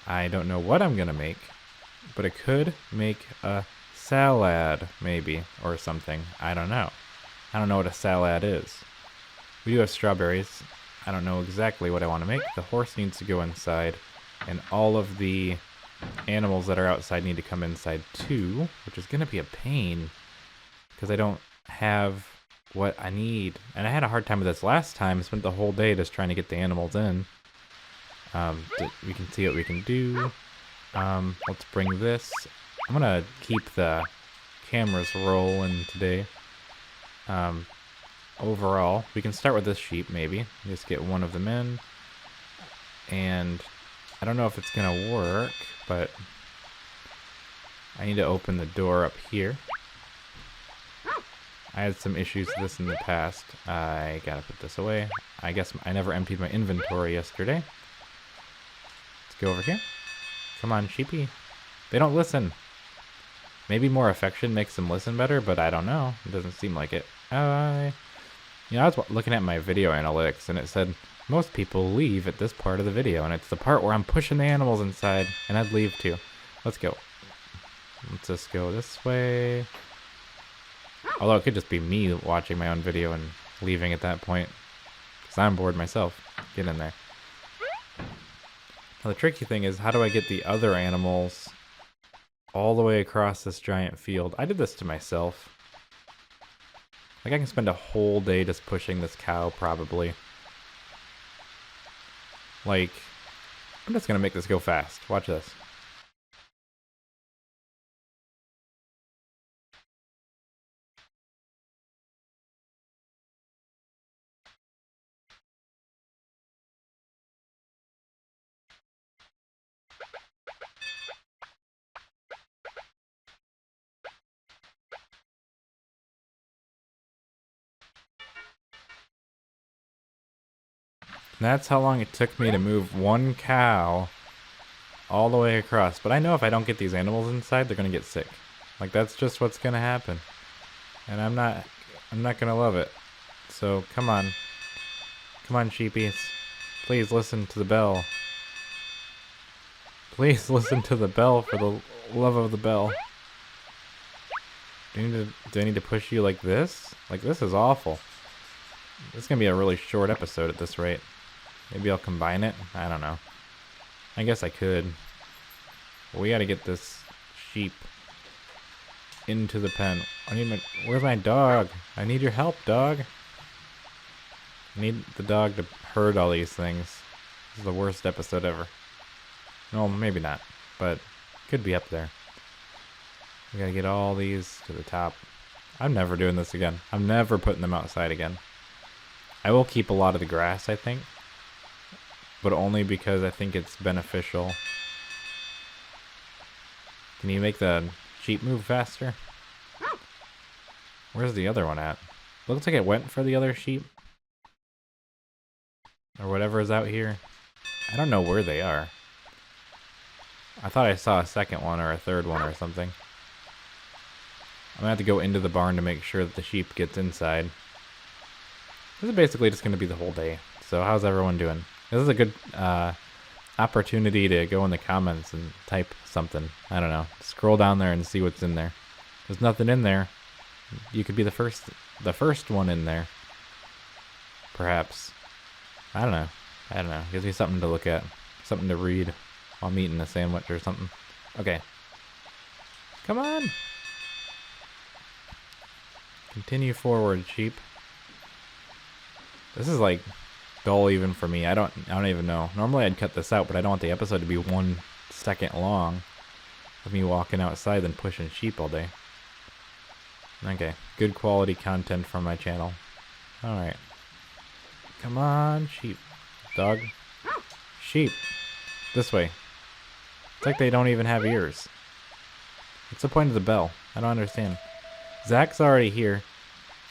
I don't know what I'm going to make. But I could make a salad, maybe. Or something. I don't know. I don't know what a salad is. We do have strawberries. I don't know exactly what I want to make. The horse needs to go inside. And all of the animals that are outside need to come inside too. Which is going to be a pain. Because I don't have what I need. And I had a hard time with this last time. I spent the whole day just trying to get the animals in. We can see what we can do. Let's bring this. I'm gonna keep the cameras rolling today. Overall, we can start with this sheep maybe. Just get one of them in. And I don't know if it's gonna work, but I need to open the door up here. I had some issues with this in the past. I gotta put this away. I guess I never emptied my inventory yesterday. Let's go over here. Come on, sheepy. They don't listen. Maybe more affection makes them listen better, but I don't know. It doesn't seem like it. I was looking at my video analytics, and it said most people leave at this part of the video, and it's the part where I'm pushing the animals inside, and I'd leave too. Let's go. Let's just go this way. Although it could just be me watching my own video and leaving at that point. Because I'm bored myself. Get in there. Now the tricky thing is, how do I get the other animals all the way across this giant field? I did this to myself. Like I can spend a whole day just pushing this cow, probably. Like, I'm just gonna make this go fast. Watch this. that's how long it took me to move one cow all the way across. But I know if I don't get these animals inside, they're gonna get sick. Like, that's just what's gonna happen. And I'm not gonna love it. So, come on. Come on, sheepies. Please listen to the bell. Please listen to the bell for the love of the bell. Do I need to push you like this? Like, this is awful. This is gonna be a really short episode at this rate. Maybe I'll combine it? I don't know. I guess I could. But we gotta get this sheep into the pen. Where's my dog? I need your help, dog. I need the dog to herd all these things. This is the worst episode ever. No, maybe not, but could be up there. We gotta get all these to the top. I'm never doing this again. I'm never putting them outside again. I will keep a lot of the grass, I think, but only because I think it's beneficial. Can you make the sheep move faster? Where's the other one at? Looks like it went for the other sheep. Or whatever is out here. I don't know where they are. I thought I saw a second one or a third one or something. I'm gonna have to go into the barn to make sure that the sheep gets inside. This is basically just gonna be the whole day. So how's everyone doing? This is a good opportunity to go in the comments and type something. I don't know. Scroll down there and see what's in there. There's nothing in there. You could be the first one in there. Perhaps. I don't know. Gives me something to look at. Something to read while I'm eating a sandwich or something. Okay. Come on. Continue forward, sheep. This is like dull even for me. I don't even know. Normally I'd cut this out, but I don't want the episode to be 1 second long of me walking outside and pushing sheep all day. Okay. Good quality content from my channel. Alright. Come on, sheep. Dog. Sheep. This way. It's like they don't even have ears. What's the point of the bell? I don't understand. Zach's already here.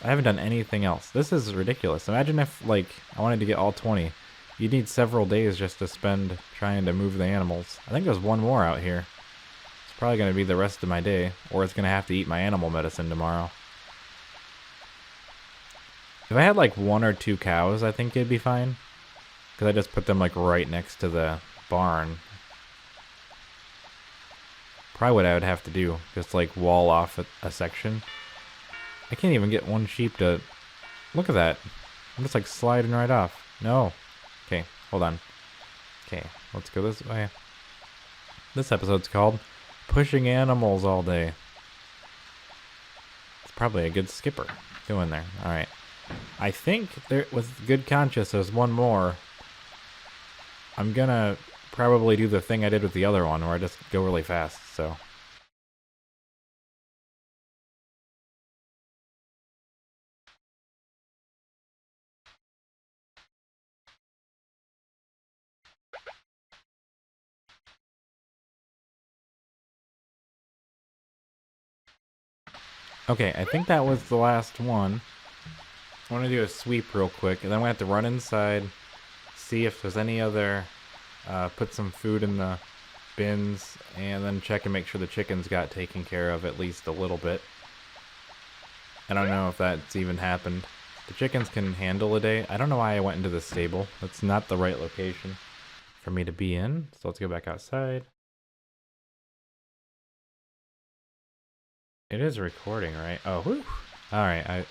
I haven't done anything else. This is ridiculous. Imagine if, like, I wanted to get all 20. You'd need several days just to spend trying to move the animals. I think there's one more out here. It's probably going to be the rest of my day. Or it's going to have to eat my animal medicine tomorrow. If I had like 1 or 2 cows, I think it'd be fine. Because I just put them like right next to the barn. Probably what I would have to do. Just like wall off a section. I can't even get one sheep to... Look at that. I'm just like sliding right off. No. Okay, hold on. Okay, let's go this way. This episode's called Pushing Animals All Day. It's probably a good skipper. Go in there. Alright. I think there, with good conscience, there's one more. I'm gonna probably do the thing I did with the other one, where I just go really fast, so... Okay, I think that was the last one. I want to do a sweep real quick, and then we have to run inside, see if there's any other, put some food in the bins, and then check and make sure the chickens got taken care of at least a little bit. I don't know if that's even happened. The chickens can handle a day. I don't know why I went into the stable. That's not the right location for me to be in, so let's go back outside. It is recording, right? Oh, whew. Alright,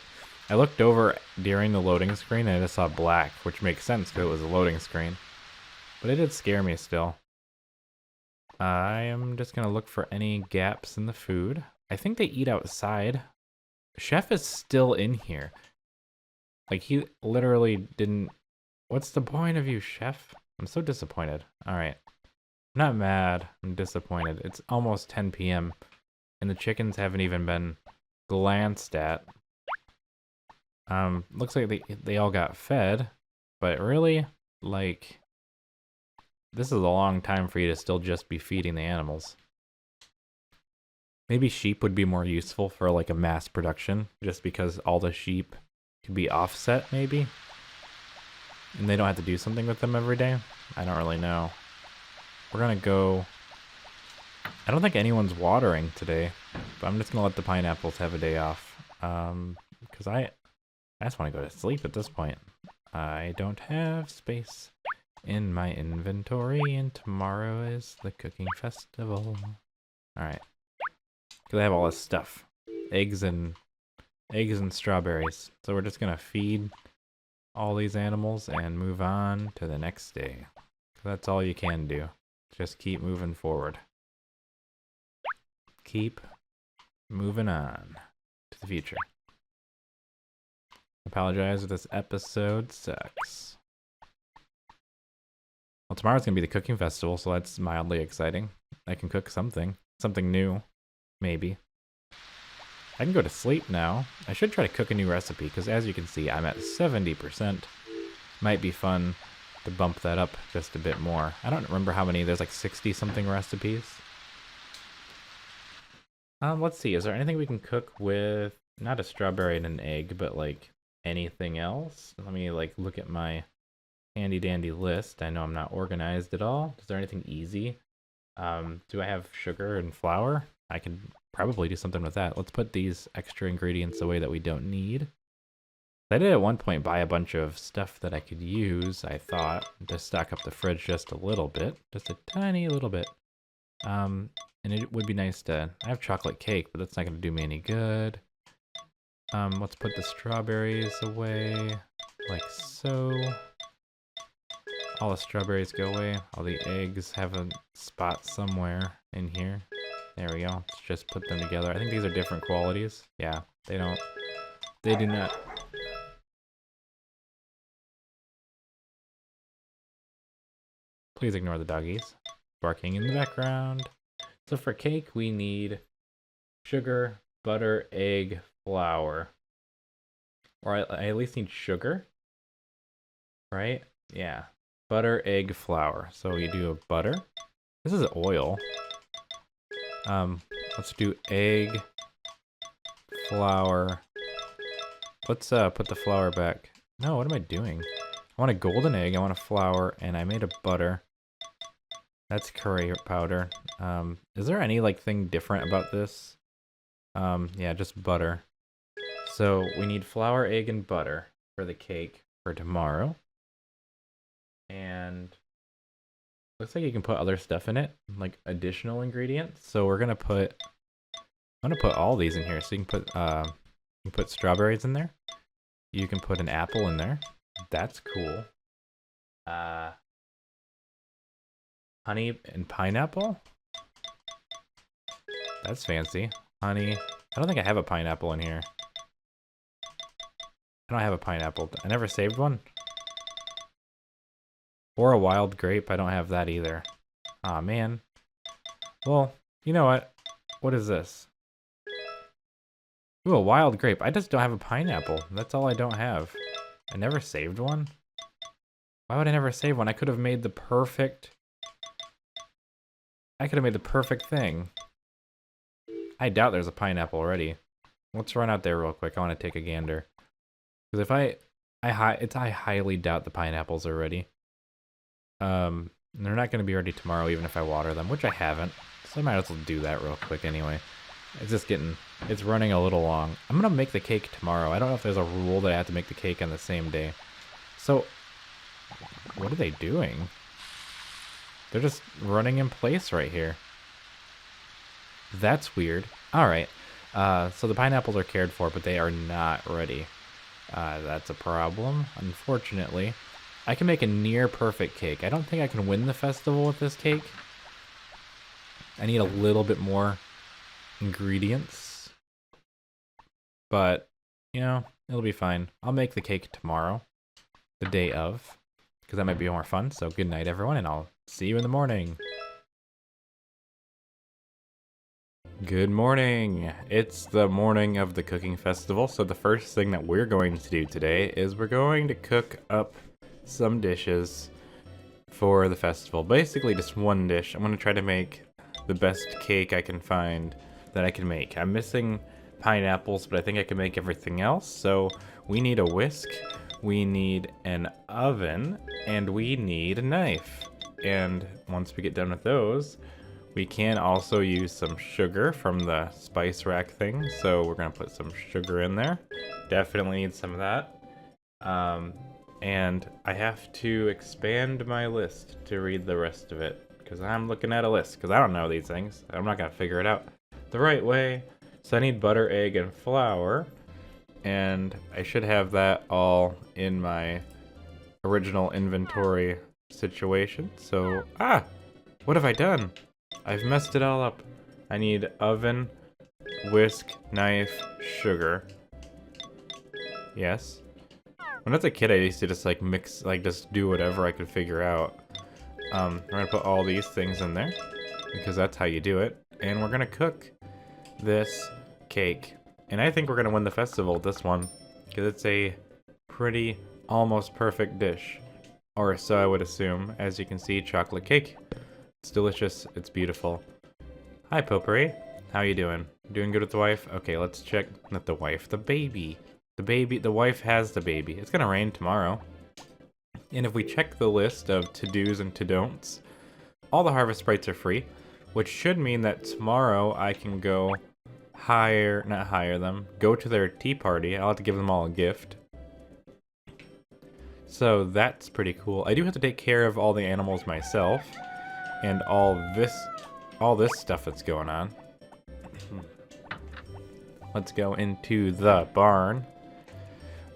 I looked over during the loading screen and I just saw black, which makes sense because it was a loading screen. But it did scare me still. I am just going to look for any gaps in the food. I think they eat outside. Chef is still in here. Like, he literally didn't... What's the point of you, Chef? I'm so disappointed. Alright. I'm not mad. I'm disappointed. It's almost 10 p.m. and the chickens haven't even been glanced at. Looks like they all got fed, but really, like, this is a long time for you to still just be feeding the animals. Maybe sheep would be more useful for like a mass production, just because all the sheep could be offset, maybe? And they don't have to do something with them every day? I don't really know. We're gonna go... I don't think anyone's watering today, but I'm just gonna let the pineapples have a day off. Because I just want to go to sleep at this point. I don't have space in my inventory, and tomorrow is the cooking festival. Alright. Because I have all this stuff. Eggs and strawberries. So we're just gonna feed all these animals and move on to the next day. That's all you can do. Just keep moving forward. Keep moving on to the future. Apologize if this episode sucks. Well, tomorrow's gonna be the cooking festival, so that's mildly exciting. I can cook something new, maybe. I can go to sleep now. I should try to cook a new recipe, because as you can see, I'm at 70%. Might be fun to bump that up just a bit more. I don't remember how many, there's like 60 something recipes. Let's see, is there anything we can cook with, not a strawberry and an egg, but like anything else? Let me like look at my handy dandy list. I know I'm not organized at all. Is there anything easy? Do I have sugar and flour? I can probably do something with that. Let's put these extra ingredients away that we don't need. I did at one point buy a bunch of stuff that I could use, I thought, to stock up the fridge just a little bit. Just a tiny little bit. And it would be nice to... I have chocolate cake, but that's not going to do me any good. Let's put the strawberries away, like so. All the strawberries go away. All the eggs have a spot somewhere in here. There we go. Let's just put them together. I think these are different qualities. Yeah, they do not. Please ignore the doggies barking in the background. So for cake, we need sugar, butter, egg, flour. Or I at least need sugar, right? Yeah. Butter, egg, flour. So you do a butter. This is oil. Let's do egg, flour. Let's put the flour back. No, what am I doing? I want a golden egg, I want a flour, and I made a butter. That's curry powder. Is there any like thing different about this? Yeah, just butter. So we need flour, egg, and butter for the cake for tomorrow. And looks like you can put other stuff in it, like additional ingredients. So I'm gonna put all these in here. So you can put strawberries in there. You can put an apple in there. That's cool. Honey and pineapple. That's fancy. Honey. I don't think I have a pineapple in here. I don't have a pineapple. I never saved one. Or a wild grape. I don't have that either. Aw, man. Well, you know what? What is this? Ooh, a wild grape. I just don't have a pineapple. That's all I don't have. I never saved one? Why would I never save one? I could have made the perfect... thing. I doubt there's a pineapple already. Let's run out there real quick. I want to take a gander. Because if I highly doubt the pineapples are ready. They're not going to be ready tomorrow even if I water them, which I haven't. So I might as well do that real quick anyway. It's running a little long. I'm going to make the cake tomorrow. I don't know if there's a rule that I have to make the cake on the same day. So, what are they doing? They're just running in place right here. That's weird. Alright. So the pineapples are cared for, but they are not ready. That's a problem, unfortunately. I can make a near perfect cake. I don't think I can win the festival with this cake. I need a little bit more ingredients. But, you know, it'll be fine. I'll make the cake tomorrow. The day of. Because that might be more fun. So good night, everyone, and I'll see you in the morning. Good morning. It's the morning of the cooking festival. So the first thing that we're going to do today is we're going to cook up some dishes for the festival. Basically just one dish. I'm going to try to make the best cake I can find that I can make. I'm missing pineapples, but I think I can make everything else. So we need a whisk. We need an oven, and we need a knife. And once we get done with those, we can also use some sugar from the spice rack thing. So we're gonna put some sugar in there. Definitely need some of that. And I have to expand my list to read the rest of it, because I'm looking at a list, because I don't know these things. I'm not gonna figure it out the right way. So I need butter, egg, and flour. And I should have that all in my original inventory situation. So, what have I done? I've messed it all up. I need oven, whisk, knife, sugar. Yes. When I was a kid, I used to just like mix, like just do whatever I could figure out. We're gonna put all these things in there because that's how you do it. And we're gonna cook this cake. And I think we're gonna win the festival with this one, because it's a pretty, almost perfect dish. Or so I would assume. As you can see, chocolate cake. It's delicious, it's beautiful. Hi, Potpourri. How you doing? Doing good with the wife? Okay, let's check. Not the wife, the baby. The wife has the baby. It's gonna rain tomorrow. And if we check the list of to-dos and to-don'ts, all the harvest sprites are free, which should mean that tomorrow I can go go to their tea party. I'll have to give them all a gift. So that's pretty cool. I do have to take care of all the animals myself, and all this stuff that's going on. Let's go into the barn.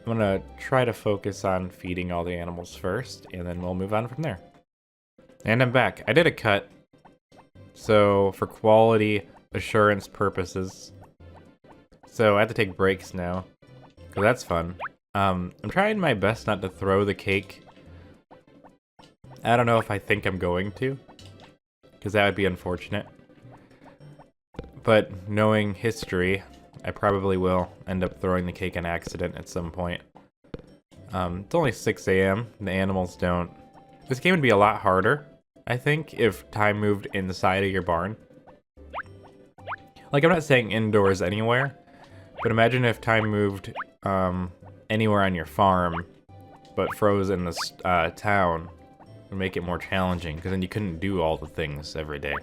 I'm gonna try to focus on feeding all the animals first, and then we'll move on from there. And I'm back. I did a cut, so for quality assurance purposes. So I have to take breaks now, so that's fun. I'm trying my best not to throw the cake. I don't know if I think I'm going to, because that would be unfortunate. But knowing history, I probably will end up throwing the cake on accident at some point. It's only 6 a.m. The animals don't. This game would be a lot harder, I think, if time moved inside of your barn. Like, I'm not saying indoors anywhere, but imagine if time moved anywhere on your farm, but froze in this town. It would make it more challenging, because then you couldn't do all the things every day.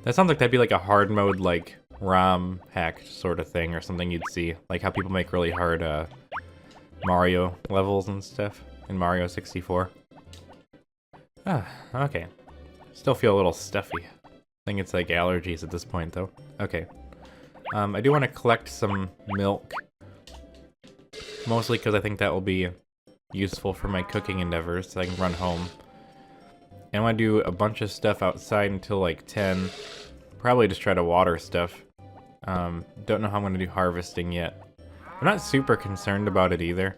That sounds like that'd be like a hard mode, like, ROM hacked sort of thing, or something you'd see. Like how people make really hard Mario levels and stuff in Mario 64. Okay. Still feel a little stuffy. I think it's like allergies at this point, though. Okay. I do want to collect some milk. Mostly because I think that will be useful for my cooking endeavors, so I can run home. And I want to do a bunch of stuff outside until like 10. Probably just try to water stuff. Don't know how I'm going to do harvesting yet. I'm not super concerned about it either.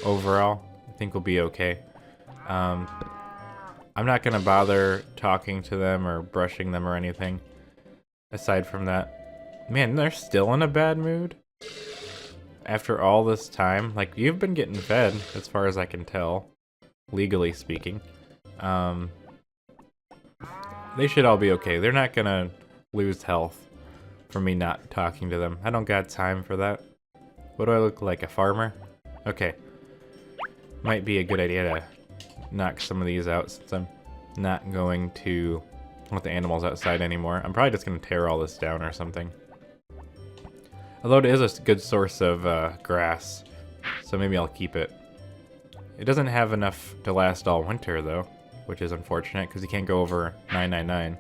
Overall, I think we'll be okay. I'm not going to bother talking to them or brushing them or anything. Aside from that. Man, they're still in a bad mood? After all this time? Like, you've been getting fed, as far as I can tell. Legally speaking. They should all be okay. They're not gonna lose health from me not talking to them. I don't got time for that. What do I look like, a farmer? Okay. Might be a good idea to knock some of these out since I'm not going to let the animals outside anymore. I'm probably just gonna tear all this down or something. Although it is a good source of grass, so maybe I'll keep it. It doesn't have enough to last all winter though, which is unfortunate because you can't go over 999.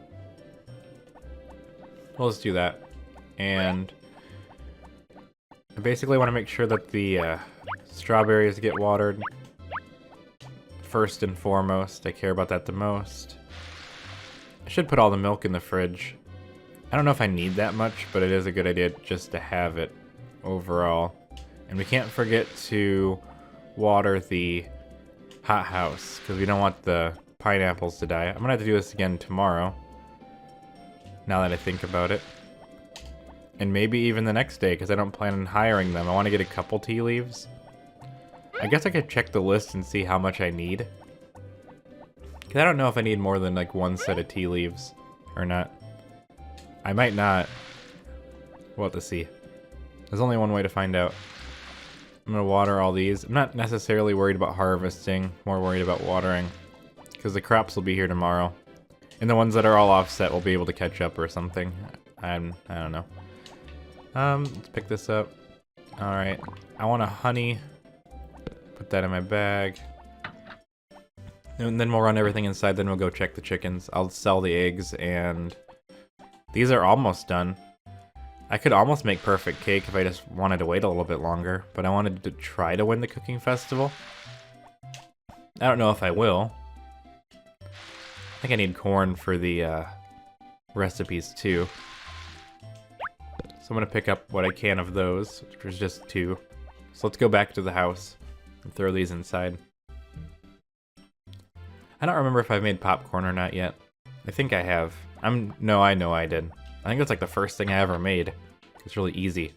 Well, let's do that. And I basically want to make sure that the strawberries get watered first and foremost. I care about that the most. I should put all the milk in the fridge. I don't know if I need that much, but it is a good idea just to have it overall. And we can't forget to water the hothouse because we don't want the pineapples to die. I'm gonna have to do this again tomorrow, now that I think about it. And maybe even the next day, because I don't plan on hiring them. I want to get a couple tea leaves. I guess I could check the list and see how much I need. Because I don't know if I need more than like one set of tea leaves or not. I might not. We'll have to see. There's only one way to find out. I'm gonna water all these. I'm not necessarily worried about harvesting, more worried about watering. Because the crops will be here tomorrow. And the ones that are all offset will be able to catch up or something. I don't know. Let's pick this up. Alright. I want a honey. Put that in my bag. And then we'll run everything inside, then we'll go check the chickens. I'll sell the eggs, and these are almost done. I could almost make perfect cake if I just wanted to wait a little bit longer, but I wanted to try to win the cooking festival. I don't know if I will. I think I need corn for the recipes too. So I'm gonna pick up what I can of those, which was just 2. So let's go back to the house and throw these inside. I don't remember if I've made popcorn or not yet. I think I have. No, I know I did. I think that's like the first thing I ever made. It's really easy.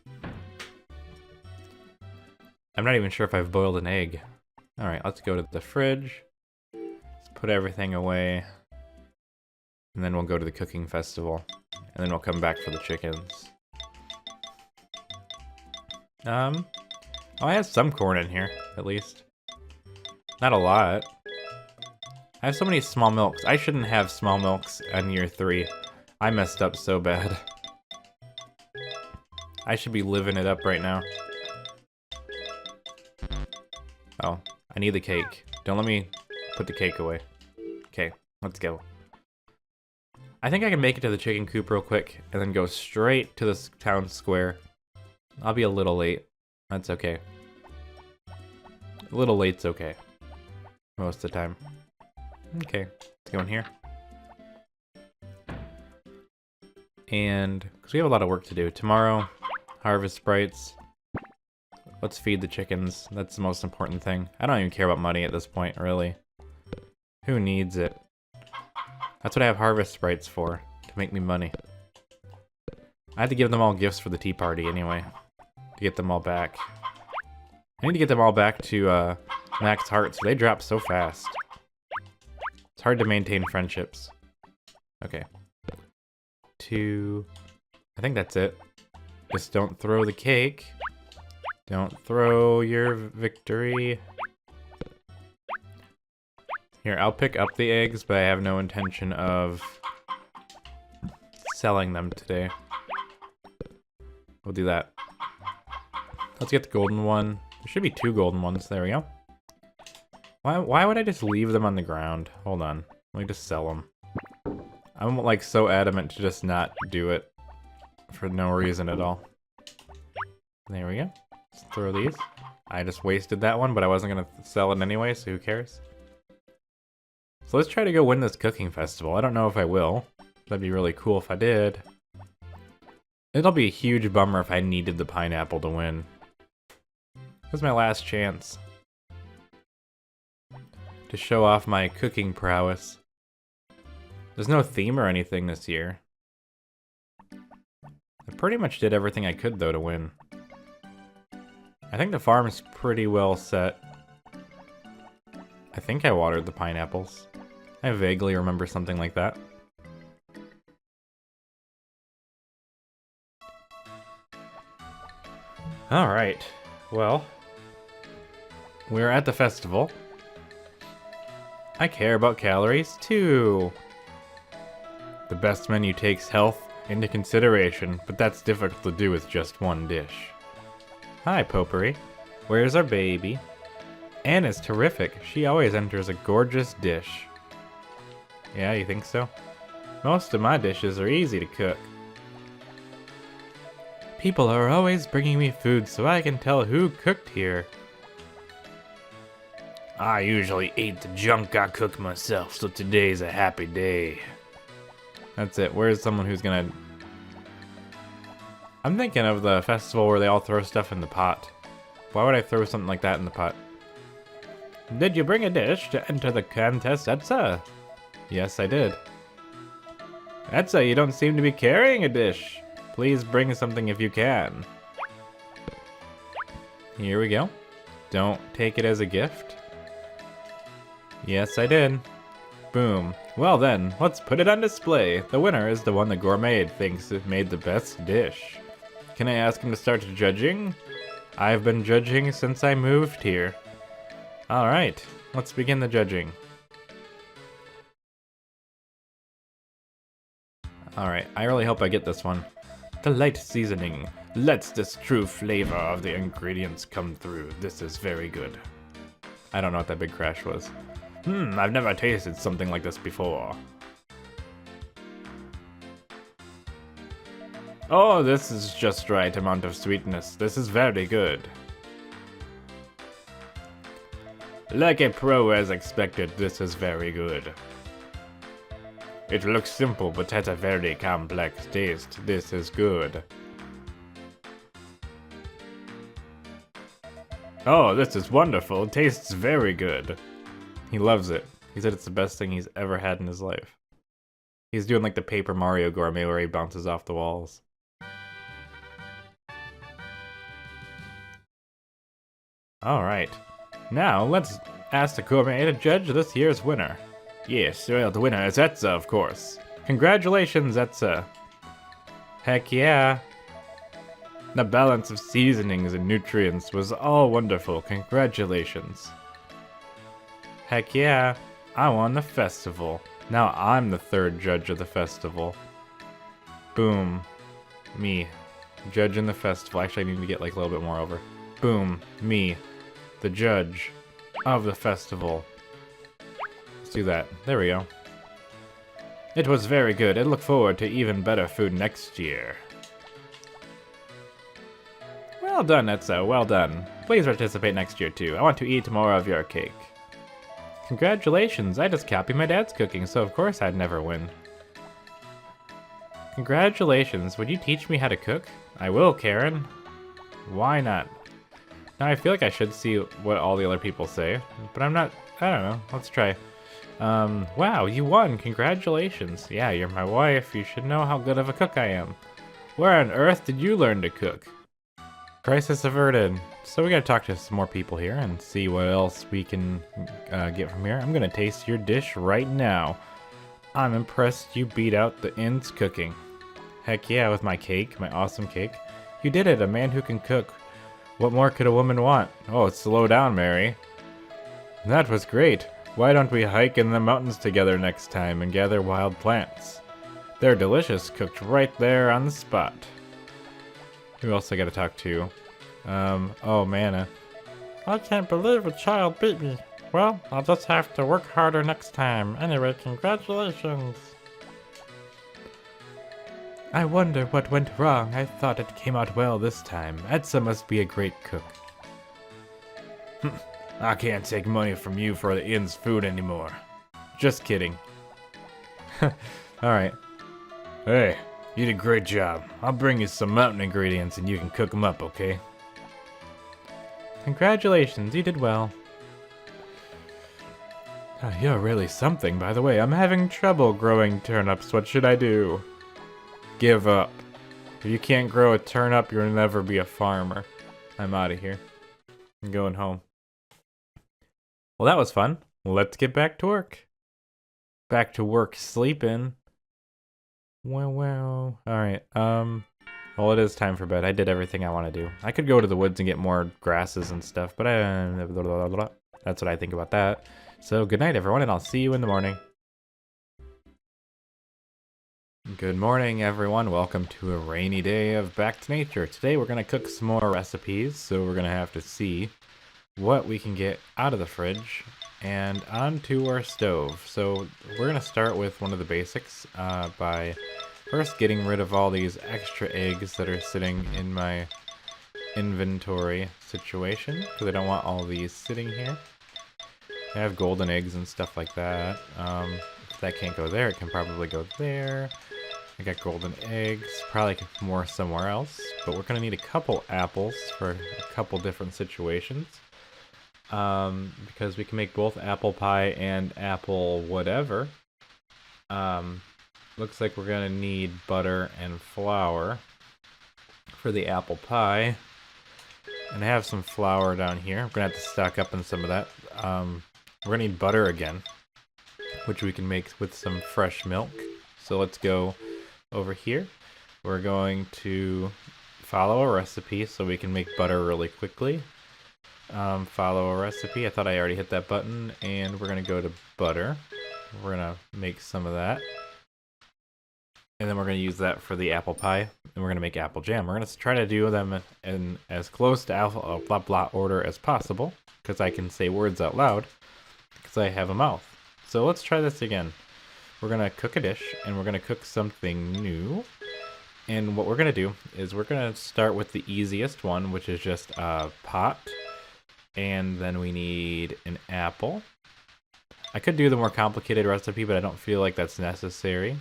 I'm not even sure if I've boiled an egg. Alright, let's go to the fridge. Let's put everything away. And then we'll go to the cooking festival. And then we'll come back for the chickens. Oh, I have some corn in here, at least. Not a lot. I have so many small milks. I shouldn't have small milks on year 3. I messed up so bad. I should be living it up right now. Oh, I need the cake. Don't let me put the cake away. Okay, let's go. I think I can make it to the chicken coop real quick and then go straight to this town square. I'll be a little late. That's okay. A little late's okay. Most of the time. Okay, let's go in here. And, because we have a lot of work to do. Tomorrow, harvest sprites. Let's feed the chickens. That's the most important thing. I don't even care about money at this point, really. Who needs it? That's what I have harvest sprites for, to make me money. I had to give them all gifts for the tea party anyway, to get them all back. I need to get them all back to max hearts. They drop so fast. It's hard to maintain friendships. Okay. 2. I think that's it. Just don't throw the cake. Don't throw your victory. Here, I'll pick up the eggs, but I have no intention of selling them today. We'll do that. Let's get the golden one. There should be 2 golden ones. There we go. Why would I just leave them on the ground? Hold on. Let me just sell them. I'm like so adamant to just not do it for no reason at all. There we go. Let's throw these. I just wasted that one, but I wasn't gonna sell it anyway, so who cares? So let's try to go win this cooking festival. I don't know if I will. That'd be really cool if I did. It'll be a huge bummer if I needed the pineapple to win. This is my last chance to show off my cooking prowess. There's no theme or anything this year. I pretty much did everything I could, though, to win. I think the farm is pretty well set. I think I watered the pineapples. I vaguely remember something like that. Alright, well, we're at the festival. I care about calories too. The best menu takes health into consideration, but that's difficult to do with just one dish. Hi, Potpourri. Where's our baby? Anna's terrific. She always enters a gorgeous dish. Yeah, you think so? Most of my dishes are easy to cook. People are always bringing me food so I can tell who cooked here. I usually eat the junk I cook myself, so today's a happy day. That's it. Where's someone who's gonna... I'm thinking of the festival where they all throw stuff in the pot. Why would I throw something like that in the pot? Did you bring a dish to enter the contest, Etsa? Yes, I did. Etsa, you don't seem to be carrying a dish. Please bring something if you can. Here we go. Don't take it as a gift. Yes, I did. Boom. Well then, let's put it on display. The winner is the one the gourmet thinks it made the best dish. Can I ask him to start judging? I've been judging since I moved here. Alright, let's begin the judging. Alright, I really hope I get this one. The light seasoning lets this true flavor of the ingredients come through. This is very good. I don't know what that big crash was. I've never tasted something like this before. Oh, this is just right amount of sweetness. This is very good. Like a pro as expected, this is very good. It looks simple, but has a very complex taste. This is good. Oh, this is wonderful. It tastes very good. He loves it. He said it's the best thing he's ever had in his life. He's doing like the Paper Mario gourmet where he bounces off the walls. Alright. Now, let's ask the gourmet to judge this year's winner. Yes, well, the winner is Etsa, of course. Congratulations, Etsa. Heck yeah. The balance of seasonings and nutrients was all wonderful. Congratulations. Heck yeah. I won the festival. Now I'm the third judge of the festival. Boom. Me. Judge in the festival. Actually, I need to get like a little bit more over. Boom. Me. The judge of the festival. Let's do that. There we go. It was very good. I look forward to even better food next year. Well done, Etsa. Well done. Please participate next year too. I want to eat more of your cake. Congratulations. I just copied my dad's cooking, so of course I'd never win. Congratulations. Would you teach me how to cook? I will, Karen. Why not? Now I feel like I should see what all the other people say, but I'm not. I don't know. Let's try. Wow, you won. Congratulations. Yeah, you're my wife. You should know how good of a cook I am. Where on earth did you learn to cook? Crisis averted. So we gotta talk to some more people here and see what else we can get from here. I'm gonna taste your dish right now. I'm impressed you beat out the inn's cooking. Heck yeah, with my cake, my awesome cake. You did it, a man who can cook. What more could a woman want? Oh, slow down, Mary. That was great. Why don't we hike in the mountains together next time and gather wild plants? They're delicious, cooked right there on the spot. Who else I gotta talk to? Oh, Mana. I can't believe a child beat me. Well, I'll just have to work harder next time. Anyway, congratulations. I wonder what went wrong. I thought it came out well this time. Etsa must be a great cook. I can't take money from you for the inn's food anymore. Just kidding. Alright. Hey, you did a great job. I'll bring you some mountain ingredients and you can cook them up, okay? Congratulations, you did well. Oh, you're really something, by the way. I'm having trouble growing turnips. What should I do? Give up. If you can't grow a turnip, you'll never be a farmer. I'm out of here. I'm going home. Well, that was fun. Let's get back to work. Back to work sleeping. Well. Alright, well, it is time for bed. I did everything I want to do. I could go to the woods and get more grasses and stuff, but that's what I think about that. So, good night, everyone, and I'll see you in the morning. Good morning, everyone. Welcome to a rainy day of Back to Nature. Today, we're going to cook some more recipes, so we're going to have to see what we can get out of the fridge and onto our stove. So we're going to start with one of the basics by first getting rid of all these extra eggs that are sitting in my inventory situation, because I don't want all these sitting here. I have golden eggs and stuff like that. If that can't go there, it can probably go there. I got golden eggs, probably more somewhere else, but we're going to need a couple apples for a couple different situations. Because we can make both apple pie and apple whatever. Looks like we're gonna need butter and flour for the apple pie. And I have some flour down here. I'm gonna have to stock up on some of that. We're gonna need butter again, which we can make with some fresh milk. So let's go over here. We're going to follow a recipe so we can make butter really quickly. Follow a recipe. I thought I already hit that button, and we're gonna go to butter. We're gonna make some of that. And then we're gonna use that for the apple pie, and we're gonna make apple jam. We're gonna try to do them in as close to blah blah order as possible, because I can say words out loud, because I have a mouth. So let's try this again. We're gonna cook a dish, and we're gonna cook something new. And what we're gonna do is we're gonna start with the easiest one, which is just a pot. And then we need an apple. I could do the more complicated recipe, but I don't feel like that's necessary.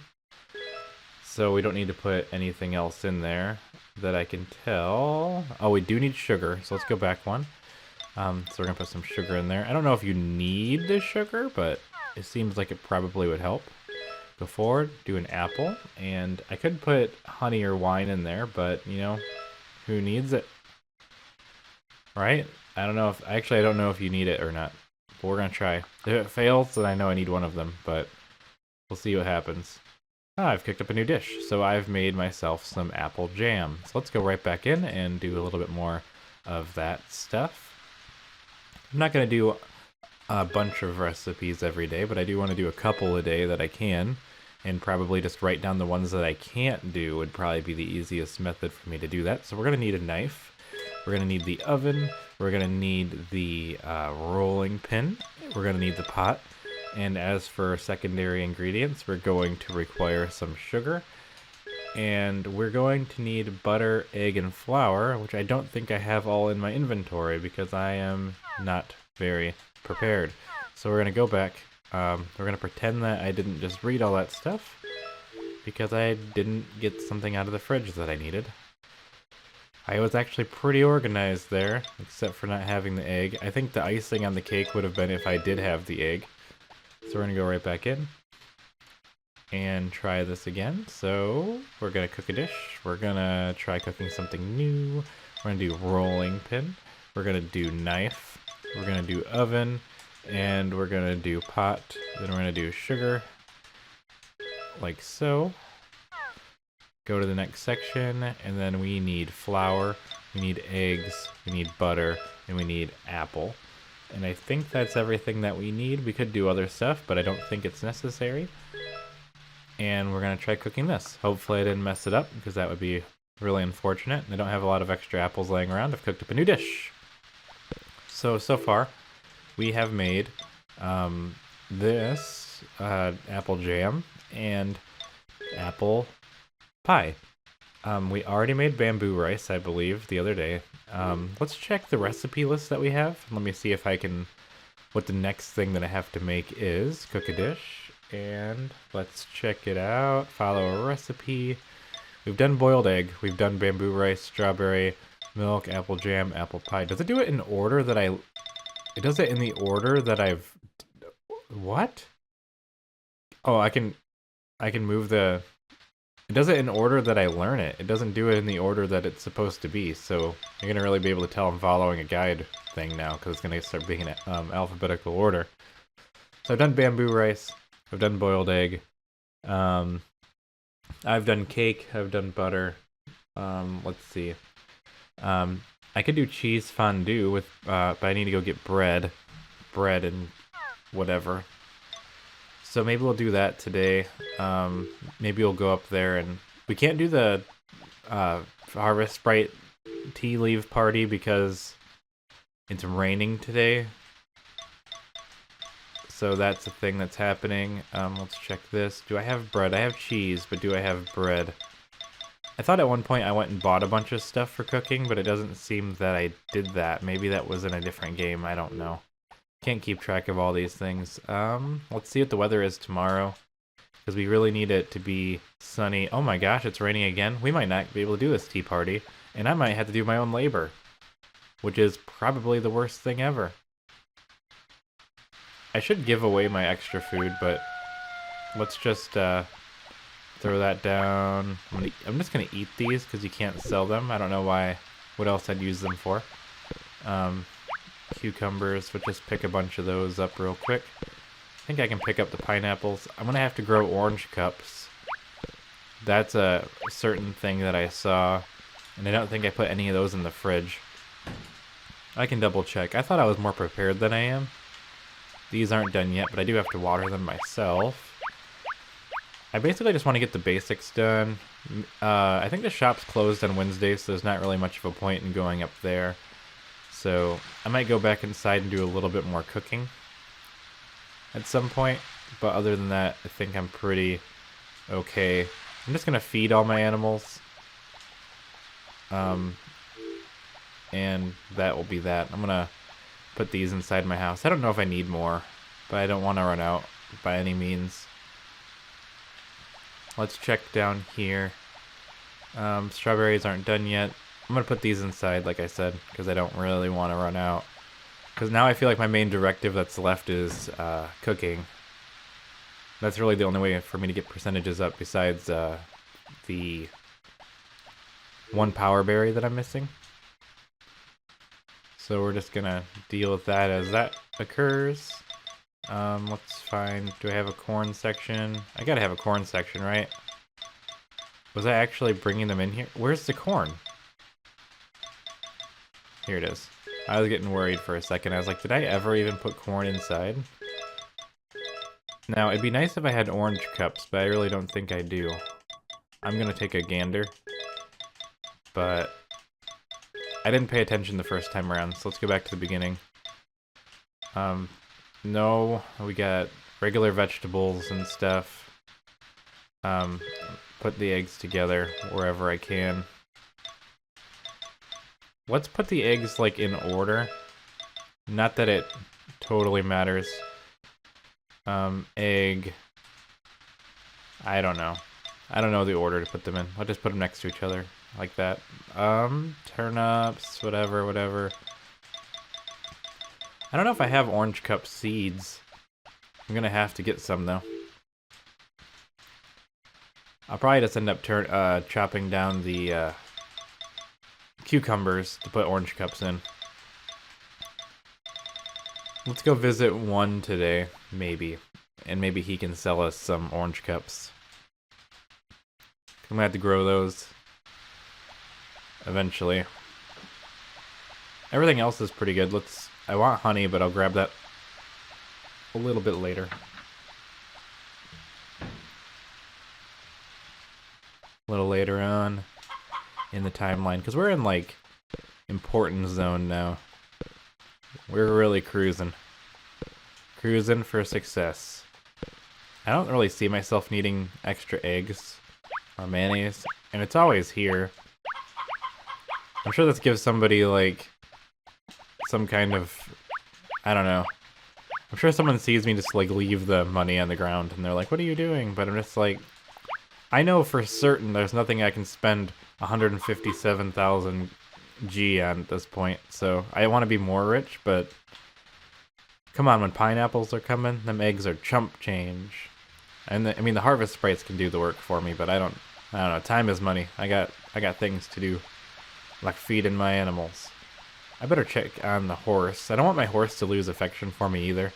So we don't need to put anything else in there that I can tell. Oh, we do need sugar, so let's go back one. So we're gonna put some sugar in there. I don't know if you need the sugar, but it seems like it probably would help. Go forward, do an apple, and I could put honey or wine in there, but you know, who needs it? Right? I don't know if you need it or not, but we're gonna try. If it fails, then I know I need one of them, but we'll see what happens. I've cooked up a new dish, so I've made myself some apple jam. So let's go right back in and do a little bit more of that stuff. I'm not gonna do a bunch of recipes every day, but I do want to do a couple a day that I can, and probably just write down the ones that I can't do would probably be the easiest method for me to do that. So we're gonna need a knife. We're gonna need the oven. We're gonna need the rolling pin. We're gonna need the pot. And as for secondary ingredients, we're going to require some sugar. And we're going to need butter, egg, and flour, which I don't think I have all in my inventory because I am not very prepared. So we're gonna go back. We're gonna pretend that I didn't just read all that stuff because I didn't get something out of the fridge that I needed. I was actually pretty organized there, except for not having the egg. I think the icing on the cake would have been if I did have the egg. So we're gonna go right back in and try this again. So we're gonna cook a dish. We're gonna try cooking something new. We're gonna do rolling pin. We're gonna do knife. We're gonna do oven, and we're gonna do pot. Then we're gonna do sugar, like so. Go to the next section, and then we need flour, we need eggs, we need butter, and we need apple. And I think that's everything that we need. We could do other stuff, but I don't think it's necessary. And we're gonna try cooking this. Hopefully I didn't mess it up, because that would be really unfortunate. I don't have a lot of extra apples laying around. I've cooked up a new dish. So far, we have made this apple jam and apple pie. We already made bamboo rice, I believe, the other day. Let's check the recipe list that we have. Let me see if I can, what the next thing that I have to make is. Cook a dish, and let's check it out. Follow a recipe. We've done boiled egg. We've done bamboo rice, strawberry, milk, apple jam, apple pie. Does it do it in order that it does it in the order that I've, what? Oh, I can move the, it does it in order that I learn it. It doesn't do it in the order that it's supposed to be. So you're gonna really be able to tell I'm following a guide thing now, because it's gonna start being in alphabetical order. So I've done bamboo rice. I've done boiled egg. I've done cake. I've done butter. Let's see. I could do cheese fondue with, but I need to go get bread and whatever. So maybe we'll do that today. Maybe we'll go up there, and we can't do the Harvest Sprite tea leaf party because it's raining today. So that's a thing that's happening. Let's check this. Do I have bread? I have cheese, but do I have bread? I thought at one point I went and bought a bunch of stuff for cooking, but it doesn't seem that I did that. Maybe that was in a different game. I don't know. Can't keep track of all these things. Let's see what the weather is tomorrow, because we really need it to be sunny. Oh my gosh, it's raining again. We might not be able to do this tea party, and I might have to do my own labor, which is probably the worst thing ever. I should give away my extra food, but let's just throw that down. I'm just gonna eat these because you can't sell them. I don't know what else I'd use them for. Cucumbers, but just pick a bunch of those up real quick. I think I can pick up the pineapples. I'm gonna have to grow orange cups. That's a certain thing that I saw And I don't think I put any of those in the fridge. I can double check. I thought I was more prepared than I am. These aren't done yet, but I do have to water them myself. I basically just want to get the basics done. I think the shop's closed on Wednesday, so there's not really much of a point in going up there. So I might go back inside and do a little bit more cooking at some point. But other than that, I think I'm pretty okay. I'm just going to feed all my animals. And that will be that. I'm going to put these inside my house. I don't know if I need more, but I don't want to run out by any means. Let's check down here. Strawberries aren't done yet. I'm going to put these inside, like I said, because I don't really want to run out. Because now I feel like my main directive that's left is cooking. That's really the only way for me to get percentages up besides the one power berry that I'm missing. So we're just going to deal with that as that occurs. Let's find, do I have a corn section? I gotta have a corn section, right? Was I actually bringing them in here? Where's the corn? Here it is. I was getting worried for a second. I was like, did I ever even put corn inside? Now, it'd be nice if I had orange cups, but I really don't think I do. I'm gonna take a gander. But I didn't pay attention the first time around, so let's go back to the beginning. No, we got regular vegetables and stuff. Put the eggs together wherever I can. Let's put the eggs, like, in order. Not that it totally matters. Egg. I don't know. I don't know the order to put them in. I'll just put them next to each other, like that. Turnips, whatever. I don't know if I have orange cup seeds. I'm gonna have to get some, though. I'll probably just end up chopping down the cucumbers to put orange cups in. Let's go visit one today, maybe. And maybe he can sell us some orange cups. I'm gonna have to grow those eventually. Everything else is pretty good. I want honey, but I'll grab that a little bit later. A little later on in the timeline, because we're in, like, important zone now. We're really cruising. Cruising for success. I don't really see myself needing extra eggs or mayonnaise, and it's always here. I'm sure this gives somebody, like, some kind of, I don't know. I'm sure someone sees me just, like, leave the money on the ground, and they're like, what are you doing? But I'm just like, I know for certain there's nothing I can spend 157,000 G on at this point, so I want to be more rich, but come on, when pineapples are coming, them eggs are chump change. And I mean, the harvest sprites can do the work for me, but I don't know, time is money. I got things to do, like feeding my animals. I better check on the horse. I don't want my horse to lose affection for me either.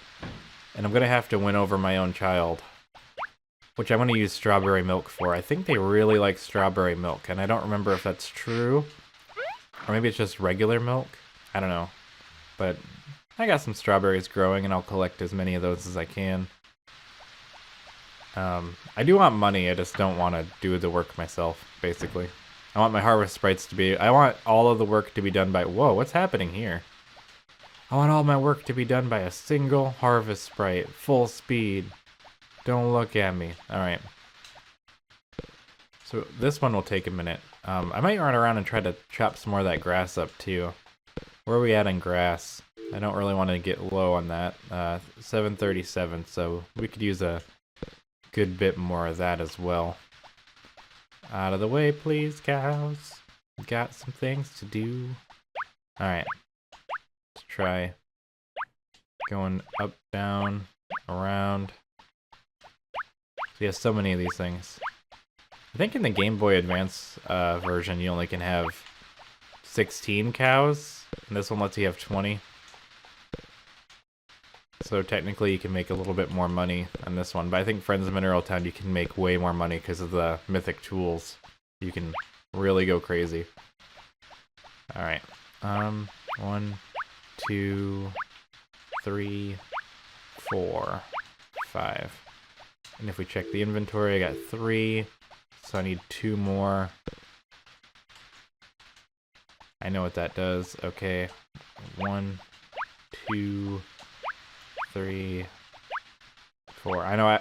And I'm gonna have to win over my own child, which I'm gonna use strawberry milk for. I think they really like strawberry milk, and I don't remember if that's true. Or maybe it's just regular milk. I don't know. But I got some strawberries growing, and I'll collect as many of those as I can. I do want money, I just don't want to do the work myself, basically. I want my harvest sprites to be... I want all of the work to be done by... Whoa, what's happening here? I want all my work to be done by a single harvest sprite. Full speed. Don't look at me. Alright. So this one will take a minute. I might run around and try to chop some more of that grass up too. Where are we at on grass? I don't really want to get low on that. 737, so we could use a good bit more of that as well. Out of the way, please, cows. Got some things to do. Alright. Let's try going up, down, around. We have so many of these things. I think in the Game Boy Advance version, you only can have 16 cows, and this one lets you have 20. So technically you can make a little bit more money on this one, but I think Friends of Mineral Town you can make way more money because of the mythic tools. You can really go crazy. Alright. 1, 2, 3, 4, 5. And if we check the inventory, I got 3. So I need 2 more. I know what that does. Okay. 1, 2, 3, 4. I know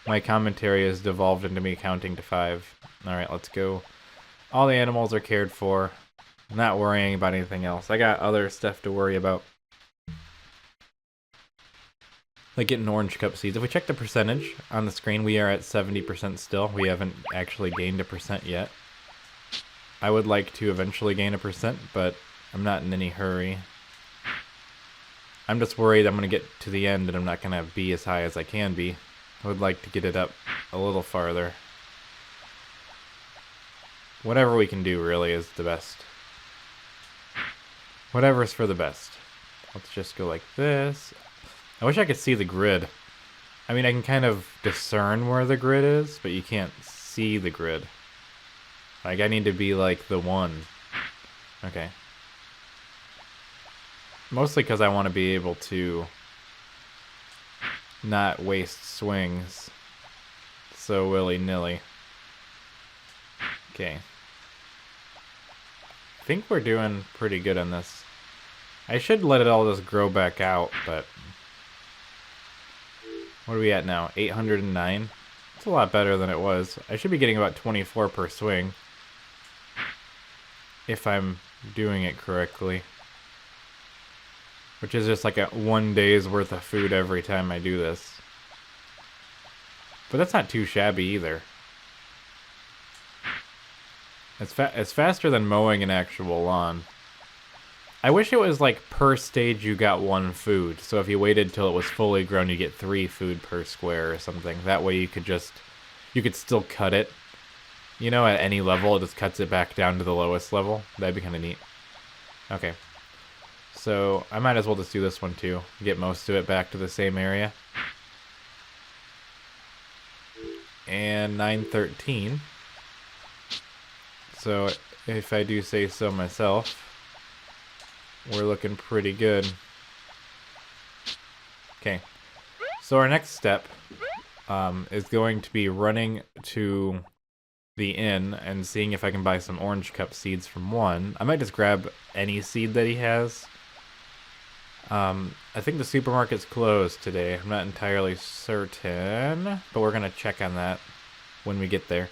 my commentary has devolved into me counting to 5. Alright, let's go. All the animals are cared for. I'm not worrying about anything else. I got other stuff to worry about. Like getting orange cup seeds. If we check the percentage on the screen, we are at 70% still. We haven't actually gained a percent yet. I would like to eventually gain a percent, but I'm not in any hurry. I'm just worried I'm going to get to the end and I'm not going to be as high as I can be. I would like to get it up a little farther. Whatever we can do really is the best. Whatever's for the best. Let's just go like this. I wish I could see the grid. I mean, I can kind of discern where the grid is, but you can't see the grid. Like, I need to be like the 1. Okay. Mostly because I want to be able to not waste swings so willy-nilly. Okay. I think we're doing pretty good on this. I should let it all just grow back out, but... What are we at now? 809? It's a lot better than it was. I should be getting about 24 per swing. If I'm doing it correctly. Which is just like a 1 day's worth of food every time I do this. But that's not too shabby either. It's faster than mowing an actual lawn. I wish it was like per stage you got 1 food. So if you waited till it was fully grown, you get 3 food per square or something. That way you could still cut it. You know, at any level, it just cuts it back down to the lowest level. That'd be kind of neat. Okay. So I might as well just do this one too. Get most of it back to the same area. And 913. So if I do say so myself, we're looking pretty good. Okay. So our next step is going to be running to the inn and seeing if I can buy some orange cup seeds from 1. I might just grab any seed that he has. I think the supermarket's closed today. I'm not entirely certain, but we're gonna check on that when we get there.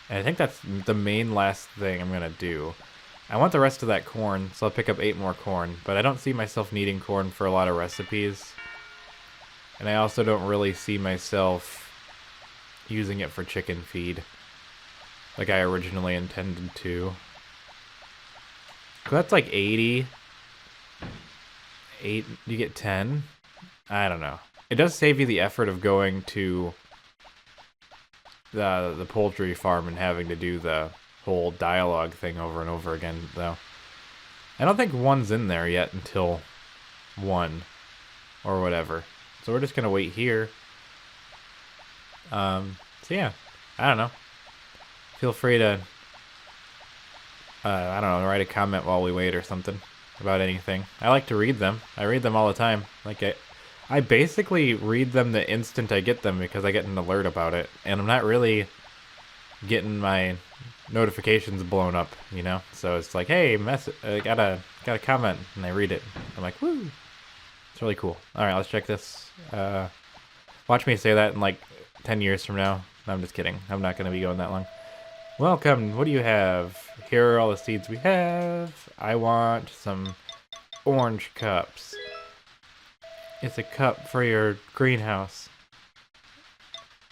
And I think that's the main last thing I'm gonna do. I want the rest of that corn, so I'll pick up 8 more corn, but I don't see myself needing corn for a lot of recipes. And I also don't really see myself using it for chicken feed like I originally intended to. That's like 80. 8, you get 10? I don't know. It does save you the effort of going to the poultry farm and having to do the whole dialogue thing over and over again, though. I don't think 1's in there yet until 1 or whatever. So we're just gonna wait here. So yeah, I don't know. Feel free to, I don't know, write a comment while we wait or something about anything. I like to read them. I read them all the time. Like I basically read them the instant I get them because I get an alert about it, and I'm not really getting my notifications blown up, you know. So it's like, hey, got a comment, and I read it. I'm like, woo! It's really cool. All right, let's check this. Watch me say that in like 10 years from now. No, I'm just kidding. I'm not going to be going that long. Welcome. What do you have? Here are all the seeds we have. I want some orange cups. It's a cup for your greenhouse.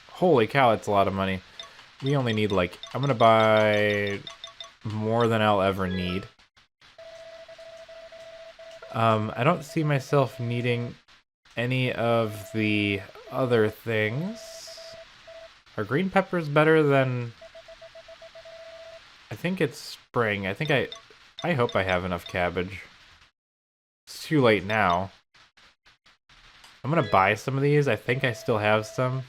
Holy cow, that's a lot of money. We only need like, I'm going to buy more than I'll ever need. I don't see myself needing any of the other things. Are green peppers better than... I think it's spring. I think I hope I have enough cabbage. It's too late now. I'm gonna buy some of these. I think I still have some.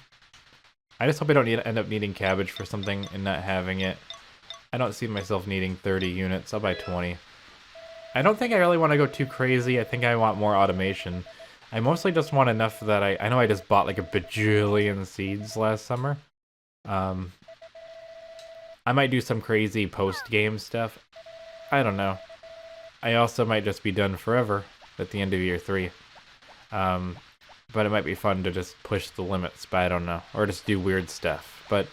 I just hope I don't end up needing cabbage for something and not having it. I don't see myself needing 30 units. I'll buy 20. I don't think I really want to go too crazy. I think I want more automation. I mostly just want enough that I know I just bought like a bajillion seeds last summer. I might do some crazy post-game stuff. I don't know. I also might just be done forever at the end of year 3. But it might be fun to just push the limits, but I don't know. Or just do weird stuff. But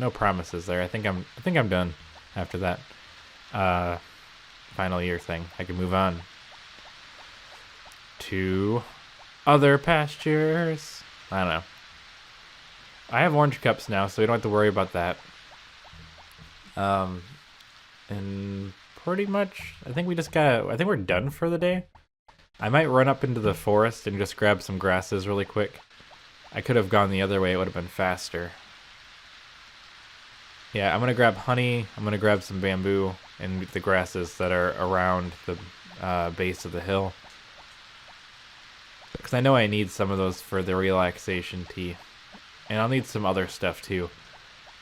no promises there. I think I'm done after that final year thing. I can move on to other pastures. I don't know. I have orange cups now, so we don't have to worry about that. And pretty much, I think we're done for the day. I might run up into the forest and just grab some grasses really quick. I could have gone the other way, it would have been faster. Yeah, I'm gonna grab honey, I'm gonna grab some bamboo and the grasses that are around the base of the hill. Because I know I need some of those for the relaxation tea. And I'll need some other stuff too.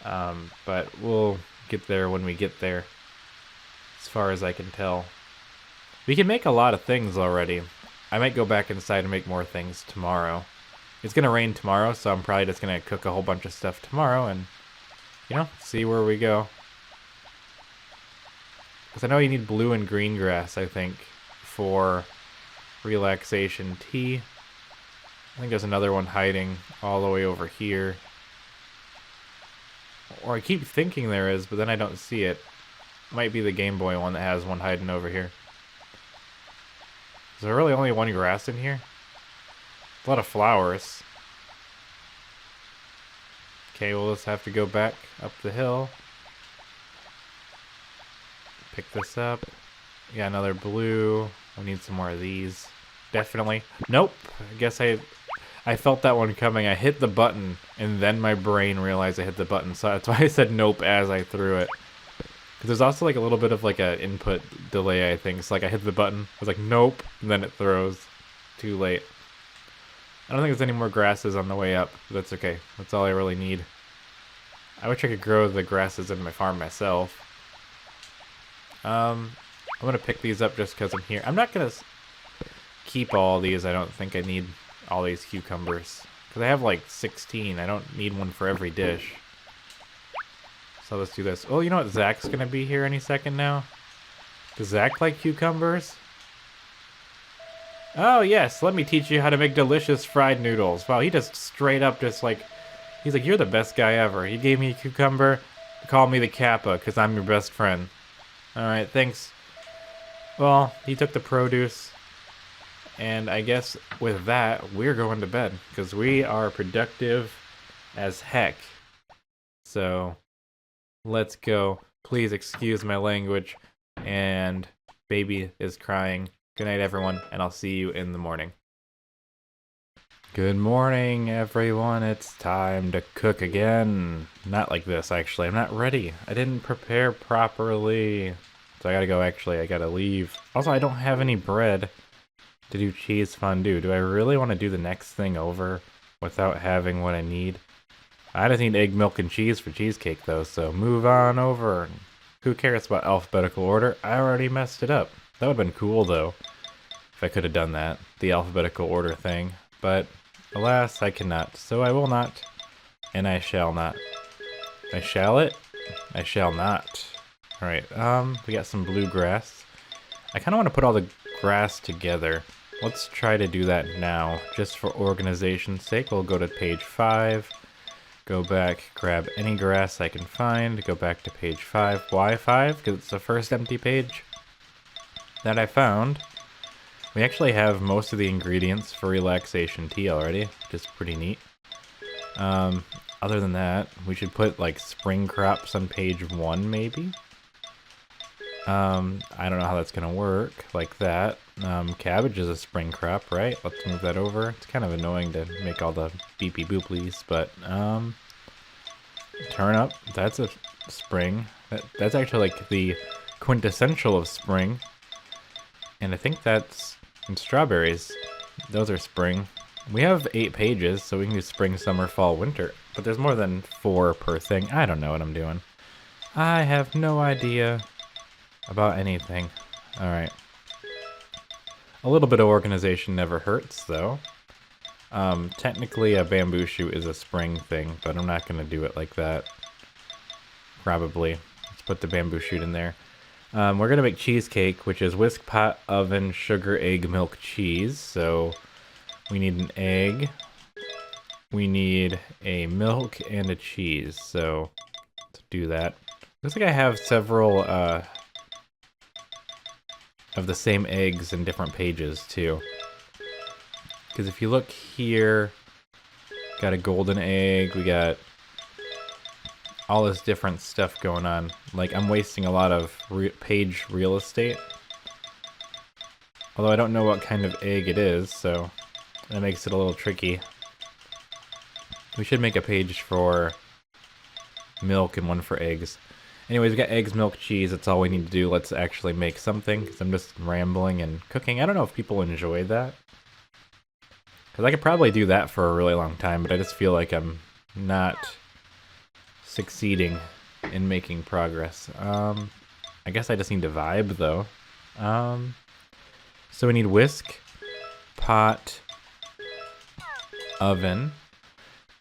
But we'll get there when we get there. As far as I can tell. We can make a lot of things already. I might go back inside and make more things tomorrow. It's gonna rain tomorrow, so I'm probably just gonna cook a whole bunch of stuff tomorrow and, you know, see where we go. Because I know you need blue and green grass, I think, for relaxation tea. I think there's another one hiding all the way over here. Or I keep thinking there is, but then I don't see it. Might be the Game Boy one that has one hiding over here. Is there really only one grass in here? A lot of flowers. Okay, we'll just have to go back up the hill. Pick this up. We got another blue. We need some more of these. Definitely. Nope. I guess I felt that one coming. I hit the button, and then my brain realized I hit the button. So that's why I said nope as I threw it. Because there's also like a little bit of like a input delay, I think. So like I hit the button, I was like nope, and then it throws. Too late. I don't think there's any more grasses on the way up, but that's okay. That's all I really need. I wish I could grow the grasses in my farm myself. I'm gonna pick these up just because I'm here. I'm not gonna keep all these. I don't think I need all these cucumbers. Because I have like 16. I don't need one for every dish. So let's do this. Oh, you know what? Zach's gonna be here any second now. Does Zach like cucumbers? Oh yes, let me teach you how to make delicious fried noodles. Wow, he just straight up just like, he's like, you're the best guy ever. He gave me a cucumber, called me the Kappa, because I'm your best friend. Alright, thanks. Well, he took the produce, and I guess with that, we're going to bed, because we are productive as heck. So, let's go. Please excuse my language, and baby is crying. Good night, everyone, and I'll see you in the morning. Good morning, everyone. It's time to cook again. Not like this, actually. I'm not ready. I didn't prepare properly. So I gotta go, actually. I gotta leave. Also, I don't have any bread to do cheese fondue. Do I really want to do the next thing over without having what I need? I just need egg, milk, and cheese for cheesecake, though, so move on over. Who cares about alphabetical order? I already messed it up. That would have been cool, though, if I could have done that, the alphabetical order thing. But, alas, I cannot, so I will not, and I shall not. I shall it? I shall not. Alright, we got some bluegrass. I kind of want to put all the grass together. Let's try to do that now, just for organization's sake. We'll go to page 5. Go back, grab any grass I can find, go back to page 5. Why 5? Because it's the first empty page that I found. We actually have most of the ingredients for relaxation tea already, which is pretty neat. Other than that, we should put like spring crops on page 1 maybe. I don't know how that's gonna work, like that. Cabbage is a spring crop, right? Let's move that over. It's kind of annoying to make all the beepy booplies, but, turnip, that's a spring. That's actually like the quintessential of spring. And I think that's, and strawberries, those are spring. We have 8 pages, so we can do spring, summer, fall, winter. But there's more than 4 per thing. I don't know what I'm doing. I have no idea about anything. Alright. A little bit of organization never hurts, though. Technically a bamboo shoot is a spring thing, but I'm not gonna do it like that. Probably. Let's put the bamboo shoot in there. We're gonna make cheesecake, which is whisk, pot, oven, sugar, egg, milk, cheese. So we need an egg. We need a milk and a cheese. So let's do that. Looks like I have several of the same eggs in different pages too. Because if you look here, got a golden egg, we got all this different stuff going on. Like, I'm wasting a lot of page real estate. Although I don't know what kind of egg it is, so that makes it a little tricky. We should make a page for milk and one for eggs. Anyways, we got eggs, milk, cheese. That's all we need to do. Let's actually make something, because I'm just rambling and cooking. I don't know if people enjoy that. Because I could probably do that for a really long time, but I just feel like I'm not succeeding in making progress. I guess I just need to vibe, though. So we need whisk, pot, oven,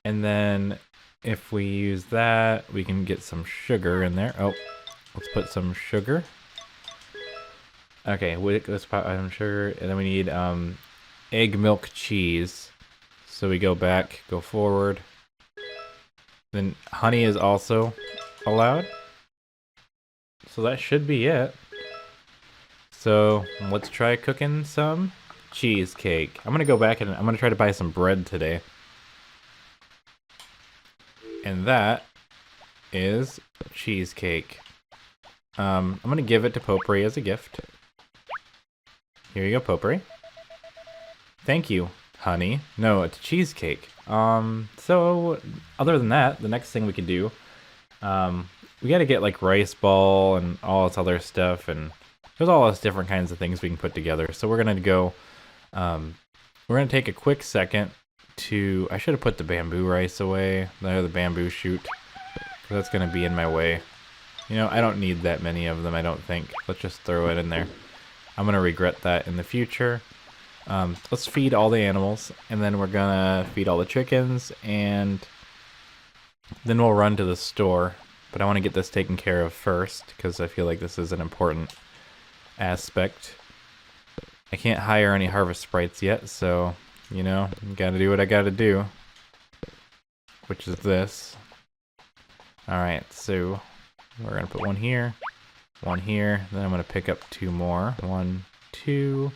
and then if we use that, we can get some sugar in there. Oh, let's put some sugar. Okay, whisk, pot, oven, sugar, and then we need egg, milk, cheese. So we go back, go forward. Then honey is also allowed. So that should be it. So let's try cooking some cheesecake. I'm gonna go back and I'm gonna try to buy some bread today. And that is cheesecake. I'm gonna give it to Potpourri as a gift. Here you go, Potpourri. Thank you, honey. No, it's cheesecake. So other than that, the next thing we could do, we gotta get like rice ball and all this other stuff, and there's all those different kinds of things we can put together. So we're gonna go, we're gonna take a quick second to, I should have put the bamboo rice away, the bamboo shoot, because that's gonna be in my way. You know, I don't need that many of them, I don't think. Let's just throw it in there. I'm gonna regret that in the future. Let's feed all the animals, and then we're gonna feed all the chickens, and then we'll run to the store. But I want to get this taken care of first, because I feel like this is an important aspect. I can't hire any harvest sprites yet, so, you know, gotta do what I gotta do. Which is this. Alright, so we're gonna put one here, then I'm gonna pick up two more. 1, 2...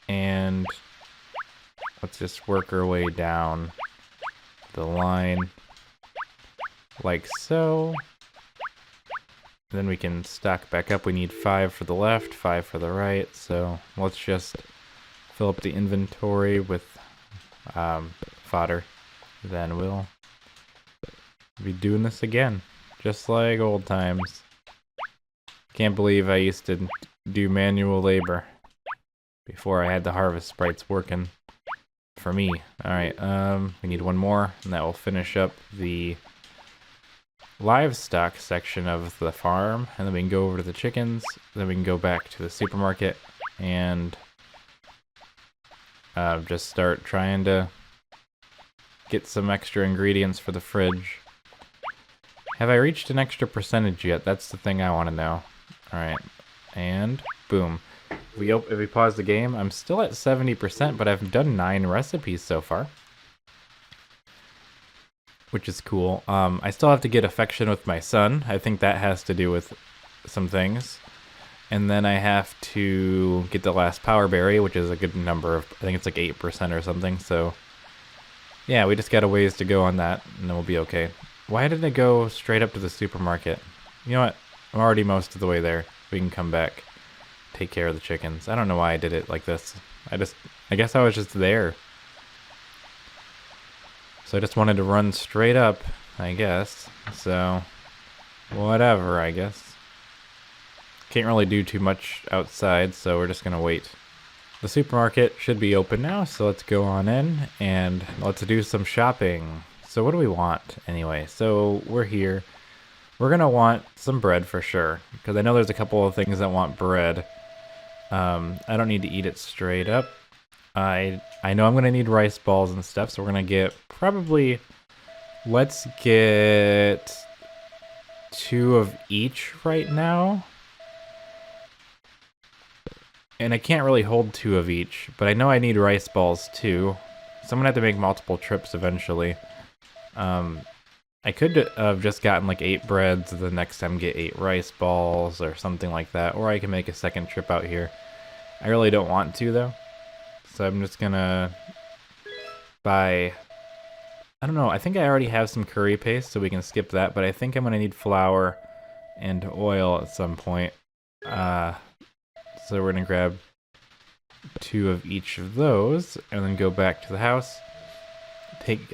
and let's just work our way down the line like so. Then we can stack back up. We need 5 for the left, 5 for the right. So let's just fill up the inventory with fodder. Then we'll be doing this again, just like old times. Can't believe I used to do manual labor before I had the harvest sprites working for me. Alright, we need one more, and that will finish up the livestock section of the farm, and then we can go over to the chickens, then we can go back to the supermarket, and just start trying to get some extra ingredients for the fridge. Have I reached an extra percentage yet? That's the thing I want to know. Alright, and boom. If we pause the game, I'm still at 70%, but I've done 9 recipes so far, which is cool. I still have to get affection with my son. I think that has to do with some things. And then I have to get the last power berry, which is a good number of, I think it's like 8% or something. So yeah, we just got a ways to go on that, and then we'll be okay. Why didn't it go straight up to the supermarket? You know what? I'm already most of the way there. We can come back, take care of the chickens. I don't know why I did it like this. I guess I was just there. So I just wanted to run straight up, I guess. So, whatever, I guess. Can't really do too much outside, so we're just gonna wait. The supermarket should be open now, so let's go on in and let's do some shopping. So what do we want anyway? So we're here. We're gonna want some bread for sure, because I know there's a couple of things that want bread. I don't need to eat it straight up. I know I'm gonna need rice balls and stuff, so we're gonna get probably, let's get 2 of each right now. And I can't really hold 2 of each, but I know I need rice balls too. So I'm gonna have to make multiple trips eventually. I could have just gotten like 8 breads, the next time get 8 rice balls or something like that, or I can make a second trip out here. I really don't want to though, so I'm just gonna buy, I don't know, I think I already have some curry paste, so we can skip that, but I think I'm gonna need flour and oil at some point. So we're gonna grab 2 of each of those, and then go back to the house. Take,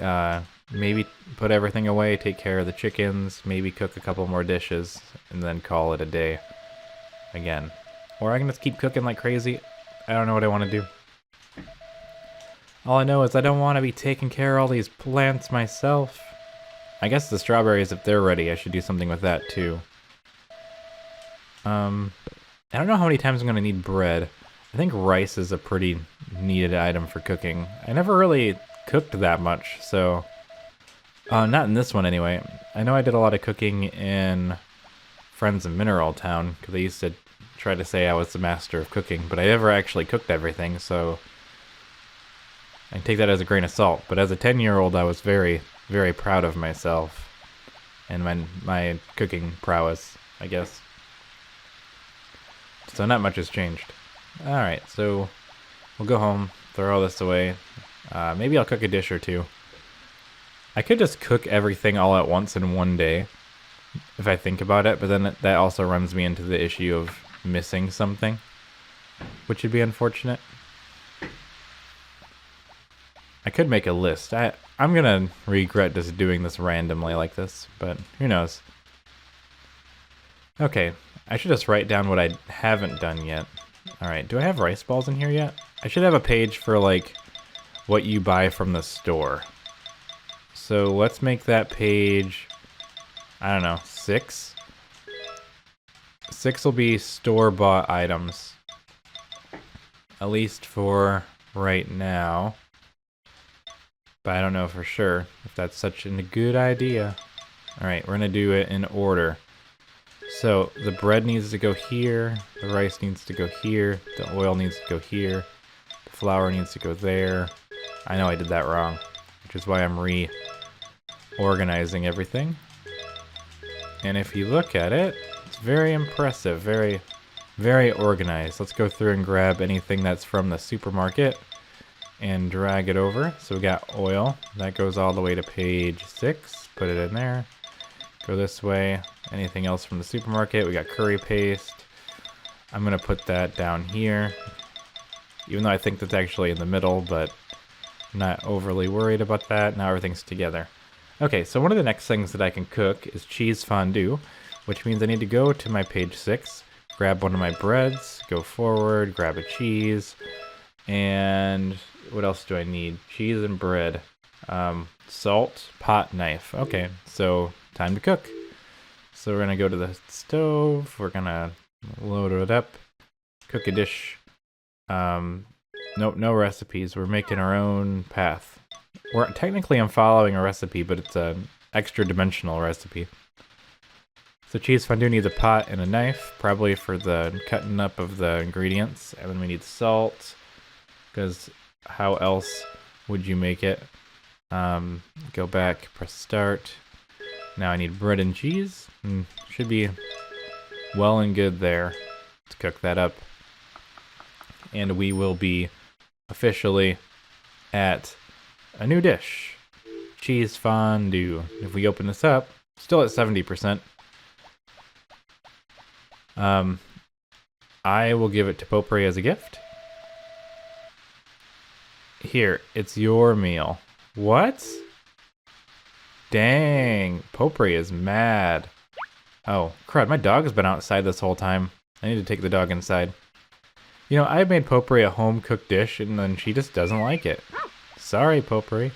maybe put everything away, take care of the chickens, maybe cook a couple more dishes, and then call it a day again. Or I can just keep cooking like crazy. I don't know what I want to do. All I know is I don't want to be taking care of all these plants myself. I guess the strawberries, if they're ready, I should do something with that too. I don't know how many times I'm going to need bread. I think rice is a pretty needed item for cooking. I never really cooked that much, so... not in this one anyway. I know I did a lot of cooking in Friends of Mineral Town, because they used to try to say I was the master of cooking, but I never actually cooked everything, so... I can take that as a grain of salt. But as a 10-year-old, I was very, very proud of myself. And my cooking prowess, I guess. So not much has changed. Alright, so we'll go home, throw all this away. Maybe I'll cook a dish or 2. I could just cook everything all at once in one day, if I think about it, but then that also runs me into the issue of missing something, which would be unfortunate. I could make a list. I'm gonna regret just doing this randomly like this, but who knows. Okay, I should just write down what I haven't done yet. Alright, do I have rice balls in here yet? I should have a page for, like, what you buy from the store. So let's make that page, I don't know, 6? 6 will be store-bought items. At least for right now. But I don't know for sure if that's such a good idea. Alright, we're gonna do it in order. So the bread needs to go here, the rice needs to go here, the oil needs to go here, the flour needs to go there. I know I did that wrong, which is why I'm reorganizing everything. And if you look at it, it's very impressive, very, very organized. Let's go through and grab anything that's from the supermarket and drag it over. So we got oil, that goes all the way to page 6, put it in there. Go this way. Anything else from the supermarket? We got curry paste. I'm gonna put that down here, even though I think that's actually in the middle, but I'm not overly worried about that. Now everything's together. Okay, so one of the next things that I can cook is cheese fondue, which means I need to go to my page 6, grab one of my breads, go forward, grab a cheese, and what else do I need? Cheese and bread. Salt, pot, knife. Okay, so time to cook. So we're gonna go to the stove, we're gonna load it up, cook a dish. Nope, no recipes, we're making our own path. Technically I'm following a recipe, but it's an extra dimensional recipe. So cheese fondue needs a pot and a knife, probably for the cutting up of the ingredients. And then we need salt, because how else would you make it? Go back, press start. Now I need bread and cheese. Should be well and good there. Let's cook that up. And we will be officially at a new dish. Cheese fondue. If we open this up, still at 70%. I will give it to Potpourri as a gift. Here, it's your meal. What? Dang, Potpourri is mad. Oh, crud, my dog has been outside this whole time. I need to take the dog inside. You know, I made Potpourri a home-cooked dish, and then she just doesn't like it. Sorry, Potpourri.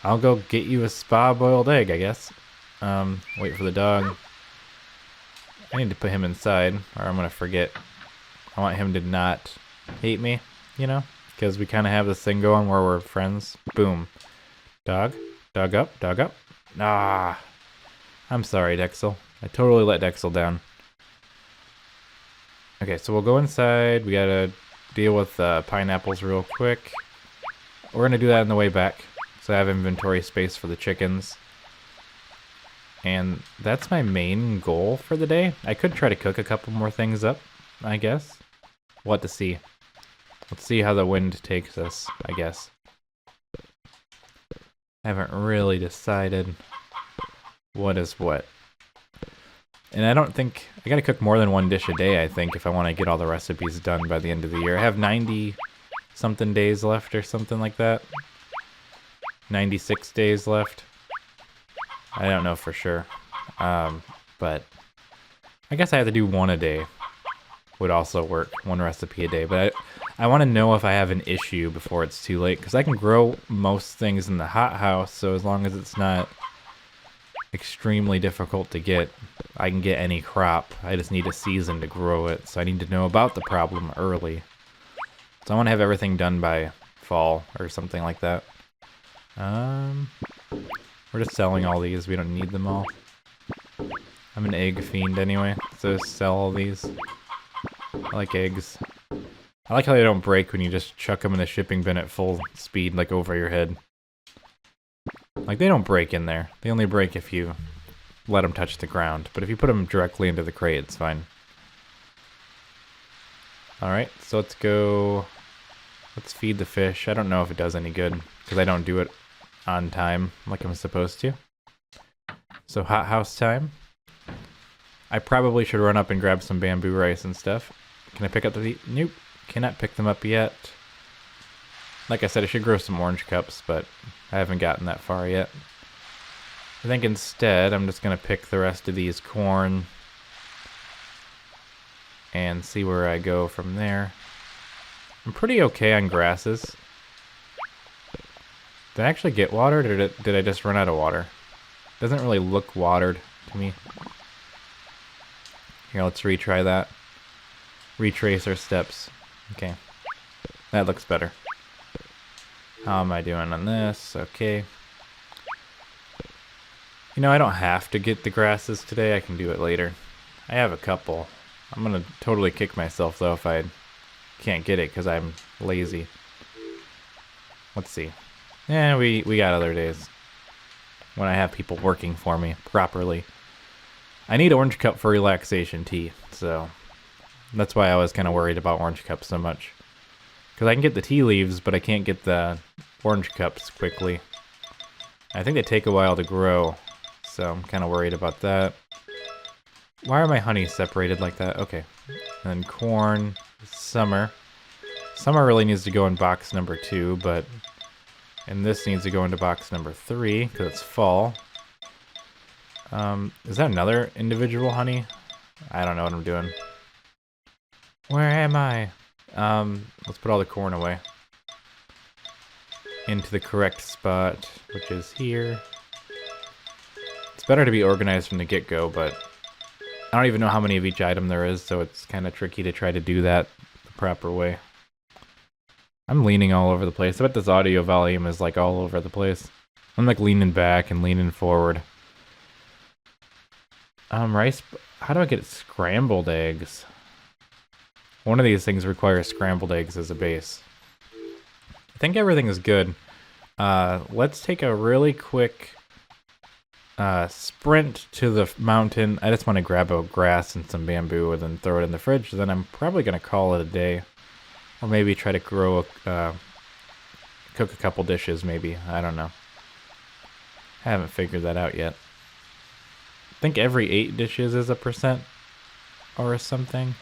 I'll go get you a spa-boiled egg, I guess. Wait for the dog. I need to put him inside, or I'm gonna forget. I want him to not hate me, you know? Because we kind of have this thing going where we're friends. Boom. Dog. Dog up. Dog up. Ah. I'm sorry, Dexel. I totally let Dexel down. Okay, so we'll go inside. We gotta deal with pineapples real quick. We're gonna do that on the way back. So I have inventory space for the chickens. And that's my main goal for the day. I could try to cook a couple more things up, I guess. We'll have to see. Let's see how the wind takes us, I guess. I haven't really decided what is what. And I don't think... I gotta cook more than one dish a day, I think, if I want to get all the recipes done by the end of the year. I have 90-something days left or something like that. 96 days left. I don't know for sure. But I guess I have to do one a day. Would also work. One recipe a day. But I want to know if I have an issue before it's too late. Because I can grow most things in the hothouse. So as long as it's not extremely difficult to get, I can get any crop. I just need a season to grow it. So I need to know about the problem early. So I want to have everything done by fall or something like that. We're just selling all these. We don't need them all. I'm an egg fiend anyway, so sell all these. I like eggs. I like how they don't break when you just chuck them in the shipping bin at full speed, like over your head. Like, they don't break in there. They only break if you let them touch the ground. But if you put them directly into the crate, it's fine. Alright, so let's go... Let's feed the fish. I don't know if it does any good, because I don't do it on time like I'm supposed to. So hothouse time. I probably should run up and grab some bamboo rice and stuff. Can I pick up the... Nope. Cannot pick them up yet. Like I said, I should grow some orange cups, but I haven't gotten that far yet. I think instead I'm just going to pick the rest of these corn and see where I go from there. I'm pretty okay on grasses. Did I actually get watered, or did I just run out of water? Doesn't really look watered to me. Here, let's retry that. Retrace our steps. Okay. That looks better. How am I doing on this? Okay. You know, I don't have to get the grasses today. I can do it later. I have a couple. I'm gonna totally kick myself, though, if I can't get it, because I'm lazy. Let's see. Yeah, we got other days. When I have people working for me properly. I need orange cup for relaxation tea, so... That's why I was kind of worried about orange cups so much. Because I can get the tea leaves, but I can't get the orange cups quickly. I think they take a while to grow, so I'm kind of worried about that. Why are my honeys separated like that? Okay. And then corn, summer. Summer really needs to go in box number 2, but... And this needs to go into box number 3, because it's fall. Is that another individual honey? I don't know what I'm doing. Where am I? Let's put all the corn away. Into the correct spot, which is here. It's better to be organized from the get-go, but I don't even know how many of each item there is, so it's kind of tricky to try to do that the proper way. I'm leaning all over the place. I bet this audio volume is like all over the place. I'm like leaning back and leaning forward. Rice, how do I get scrambled eggs? One of these things requires scrambled eggs as a base. I think everything is good. Let's take a really quick sprint to the mountain. I just want to grab a grass and some bamboo and then throw it in the fridge. Then I'm probably going to call it a day. Or maybe try to grow cook a couple dishes, maybe. I don't know. I haven't figured that out yet. I think every 8 dishes is a percent or something.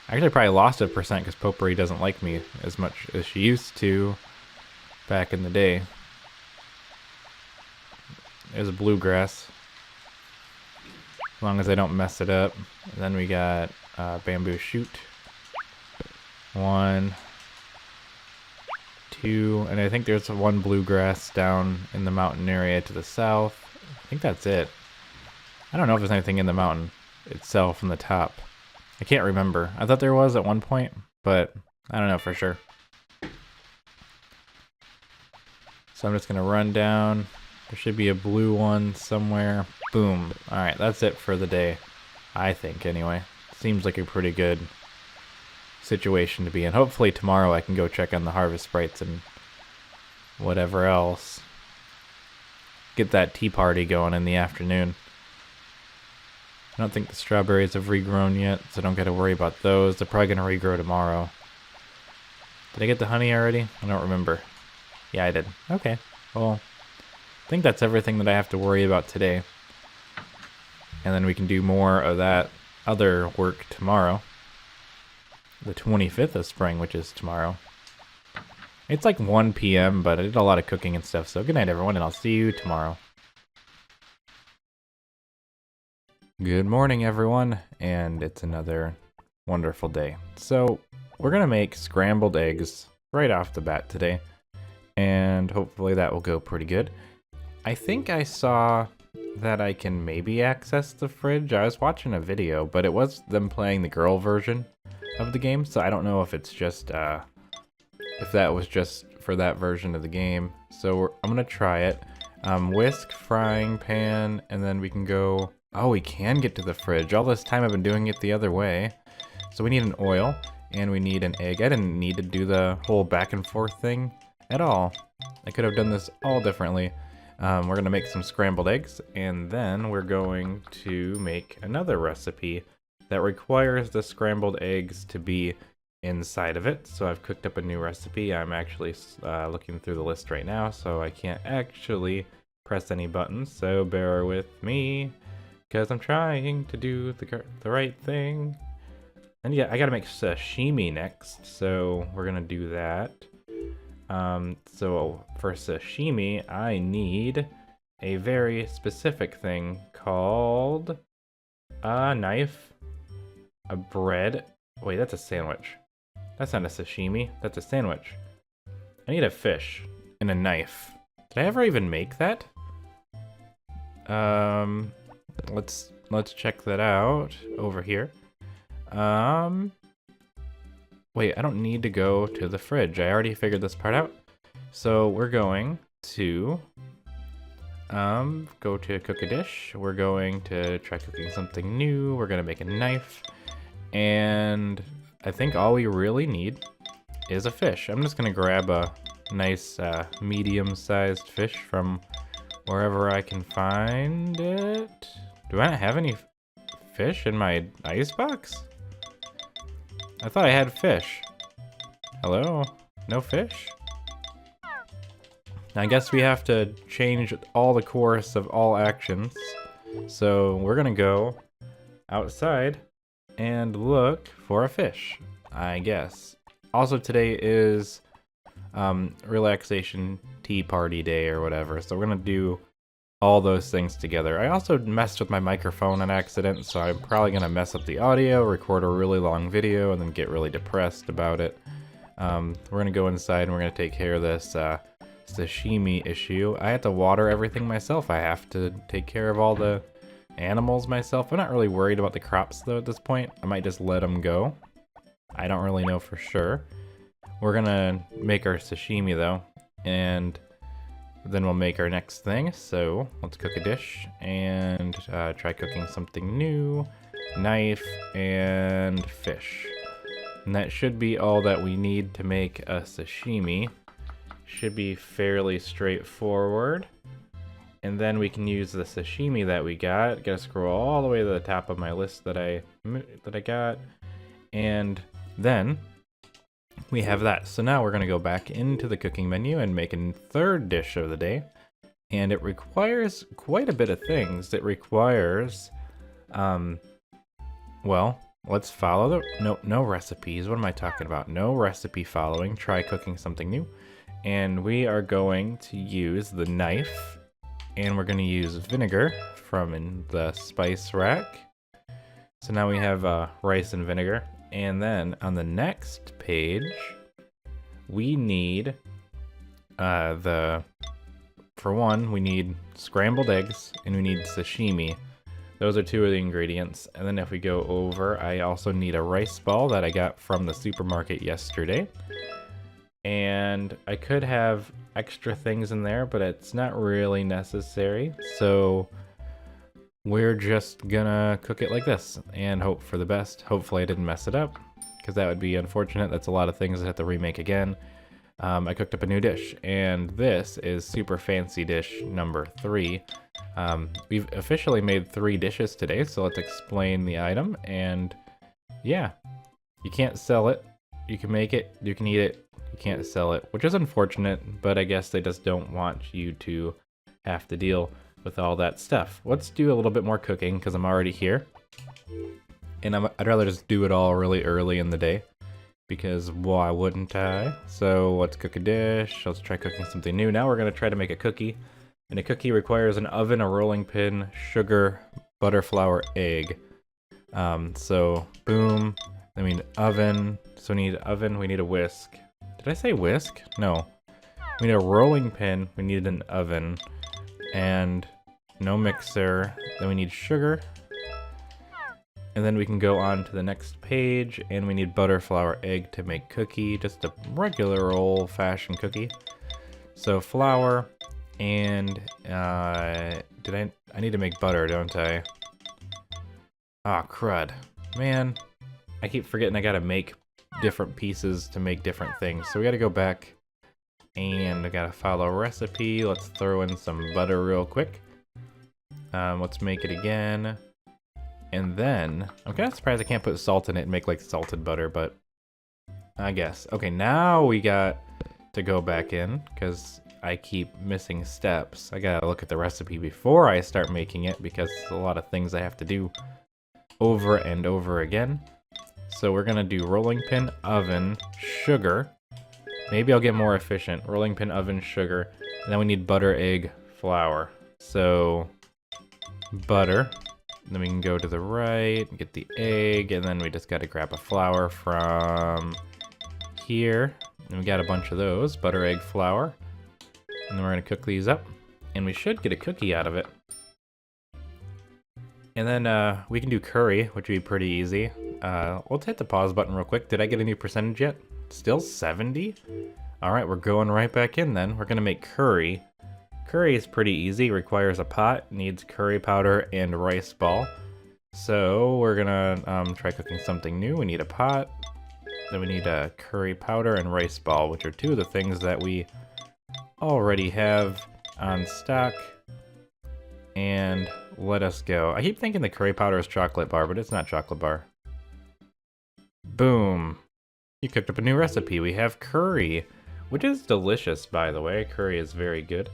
I actually probably lost a percent because Potpourri doesn't like me as much as she used to back in the day. There's a bluegrass. As long as I don't mess it up. And then we got bamboo shoot. 1, 2, and I think there's one bluegrass down in the mountain area to the south. I think that's it. I don't know if there's anything in the mountain itself from the top. I can't remember. I thought there was at one point, but I don't know for sure. So I'm just gonna run down. There should be a blue one somewhere. Boom. Alright, that's it for the day. I think, anyway. Seems like a pretty good situation to be in. Hopefully tomorrow I can go check on the harvest sprites and whatever else. Get that tea party going in the afternoon. I don't think the strawberries have regrown yet, so don't gotta worry about those. They're probably gonna regrow tomorrow. Did I get the honey already? I don't remember. Yeah, I did. Okay. Well, I think that's everything that I have to worry about today. And then we can do more of that other work tomorrow. The 25th of spring, which is tomorrow. It's like 1 p.m., but I did a lot of cooking and stuff, so good night everyone, and I'll see you tomorrow. Good morning everyone, and it's another wonderful day. So, we're gonna make scrambled eggs right off the bat today, and hopefully that will go pretty good. I think I saw that I can maybe access the fridge. I was watching a video, but it was them playing the girl version of the game, so I don't know if it's just, if that was just for that version of the game. So I'm gonna try it. Whisk, frying pan, and then we can go... Oh, we can get to the fridge. All this time I've been doing it the other way. So we need an oil, and we need an egg. I didn't need to do the whole back and forth thing at all. I could have done this all differently. We're gonna make some scrambled eggs, and then we're going to make another recipe that requires the scrambled eggs to be inside of it. So I've cooked up a new recipe. I'm actually looking through the list right now, so I can't actually press any buttons, so bear with me, because I'm trying to do the right thing. And yeah, I gotta make sashimi next, so we're gonna do that. So for sashimi, I need a very specific thing called a knife, a bread. Wait, that's a sandwich. That's not a sashimi, that's a sandwich. I need a fish and a knife. Did I ever even make that? Let's check that out over here. Wait, I don't need to go to the fridge. I already figured this part out. So we're going to go to cook a dish. We're going to try cooking something new. We're gonna make a knife. And I think all we really need is a fish. I'm just gonna grab a nice medium-sized fish from wherever I can find it. Do I not have any fish in my icebox? I thought I had fish. Hello? No fish? I guess we have to change all the course of all actions. So we're gonna go outside and look for a fish, I guess. Also today is relaxation tea party day or whatever, so we're gonna do all those things together. I also messed with my microphone on accident, so I'm probably gonna mess up the audio, record a really long video, and then get really depressed about it. We're gonna go inside and we're gonna take care of this sashimi issue. I have to water everything myself. I have to take care of all the animals myself. I'm not really worried about the crops though at this point. I might just let them go. I don't really know for sure. We're gonna make our sashimi though, and then we'll make our next thing. So let's cook a dish and try cooking something new. Knife and fish. And that should be all that we need to make a sashimi. Should be fairly straightforward. And then we can use the sashimi that we got. Gotta scroll all the way to the top of my list that I got. And then we have that. So now we're gonna go back into the cooking menu and make a third dish of the day. And it requires quite a bit of things. It requires, well, let's follow the, no recipes. What am I talking about? No recipe following. Try cooking something new. And we are going to use the knife, and we're going to use vinegar from in the spice rack. So now we have rice and vinegar. And then on the next page, we need for one, we need scrambled eggs, and we need sashimi. Those are two of the ingredients. And then if we go over, I also need a rice ball that I got from the supermarket yesterday. And I could have extra things in there, but it's not really necessary. So we're just gonna cook it like this and hope for the best. Hopefully I didn't mess it up, because that would be unfortunate. That's a lot of things I have to remake again. I cooked up a new dish, and this is super fancy dish number 3. We've officially made 3 dishes today, so let's explain the item. And yeah, you can't sell it, you can make it, you can eat it, you can't sell it, which is unfortunate, but I guess they just don't want you to have to deal with all that stuff. Let's do a little bit more cooking, because I'm already here. And I'd rather just do it all really early in the day, because why wouldn't I? So let's cook a dish. Let's try cooking something new. Now we're going to try to make a cookie. And a cookie requires an oven, a rolling pin, sugar, butter, flour, egg. So boom. I mean oven. So we need oven. We need a whisk. Did I say whisk? No. We need a rolling pin. We need an oven. And no mixer. Then we need sugar. And then we can go on to the next page, and we need butter, flour, egg to make cookie, just a regular old-fashioned cookie. So flour, and I need to make butter, don't I? Ah, crud. Man, I keep forgetting I gotta make different pieces to make different things. So we gotta go back, and I gotta follow a recipe. Let's throw in some butter real quick. Let's make it again. And then, I'm kind of surprised I can't put salt in it and make like salted butter, but I guess. Okay, now we got to go back in, because I keep missing steps. I gotta look at the recipe before I start making it, because there's a lot of things I have to do over and over again. So we're gonna do rolling pin, oven, sugar. Maybe I'll get more efficient. Rolling pin, oven, sugar. And then we need butter, egg, flour. So, butter. Then we can go to the right, get the egg, and then we just gotta grab a flour from here. And we got a bunch of those, butter, egg, flour. And then we're gonna cook these up, and we should get a cookie out of it. And then we can do curry, which would be pretty easy. Let's hit the pause button real quick. Did I get a new percentage yet? Still 70? All right, we're going right back in then. We're gonna make curry. Curry is pretty easy, requires a pot, needs curry powder and rice ball. So we're gonna try cooking something new. We need a pot, then we need a curry powder and rice ball, which are two of the things that we already have on stock. And let us go. I keep thinking the curry powder is chocolate bar, but it's not chocolate bar. Boom. You cooked up a new recipe. We have curry, which is delicious, by the way. Curry is very good.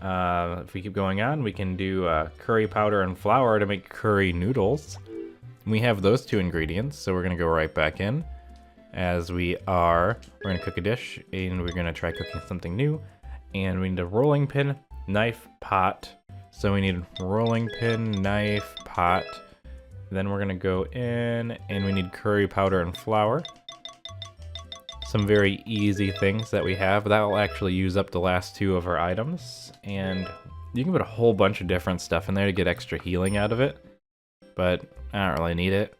If we keep going on, we can do curry powder and flour to make curry noodles. We have those two ingredients, so we're going to go right back in. As we are, we're going to cook a dish, and we're going to try cooking something new. And we need a rolling pin, knife, pot. So we need rolling pin, knife, pot. Then we're going to go in, and we need curry powder and flour. Some very easy things that we have. That will actually use up the last two of our items. And you can put a whole bunch of different stuff in there to get extra healing out of it. But I don't really need it.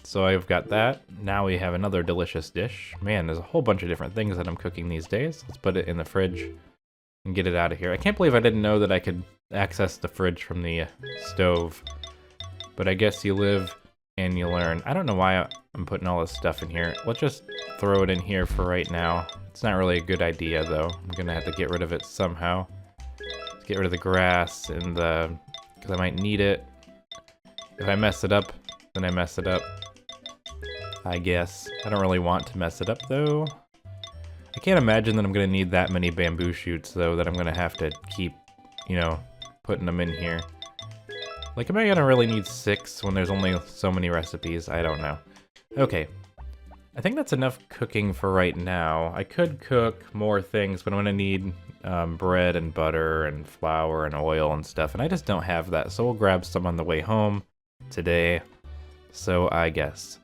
So I've got that. Now we have another delicious dish. Man, there's a whole bunch of different things that I'm cooking these days. Let's put it in the fridge and get it out of here. I can't believe I didn't know that I could access the fridge from the stove. But I guess you live and you learn. I don't know why I'm putting all this stuff in here. Let's just throw it in here for right now. It's not really a good idea though. I'm gonna have to get rid of it somehow. Let's get rid of the grass and because I might need it. If I mess it up, then I mess it up. I guess. I don't really want to mess it up though. I can't imagine that I'm gonna need that many bamboo shoots though, that I'm gonna have to keep, you know, putting them in here. Like, am I gonna really need 6 when there's only so many recipes? I don't know. Okay. I think that's enough cooking for right now. I could cook more things, but I'm gonna need bread and butter and flour and oil and stuff, and I just don't have that, so we'll grab some on the way home today. So I guess.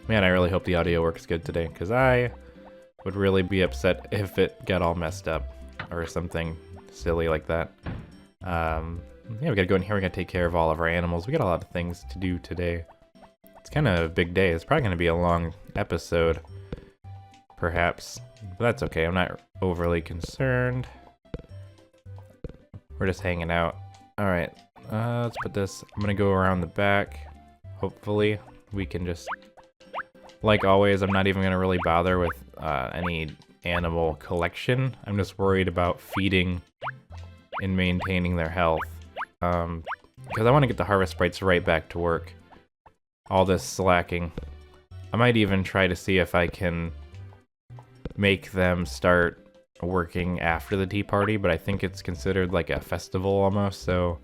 Man, I really hope the audio works good today, because I would really be upset if it got all messed up or something silly like that. Yeah, we gotta go in here. We gotta take care of all of our animals. We got a lot of things to do today. It's kind of a big day. It's probably gonna be a long episode, perhaps. But that's okay. I'm not overly concerned. We're just hanging out. All right, let's put this. I'm gonna go around the back. Hopefully, we can just, like always, I'm not even gonna really bother with any animal collection. I'm just worried about feeding and maintaining their health. Because I want to get the harvest sprites right back to work. All this slacking. I might even try to see if I can make them start working after the tea party, but I think it's considered like a festival almost, so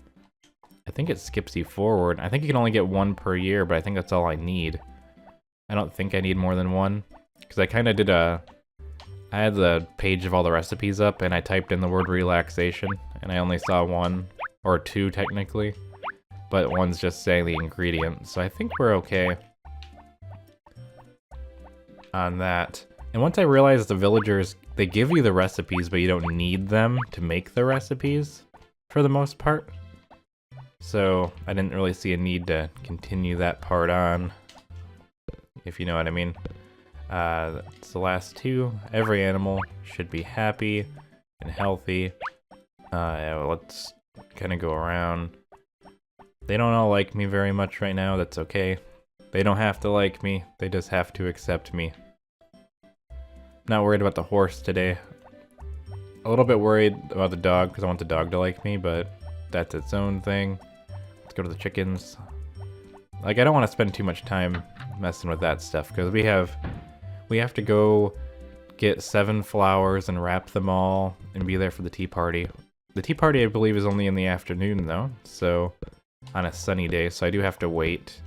I think it skips you forward. I think you can only get one per year, but I think that's all I need. I don't think I need more than one, because I kind of did I had the page of all the recipes up, and I typed in the word relaxation, and I only saw one, or two technically, but one's just saying the ingredient, so I think we're okay on that. And once I realized the villagers, they give you the recipes, but you don't need them to make the recipes, for the most part. So I didn't really see a need to continue that part on, if you know what I mean. That's the last two. Every animal should be happy and healthy. Yeah, well, let's kind of go around. They don't all like me very much right now. That's okay. They don't have to like me. They just have to accept me. Not worried about the horse today. A little bit worried about the dog because I want the dog to like me, but that's its own thing. Let's go to the chickens. Like, I don't want to spend too much time messing with that stuff because we have to go get 7 flowers and wrap them all and be there for the tea party. The tea party, I believe, is only in the afternoon though, so on a sunny day, so I do have to wait,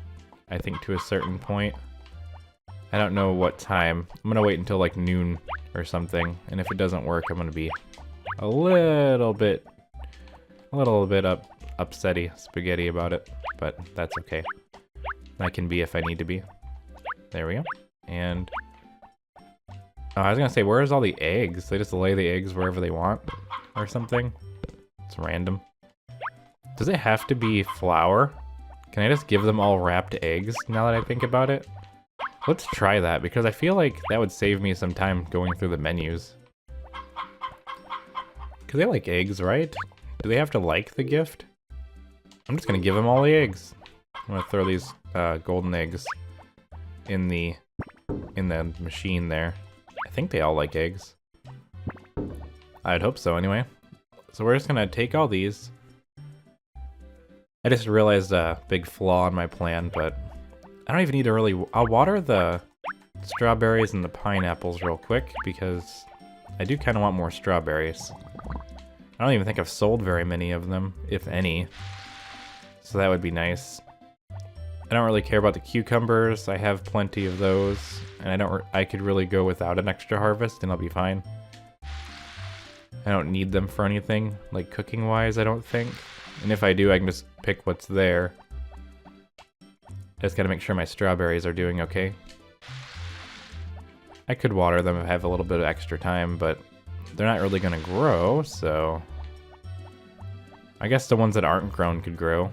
I think, to a certain point. I don't know what time. I'm gonna wait until like noon or something, and if it doesn't work, I'm gonna be a little bit upsetty, spaghetti about it, but that's okay. I can be if I need to be. There we go. And I was gonna say, where's all the eggs? They just lay the eggs wherever they want or something. It's random. Does it have to be flour? Can I just give them all wrapped eggs now that I think about it? Let's try that, because I feel like that would save me some time going through the menus. Because they like eggs, right? Do they have to like the gift? I'm just gonna give them all the eggs. I'm gonna throw these golden eggs in the machine there. I think they all like eggs. I'd hope so anyway. So we're just gonna take all these. I just realized a big flaw in my plan, but I don't even need to really... I'll water the strawberries and the pineapples real quick, because I do kind of want more strawberries. I don't even think I've sold very many of them, if any. So that would be nice. I don't really care about the cucumbers. I have plenty of those, and I could really go without an extra harvest, and I'll be fine. I don't need them for anything, like cooking-wise, I don't think. And if I do, I can just pick what's there. I just gotta make sure my strawberries are doing okay. I could water them if I have a little bit of extra time, but they're not really gonna grow, so... I guess the ones that aren't grown could grow.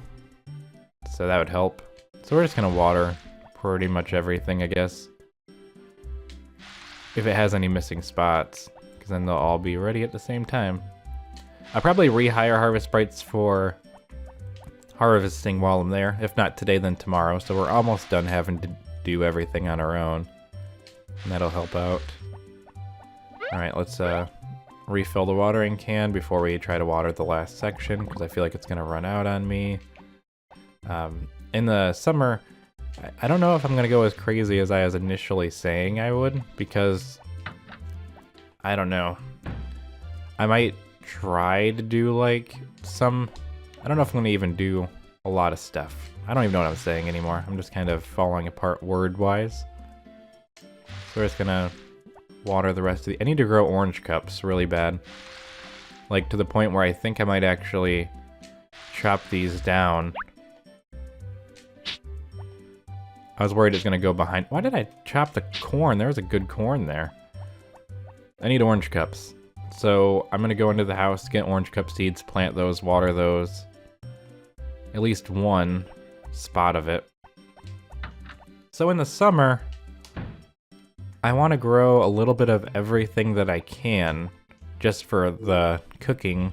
So that would help. So we're just gonna water pretty much everything, I guess. If it has any missing spots, because then they'll all be ready at the same time. I'll probably rehire Harvest Sprites for harvesting while I'm there. If not today, then tomorrow. So we're almost done having to do everything on our own. And that'll help out. Alright, let's refill the watering can before we try to water the last section, because I feel like it's going to run out on me. In the summer, I don't know if I'm going to go as crazy as I was initially saying I would, because I don't know. I might try to do like some... I don't know if I'm going to even do a lot of stuff. I don't even know what I'm saying anymore. I'm just kind of falling apart word-wise. So we're just going to water the rest of the... I need to grow orange cups really bad. Like, to the point where I think I might actually chop these down. I was worried it's going to go behind... Why did I chop the corn? There was a good corn there. I need orange cups. So I'm gonna go into the house, get orange cup seeds, plant those, water those. At least one spot of it. So in the summer, I want to grow a little bit of everything that I can, just for the cooking,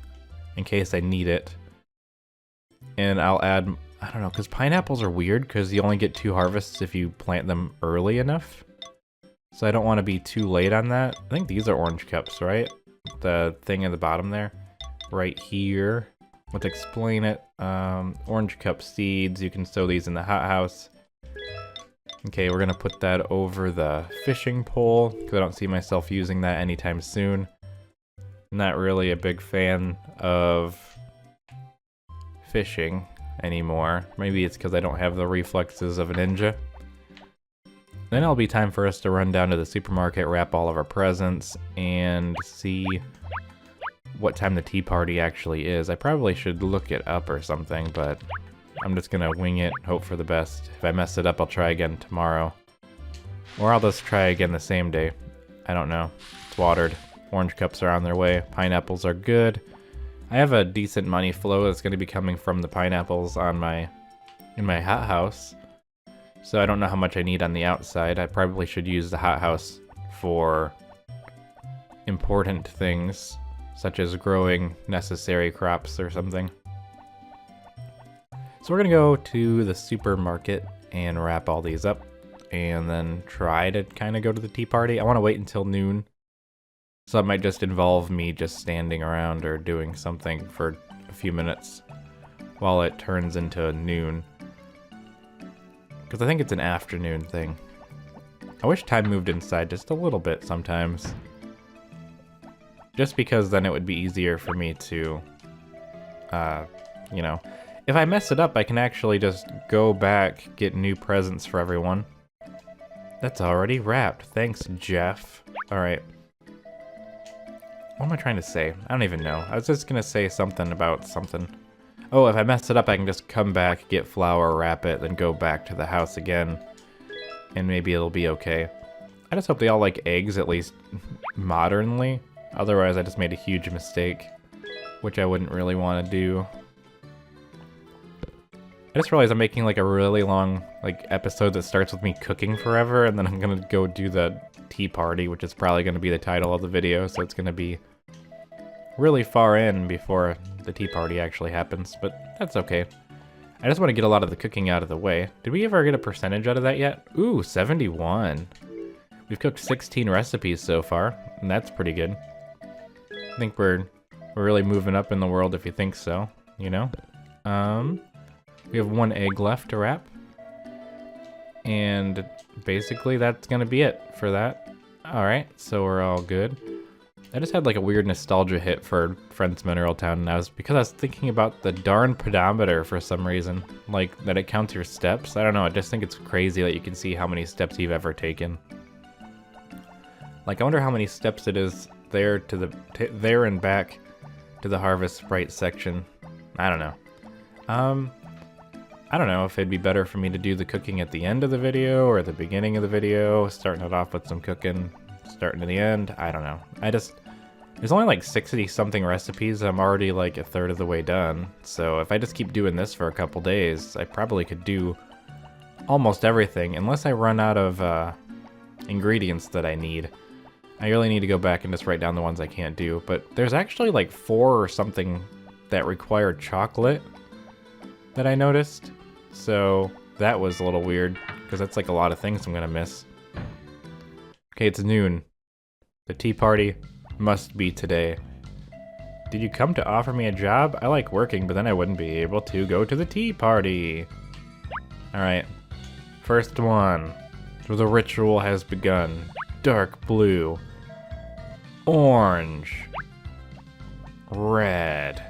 in case I need it. And I'll add, I don't know, because pineapples are weird, because you only get 2 harvests if you plant them early enough. So I don't want to be too late on that. I think these are orange cups, right? The thing at the bottom there, right here. Let's explain it. Orange cup seeds, you can sow these in the hothouse. Okay, we're gonna put that over the fishing pole, because I don't see myself using that anytime soon. I'm not really a big fan of fishing anymore. Maybe it's because I don't have the reflexes of a ninja. Then it'll be time for us to run down to the supermarket, wrap all of our presents, and see what time the tea party actually is. I probably should look it up or something, but I'm just gonna wing it, hope for the best. If I mess it up, I'll try again tomorrow. Or I'll just try again the same day. I don't know. It's watered. Orange cups are on their way. Pineapples are good. I have a decent money flow that's gonna be coming from the pineapples in my hothouse. So I don't know how much I need on the outside. I probably should use the hothouse for important things, such as growing necessary crops or something. So we're gonna go to the supermarket and wrap all these up, and then try to kind of go to the tea party. I want to wait until noon, so it might just involve me just standing around or doing something for a few minutes while it turns into noon. Because I think it's an afternoon thing. I wish time moved inside just a little bit sometimes. Just because then it would be easier for me to, you know, if I mess it up, I can actually just go back, get new presents for everyone. That's already wrapped. Thanks, Jeff. Alright. What am I trying to say? I don't even know. I was just gonna say something about something. Oh, if I mess it up, I can just come back, get flour, wrap it, then go back to the house again. And maybe it'll be okay. I just hope they all like eggs, at least modernly. Otherwise, I just made a huge mistake, which I wouldn't really want to do. I just realized I'm making like a really long episode that starts with me cooking forever, and then I'm gonna go do the tea party, which is probably gonna be the title of the video, so it's gonna be really far in before the tea party actually happens, but that's okay. I just want to get a lot of the cooking out of the way. Did we ever get a percentage out of that yet? Ooh, 71. We've cooked 16 recipes so far, and that's pretty good. I think we're really moving up in the world if you think so, you know? We have 1 egg left to wrap. And basically that's gonna be it for that. Alright, so we're all good. I just had like a weird nostalgia hit for Friends Mineral Town, and because I was thinking about the darn pedometer for some reason. Like, that it counts your steps. I don't know, I just think it's crazy that you can see how many steps you've ever taken. Like, I wonder how many steps it is there to there and back to the Harvest Sprite section. I don't know. I don't know if it'd be better for me to do the cooking at the end of the video or at the beginning of the video, starting it off with some cooking, starting to the end. I don't know. There's only like 60 something recipes. I'm already like a third of the way done. So if I just keep doing this for a couple days, I probably could do almost everything, unless I run out of ingredients that I need. I really need to go back and just write down the ones I can't do. But there's actually like 4 or something that require chocolate that I noticed. So that was a little weird, because that's like a lot of things I'm gonna miss. Okay, it's noon. The tea party must be today. Did you come to offer me a job? I like working, but then I wouldn't be able to go to the tea party. Alright. First one. So the ritual has begun. Dark blue. Orange. Red.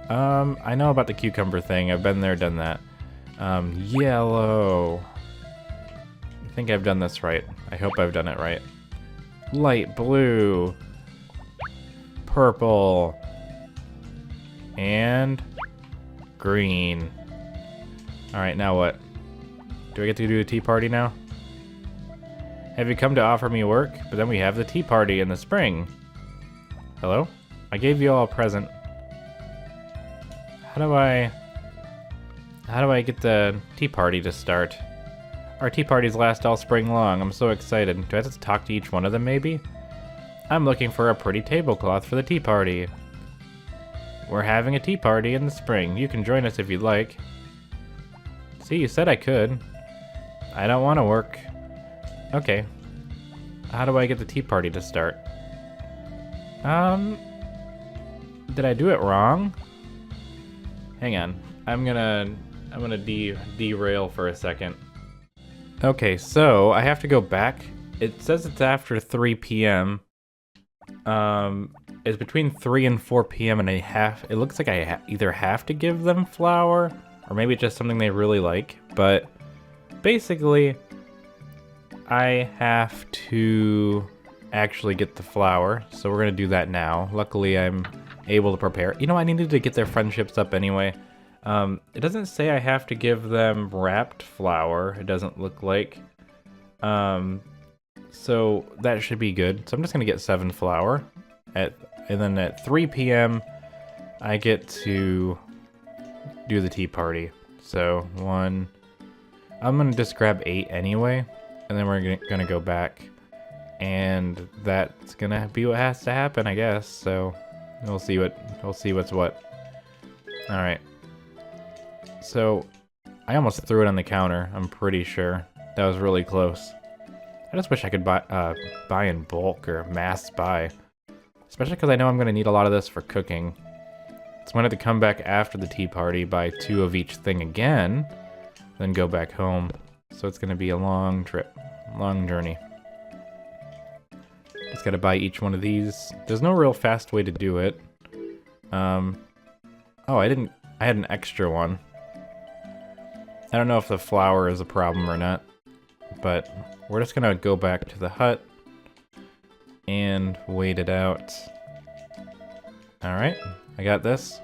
I know about the cucumber thing. I've been there, done that. Yellow. I think I've done this right. I hope I've done it right. Light blue. Purple. And green. Alright, now what? Do I get to do a tea party now? Have you come to offer me work? But then we have the tea party in the spring. Hello? I gave you all a present. How do I get the tea party to start? Our tea parties last all spring long. I'm so excited. Do I have to talk to each one of them, maybe? I'm looking for a pretty tablecloth for the tea party. We're having a tea party in the spring. You can join us if you'd like. See, you said I could. I don't want to work. Okay. How do I get the tea party to start? Did I do it wrong? Hang on. I'm gonna derail for a second. Okay, so I have to go back. It says it's after 3 p.m. It's between 3 and 4 p.m. and it looks like I either have to give them flour or maybe it's just something they really like, but basically I have to actually get the flour, so we're gonna do that now. Luckily I'm able to prepare. You know, I needed to get their friendships up anyway. It doesn't say I have to give them wrapped flour, it doesn't look like. So that should be good. So I'm just gonna get 7 flour, and then at 3 p.m. I get to do the tea party. So I'm gonna just grab 8 anyway, and then we're gonna go back, and that's gonna be what has to happen, I guess. So we'll see what's what. All right. So I almost threw it on the counter. I'm pretty sure that was really close. I just wish I could buy in bulk or mass buy, especially because I know I'm going to need a lot of this for cooking. So I'm going to have to come back after the tea party, buy 2 of each thing again, then go back home. So it's going to be a long trip, long journey. Just got to buy each one of these. There's no real fast way to do it. Oh, I had an extra one. I don't know if the flour is a problem or not, but we're just gonna go back to the hut and wait it out. Alright, I got this.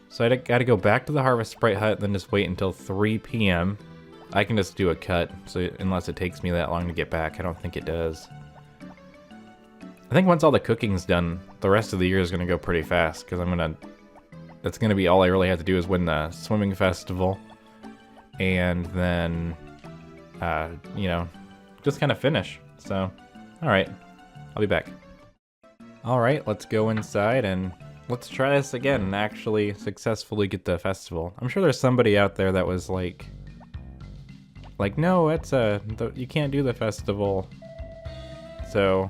So I gotta go back to the Harvest Sprite hut, then just wait until 3 p.m. I can just do a cut, so unless it takes me that long to get back. I don't think it does. I think once all the cooking's done, the rest of the year is gonna go pretty fast, because that's gonna be all I really have to do is win the swimming festival. And then, you know, just kind of finish. So, alright, I'll be back. Alright, let's go inside and let's try this again and actually successfully get the festival. I'm sure there's somebody out there that was like no, Etsa, you can't do the festival. So,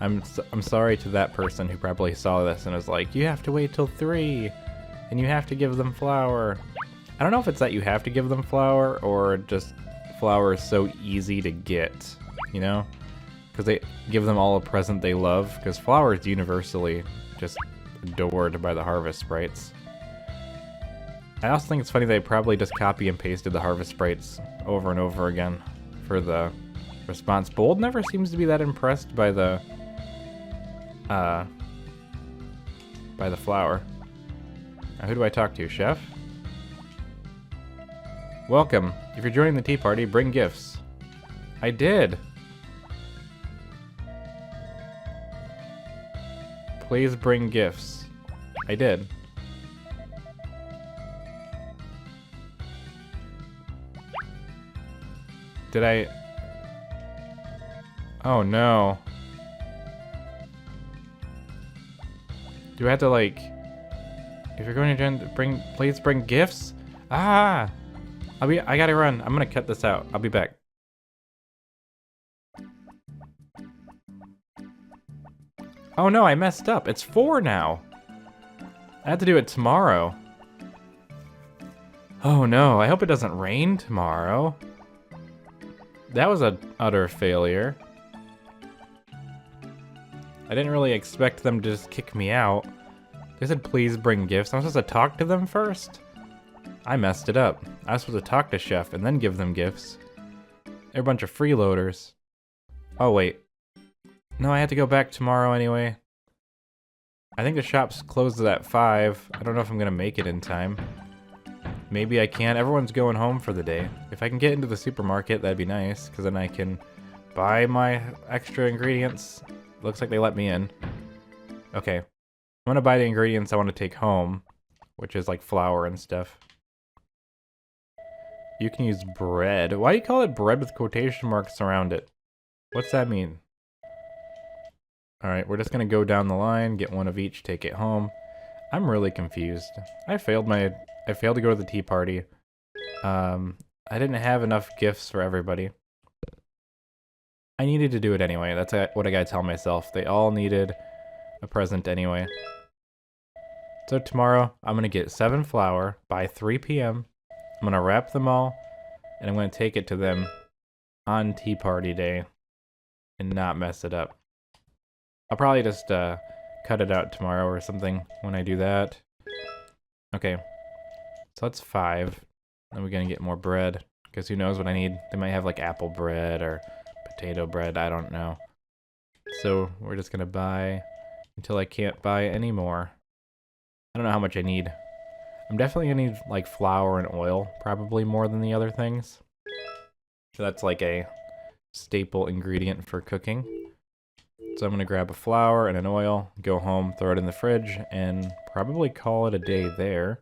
I'm sorry to that person who probably saw this and was like, you have to wait till 3, and you have to give them flour. I don't know if it's that you have to give them flour, or just flour is so easy to get, you know? Because they give them all a present they love, because flour is universally just adored by the Harvest Sprites. I also think it's funny they probably just copy and pasted the Harvest Sprites over and over again for the response. Bold never seems to be that impressed by the flour. Now, who do I talk to? Chef? Welcome. If you're joining the tea party, bring gifts. I did. Please bring gifts. I did. Did I? Oh no. Do I have to like, if you're going to join, please bring gifts? Ah! I gotta run. I'm gonna cut this out. I'll be back. Oh no, I messed up. It's 4 now. I have to do it tomorrow. Oh no, I hope it doesn't rain tomorrow. That was an utter failure. I didn't really expect them to just kick me out. They said please bring gifts. I'm supposed to talk to them first? I messed it up. I was supposed to talk to Chef and then give them gifts. They're a bunch of freeloaders. Oh wait. No, I had to go back tomorrow anyway. I think the shop's closed at 5. I don't know if I'm gonna make it in time. Maybe I can. Everyone's going home for the day. If I can get into the supermarket, that'd be nice, because then I can buy my extra ingredients. Looks like they let me in. Okay. I'm gonna buy the ingredients I want to take home, which is like flour and stuff. You can use bread. Why do you call it bread with quotation marks around it? What's that mean? Alright, we're just gonna go down the line, get one of each, take it home. I'm really confused. I failed to go to the tea party. I didn't have enough gifts for everybody. I needed to do it anyway. That's what I gotta tell myself. They all needed a present anyway. So tomorrow, I'm gonna get 7 flour by 3 p.m. I'm gonna wrap them all, and I'm gonna take it to them on tea party day and not mess it up. I'll probably just cut it out tomorrow or something when I do that. Okay, so that's 5. Then we're gonna get more bread, because who knows what I need. They might have like apple bread or potato bread, I don't know. So we're just gonna buy until I can't buy anymore. I don't know how much I need. I'm definitely gonna need like flour and oil, probably more than the other things. So that's like a staple ingredient for cooking. So I'm gonna grab a flour and an oil, go home, throw it in the fridge, and probably call it a day there.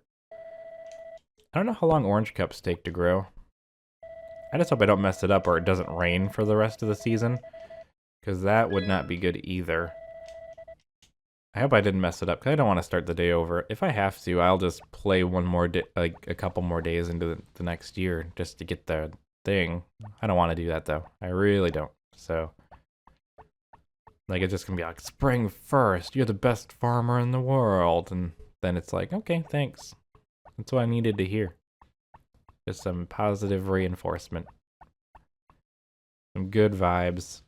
I don't know how long orange cups take to grow. I just hope I don't mess it up or it doesn't rain for the rest of the season, because that would not be good either. I hope I didn't mess it up, because I don't want to start the day over. If I have to, I'll just play one more day, like a couple more days into the next year, just to get the thing. I don't want to do that, though. I really don't. So, like, it's just going to be like, spring first, you're the best farmer in the world. And then it's like, okay, thanks. That's what I needed to hear. Just some positive reinforcement. Some good vibes.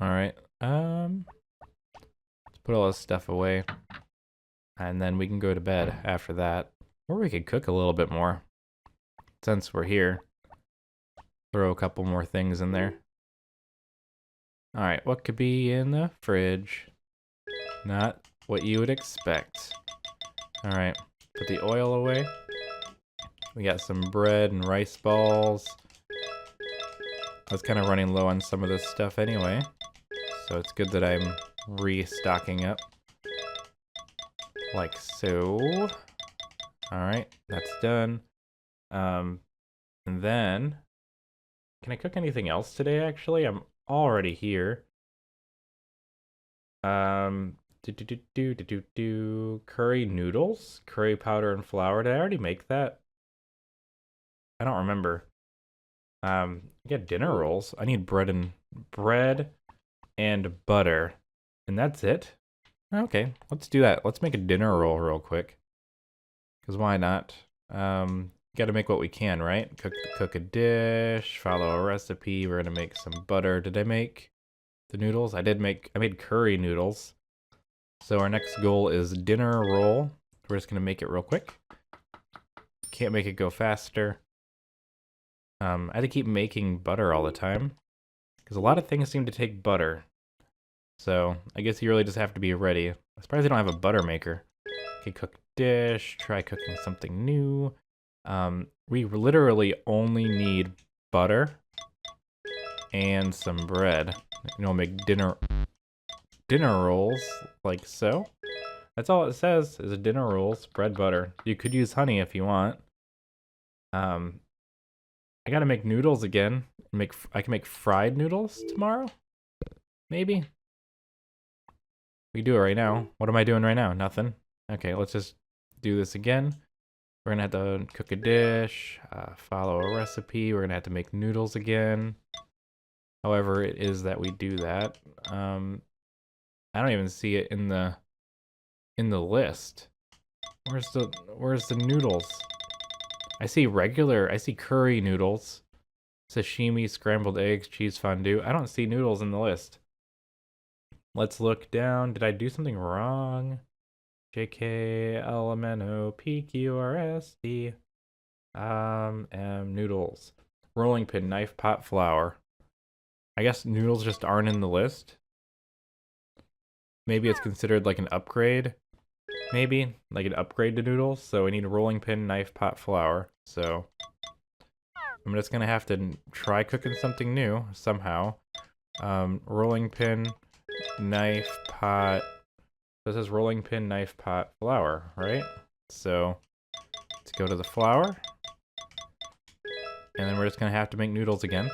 Alright, let's put all this stuff away. And then we can go to bed after that. Or we could cook a little bit more. Since we're here. Throw a couple more things in there. Alright, what could be in the fridge? Not what you would expect. Alright, put the oil away. We got some bread and rice balls. I was kind of running low on some of this stuff anyway. So it's good that I'm restocking up. Like so. Alright, that's done. And then... Can I cook anything else today, actually? I'm already here. Curry noodles? Curry powder and flour. Did I already make that? I don't remember. I get dinner rolls. I need bread and butter. And that's it? Okay, let's do that. Let's make a dinner roll real quick. Because why not? Gotta make what we can, right? Cook a dish, follow a recipe. We're gonna make some butter. Did I make the noodles? I made curry noodles. So our next goal is dinner roll. We're just gonna make it real quick. Can't make it go faster. I had to keep making butter all the time. Because a lot of things seem to take butter. So, I guess you really just have to be ready. I'm surprised I don't have a butter maker. Okay, cook dish, try cooking something new. We literally only need butter and some bread. You know, make dinner rolls, like so. That's all it says, is dinner rolls, bread, butter. You could use honey if you want. I gotta make noodles again. I can make fried noodles tomorrow? Maybe? We do it right now. What am I doing right now? Nothing. Okay, let's just do this again. We're gonna have to cook a dish, follow a recipe. We're gonna have to make noodles again. However it is that we do that. I don't even see it in the list. Where's the noodles? I see curry noodles, sashimi, scrambled eggs, cheese fondue. I don't see noodles in the list. Let's look down. Did I do something wrong? JKLMNOPQRST. Noodles. Rolling pin, knife, pot, flour. I guess noodles just aren't in the list. Maybe it's considered like an upgrade. Maybe like an upgrade to noodles. So we need a rolling pin, knife, pot, flour. So I'm just gonna have to try cooking something new somehow. Rolling pin, knife, pot. This is rolling pin, knife, pot, flour, right? So let's go to the flour. And then we're just gonna have to make noodles again.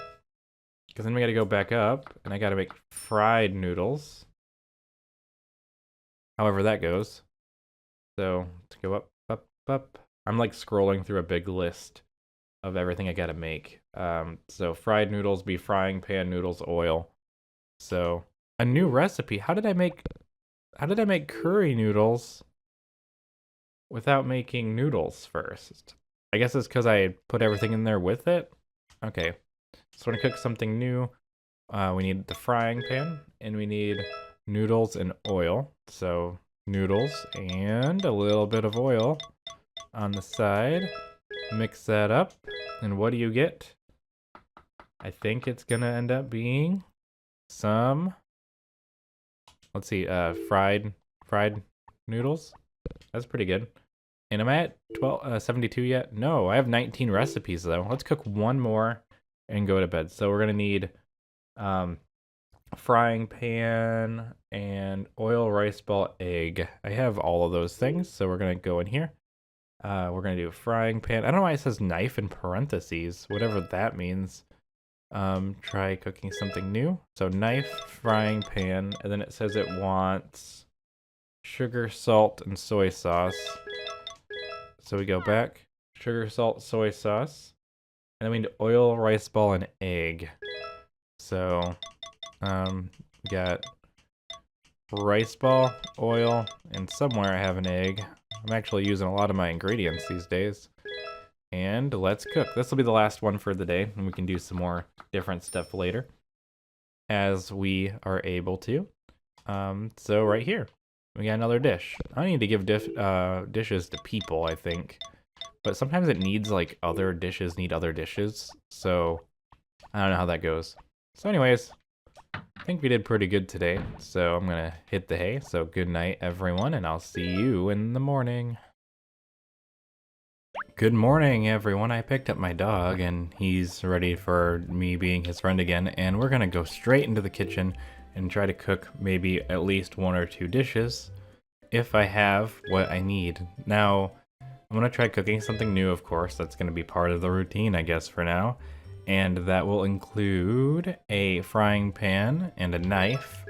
Because then we gotta go back up, and I gotta make fried noodles. However that goes. So let's go up, up, up. I'm like scrolling through a big list of everything I gotta make. So fried noodles, be frying pan noodles, oil. So a new recipe. How did I make curry noodles without making noodles first? I guess it's because I put everything in there with it. Okay, so we're gonna cook something new. We need the frying pan, and we need noodles and oil. So noodles and a little bit of oil on the side. Mix that up, and what do you get? I think it's gonna end up being some, let's see, fried noodles. That's pretty good. And am I at 72 yet? No, I have 19 recipes though. Let's cook one more and go to bed. So we're gonna need frying pan and oil, rice ball, egg. I have all of those things, so we're gonna go in here. We're gonna do a frying pan. I don't know why it says knife in parentheses, whatever that means. Try cooking something new. So knife, frying pan, and then it says it wants sugar, salt, and soy sauce. So we go back, sugar, salt, soy sauce, and then we need oil, rice ball, and egg. So, we got rice ball, oil, and somewhere I have an egg. I'm actually using a lot of my ingredients these days. And let's cook. This will be the last one for the day, and we can do some more different stuff later as we are able to. So right here, we got another dish. I need to give dishes to people, I think. But sometimes it needs, like, other dishes need other dishes. So, I don't know how that goes. So anyways, I think we did pretty good today. So I'm going to hit the hay. So good night, everyone, and I'll see you in the morning. Good morning, everyone. I picked up my dog, and he's ready for me being his friend again. And we're going to go straight into the kitchen and try to cook maybe at least 1 or 2 dishes if I have what I need. Now, I'm going to try cooking something new, of course. That's going to be part of the routine, I guess, for now. And that will include a frying pan and a knife.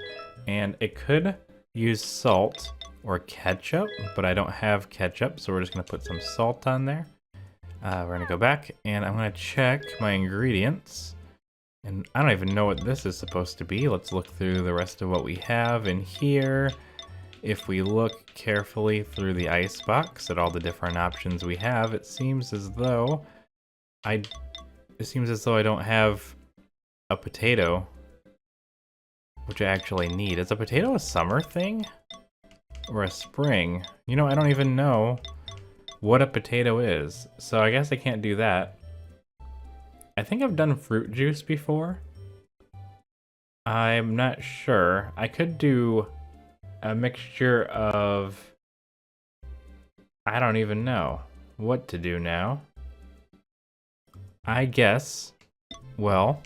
And it could use salt or ketchup, but I don't have ketchup, so we're just going to put some salt on there. We're going to go back, and I'm going to check my ingredients. And I don't even know what this is supposed to be. Let's look through the rest of what we have in here. If we look carefully through the ice box at all the different options we have, it seems as though I don't have a potato, which I actually need. Is a potato a summer thing? Or a spring? You know, I don't even know what a potato is, so I guess I can't do that. I think I've done fruit juice before. I'm not sure. I could do a mixture of... I don't even know what to do now. I guess, well,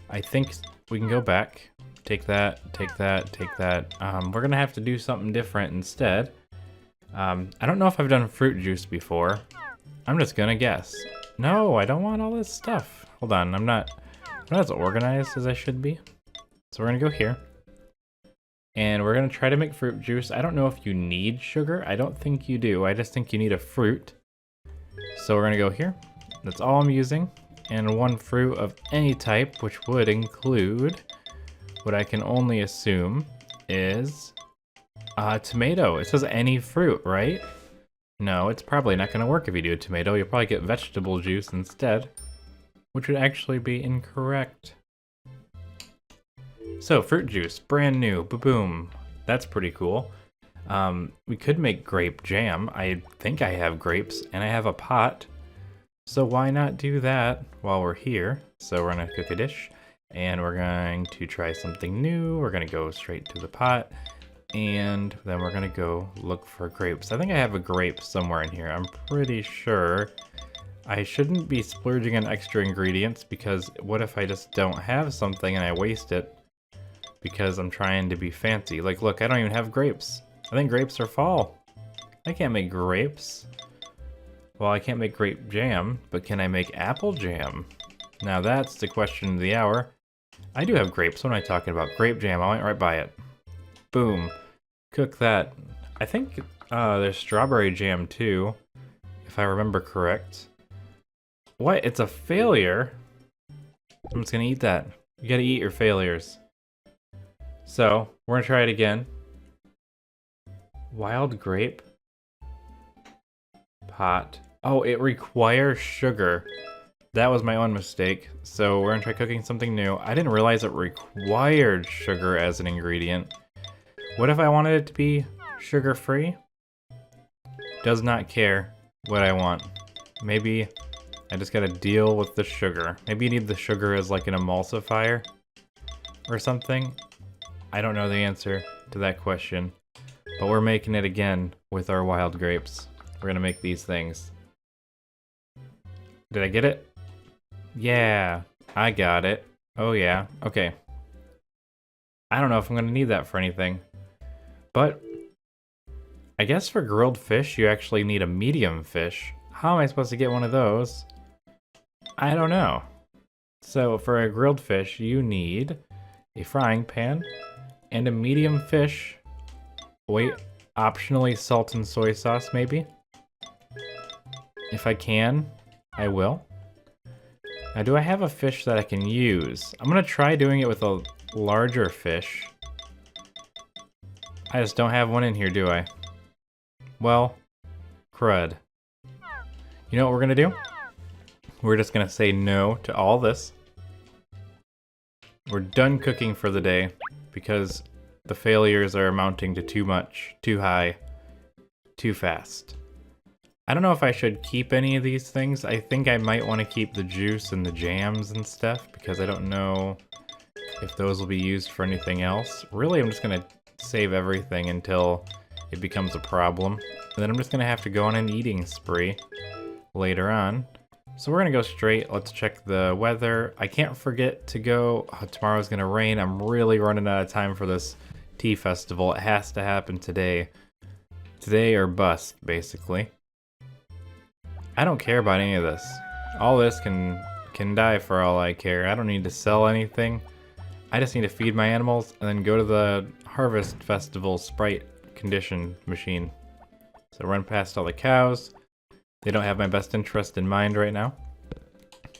I think we can go back. Take that, take that, take that. We're gonna have to do something different instead. I don't know if I've done fruit juice before. I'm just gonna guess. No, I don't want all this stuff. Hold on, I'm not as organized as I should be. So we're gonna go here. And we're gonna try to make fruit juice. I don't know if you need sugar. I don't think you do. I just think you need a fruit. So we're gonna go here. That's all I'm using. And 1 fruit of any type, which would include what I can only assume is tomato. It says any fruit, right? No, it's probably not gonna work if you do a tomato. You'll probably get vegetable juice instead, which would actually be incorrect. So, fruit juice, brand new, boom. That's pretty cool. We could make grape jam. I think I have grapes, and I have a pot. So why not do that while we're here? So we're gonna cook a dish, and we're going to try something new. We're gonna go straight to the pot, and then we're gonna go look for grapes. I think I have a grape somewhere in here. I'm pretty sure I shouldn't be splurging on extra ingredients because what if I just don't have something and I waste it because I'm trying to be fancy? Like, look, I don't even have grapes. I think grapes are fall. I can't make grapes. Well, I can't make grape jam, but can I make apple jam? Now that's the question of the hour. I do have grapes. What am I talking about? Grape jam. I went right by it. Boom. Cook that. I think there's strawberry jam too, if I remember correct. What? It's a failure? I'm just gonna eat that. You gotta eat your failures. So, we're gonna try it again. Wild grape pot. Oh, it requires sugar. That was my own mistake. So we're gonna try cooking something new. I didn't realize it required sugar as an ingredient. What if I wanted it to be sugar-free? Does not care what I want. Maybe I just gotta deal with the sugar. Maybe you need the sugar as like an emulsifier or something. I don't know the answer to that question, but we're making it again with our wild grapes. We're gonna make these things. Did I get it? Yeah, I got it. Oh yeah, okay. I don't know if I'm gonna need that for anything, but I guess for grilled fish, you actually need a medium fish. How am I supposed to get one of those? I don't know. So for a grilled fish, you need a frying pan and a medium fish. Wait, optionally salt and soy sauce maybe? If I can, I will. Now do I have a fish that I can use? I'm gonna try doing it with a larger fish. I just don't have one in here, do I? Well, crud. You know what we're gonna do? We're just gonna say no to all this. We're done cooking for the day because the failures are amounting to too much, too high, too fast. I don't know if I should keep any of these things. I think I might want to keep the juice and the jams and stuff because I don't know if those will be used for anything else. Really, I'm just gonna save everything until it becomes a problem. And then I'm just gonna have to go on an eating spree later on. So we're gonna go straight. Let's check the weather. I can't forget to go. Oh, tomorrow's gonna rain. I'm really running out of time for this tea festival. It has to happen today. Today or bust, basically. I don't care about any of this. All this can die for all I care. I don't need to sell anything. I just need to feed my animals and then go to the Harvest Festival Sprite condition machine. So run past all the cows. They don't have my best interest in mind right now.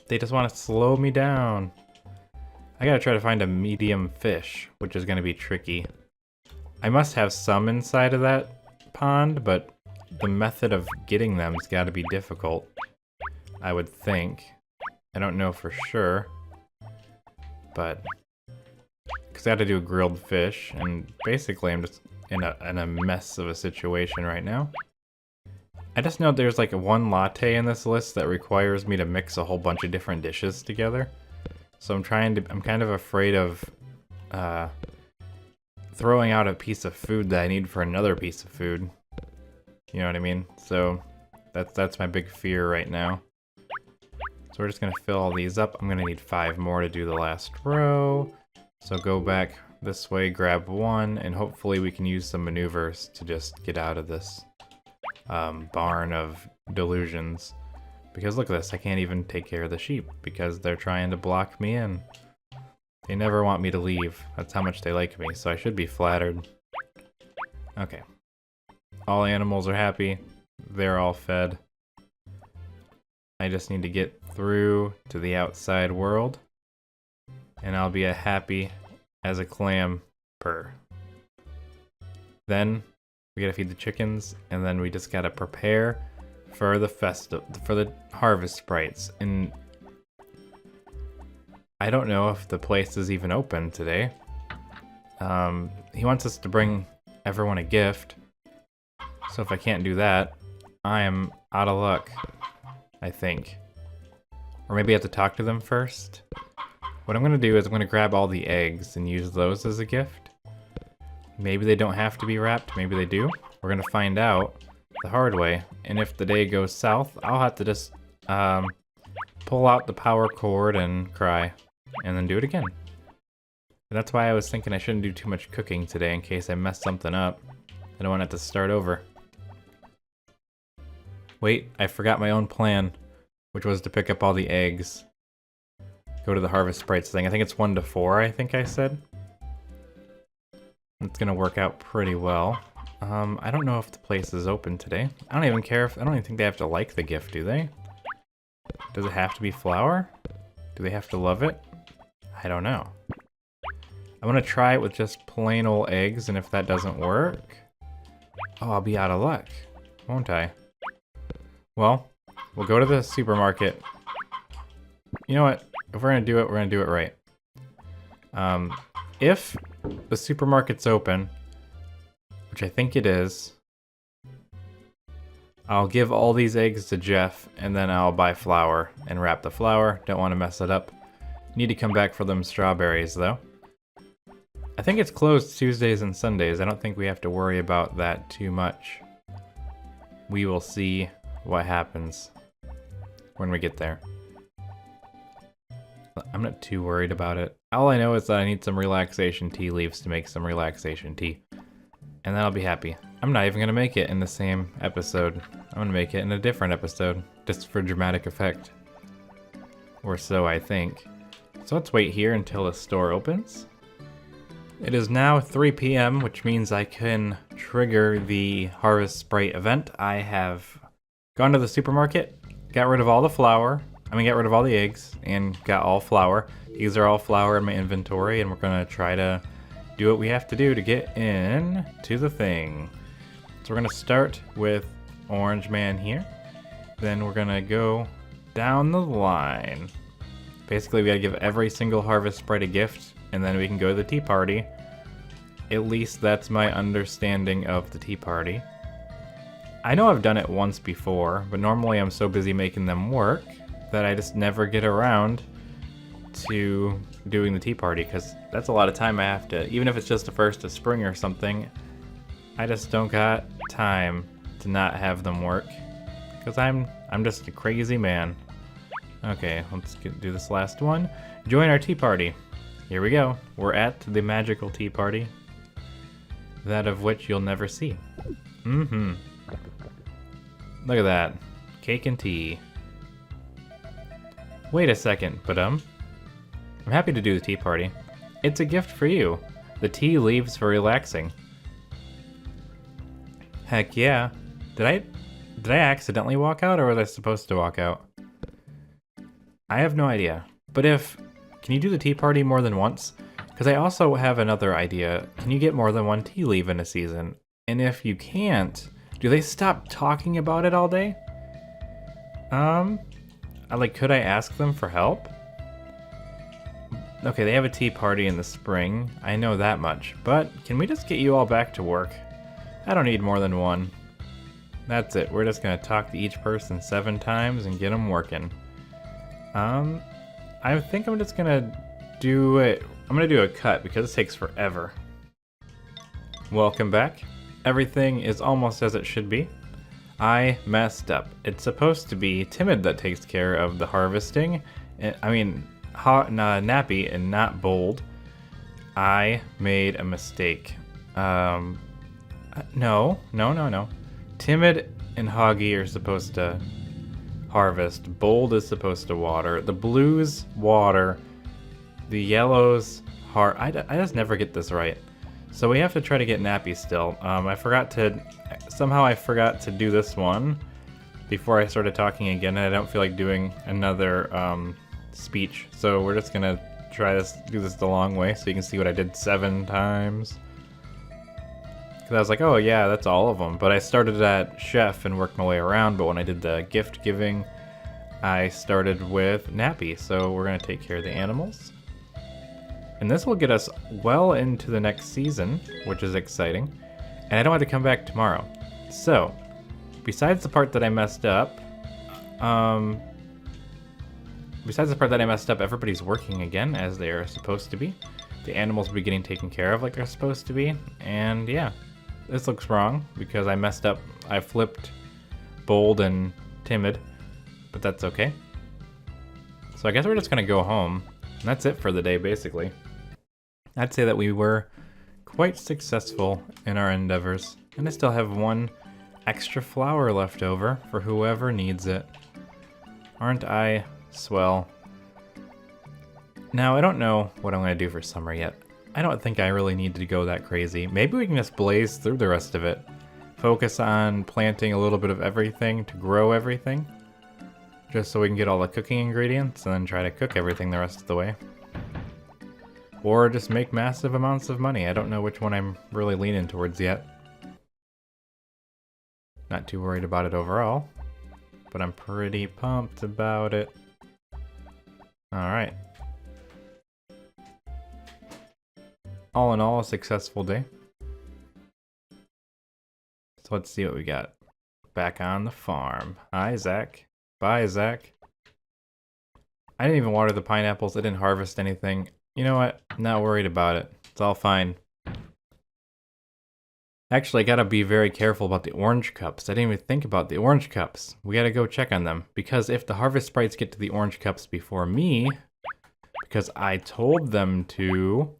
They just want to slow me down. I gotta try to find a medium fish, which is gonna be tricky. I must have some inside of that pond, but the method of getting them's gotta be difficult, I would think. I don't know for sure, but because I had to do a grilled fish, and basically I'm just in a mess of a situation right now. I just know there's like one latte in this list that requires me to mix a whole bunch of different dishes together. So I'm kind of afraid of throwing out a piece of food that I need for another piece of food. You know what I mean? So that's my big fear right now. So we're just gonna fill all these up. I'm gonna need 5 more to do the last row. So go back this way, grab one, and hopefully we can use some maneuvers to just get out of this barn of delusions. Because look at this, I can't even take care of the sheep because they're trying to block me in. They never want me to leave. That's how much they like me, so I should be flattered. Okay. All animals are happy. They're all fed. I just need to get through to the outside world, and I'll be a happy as a clam purr. Then we gotta feed the chickens, and then we just gotta prepare for the harvest sprites. And I don't know if the place is even open today. He wants us to bring everyone a gift. So if I can't do that, I am out of luck, I think. Or maybe I have to talk to them first. What I'm gonna do is I'm gonna grab all the eggs and use those as a gift. Maybe they don't have to be wrapped, maybe they do. We're gonna find out the hard way. And if the day goes south, I'll have to just pull out the power cord and cry, and then do it again. That's why I was thinking I shouldn't do too much cooking today in case I mess something up. I don't want to have to start over. Wait, I forgot my own plan, which was to pick up all the eggs. Go to the Harvest Sprites thing. I think it's 1 to 4, I think I said. It's gonna work out pretty well. I don't know if the place is open today. I don't even care if, I don't even think they have to like the gift, do they? Does it have to be flour? Do they have to love it? I don't know. I'm gonna try it with just plain old eggs, and if that doesn't work, oh, I'll be out of luck, won't I? Well, we'll go to the supermarket. You know what? If we're gonna do it, we're gonna do it right. If the supermarket's open, which I think it is, I'll give all these eggs to Jeff, and then I'll buy flour and wrap the flour. Don't want to mess it up. Need to come back for them strawberries, though. I think it's closed Tuesdays and Sundays. I don't think we have to worry about that too much. We will see what happens when we get there. I'm not too worried about it. All I know is that I need some relaxation tea leaves to make some relaxation tea. And then I'll be happy. I'm not even gonna make it in the same episode. I'm gonna make it in a different episode, just for dramatic effect. Or so I think. So let's wait here until the store opens. It is now 3 p.m., which means I can trigger the Harvest Sprite event. I have gone to the supermarket, got rid of all the flour, got rid of all the eggs, and got all flour. These are all flour in my inventory, and we're gonna try to do what we have to do to get in to the thing. So we're gonna start with Orange Man here. Then we're gonna go down the line. Basically, we gotta give every single Harvest Sprite a gift, and then we can go to the tea party. At least that's my understanding of the tea party. I know I've done it once before, but normally I'm so busy making them work that I just never get around to doing the tea party, because that's a lot of time I have to, even if it's just the first of spring or something, I just don't got time to not have them work, because I'm just a crazy man. Okay, let's do this last one. Join our tea party. Here we go. We're at the magical tea party, that of which you'll never see. Look at that. Cake and tea. Wait a second, but I'm happy to do the tea party. It's a gift for you. The tea leaves for relaxing. Heck yeah. Did I accidentally walk out, or was I supposed to walk out? I have no idea. But can you do the tea party more than once? Because I also have another idea. Can you get more than one tea leaf in a season? And if you can't, do they stop talking about it all day? Could I ask them for help? Okay, they have a tea party in the spring. I know that much. But can we just get you all back to work? I don't need more than one. That's it. We're just gonna talk to each person 7 times and get them working. I think I'm just gonna do it. I'm gonna do a cut because it takes forever. Welcome back. Everything is almost as it should be. I messed up. It's supposed to be Timid that takes care of the harvesting. Nappy and not Bold. I made a mistake. No. Timid and Hoggy are supposed to harvest. Bold is supposed to water. The blues water. The yellows I just never get this right. So we have to try to get Nappy still. Somehow I forgot to do this one before I started talking again, and I don't feel like doing another speech. So we're just gonna do this the long way so you can see what I did 7 times. Because I was like, oh yeah, that's all of them. But I started at Chef and worked my way around, but when I did the gift giving, I started with Nappy. So we're gonna take care of the animals. And this will get us well into the next season, which is exciting. And I don't have to come back tomorrow. So, besides the part that I messed up, everybody's working again as they are supposed to be. The animals will be getting taken care of like they're supposed to be. And yeah, this looks wrong because I messed up. I flipped Bold and Timid. but that's okay. So I guess we're just gonna go home. And that's it for the day, basically. I'd say that we were quite successful in our endeavors. And I still have one extra flower left over for whoever needs it. Aren't I swell? Now, I don't know what I'm gonna do for summer yet. I don't think I really need to go that crazy. Maybe we can just blaze through the rest of it. Focus on planting a little bit of everything to grow everything. Just so we can get all the cooking ingredients and then try to cook everything the rest of the way. Or just make massive amounts of money. I don't know which one I'm really leaning towards yet. Not too worried about it overall, but I'm pretty pumped about it. Alright. All in all, a successful day. So let's see what we got. Back on the farm. Hi, Zach. Bye, Zach. I didn't even water the pineapples. I didn't harvest anything. You know what? I'm not worried about it. It's all fine. Actually, I gotta be very careful about the orange cups. I didn't even think about the orange cups. We gotta go check on them. Because if the harvest sprites get to the orange cups before me, because I told them to,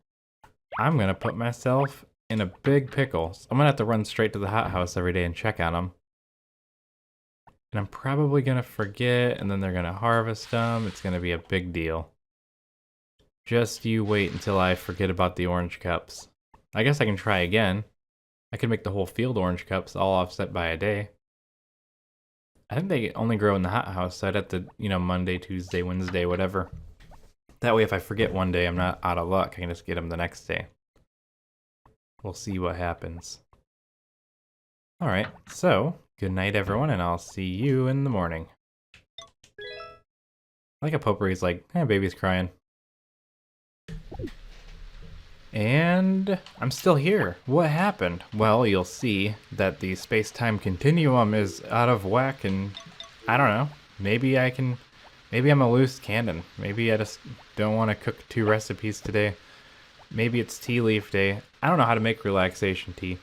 I'm gonna put myself in a big pickle. So I'm gonna have to run straight to the hothouse every day and check on them. And I'm probably gonna forget, and then they're gonna harvest them. It's gonna be a big deal. Just you wait until I forget about the orange cups. I guess I can try again. I can make the whole field orange cups, all offset by a day. I think they only grow in the hothouse, so I'd have to, Monday, Tuesday, Wednesday, whatever. That way, if I forget one day, I'm not out of luck. I can just get them the next day. We'll see what happens. Alright, so, good night, everyone, and I'll see you in the morning. Like a potpourri's like, baby's crying. And I'm still here. What happened? Well, you'll see that the space-time continuum is out of whack, and I don't know. Maybe I'm a loose cannon. Maybe I just don't want to cook 2 recipes today. Maybe it's tea leaf day. I don't know how to make relaxation tea.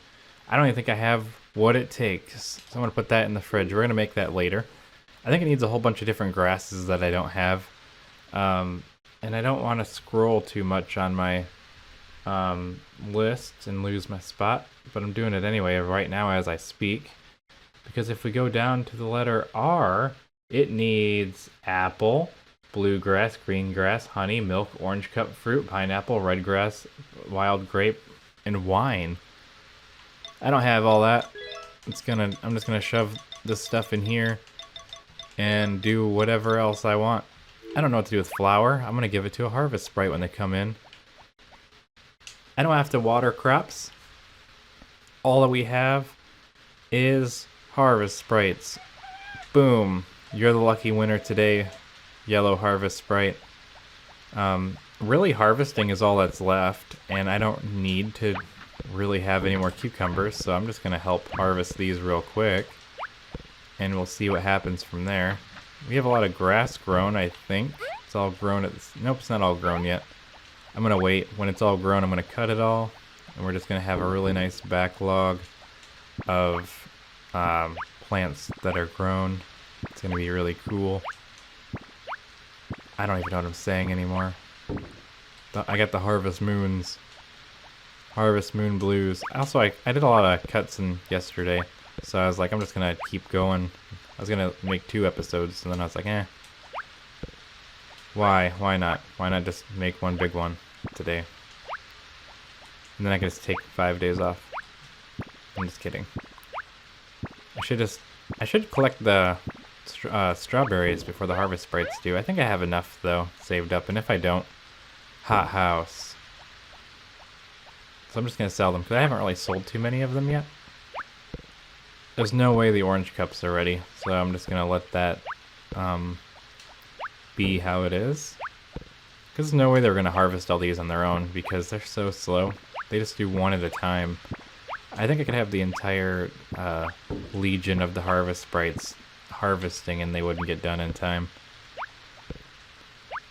I don't even think I have what it takes. So I'm going to put that in the fridge. We're going to make that later. I think it needs a whole bunch of different grasses that I don't have. And I don't want to scroll too much on my list and lose my spot. But I'm doing it anyway right now as I speak. Because if we go down to the letter R, it needs apple, bluegrass, green grass, honey, milk, orange cup fruit, pineapple, red grass, wild grape, and wine. I don't have all that. I'm just gonna shove this stuff in here and do whatever else I want. I don't know what to do with flour. I'm gonna give it to a harvest sprite when they come in. I don't have to water crops. All that we have is harvest sprites. Boom. You're the lucky winner today, yellow harvest sprite. Really harvesting is all that's left, and I don't need to really have any more cucumbers, so I'm just gonna help harvest these real quick, and we'll see what happens from there. We have a lot of grass grown, I think. It's all grown nope, it's not all grown yet. I'm gonna wait. When it's all grown, I'm gonna cut it all, and we're just gonna have a really nice backlog of plants that are grown. It's gonna be really cool. I don't even know what I'm saying anymore. I got the Harvest Moons. Harvest Moon Blues. Also, I did a lot of cuts in yesterday, so I was like, I'm just gonna keep going. I was gonna make 2 episodes, and then I was like, Why? Why not? Why not just make one big one today? And then I can just take 5 days off. I'm just kidding. I should collect the strawberries before the harvest sprites do. I think I have enough, though, saved up, and if I don't, hot house. So I'm just gonna sell them, because I haven't really sold too many of them yet. There's no way the orange cups are ready, so I'm just gonna let that be how it is. Because there's no way they're gonna harvest all these on their own, because they're so slow. They just do one at a time. I think I could have the entire legion of the harvest sprites harvesting and they wouldn't get done in time.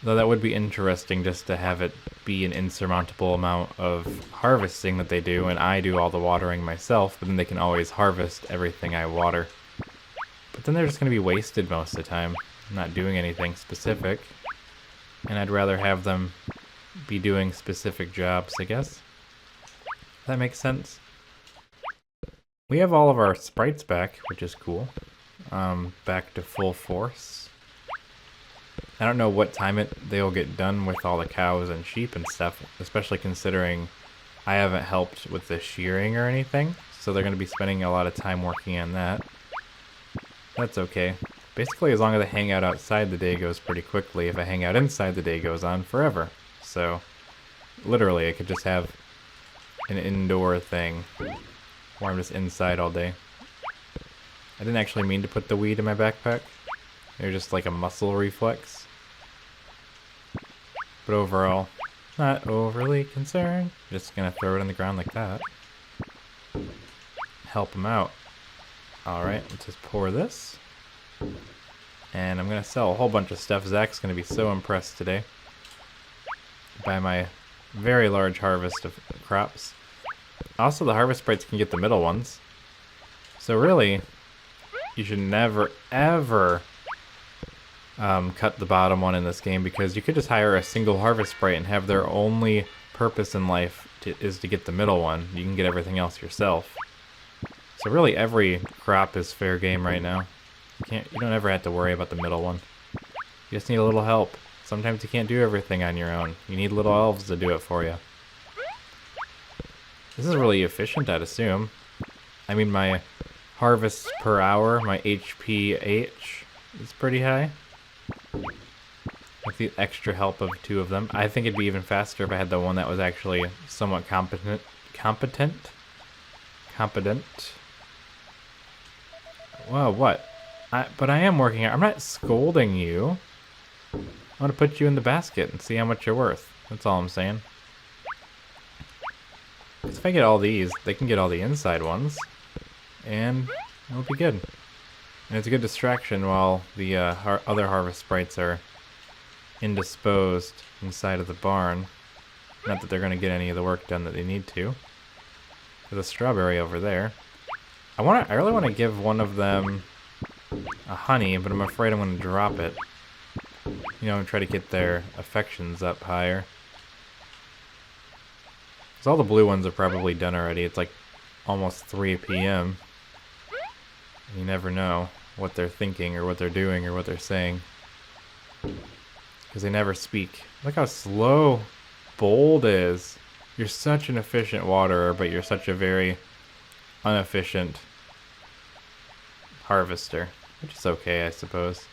Though that would be interesting just to have it be an insurmountable amount of harvesting that they do, and I do all the watering myself, but then they can always harvest everything I water. But then they're just going to be wasted most of the time. not doing anything specific. And I'd rather have them be doing specific jobs, I guess. That makes sense. We have all of our sprites back, which is cool. Back to full force. I don't know what time they'll get done with all the cows and sheep and stuff, especially considering I haven't helped with the shearing or anything, so they're going to be spending a lot of time working on that. That's okay. Basically, as long as I hang out outside, the day goes pretty quickly. If I hang out inside, the day goes on forever. So, literally, I could just have an indoor thing where I'm just inside all day. I didn't actually mean to put the weed in my backpack. They're just like a muscle reflex. But overall, not overly concerned. Just gonna throw it on the ground like that. Help him out. Alright, let's just pour this. And I'm gonna sell a whole bunch of stuff. Zach's gonna be so impressed today by my very large harvest of crops. Also, the harvest sprites can get the middle ones. So really, you should never, ever cut the bottom one in this game, because you could just hire a single harvest sprite and have their only purpose in life is to get the middle one. You can get everything else yourself. So really, every crop is fair game right now. You don't ever have to worry about the middle one. You just need a little help. Sometimes you can't do everything on your own. You need little elves to do it for you. This is really efficient, I'd assume. I mean, my harvests per hour, my HPH, is pretty high. With the extra help of 2 of them. I think it'd be even faster if I had the one that was actually somewhat competent. Well, what? But I am working out. I'm not scolding you. I want to put you in the basket and see how much you're worth. That's all I'm saying. Because if I get all these, they can get all the inside ones. And it'll be good. And it's a good distraction while the other harvest sprites are indisposed inside of the barn. Not that they're going to get any of the work done that they need to. There's a strawberry over there. I really want to give one of them a honey, but I'm afraid I'm going to drop it. You know, and try to get their affections up higher. Because all the blue ones are probably done already. It's like almost 3 p.m. You never know what they're thinking or what they're doing or what they're saying. Because they never speak. Look how slow Bold is. You're such an efficient waterer, but you're such a very inefficient harvester. Which is okay, I suppose.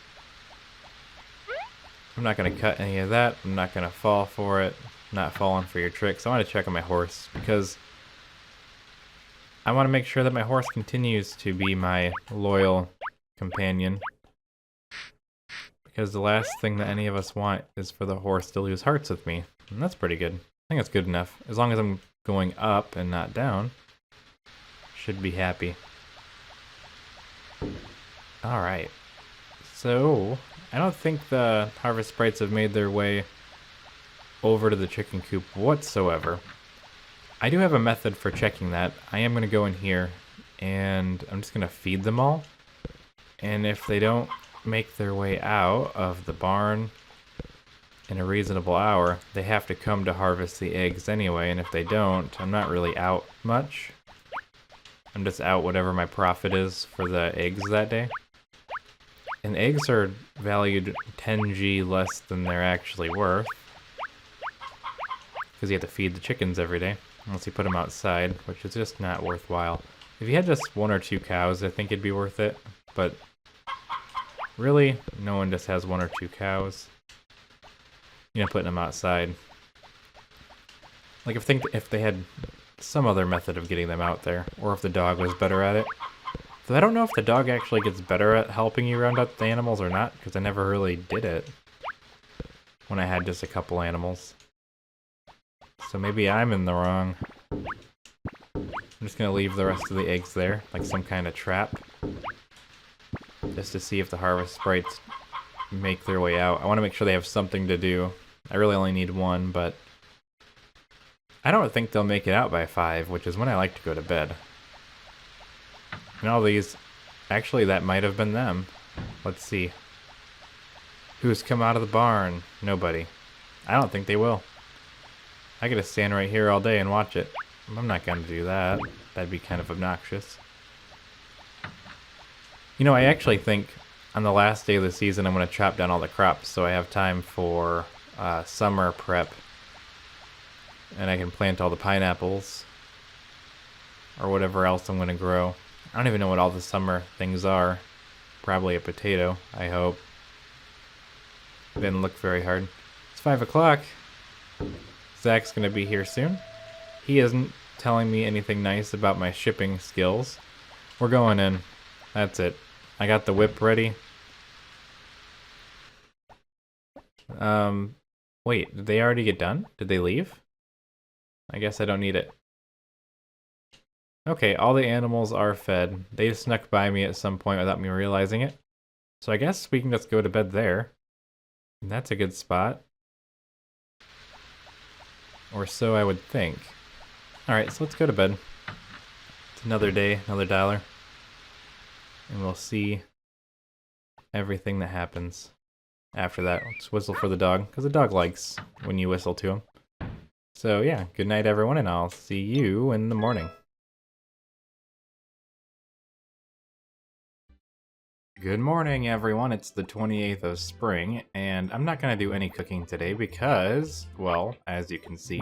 I'm not going to cut any of that. I'm not going to fall for it. I'm not falling for your tricks. I want to check on my horse because I want to make sure that my horse continues to be my loyal companion. Because the last thing that any of us want is for the horse to lose hearts with me. And that's pretty good. I think that's good enough. As long as I'm going up and not down, should be happy. Alright. So, I don't think the harvest sprites have made their way over to the chicken coop whatsoever. I do have a method for checking that. I am going to go in here and I'm just going to feed them all. And if they don't make their way out of the barn in a reasonable hour, they have to come to harvest the eggs anyway. And if they don't, I'm not really out much. I'm just out whatever my profit is for the eggs that day. And eggs are valued 10G less than they're actually worth. Because you have to feed the chickens every day. Unless you put them outside, which is just not worthwhile. If you had just 1 or 2 cows, I think it'd be worth it. But really, no one just has 1 or 2 cows. You know, putting them outside. Like, if they had some other method of getting them out there, or if the dog was better at it. Though I don't know if the dog actually gets better at helping you round up the animals or not, because I never really did it when I had just a couple animals. So maybe I'm in the wrong. I'm just gonna leave the rest of the eggs there, like some kind of trap. Just to see if the harvest sprites make their way out. I want to make sure they have something to do. I really only need 1, but I don't think they'll make it out by 5, which is when I like to go to bed. And all these, actually that might have been them. Let's see. Who's come out of the barn? Nobody. I don't think they will. I gotta stand right here all day and watch it. I'm not gonna do that. That'd be kind of obnoxious. You know, I actually think on the last day of the season I'm gonna chop down all the crops so I have time for summer prep. And I can plant all the pineapples. Or whatever else I'm gonna grow. I don't even know what all the summer things are. Probably a potato, I hope. Didn't look very hard. It's 5 o'clock. Zach's gonna be here soon. He isn't telling me anything nice about my shipping skills. We're going in. That's it. I got the whip ready. Wait, did they already get done? Did they leave? I guess I don't need it. Okay, all the animals are fed. They snuck by me at some point without me realizing it. So I guess we can just go to bed there. And that's a good spot. Or so I would think. Alright, so let's go to bed. It's another day, another dollar. And we'll see everything that happens after that. Let's whistle for the dog, because the dog likes when you whistle to him. So yeah, good night everyone, and I'll see you in the morning. Good morning everyone, it's the 28th of spring, and I'm not going to do any cooking today because, well, as you can see,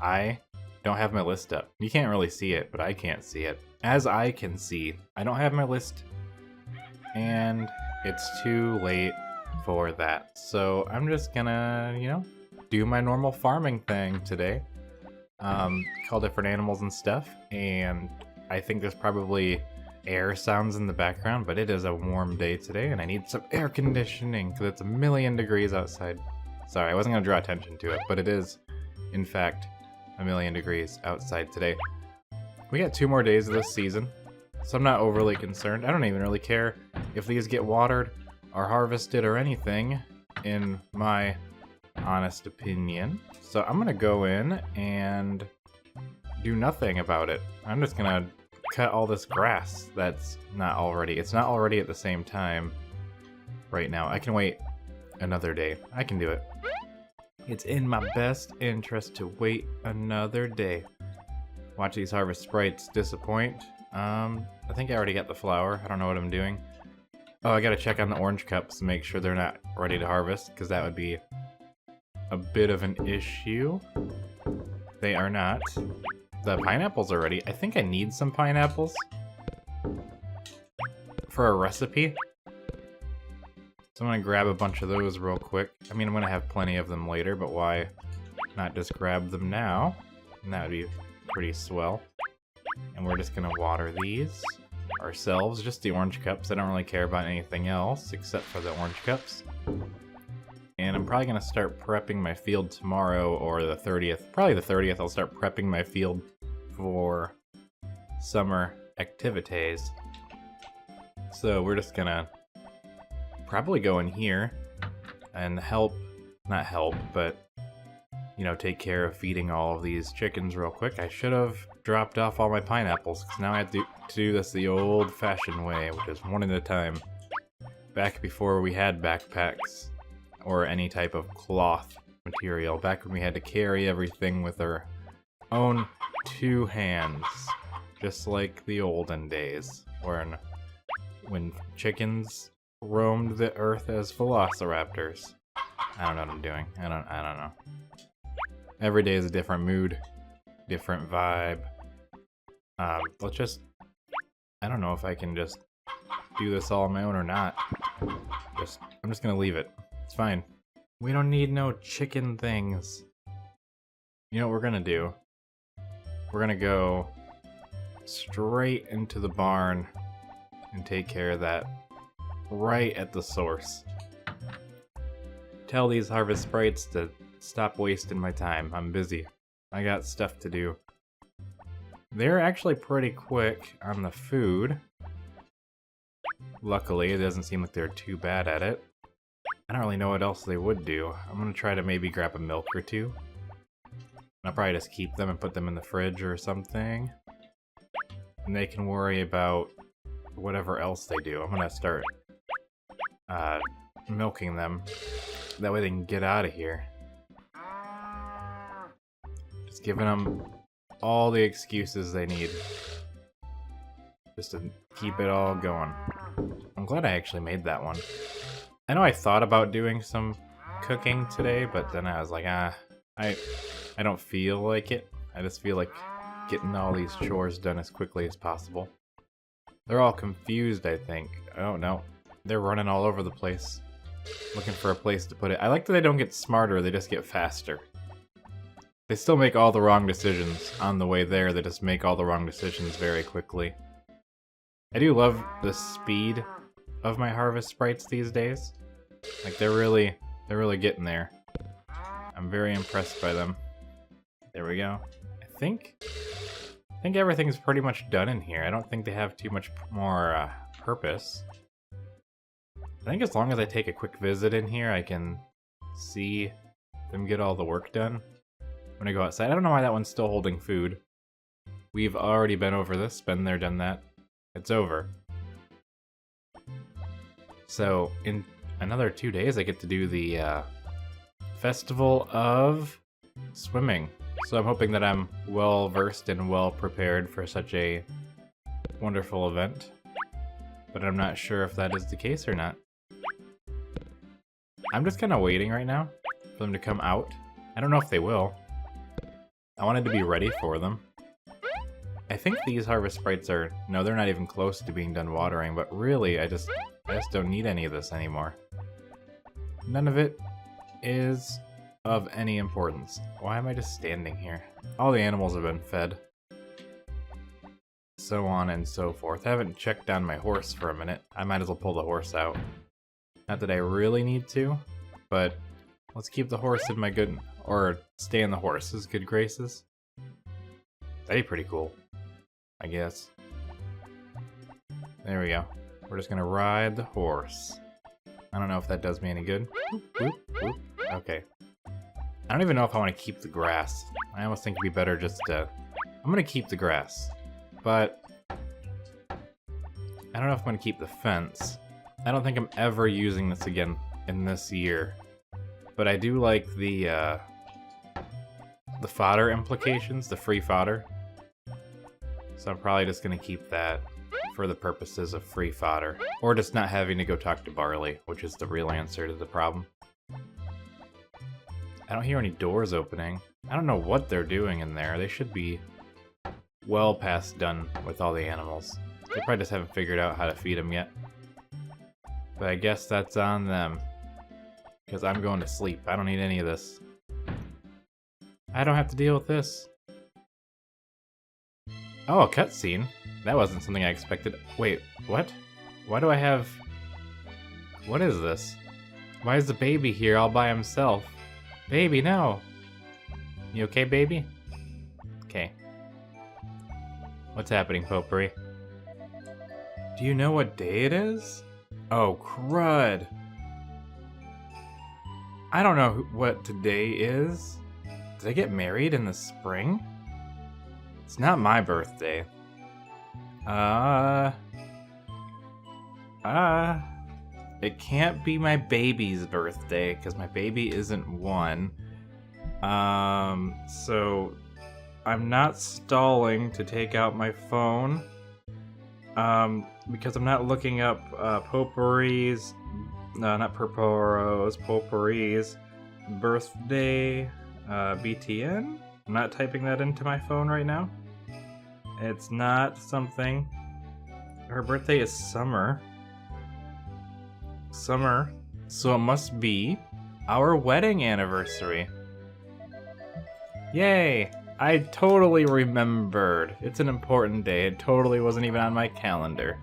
I don't have my list up. You can't really see it, but I can't see it. As I can see, I don't have my list, and it's too late for that. So I'm just gonna, you know, do my normal farming thing today. Call different animals and stuff, and I think there's probably air sounds in the background, but it is a warm day today and I need some air conditioning because it's 1,000,000 degrees outside. Sorry, I wasn't going to draw attention to it, but it is, in fact, 1,000,000 degrees outside today. We got 2 more days of this season, so I'm not overly concerned. I don't even really care if these get watered or harvested or anything, in my honest opinion. So I'm going to go in and do nothing about it. I'm just going to cut all this grass that's not already. It's not already at the same time right now. I can wait another day. I can do it. It's in my best interest to wait another day. Watch these harvest sprites disappoint. I think I already got the flour. I don't know what I'm doing. Oh, I gotta check on the orange cups to make sure they're not ready to harvest, because that would be a bit of an issue. They are not. The pineapples are ready. I think I need some pineapples for a recipe. So I'm gonna grab a bunch of those real quick. I mean, I'm gonna have plenty of them later, but why not just grab them now? And that would be pretty swell. And we're just gonna water these ourselves, just the orange cups. I don't really care about anything else except for the orange cups. And I'm probably gonna start prepping my field tomorrow or the 30th. Probably the 30th I'll start prepping my field for summer activities. So we're just gonna probably go in here and not help, but, you know, take care of feeding all of these chickens real quick. I should have dropped off all my pineapples, because now I have to do this the old-fashioned way, which is one at a time. Back before we had backpacks or any type of cloth material, back when we had to carry everything with our own 2 hands, just like the olden days, when chickens roamed the earth as velociraptors. I don't know what I'm doing. I don't know. Every day is a different mood, different vibe. Let's just, I don't know if I can just do this all on my own or not. I'm just gonna leave it. It's fine. We don't need no chicken things. You know what we're gonna do? We're gonna go straight into the barn and take care of that right at the source. Tell these harvest sprites to stop wasting my time. I'm busy. I got stuff to do. They're actually pretty quick on the food. Luckily, it doesn't seem like they're too bad at it. I don't really know what else they would do. I'm gonna try to maybe grab a milk or 2. I'll probably just keep them and put them in the fridge or something. And they can worry about whatever else they do. I'm gonna start milking them. That way they can get out of here. Just giving them all the excuses they need. Just to keep it all going. I'm glad I actually made that one. I know I thought about doing some cooking today, but then I was like, I don't feel like it. I just feel like getting all these chores done as quickly as possible. They're all confused, I think. I don't know. They're running all over the place, looking for a place to put it. I like that they don't get smarter, they just get faster. They still make all the wrong decisions on the way there, they just make all the wrong decisions very quickly. I do love the speed of my harvest sprites these days. Like, they're really getting there. I'm very impressed by them. There we go. I think everything's pretty much done in here. I don't think they have too much more purpose. I think as long as I take a quick visit in here, I can see them get all the work done when I go outside. I don't know why that one's still holding food. We've already been over this, been there, done that. It's over. So, in another 2 days, I get to do the Festival of Swimming. So I'm hoping that I'm well versed and well prepared for such a wonderful event. But I'm not sure if that is the case or not. I'm just kind of waiting right now for them to come out. I don't know if they will. I wanted to be ready for them. I think these harvest sprites are... No, they're not even close to being done watering, but really, I just don't need any of this anymore. None of it is of any importance. Why am I just standing here? All the animals have been fed. So on and so forth. I haven't checked on my horse for a minute. I might as well pull the horse out. Not that I really need to, but let's keep the horse in my good... Or stay in the horse's good graces. That'd be pretty cool, I guess. There we go. We're just gonna ride the horse. I don't know if that does me any good. Whoop, whoop. Okay. I don't even know if I want to keep the grass. I almost think it'd be better just to... I'm gonna keep the grass. But... I don't know if I'm gonna keep the fence. I don't think I'm ever using this again in this year. But I do like the fodder implications, the free fodder. So I'm probably just gonna keep that for the purposes of free fodder. Or just not having to go talk to Barley, which is the real answer to the problem. I don't hear any doors opening. I don't know what they're doing in there. They should be well past done with all the animals. They probably just haven't figured out how to feed them yet. But I guess that's on them. Because I'm going to sleep. I don't need any of this. I don't have to deal with this. Oh, a cutscene. That wasn't something I expected. Wait, what? Why do I have... What is this? Why is the baby here all by himself? Baby, no! You okay, baby? Okay. What's happening, Potpourri? Do you know what day it is? Oh, crud. I don't know what today is. Did I get married in the spring? It's not my birthday. It can't be my baby's birthday, because my baby isn't one. So I'm not stalling to take out my phone. Because I'm not looking up Potpourri's, not Purporo's, Potpourri's birthday BTN. I'm not typing that into my phone right now. It's not something. Her birthday is summer. Summer. So it must be our wedding anniversary. Yay! I totally remembered. It's an important day. It totally wasn't even on my calendar.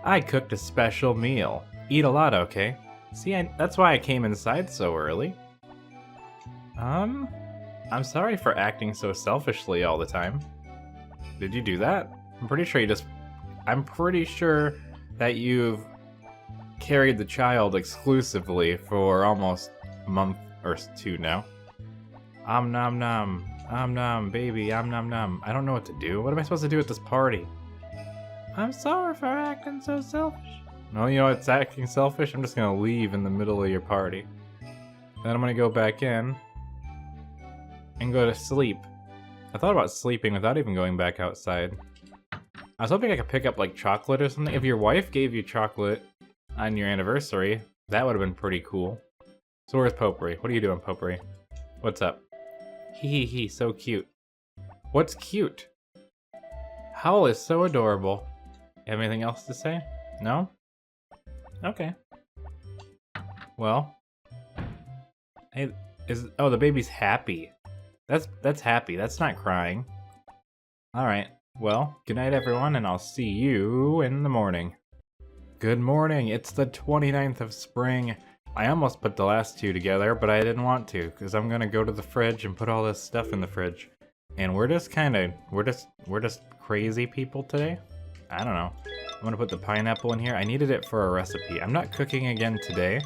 I cooked a special meal. Eat a lot, okay? See, that's why I came inside so early. I'm sorry for acting so selfishly all the time. Did you do that? I'm pretty sure that you've carried the child exclusively for almost a month or two now. Nom nom. Nom, baby, nom nom. I don't know what to do. What am I supposed to do at this party? I'm sorry for acting so selfish. No, you know it's acting selfish? I'm just gonna leave in the middle of your party. Then I'm gonna go back in and go to sleep. I thought about sleeping without even going back outside. I was hoping I could pick up like chocolate or something. If your wife gave you chocolate on your anniversary, that would have been pretty cool. So where's Potpourri? What are you doing, Potpourri? What's up? Hee, so cute. What's cute? Howl is so adorable. You have anything else to say? No? Okay. Well. Hey, oh, the baby's happy. That's happy. That's not crying. Alright. Well, good night everyone, and I'll see you in the morning. Good morning. It's the 29th of spring. I almost put the last two together, but I didn't want to, because I'm gonna go to the fridge and put all this stuff in the fridge. And we're just crazy people today. I don't know. I'm gonna put the pineapple in here. I needed it for a recipe. I'm not cooking again today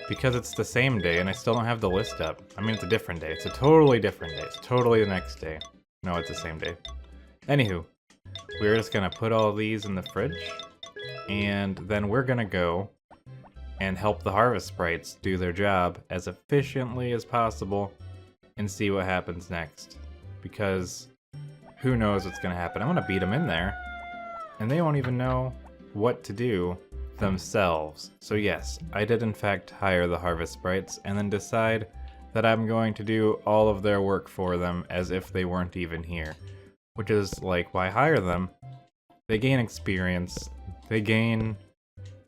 because it's the same day and I still don't have the list up. I mean, it's a different day. It's a totally different day. It's totally the next day. No, it's the same day. Anywho, we're just gonna put all these in the fridge and then we're gonna go and help the harvest sprites do their job as efficiently as possible and see what happens next. Because who knows what's gonna happen. I'm gonna beat them in there and they won't even know what to do themselves. So yes, I did in fact hire the harvest sprites and then decide that I'm going to do all of their work for them as if they weren't even here. Which is like, why hire them? They gain experience, they gain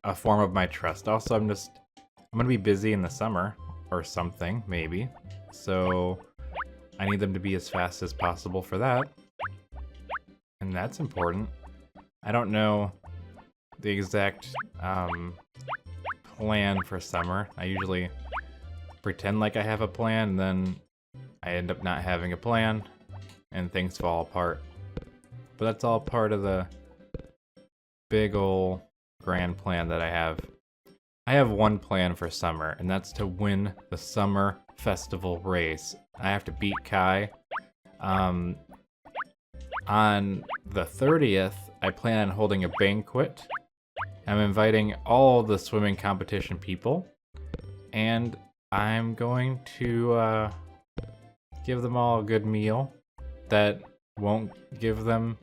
a form of my trust. Also, I'm gonna be busy in the summer or something, maybe. So I need them to be as fast as possible for that. And that's important. I don't know the exact plan for summer. I usually pretend like I have a plan, and then I end up not having a plan, and things fall apart. But that's all part of the big ol' grand plan that I have. I have one plan for summer, and that's to win the summer festival race. I have to beat Kai. On the 30th, I plan on holding a banquet. I'm inviting all the swimming competition people, and I'm going to give them all a good meal that won't give them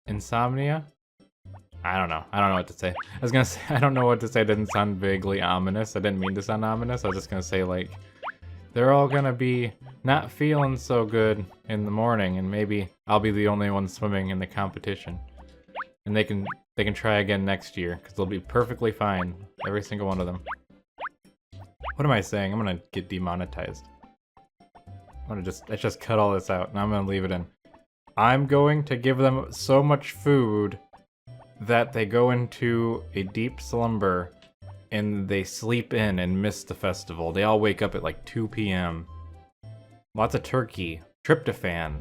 insomnia. I don't know what to say. I was gonna say, I don't know what to say. It didn't sound vaguely ominous. I didn't mean to sound ominous. I was just gonna say, like, they're all gonna be not feeling so good in the morning, and maybe I'll be the only one swimming in the competition. And they can try again next year, because they'll be perfectly fine, every single one of them. What am I saying? I'm gonna get demonetized. Let's just cut all this out, and I'm gonna leave it in. I'm going to give them so much food that they go into a deep slumber and they sleep in and miss the festival. They all wake up at like 2 p.m. Lots of turkey, tryptophan.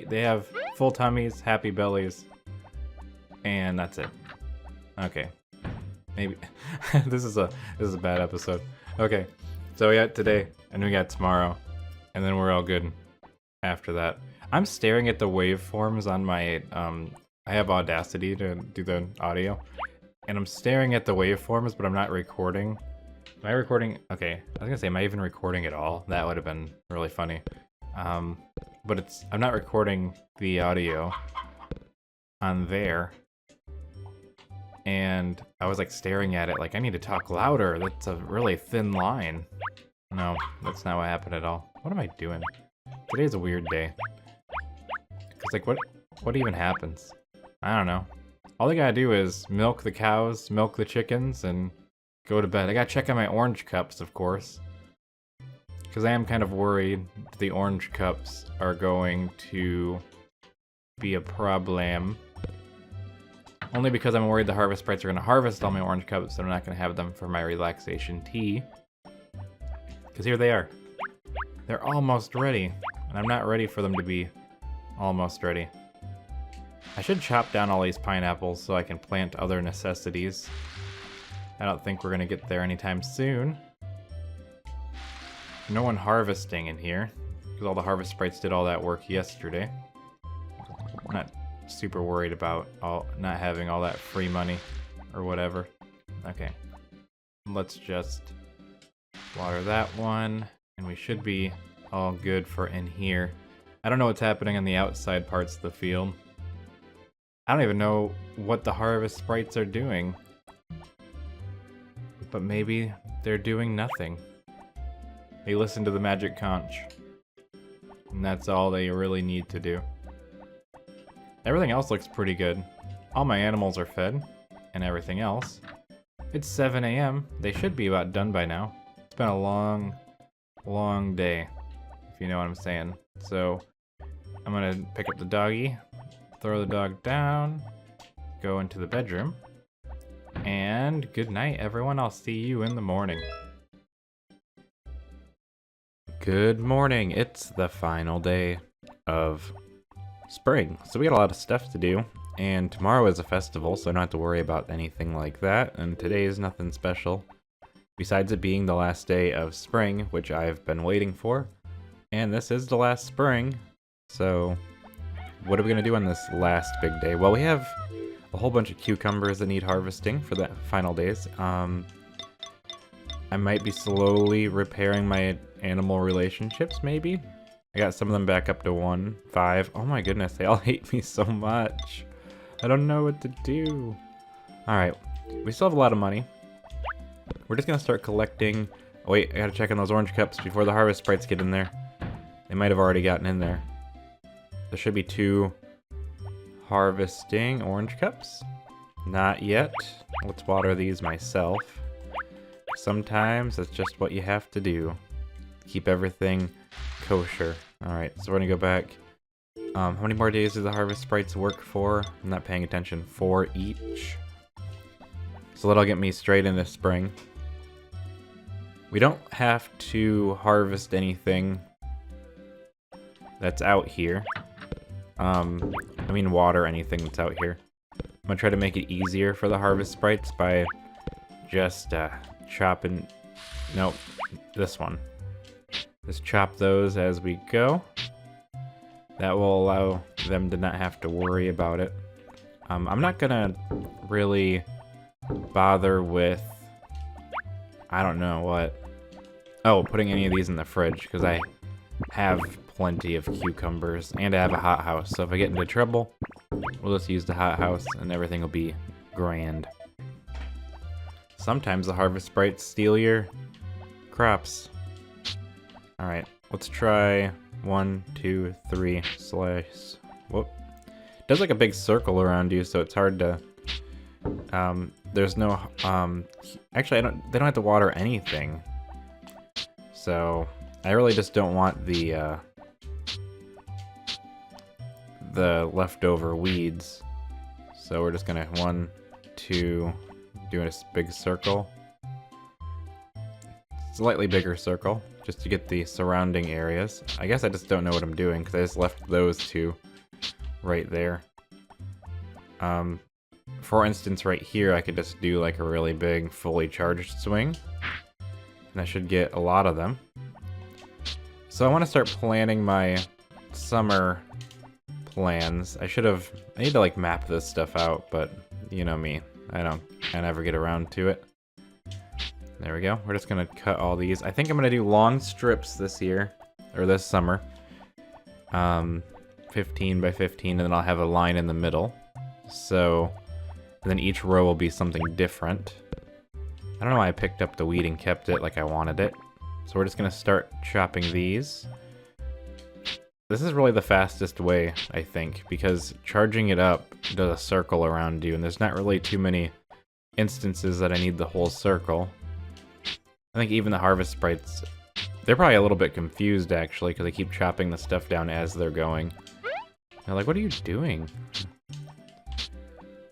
They have full tummies, happy bellies, and that's it. Okay, maybe this is a bad episode. Okay, so we got today and we got tomorrow, and then we're all good after that. I'm staring at the waveforms on my I have Audacity to do the audio, and I'm staring at the waveforms, but I'm not recording. Am I recording? Okay, I was gonna say, am I even recording at all? That would have been really funny. But I'm not recording the audio on there. And I was like staring at it like, I need to talk louder. That's a really thin line. No, that's not what happened at all. What am I doing? Today's a weird day. Cause like, what even happens? I don't know. All I gotta do is milk the cows, milk the chickens, and go to bed. I gotta check on my orange cups, of course. Because I am kind of worried the orange cups are going to be a problem. Only because I'm worried the harvest sprites are going to harvest all my orange cups, so I'm not going to have them for my relaxation tea. Because here they are. They're almost ready, and I'm not ready for them to be almost ready. I should chop down all these pineapples so I can plant other necessities. I don't think we're going to get there anytime soon. No one harvesting in here, because all the harvest sprites did all that work yesterday. Not super worried about not having all that free money or whatever. Okay. Let's just water that one, and we should be all good for in here. I don't know what's happening on the outside parts of the field. I don't even know what the harvest sprites are doing. But maybe they're doing nothing. They listen to the magic conch. And that's all they really need to do. Everything else looks pretty good. All my animals are fed, and everything else. It's 7 a.m. They should be about done by now. It's been a long, long day, if you know what I'm saying. So, I'm gonna pick up the doggy, throw the dog down, go into the bedroom, and good night, everyone. I'll see you in the morning. Good morning. It's the final day of spring, so we got a lot of stuff to do. And tomorrow is a festival, so I don't have to worry about anything like that. And today is nothing special, besides it being the last day of spring, which I've been waiting for. And this is the last spring, so what are we going to do on this last big day? Well, we have a whole bunch of cucumbers that need harvesting for the final days. I might be slowly repairing my animal relationships, maybe? I got some of them back up to 1, 5. Oh my goodness, they all hate me so much. I don't know what to do. Alright, we still have a lot of money. We're just gonna start collecting... Oh wait, I gotta check on those orange cups before the harvest sprites get in there. They might have already gotten in there. There should be 2 harvesting orange cups. Not yet. Let's water these myself. Sometimes that's just what you have to do. Keep everything kosher. Alright, so we're gonna go back. How many more days do the harvest sprites work for? I'm not paying attention. 4 each. So that'll get me straight into spring. We don't have to harvest anything that's out here. I mean water anything that's out here. I'm gonna try to make it easier for the harvest sprites by just chopping... Nope, this one. Just chop those as we go. That will allow them to not have to worry about it. I'm not gonna really bother with... I don't know what. Oh, putting any of these in the fridge, because I have plenty of cucumbers, and I have a hothouse. So if I get into trouble, we'll just use the hothouse, and everything will be grand. Sometimes the harvest sprites steal your crops. Alright, let's try 1, 2, 3, slice. Whoop. It does like a big circle around you, so it's hard to... there's no... actually, they don't have to water anything. So, I really just don't want the leftover weeds. So we're just gonna 1, 2, doing a big circle. Slightly bigger circle, just to get the surrounding areas. I guess I just don't know what I'm doing, because I just left those 2 right there. For instance, right here, I could just do like a really big, fully charged swing. And I should get a lot of them. So I want to start planning my summer plans. I need to like map this stuff out, but you know me. I never get around to it. There we go. We're just gonna cut all these. I think I'm gonna do long strips this year, or this summer. 15 by 15, and then I'll have a line in the middle. So, and then each row will be something different. I don't know why I picked up the weed and kept it like I wanted it. So we're just gonna start chopping these. This is really the fastest way, I think, because charging it up does a circle around you, and there's not really too many instances that I need the whole circle. I think even the harvest sprites, they're probably a little bit confused, actually, because they keep chopping the stuff down as they're going. They're like, what are you doing?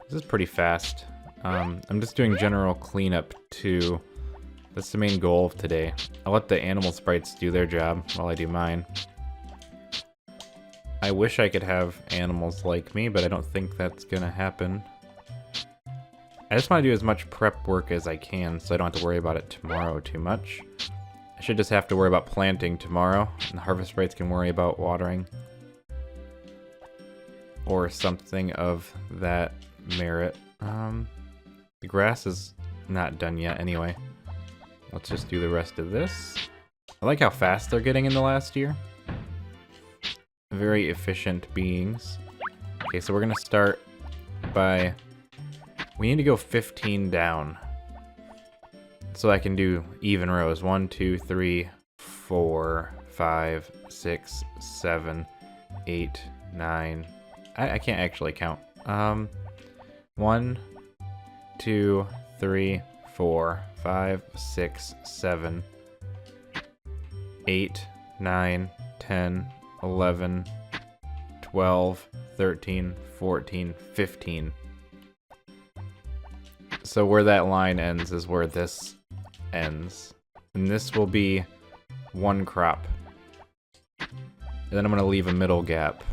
This is pretty fast. I'm just doing general cleanup, too. That's the main goal of today. I'll let the animal sprites do their job while I do mine. I wish I could have animals like me, but I don't think that's gonna happen. I just want to do as much prep work as I can, so I don't have to worry about it tomorrow too much. I should just have to worry about planting tomorrow, and the harvest sprites can worry about watering. or something of that merit. The grass is not done yet anyway. Let's just do the rest of this. I like how fast they're getting in the last year. Very efficient beings. Okay, so we're gonna start by... We need to go 15 down. So I can do even rows. 1, 2, 3, 4, 5, 6, 7, 8, 9. I can't actually count. 1, 2, 3, 4, 5, 6, 7, 8, 9, 10, 11, 12, 13, 14, 15. So where that line ends is where this ends. And this will be one crop. And then I'm going to leave a middle gap.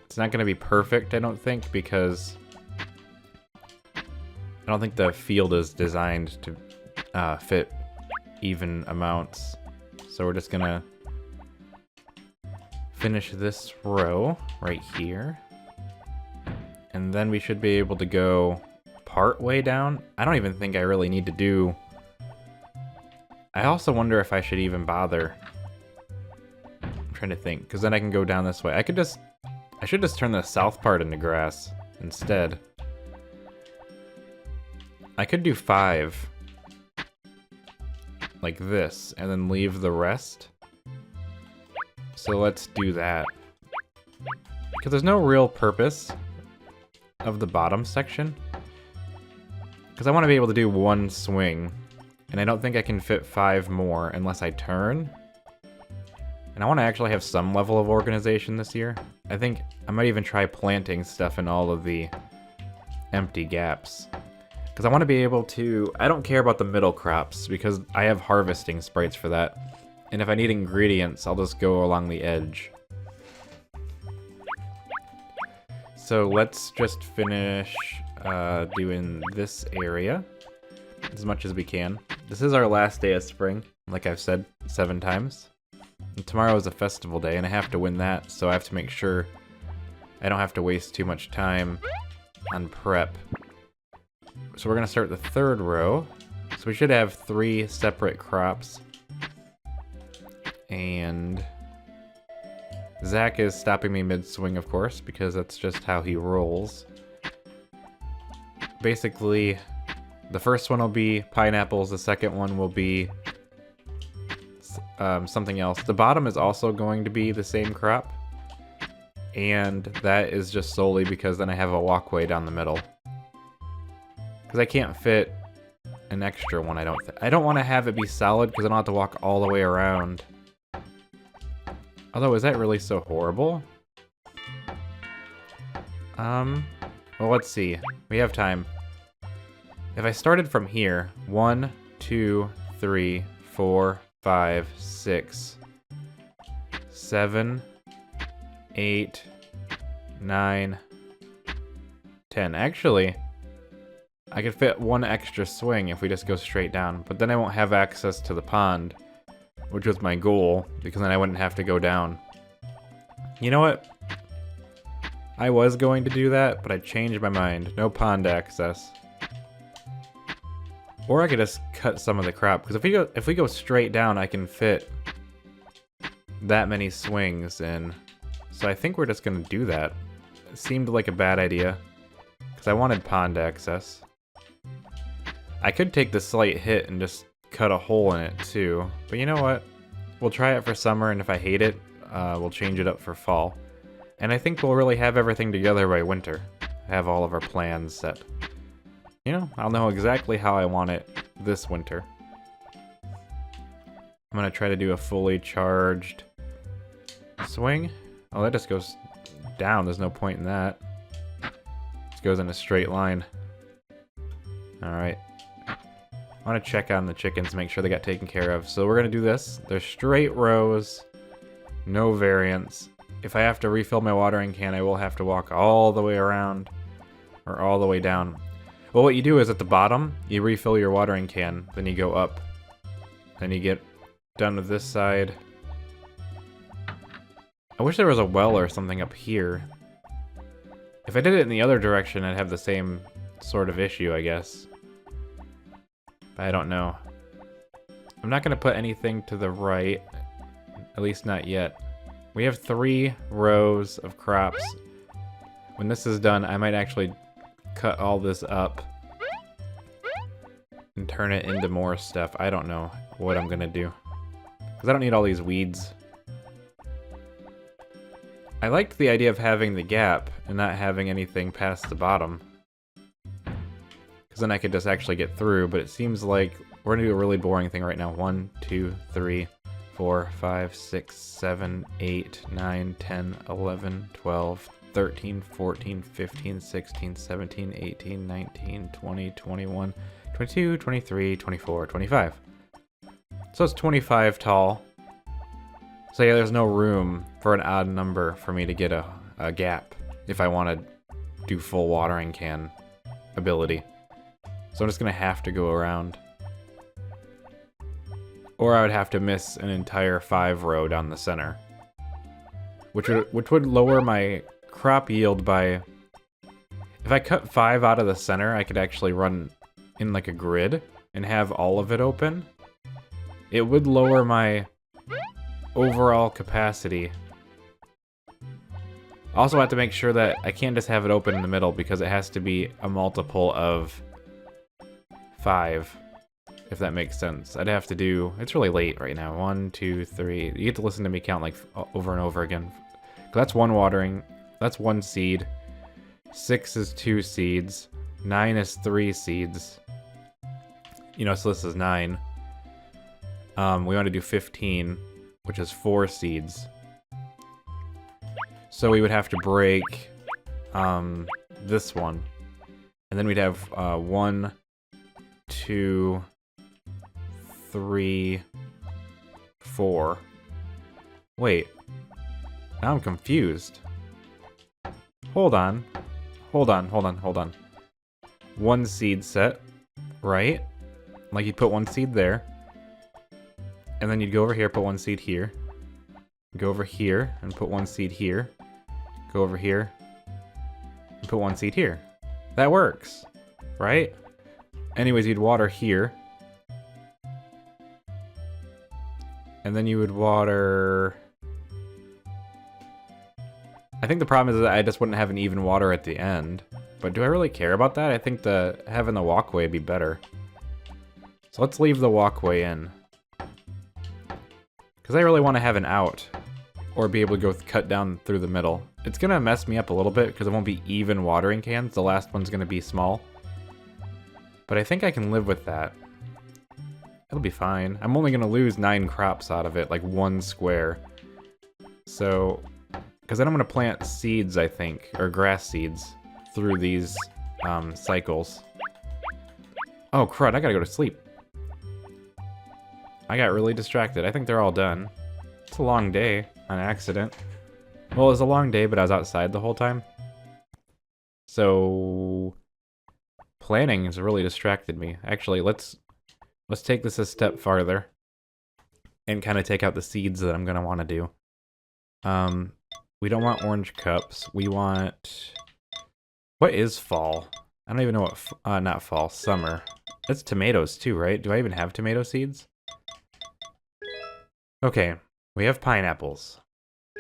It's not going to be perfect, I don't think, because I don't think the field is designed to fit even amounts. So we're just going to finish this row right here. And then we should be able to go part way down. I don't even think I really need to do... I also wonder if I should even bother. I'm trying to think, because then I can go down this way. I should just turn the south part into grass instead. I could do 5 like this and then leave the rest. So let's do that. Because there's no real purpose of the bottom section. Because I want to be able to do one swing. And I don't think I can fit 5 more unless I turn. And I want to actually have some level of organization this year. I think I might even try planting stuff in all of the empty gaps. Because I want to be able to... I don't care about the middle crops because I have harvesting sprites for that. And if I need ingredients, I'll just go along the edge. So let's just finish doing this area as much as we can. This is our last day of spring, like I've said 7 times. And tomorrow is a festival day, and I have to win that, so I have to make sure I don't have to waste too much time on prep. So we're going to start the 3rd row. So we should have 3 separate crops. And Zach is stopping me mid-swing, of course, because that's just how he rolls. Basically, the first one will be pineapples, the second one will be something else. The bottom is also going to be the same crop, and that is just solely because then I have a walkway down the middle. Because I can't fit an extra one, I don't want to have it be solid because I don't have to walk all the way around. Although, is that really so horrible? Well, let's see. We have time. If I started from here, 1, 2, 3, 4, 5, 6, 7, 8, 9, 10. Actually, I could fit 1 extra swing if we just go straight down, but then I won't have access to the pond, which was my goal, because then I wouldn't have to go down. You know what? I was going to do that, but I changed my mind. No pond access. Or I could just cut some of the crop, because if we go straight down, I can fit that many swings in. So I think we're just gonna do that. It seemed like a bad idea, because I wanted pond access. I could take the slight hit and just cut a hole in it too, but you know what? We'll try it for summer, and if I hate it, we'll change it up for fall. And I think we'll really have everything together by winter. Have all of our plans set. You know, I'll know exactly how I want it this winter. I'm gonna try to do a fully charged swing. Oh, that just goes down. There's no point in that. Just goes in a straight line. Alright. I want to check on the chickens, make sure they got taken care of. So we're gonna do this. They're straight rows. No variance. If I have to refill my watering can, I will have to walk all the way around. Or all the way down. Well, what you do is at the bottom, you refill your watering can, then you go up. Then you get done with this side. I wish there was a well or something up here. If I did it in the other direction, I'd have the same sort of issue, I guess. But I don't know. I'm not going to put anything to the right, at least not yet. We have 3 rows of crops. When this is done, I might actually cut all this up and turn it into more stuff. I don't know what I'm going to do, because I don't need all these weeds. I liked the idea of having the gap and not having anything past the bottom, because then I could just actually get through, but it seems like we're going to do a really boring thing right now. 1, 2, 3, 4, 5, 6, 7, 8, 9, 10, 11, 12, 13, 14, 15, 16, 17, 18, 19, 20, 21, 22, 23, 24, 25. So it's 25 tall. So yeah, there's no room for an odd number for me to get a gap if I want to do full watering can ability. So I'm just going to have to go around. Or I would have to miss an entire 5 row down the center. Which would lower my crop yield by... If I cut 5 out of the center, I could actually run in like a grid and have all of it open. It would lower my overall capacity. Also have to make sure that I can't just have it open in the middle, because it has to be a multiple of 5. If that makes sense. I'd have to do... It's really late right now. 1, 2, 3... You get to listen to me count like over and over again. 'Cause that's 1 watering. That's 1 seed. 6 is 2 seeds. 9 is 3 seeds. You know, so this is 9. We want to do 15, which is 4 seeds. So we would have to break this one. And then we'd have 1, 2... 3, 4. Wait. Now I'm confused. Hold on. Hold on. 1 seed set, right? Like you'd put 1 seed there. And then you'd go over here, put 1 seed here. Go over here and put 1 seed here. Go over here and put 1 seed here. That works, right? Anyways, you'd water here. And then you would water... I think the problem is that I just wouldn't have an even water at the end. But do I really care about that? I think having the walkway would be better. So let's leave the walkway in. Because I really want to have an out. Or be able to go cut down through the middle. It's going to mess me up a little bit because it won't be even watering cans. The last one's going to be small. But I think I can live with that. It'll be fine. I'm only going to lose 9 crops out of it, like 1 square. So, because then I'm going to plant seeds, I think, or grass seeds, through these cycles. Oh, crud, I gotta go to sleep. I got really distracted. I think they're all done. It's a long day, on accident. Well, it was a long day, but I was outside the whole time. So, planning has really distracted me. Actually, let's take this a step farther and kind of take out the seeds that I'm going to want to do. We don't want orange cups. We want... What is fall? I don't even know what... not fall, summer. That's tomatoes too, right? Do I even have tomato seeds? Okay, we have pineapples.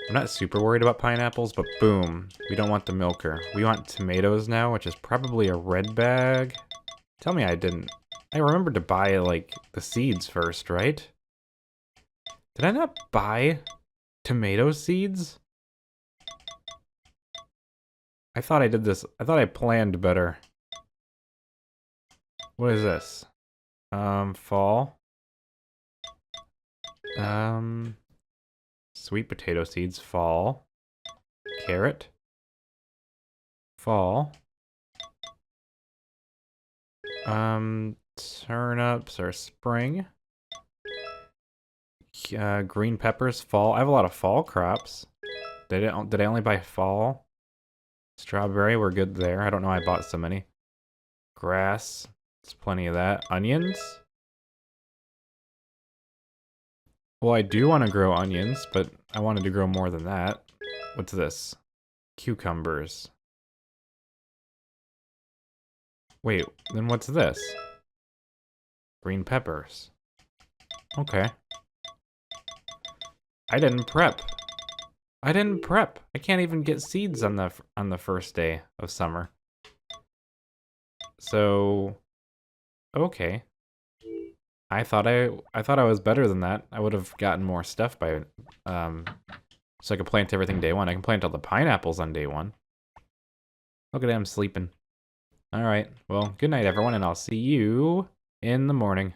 I'm not super worried about pineapples, but boom. We don't want the milker. We want tomatoes now, which is probably a red bag. Tell me I didn't. I remembered to buy, like, the seeds first, right? Did I not buy tomato seeds? I thought I did this. I thought I planned better. What is this? Fall. Sweet potato seeds, fall. Carrot. Fall. Turnips are spring. Green peppers, fall. I have a lot of fall crops. Did I only buy fall? Strawberry, we're good there. I don't know why I bought so many. Grass, there's plenty of that. Onions? Well, I do want to grow onions, but I wanted to grow more than that. What's this? Cucumbers. Wait, then what's this? Green peppers. Okay. I didn't prep. I didn't prep. I can't even get seeds on the first day of summer. So, okay. I thought I was better than that. I would have gotten more stuff by so I could plant everything day one. I can plant all the pineapples on day one. Look at him sleeping. All right. Well, good night everyone, and I'll see you in the morning.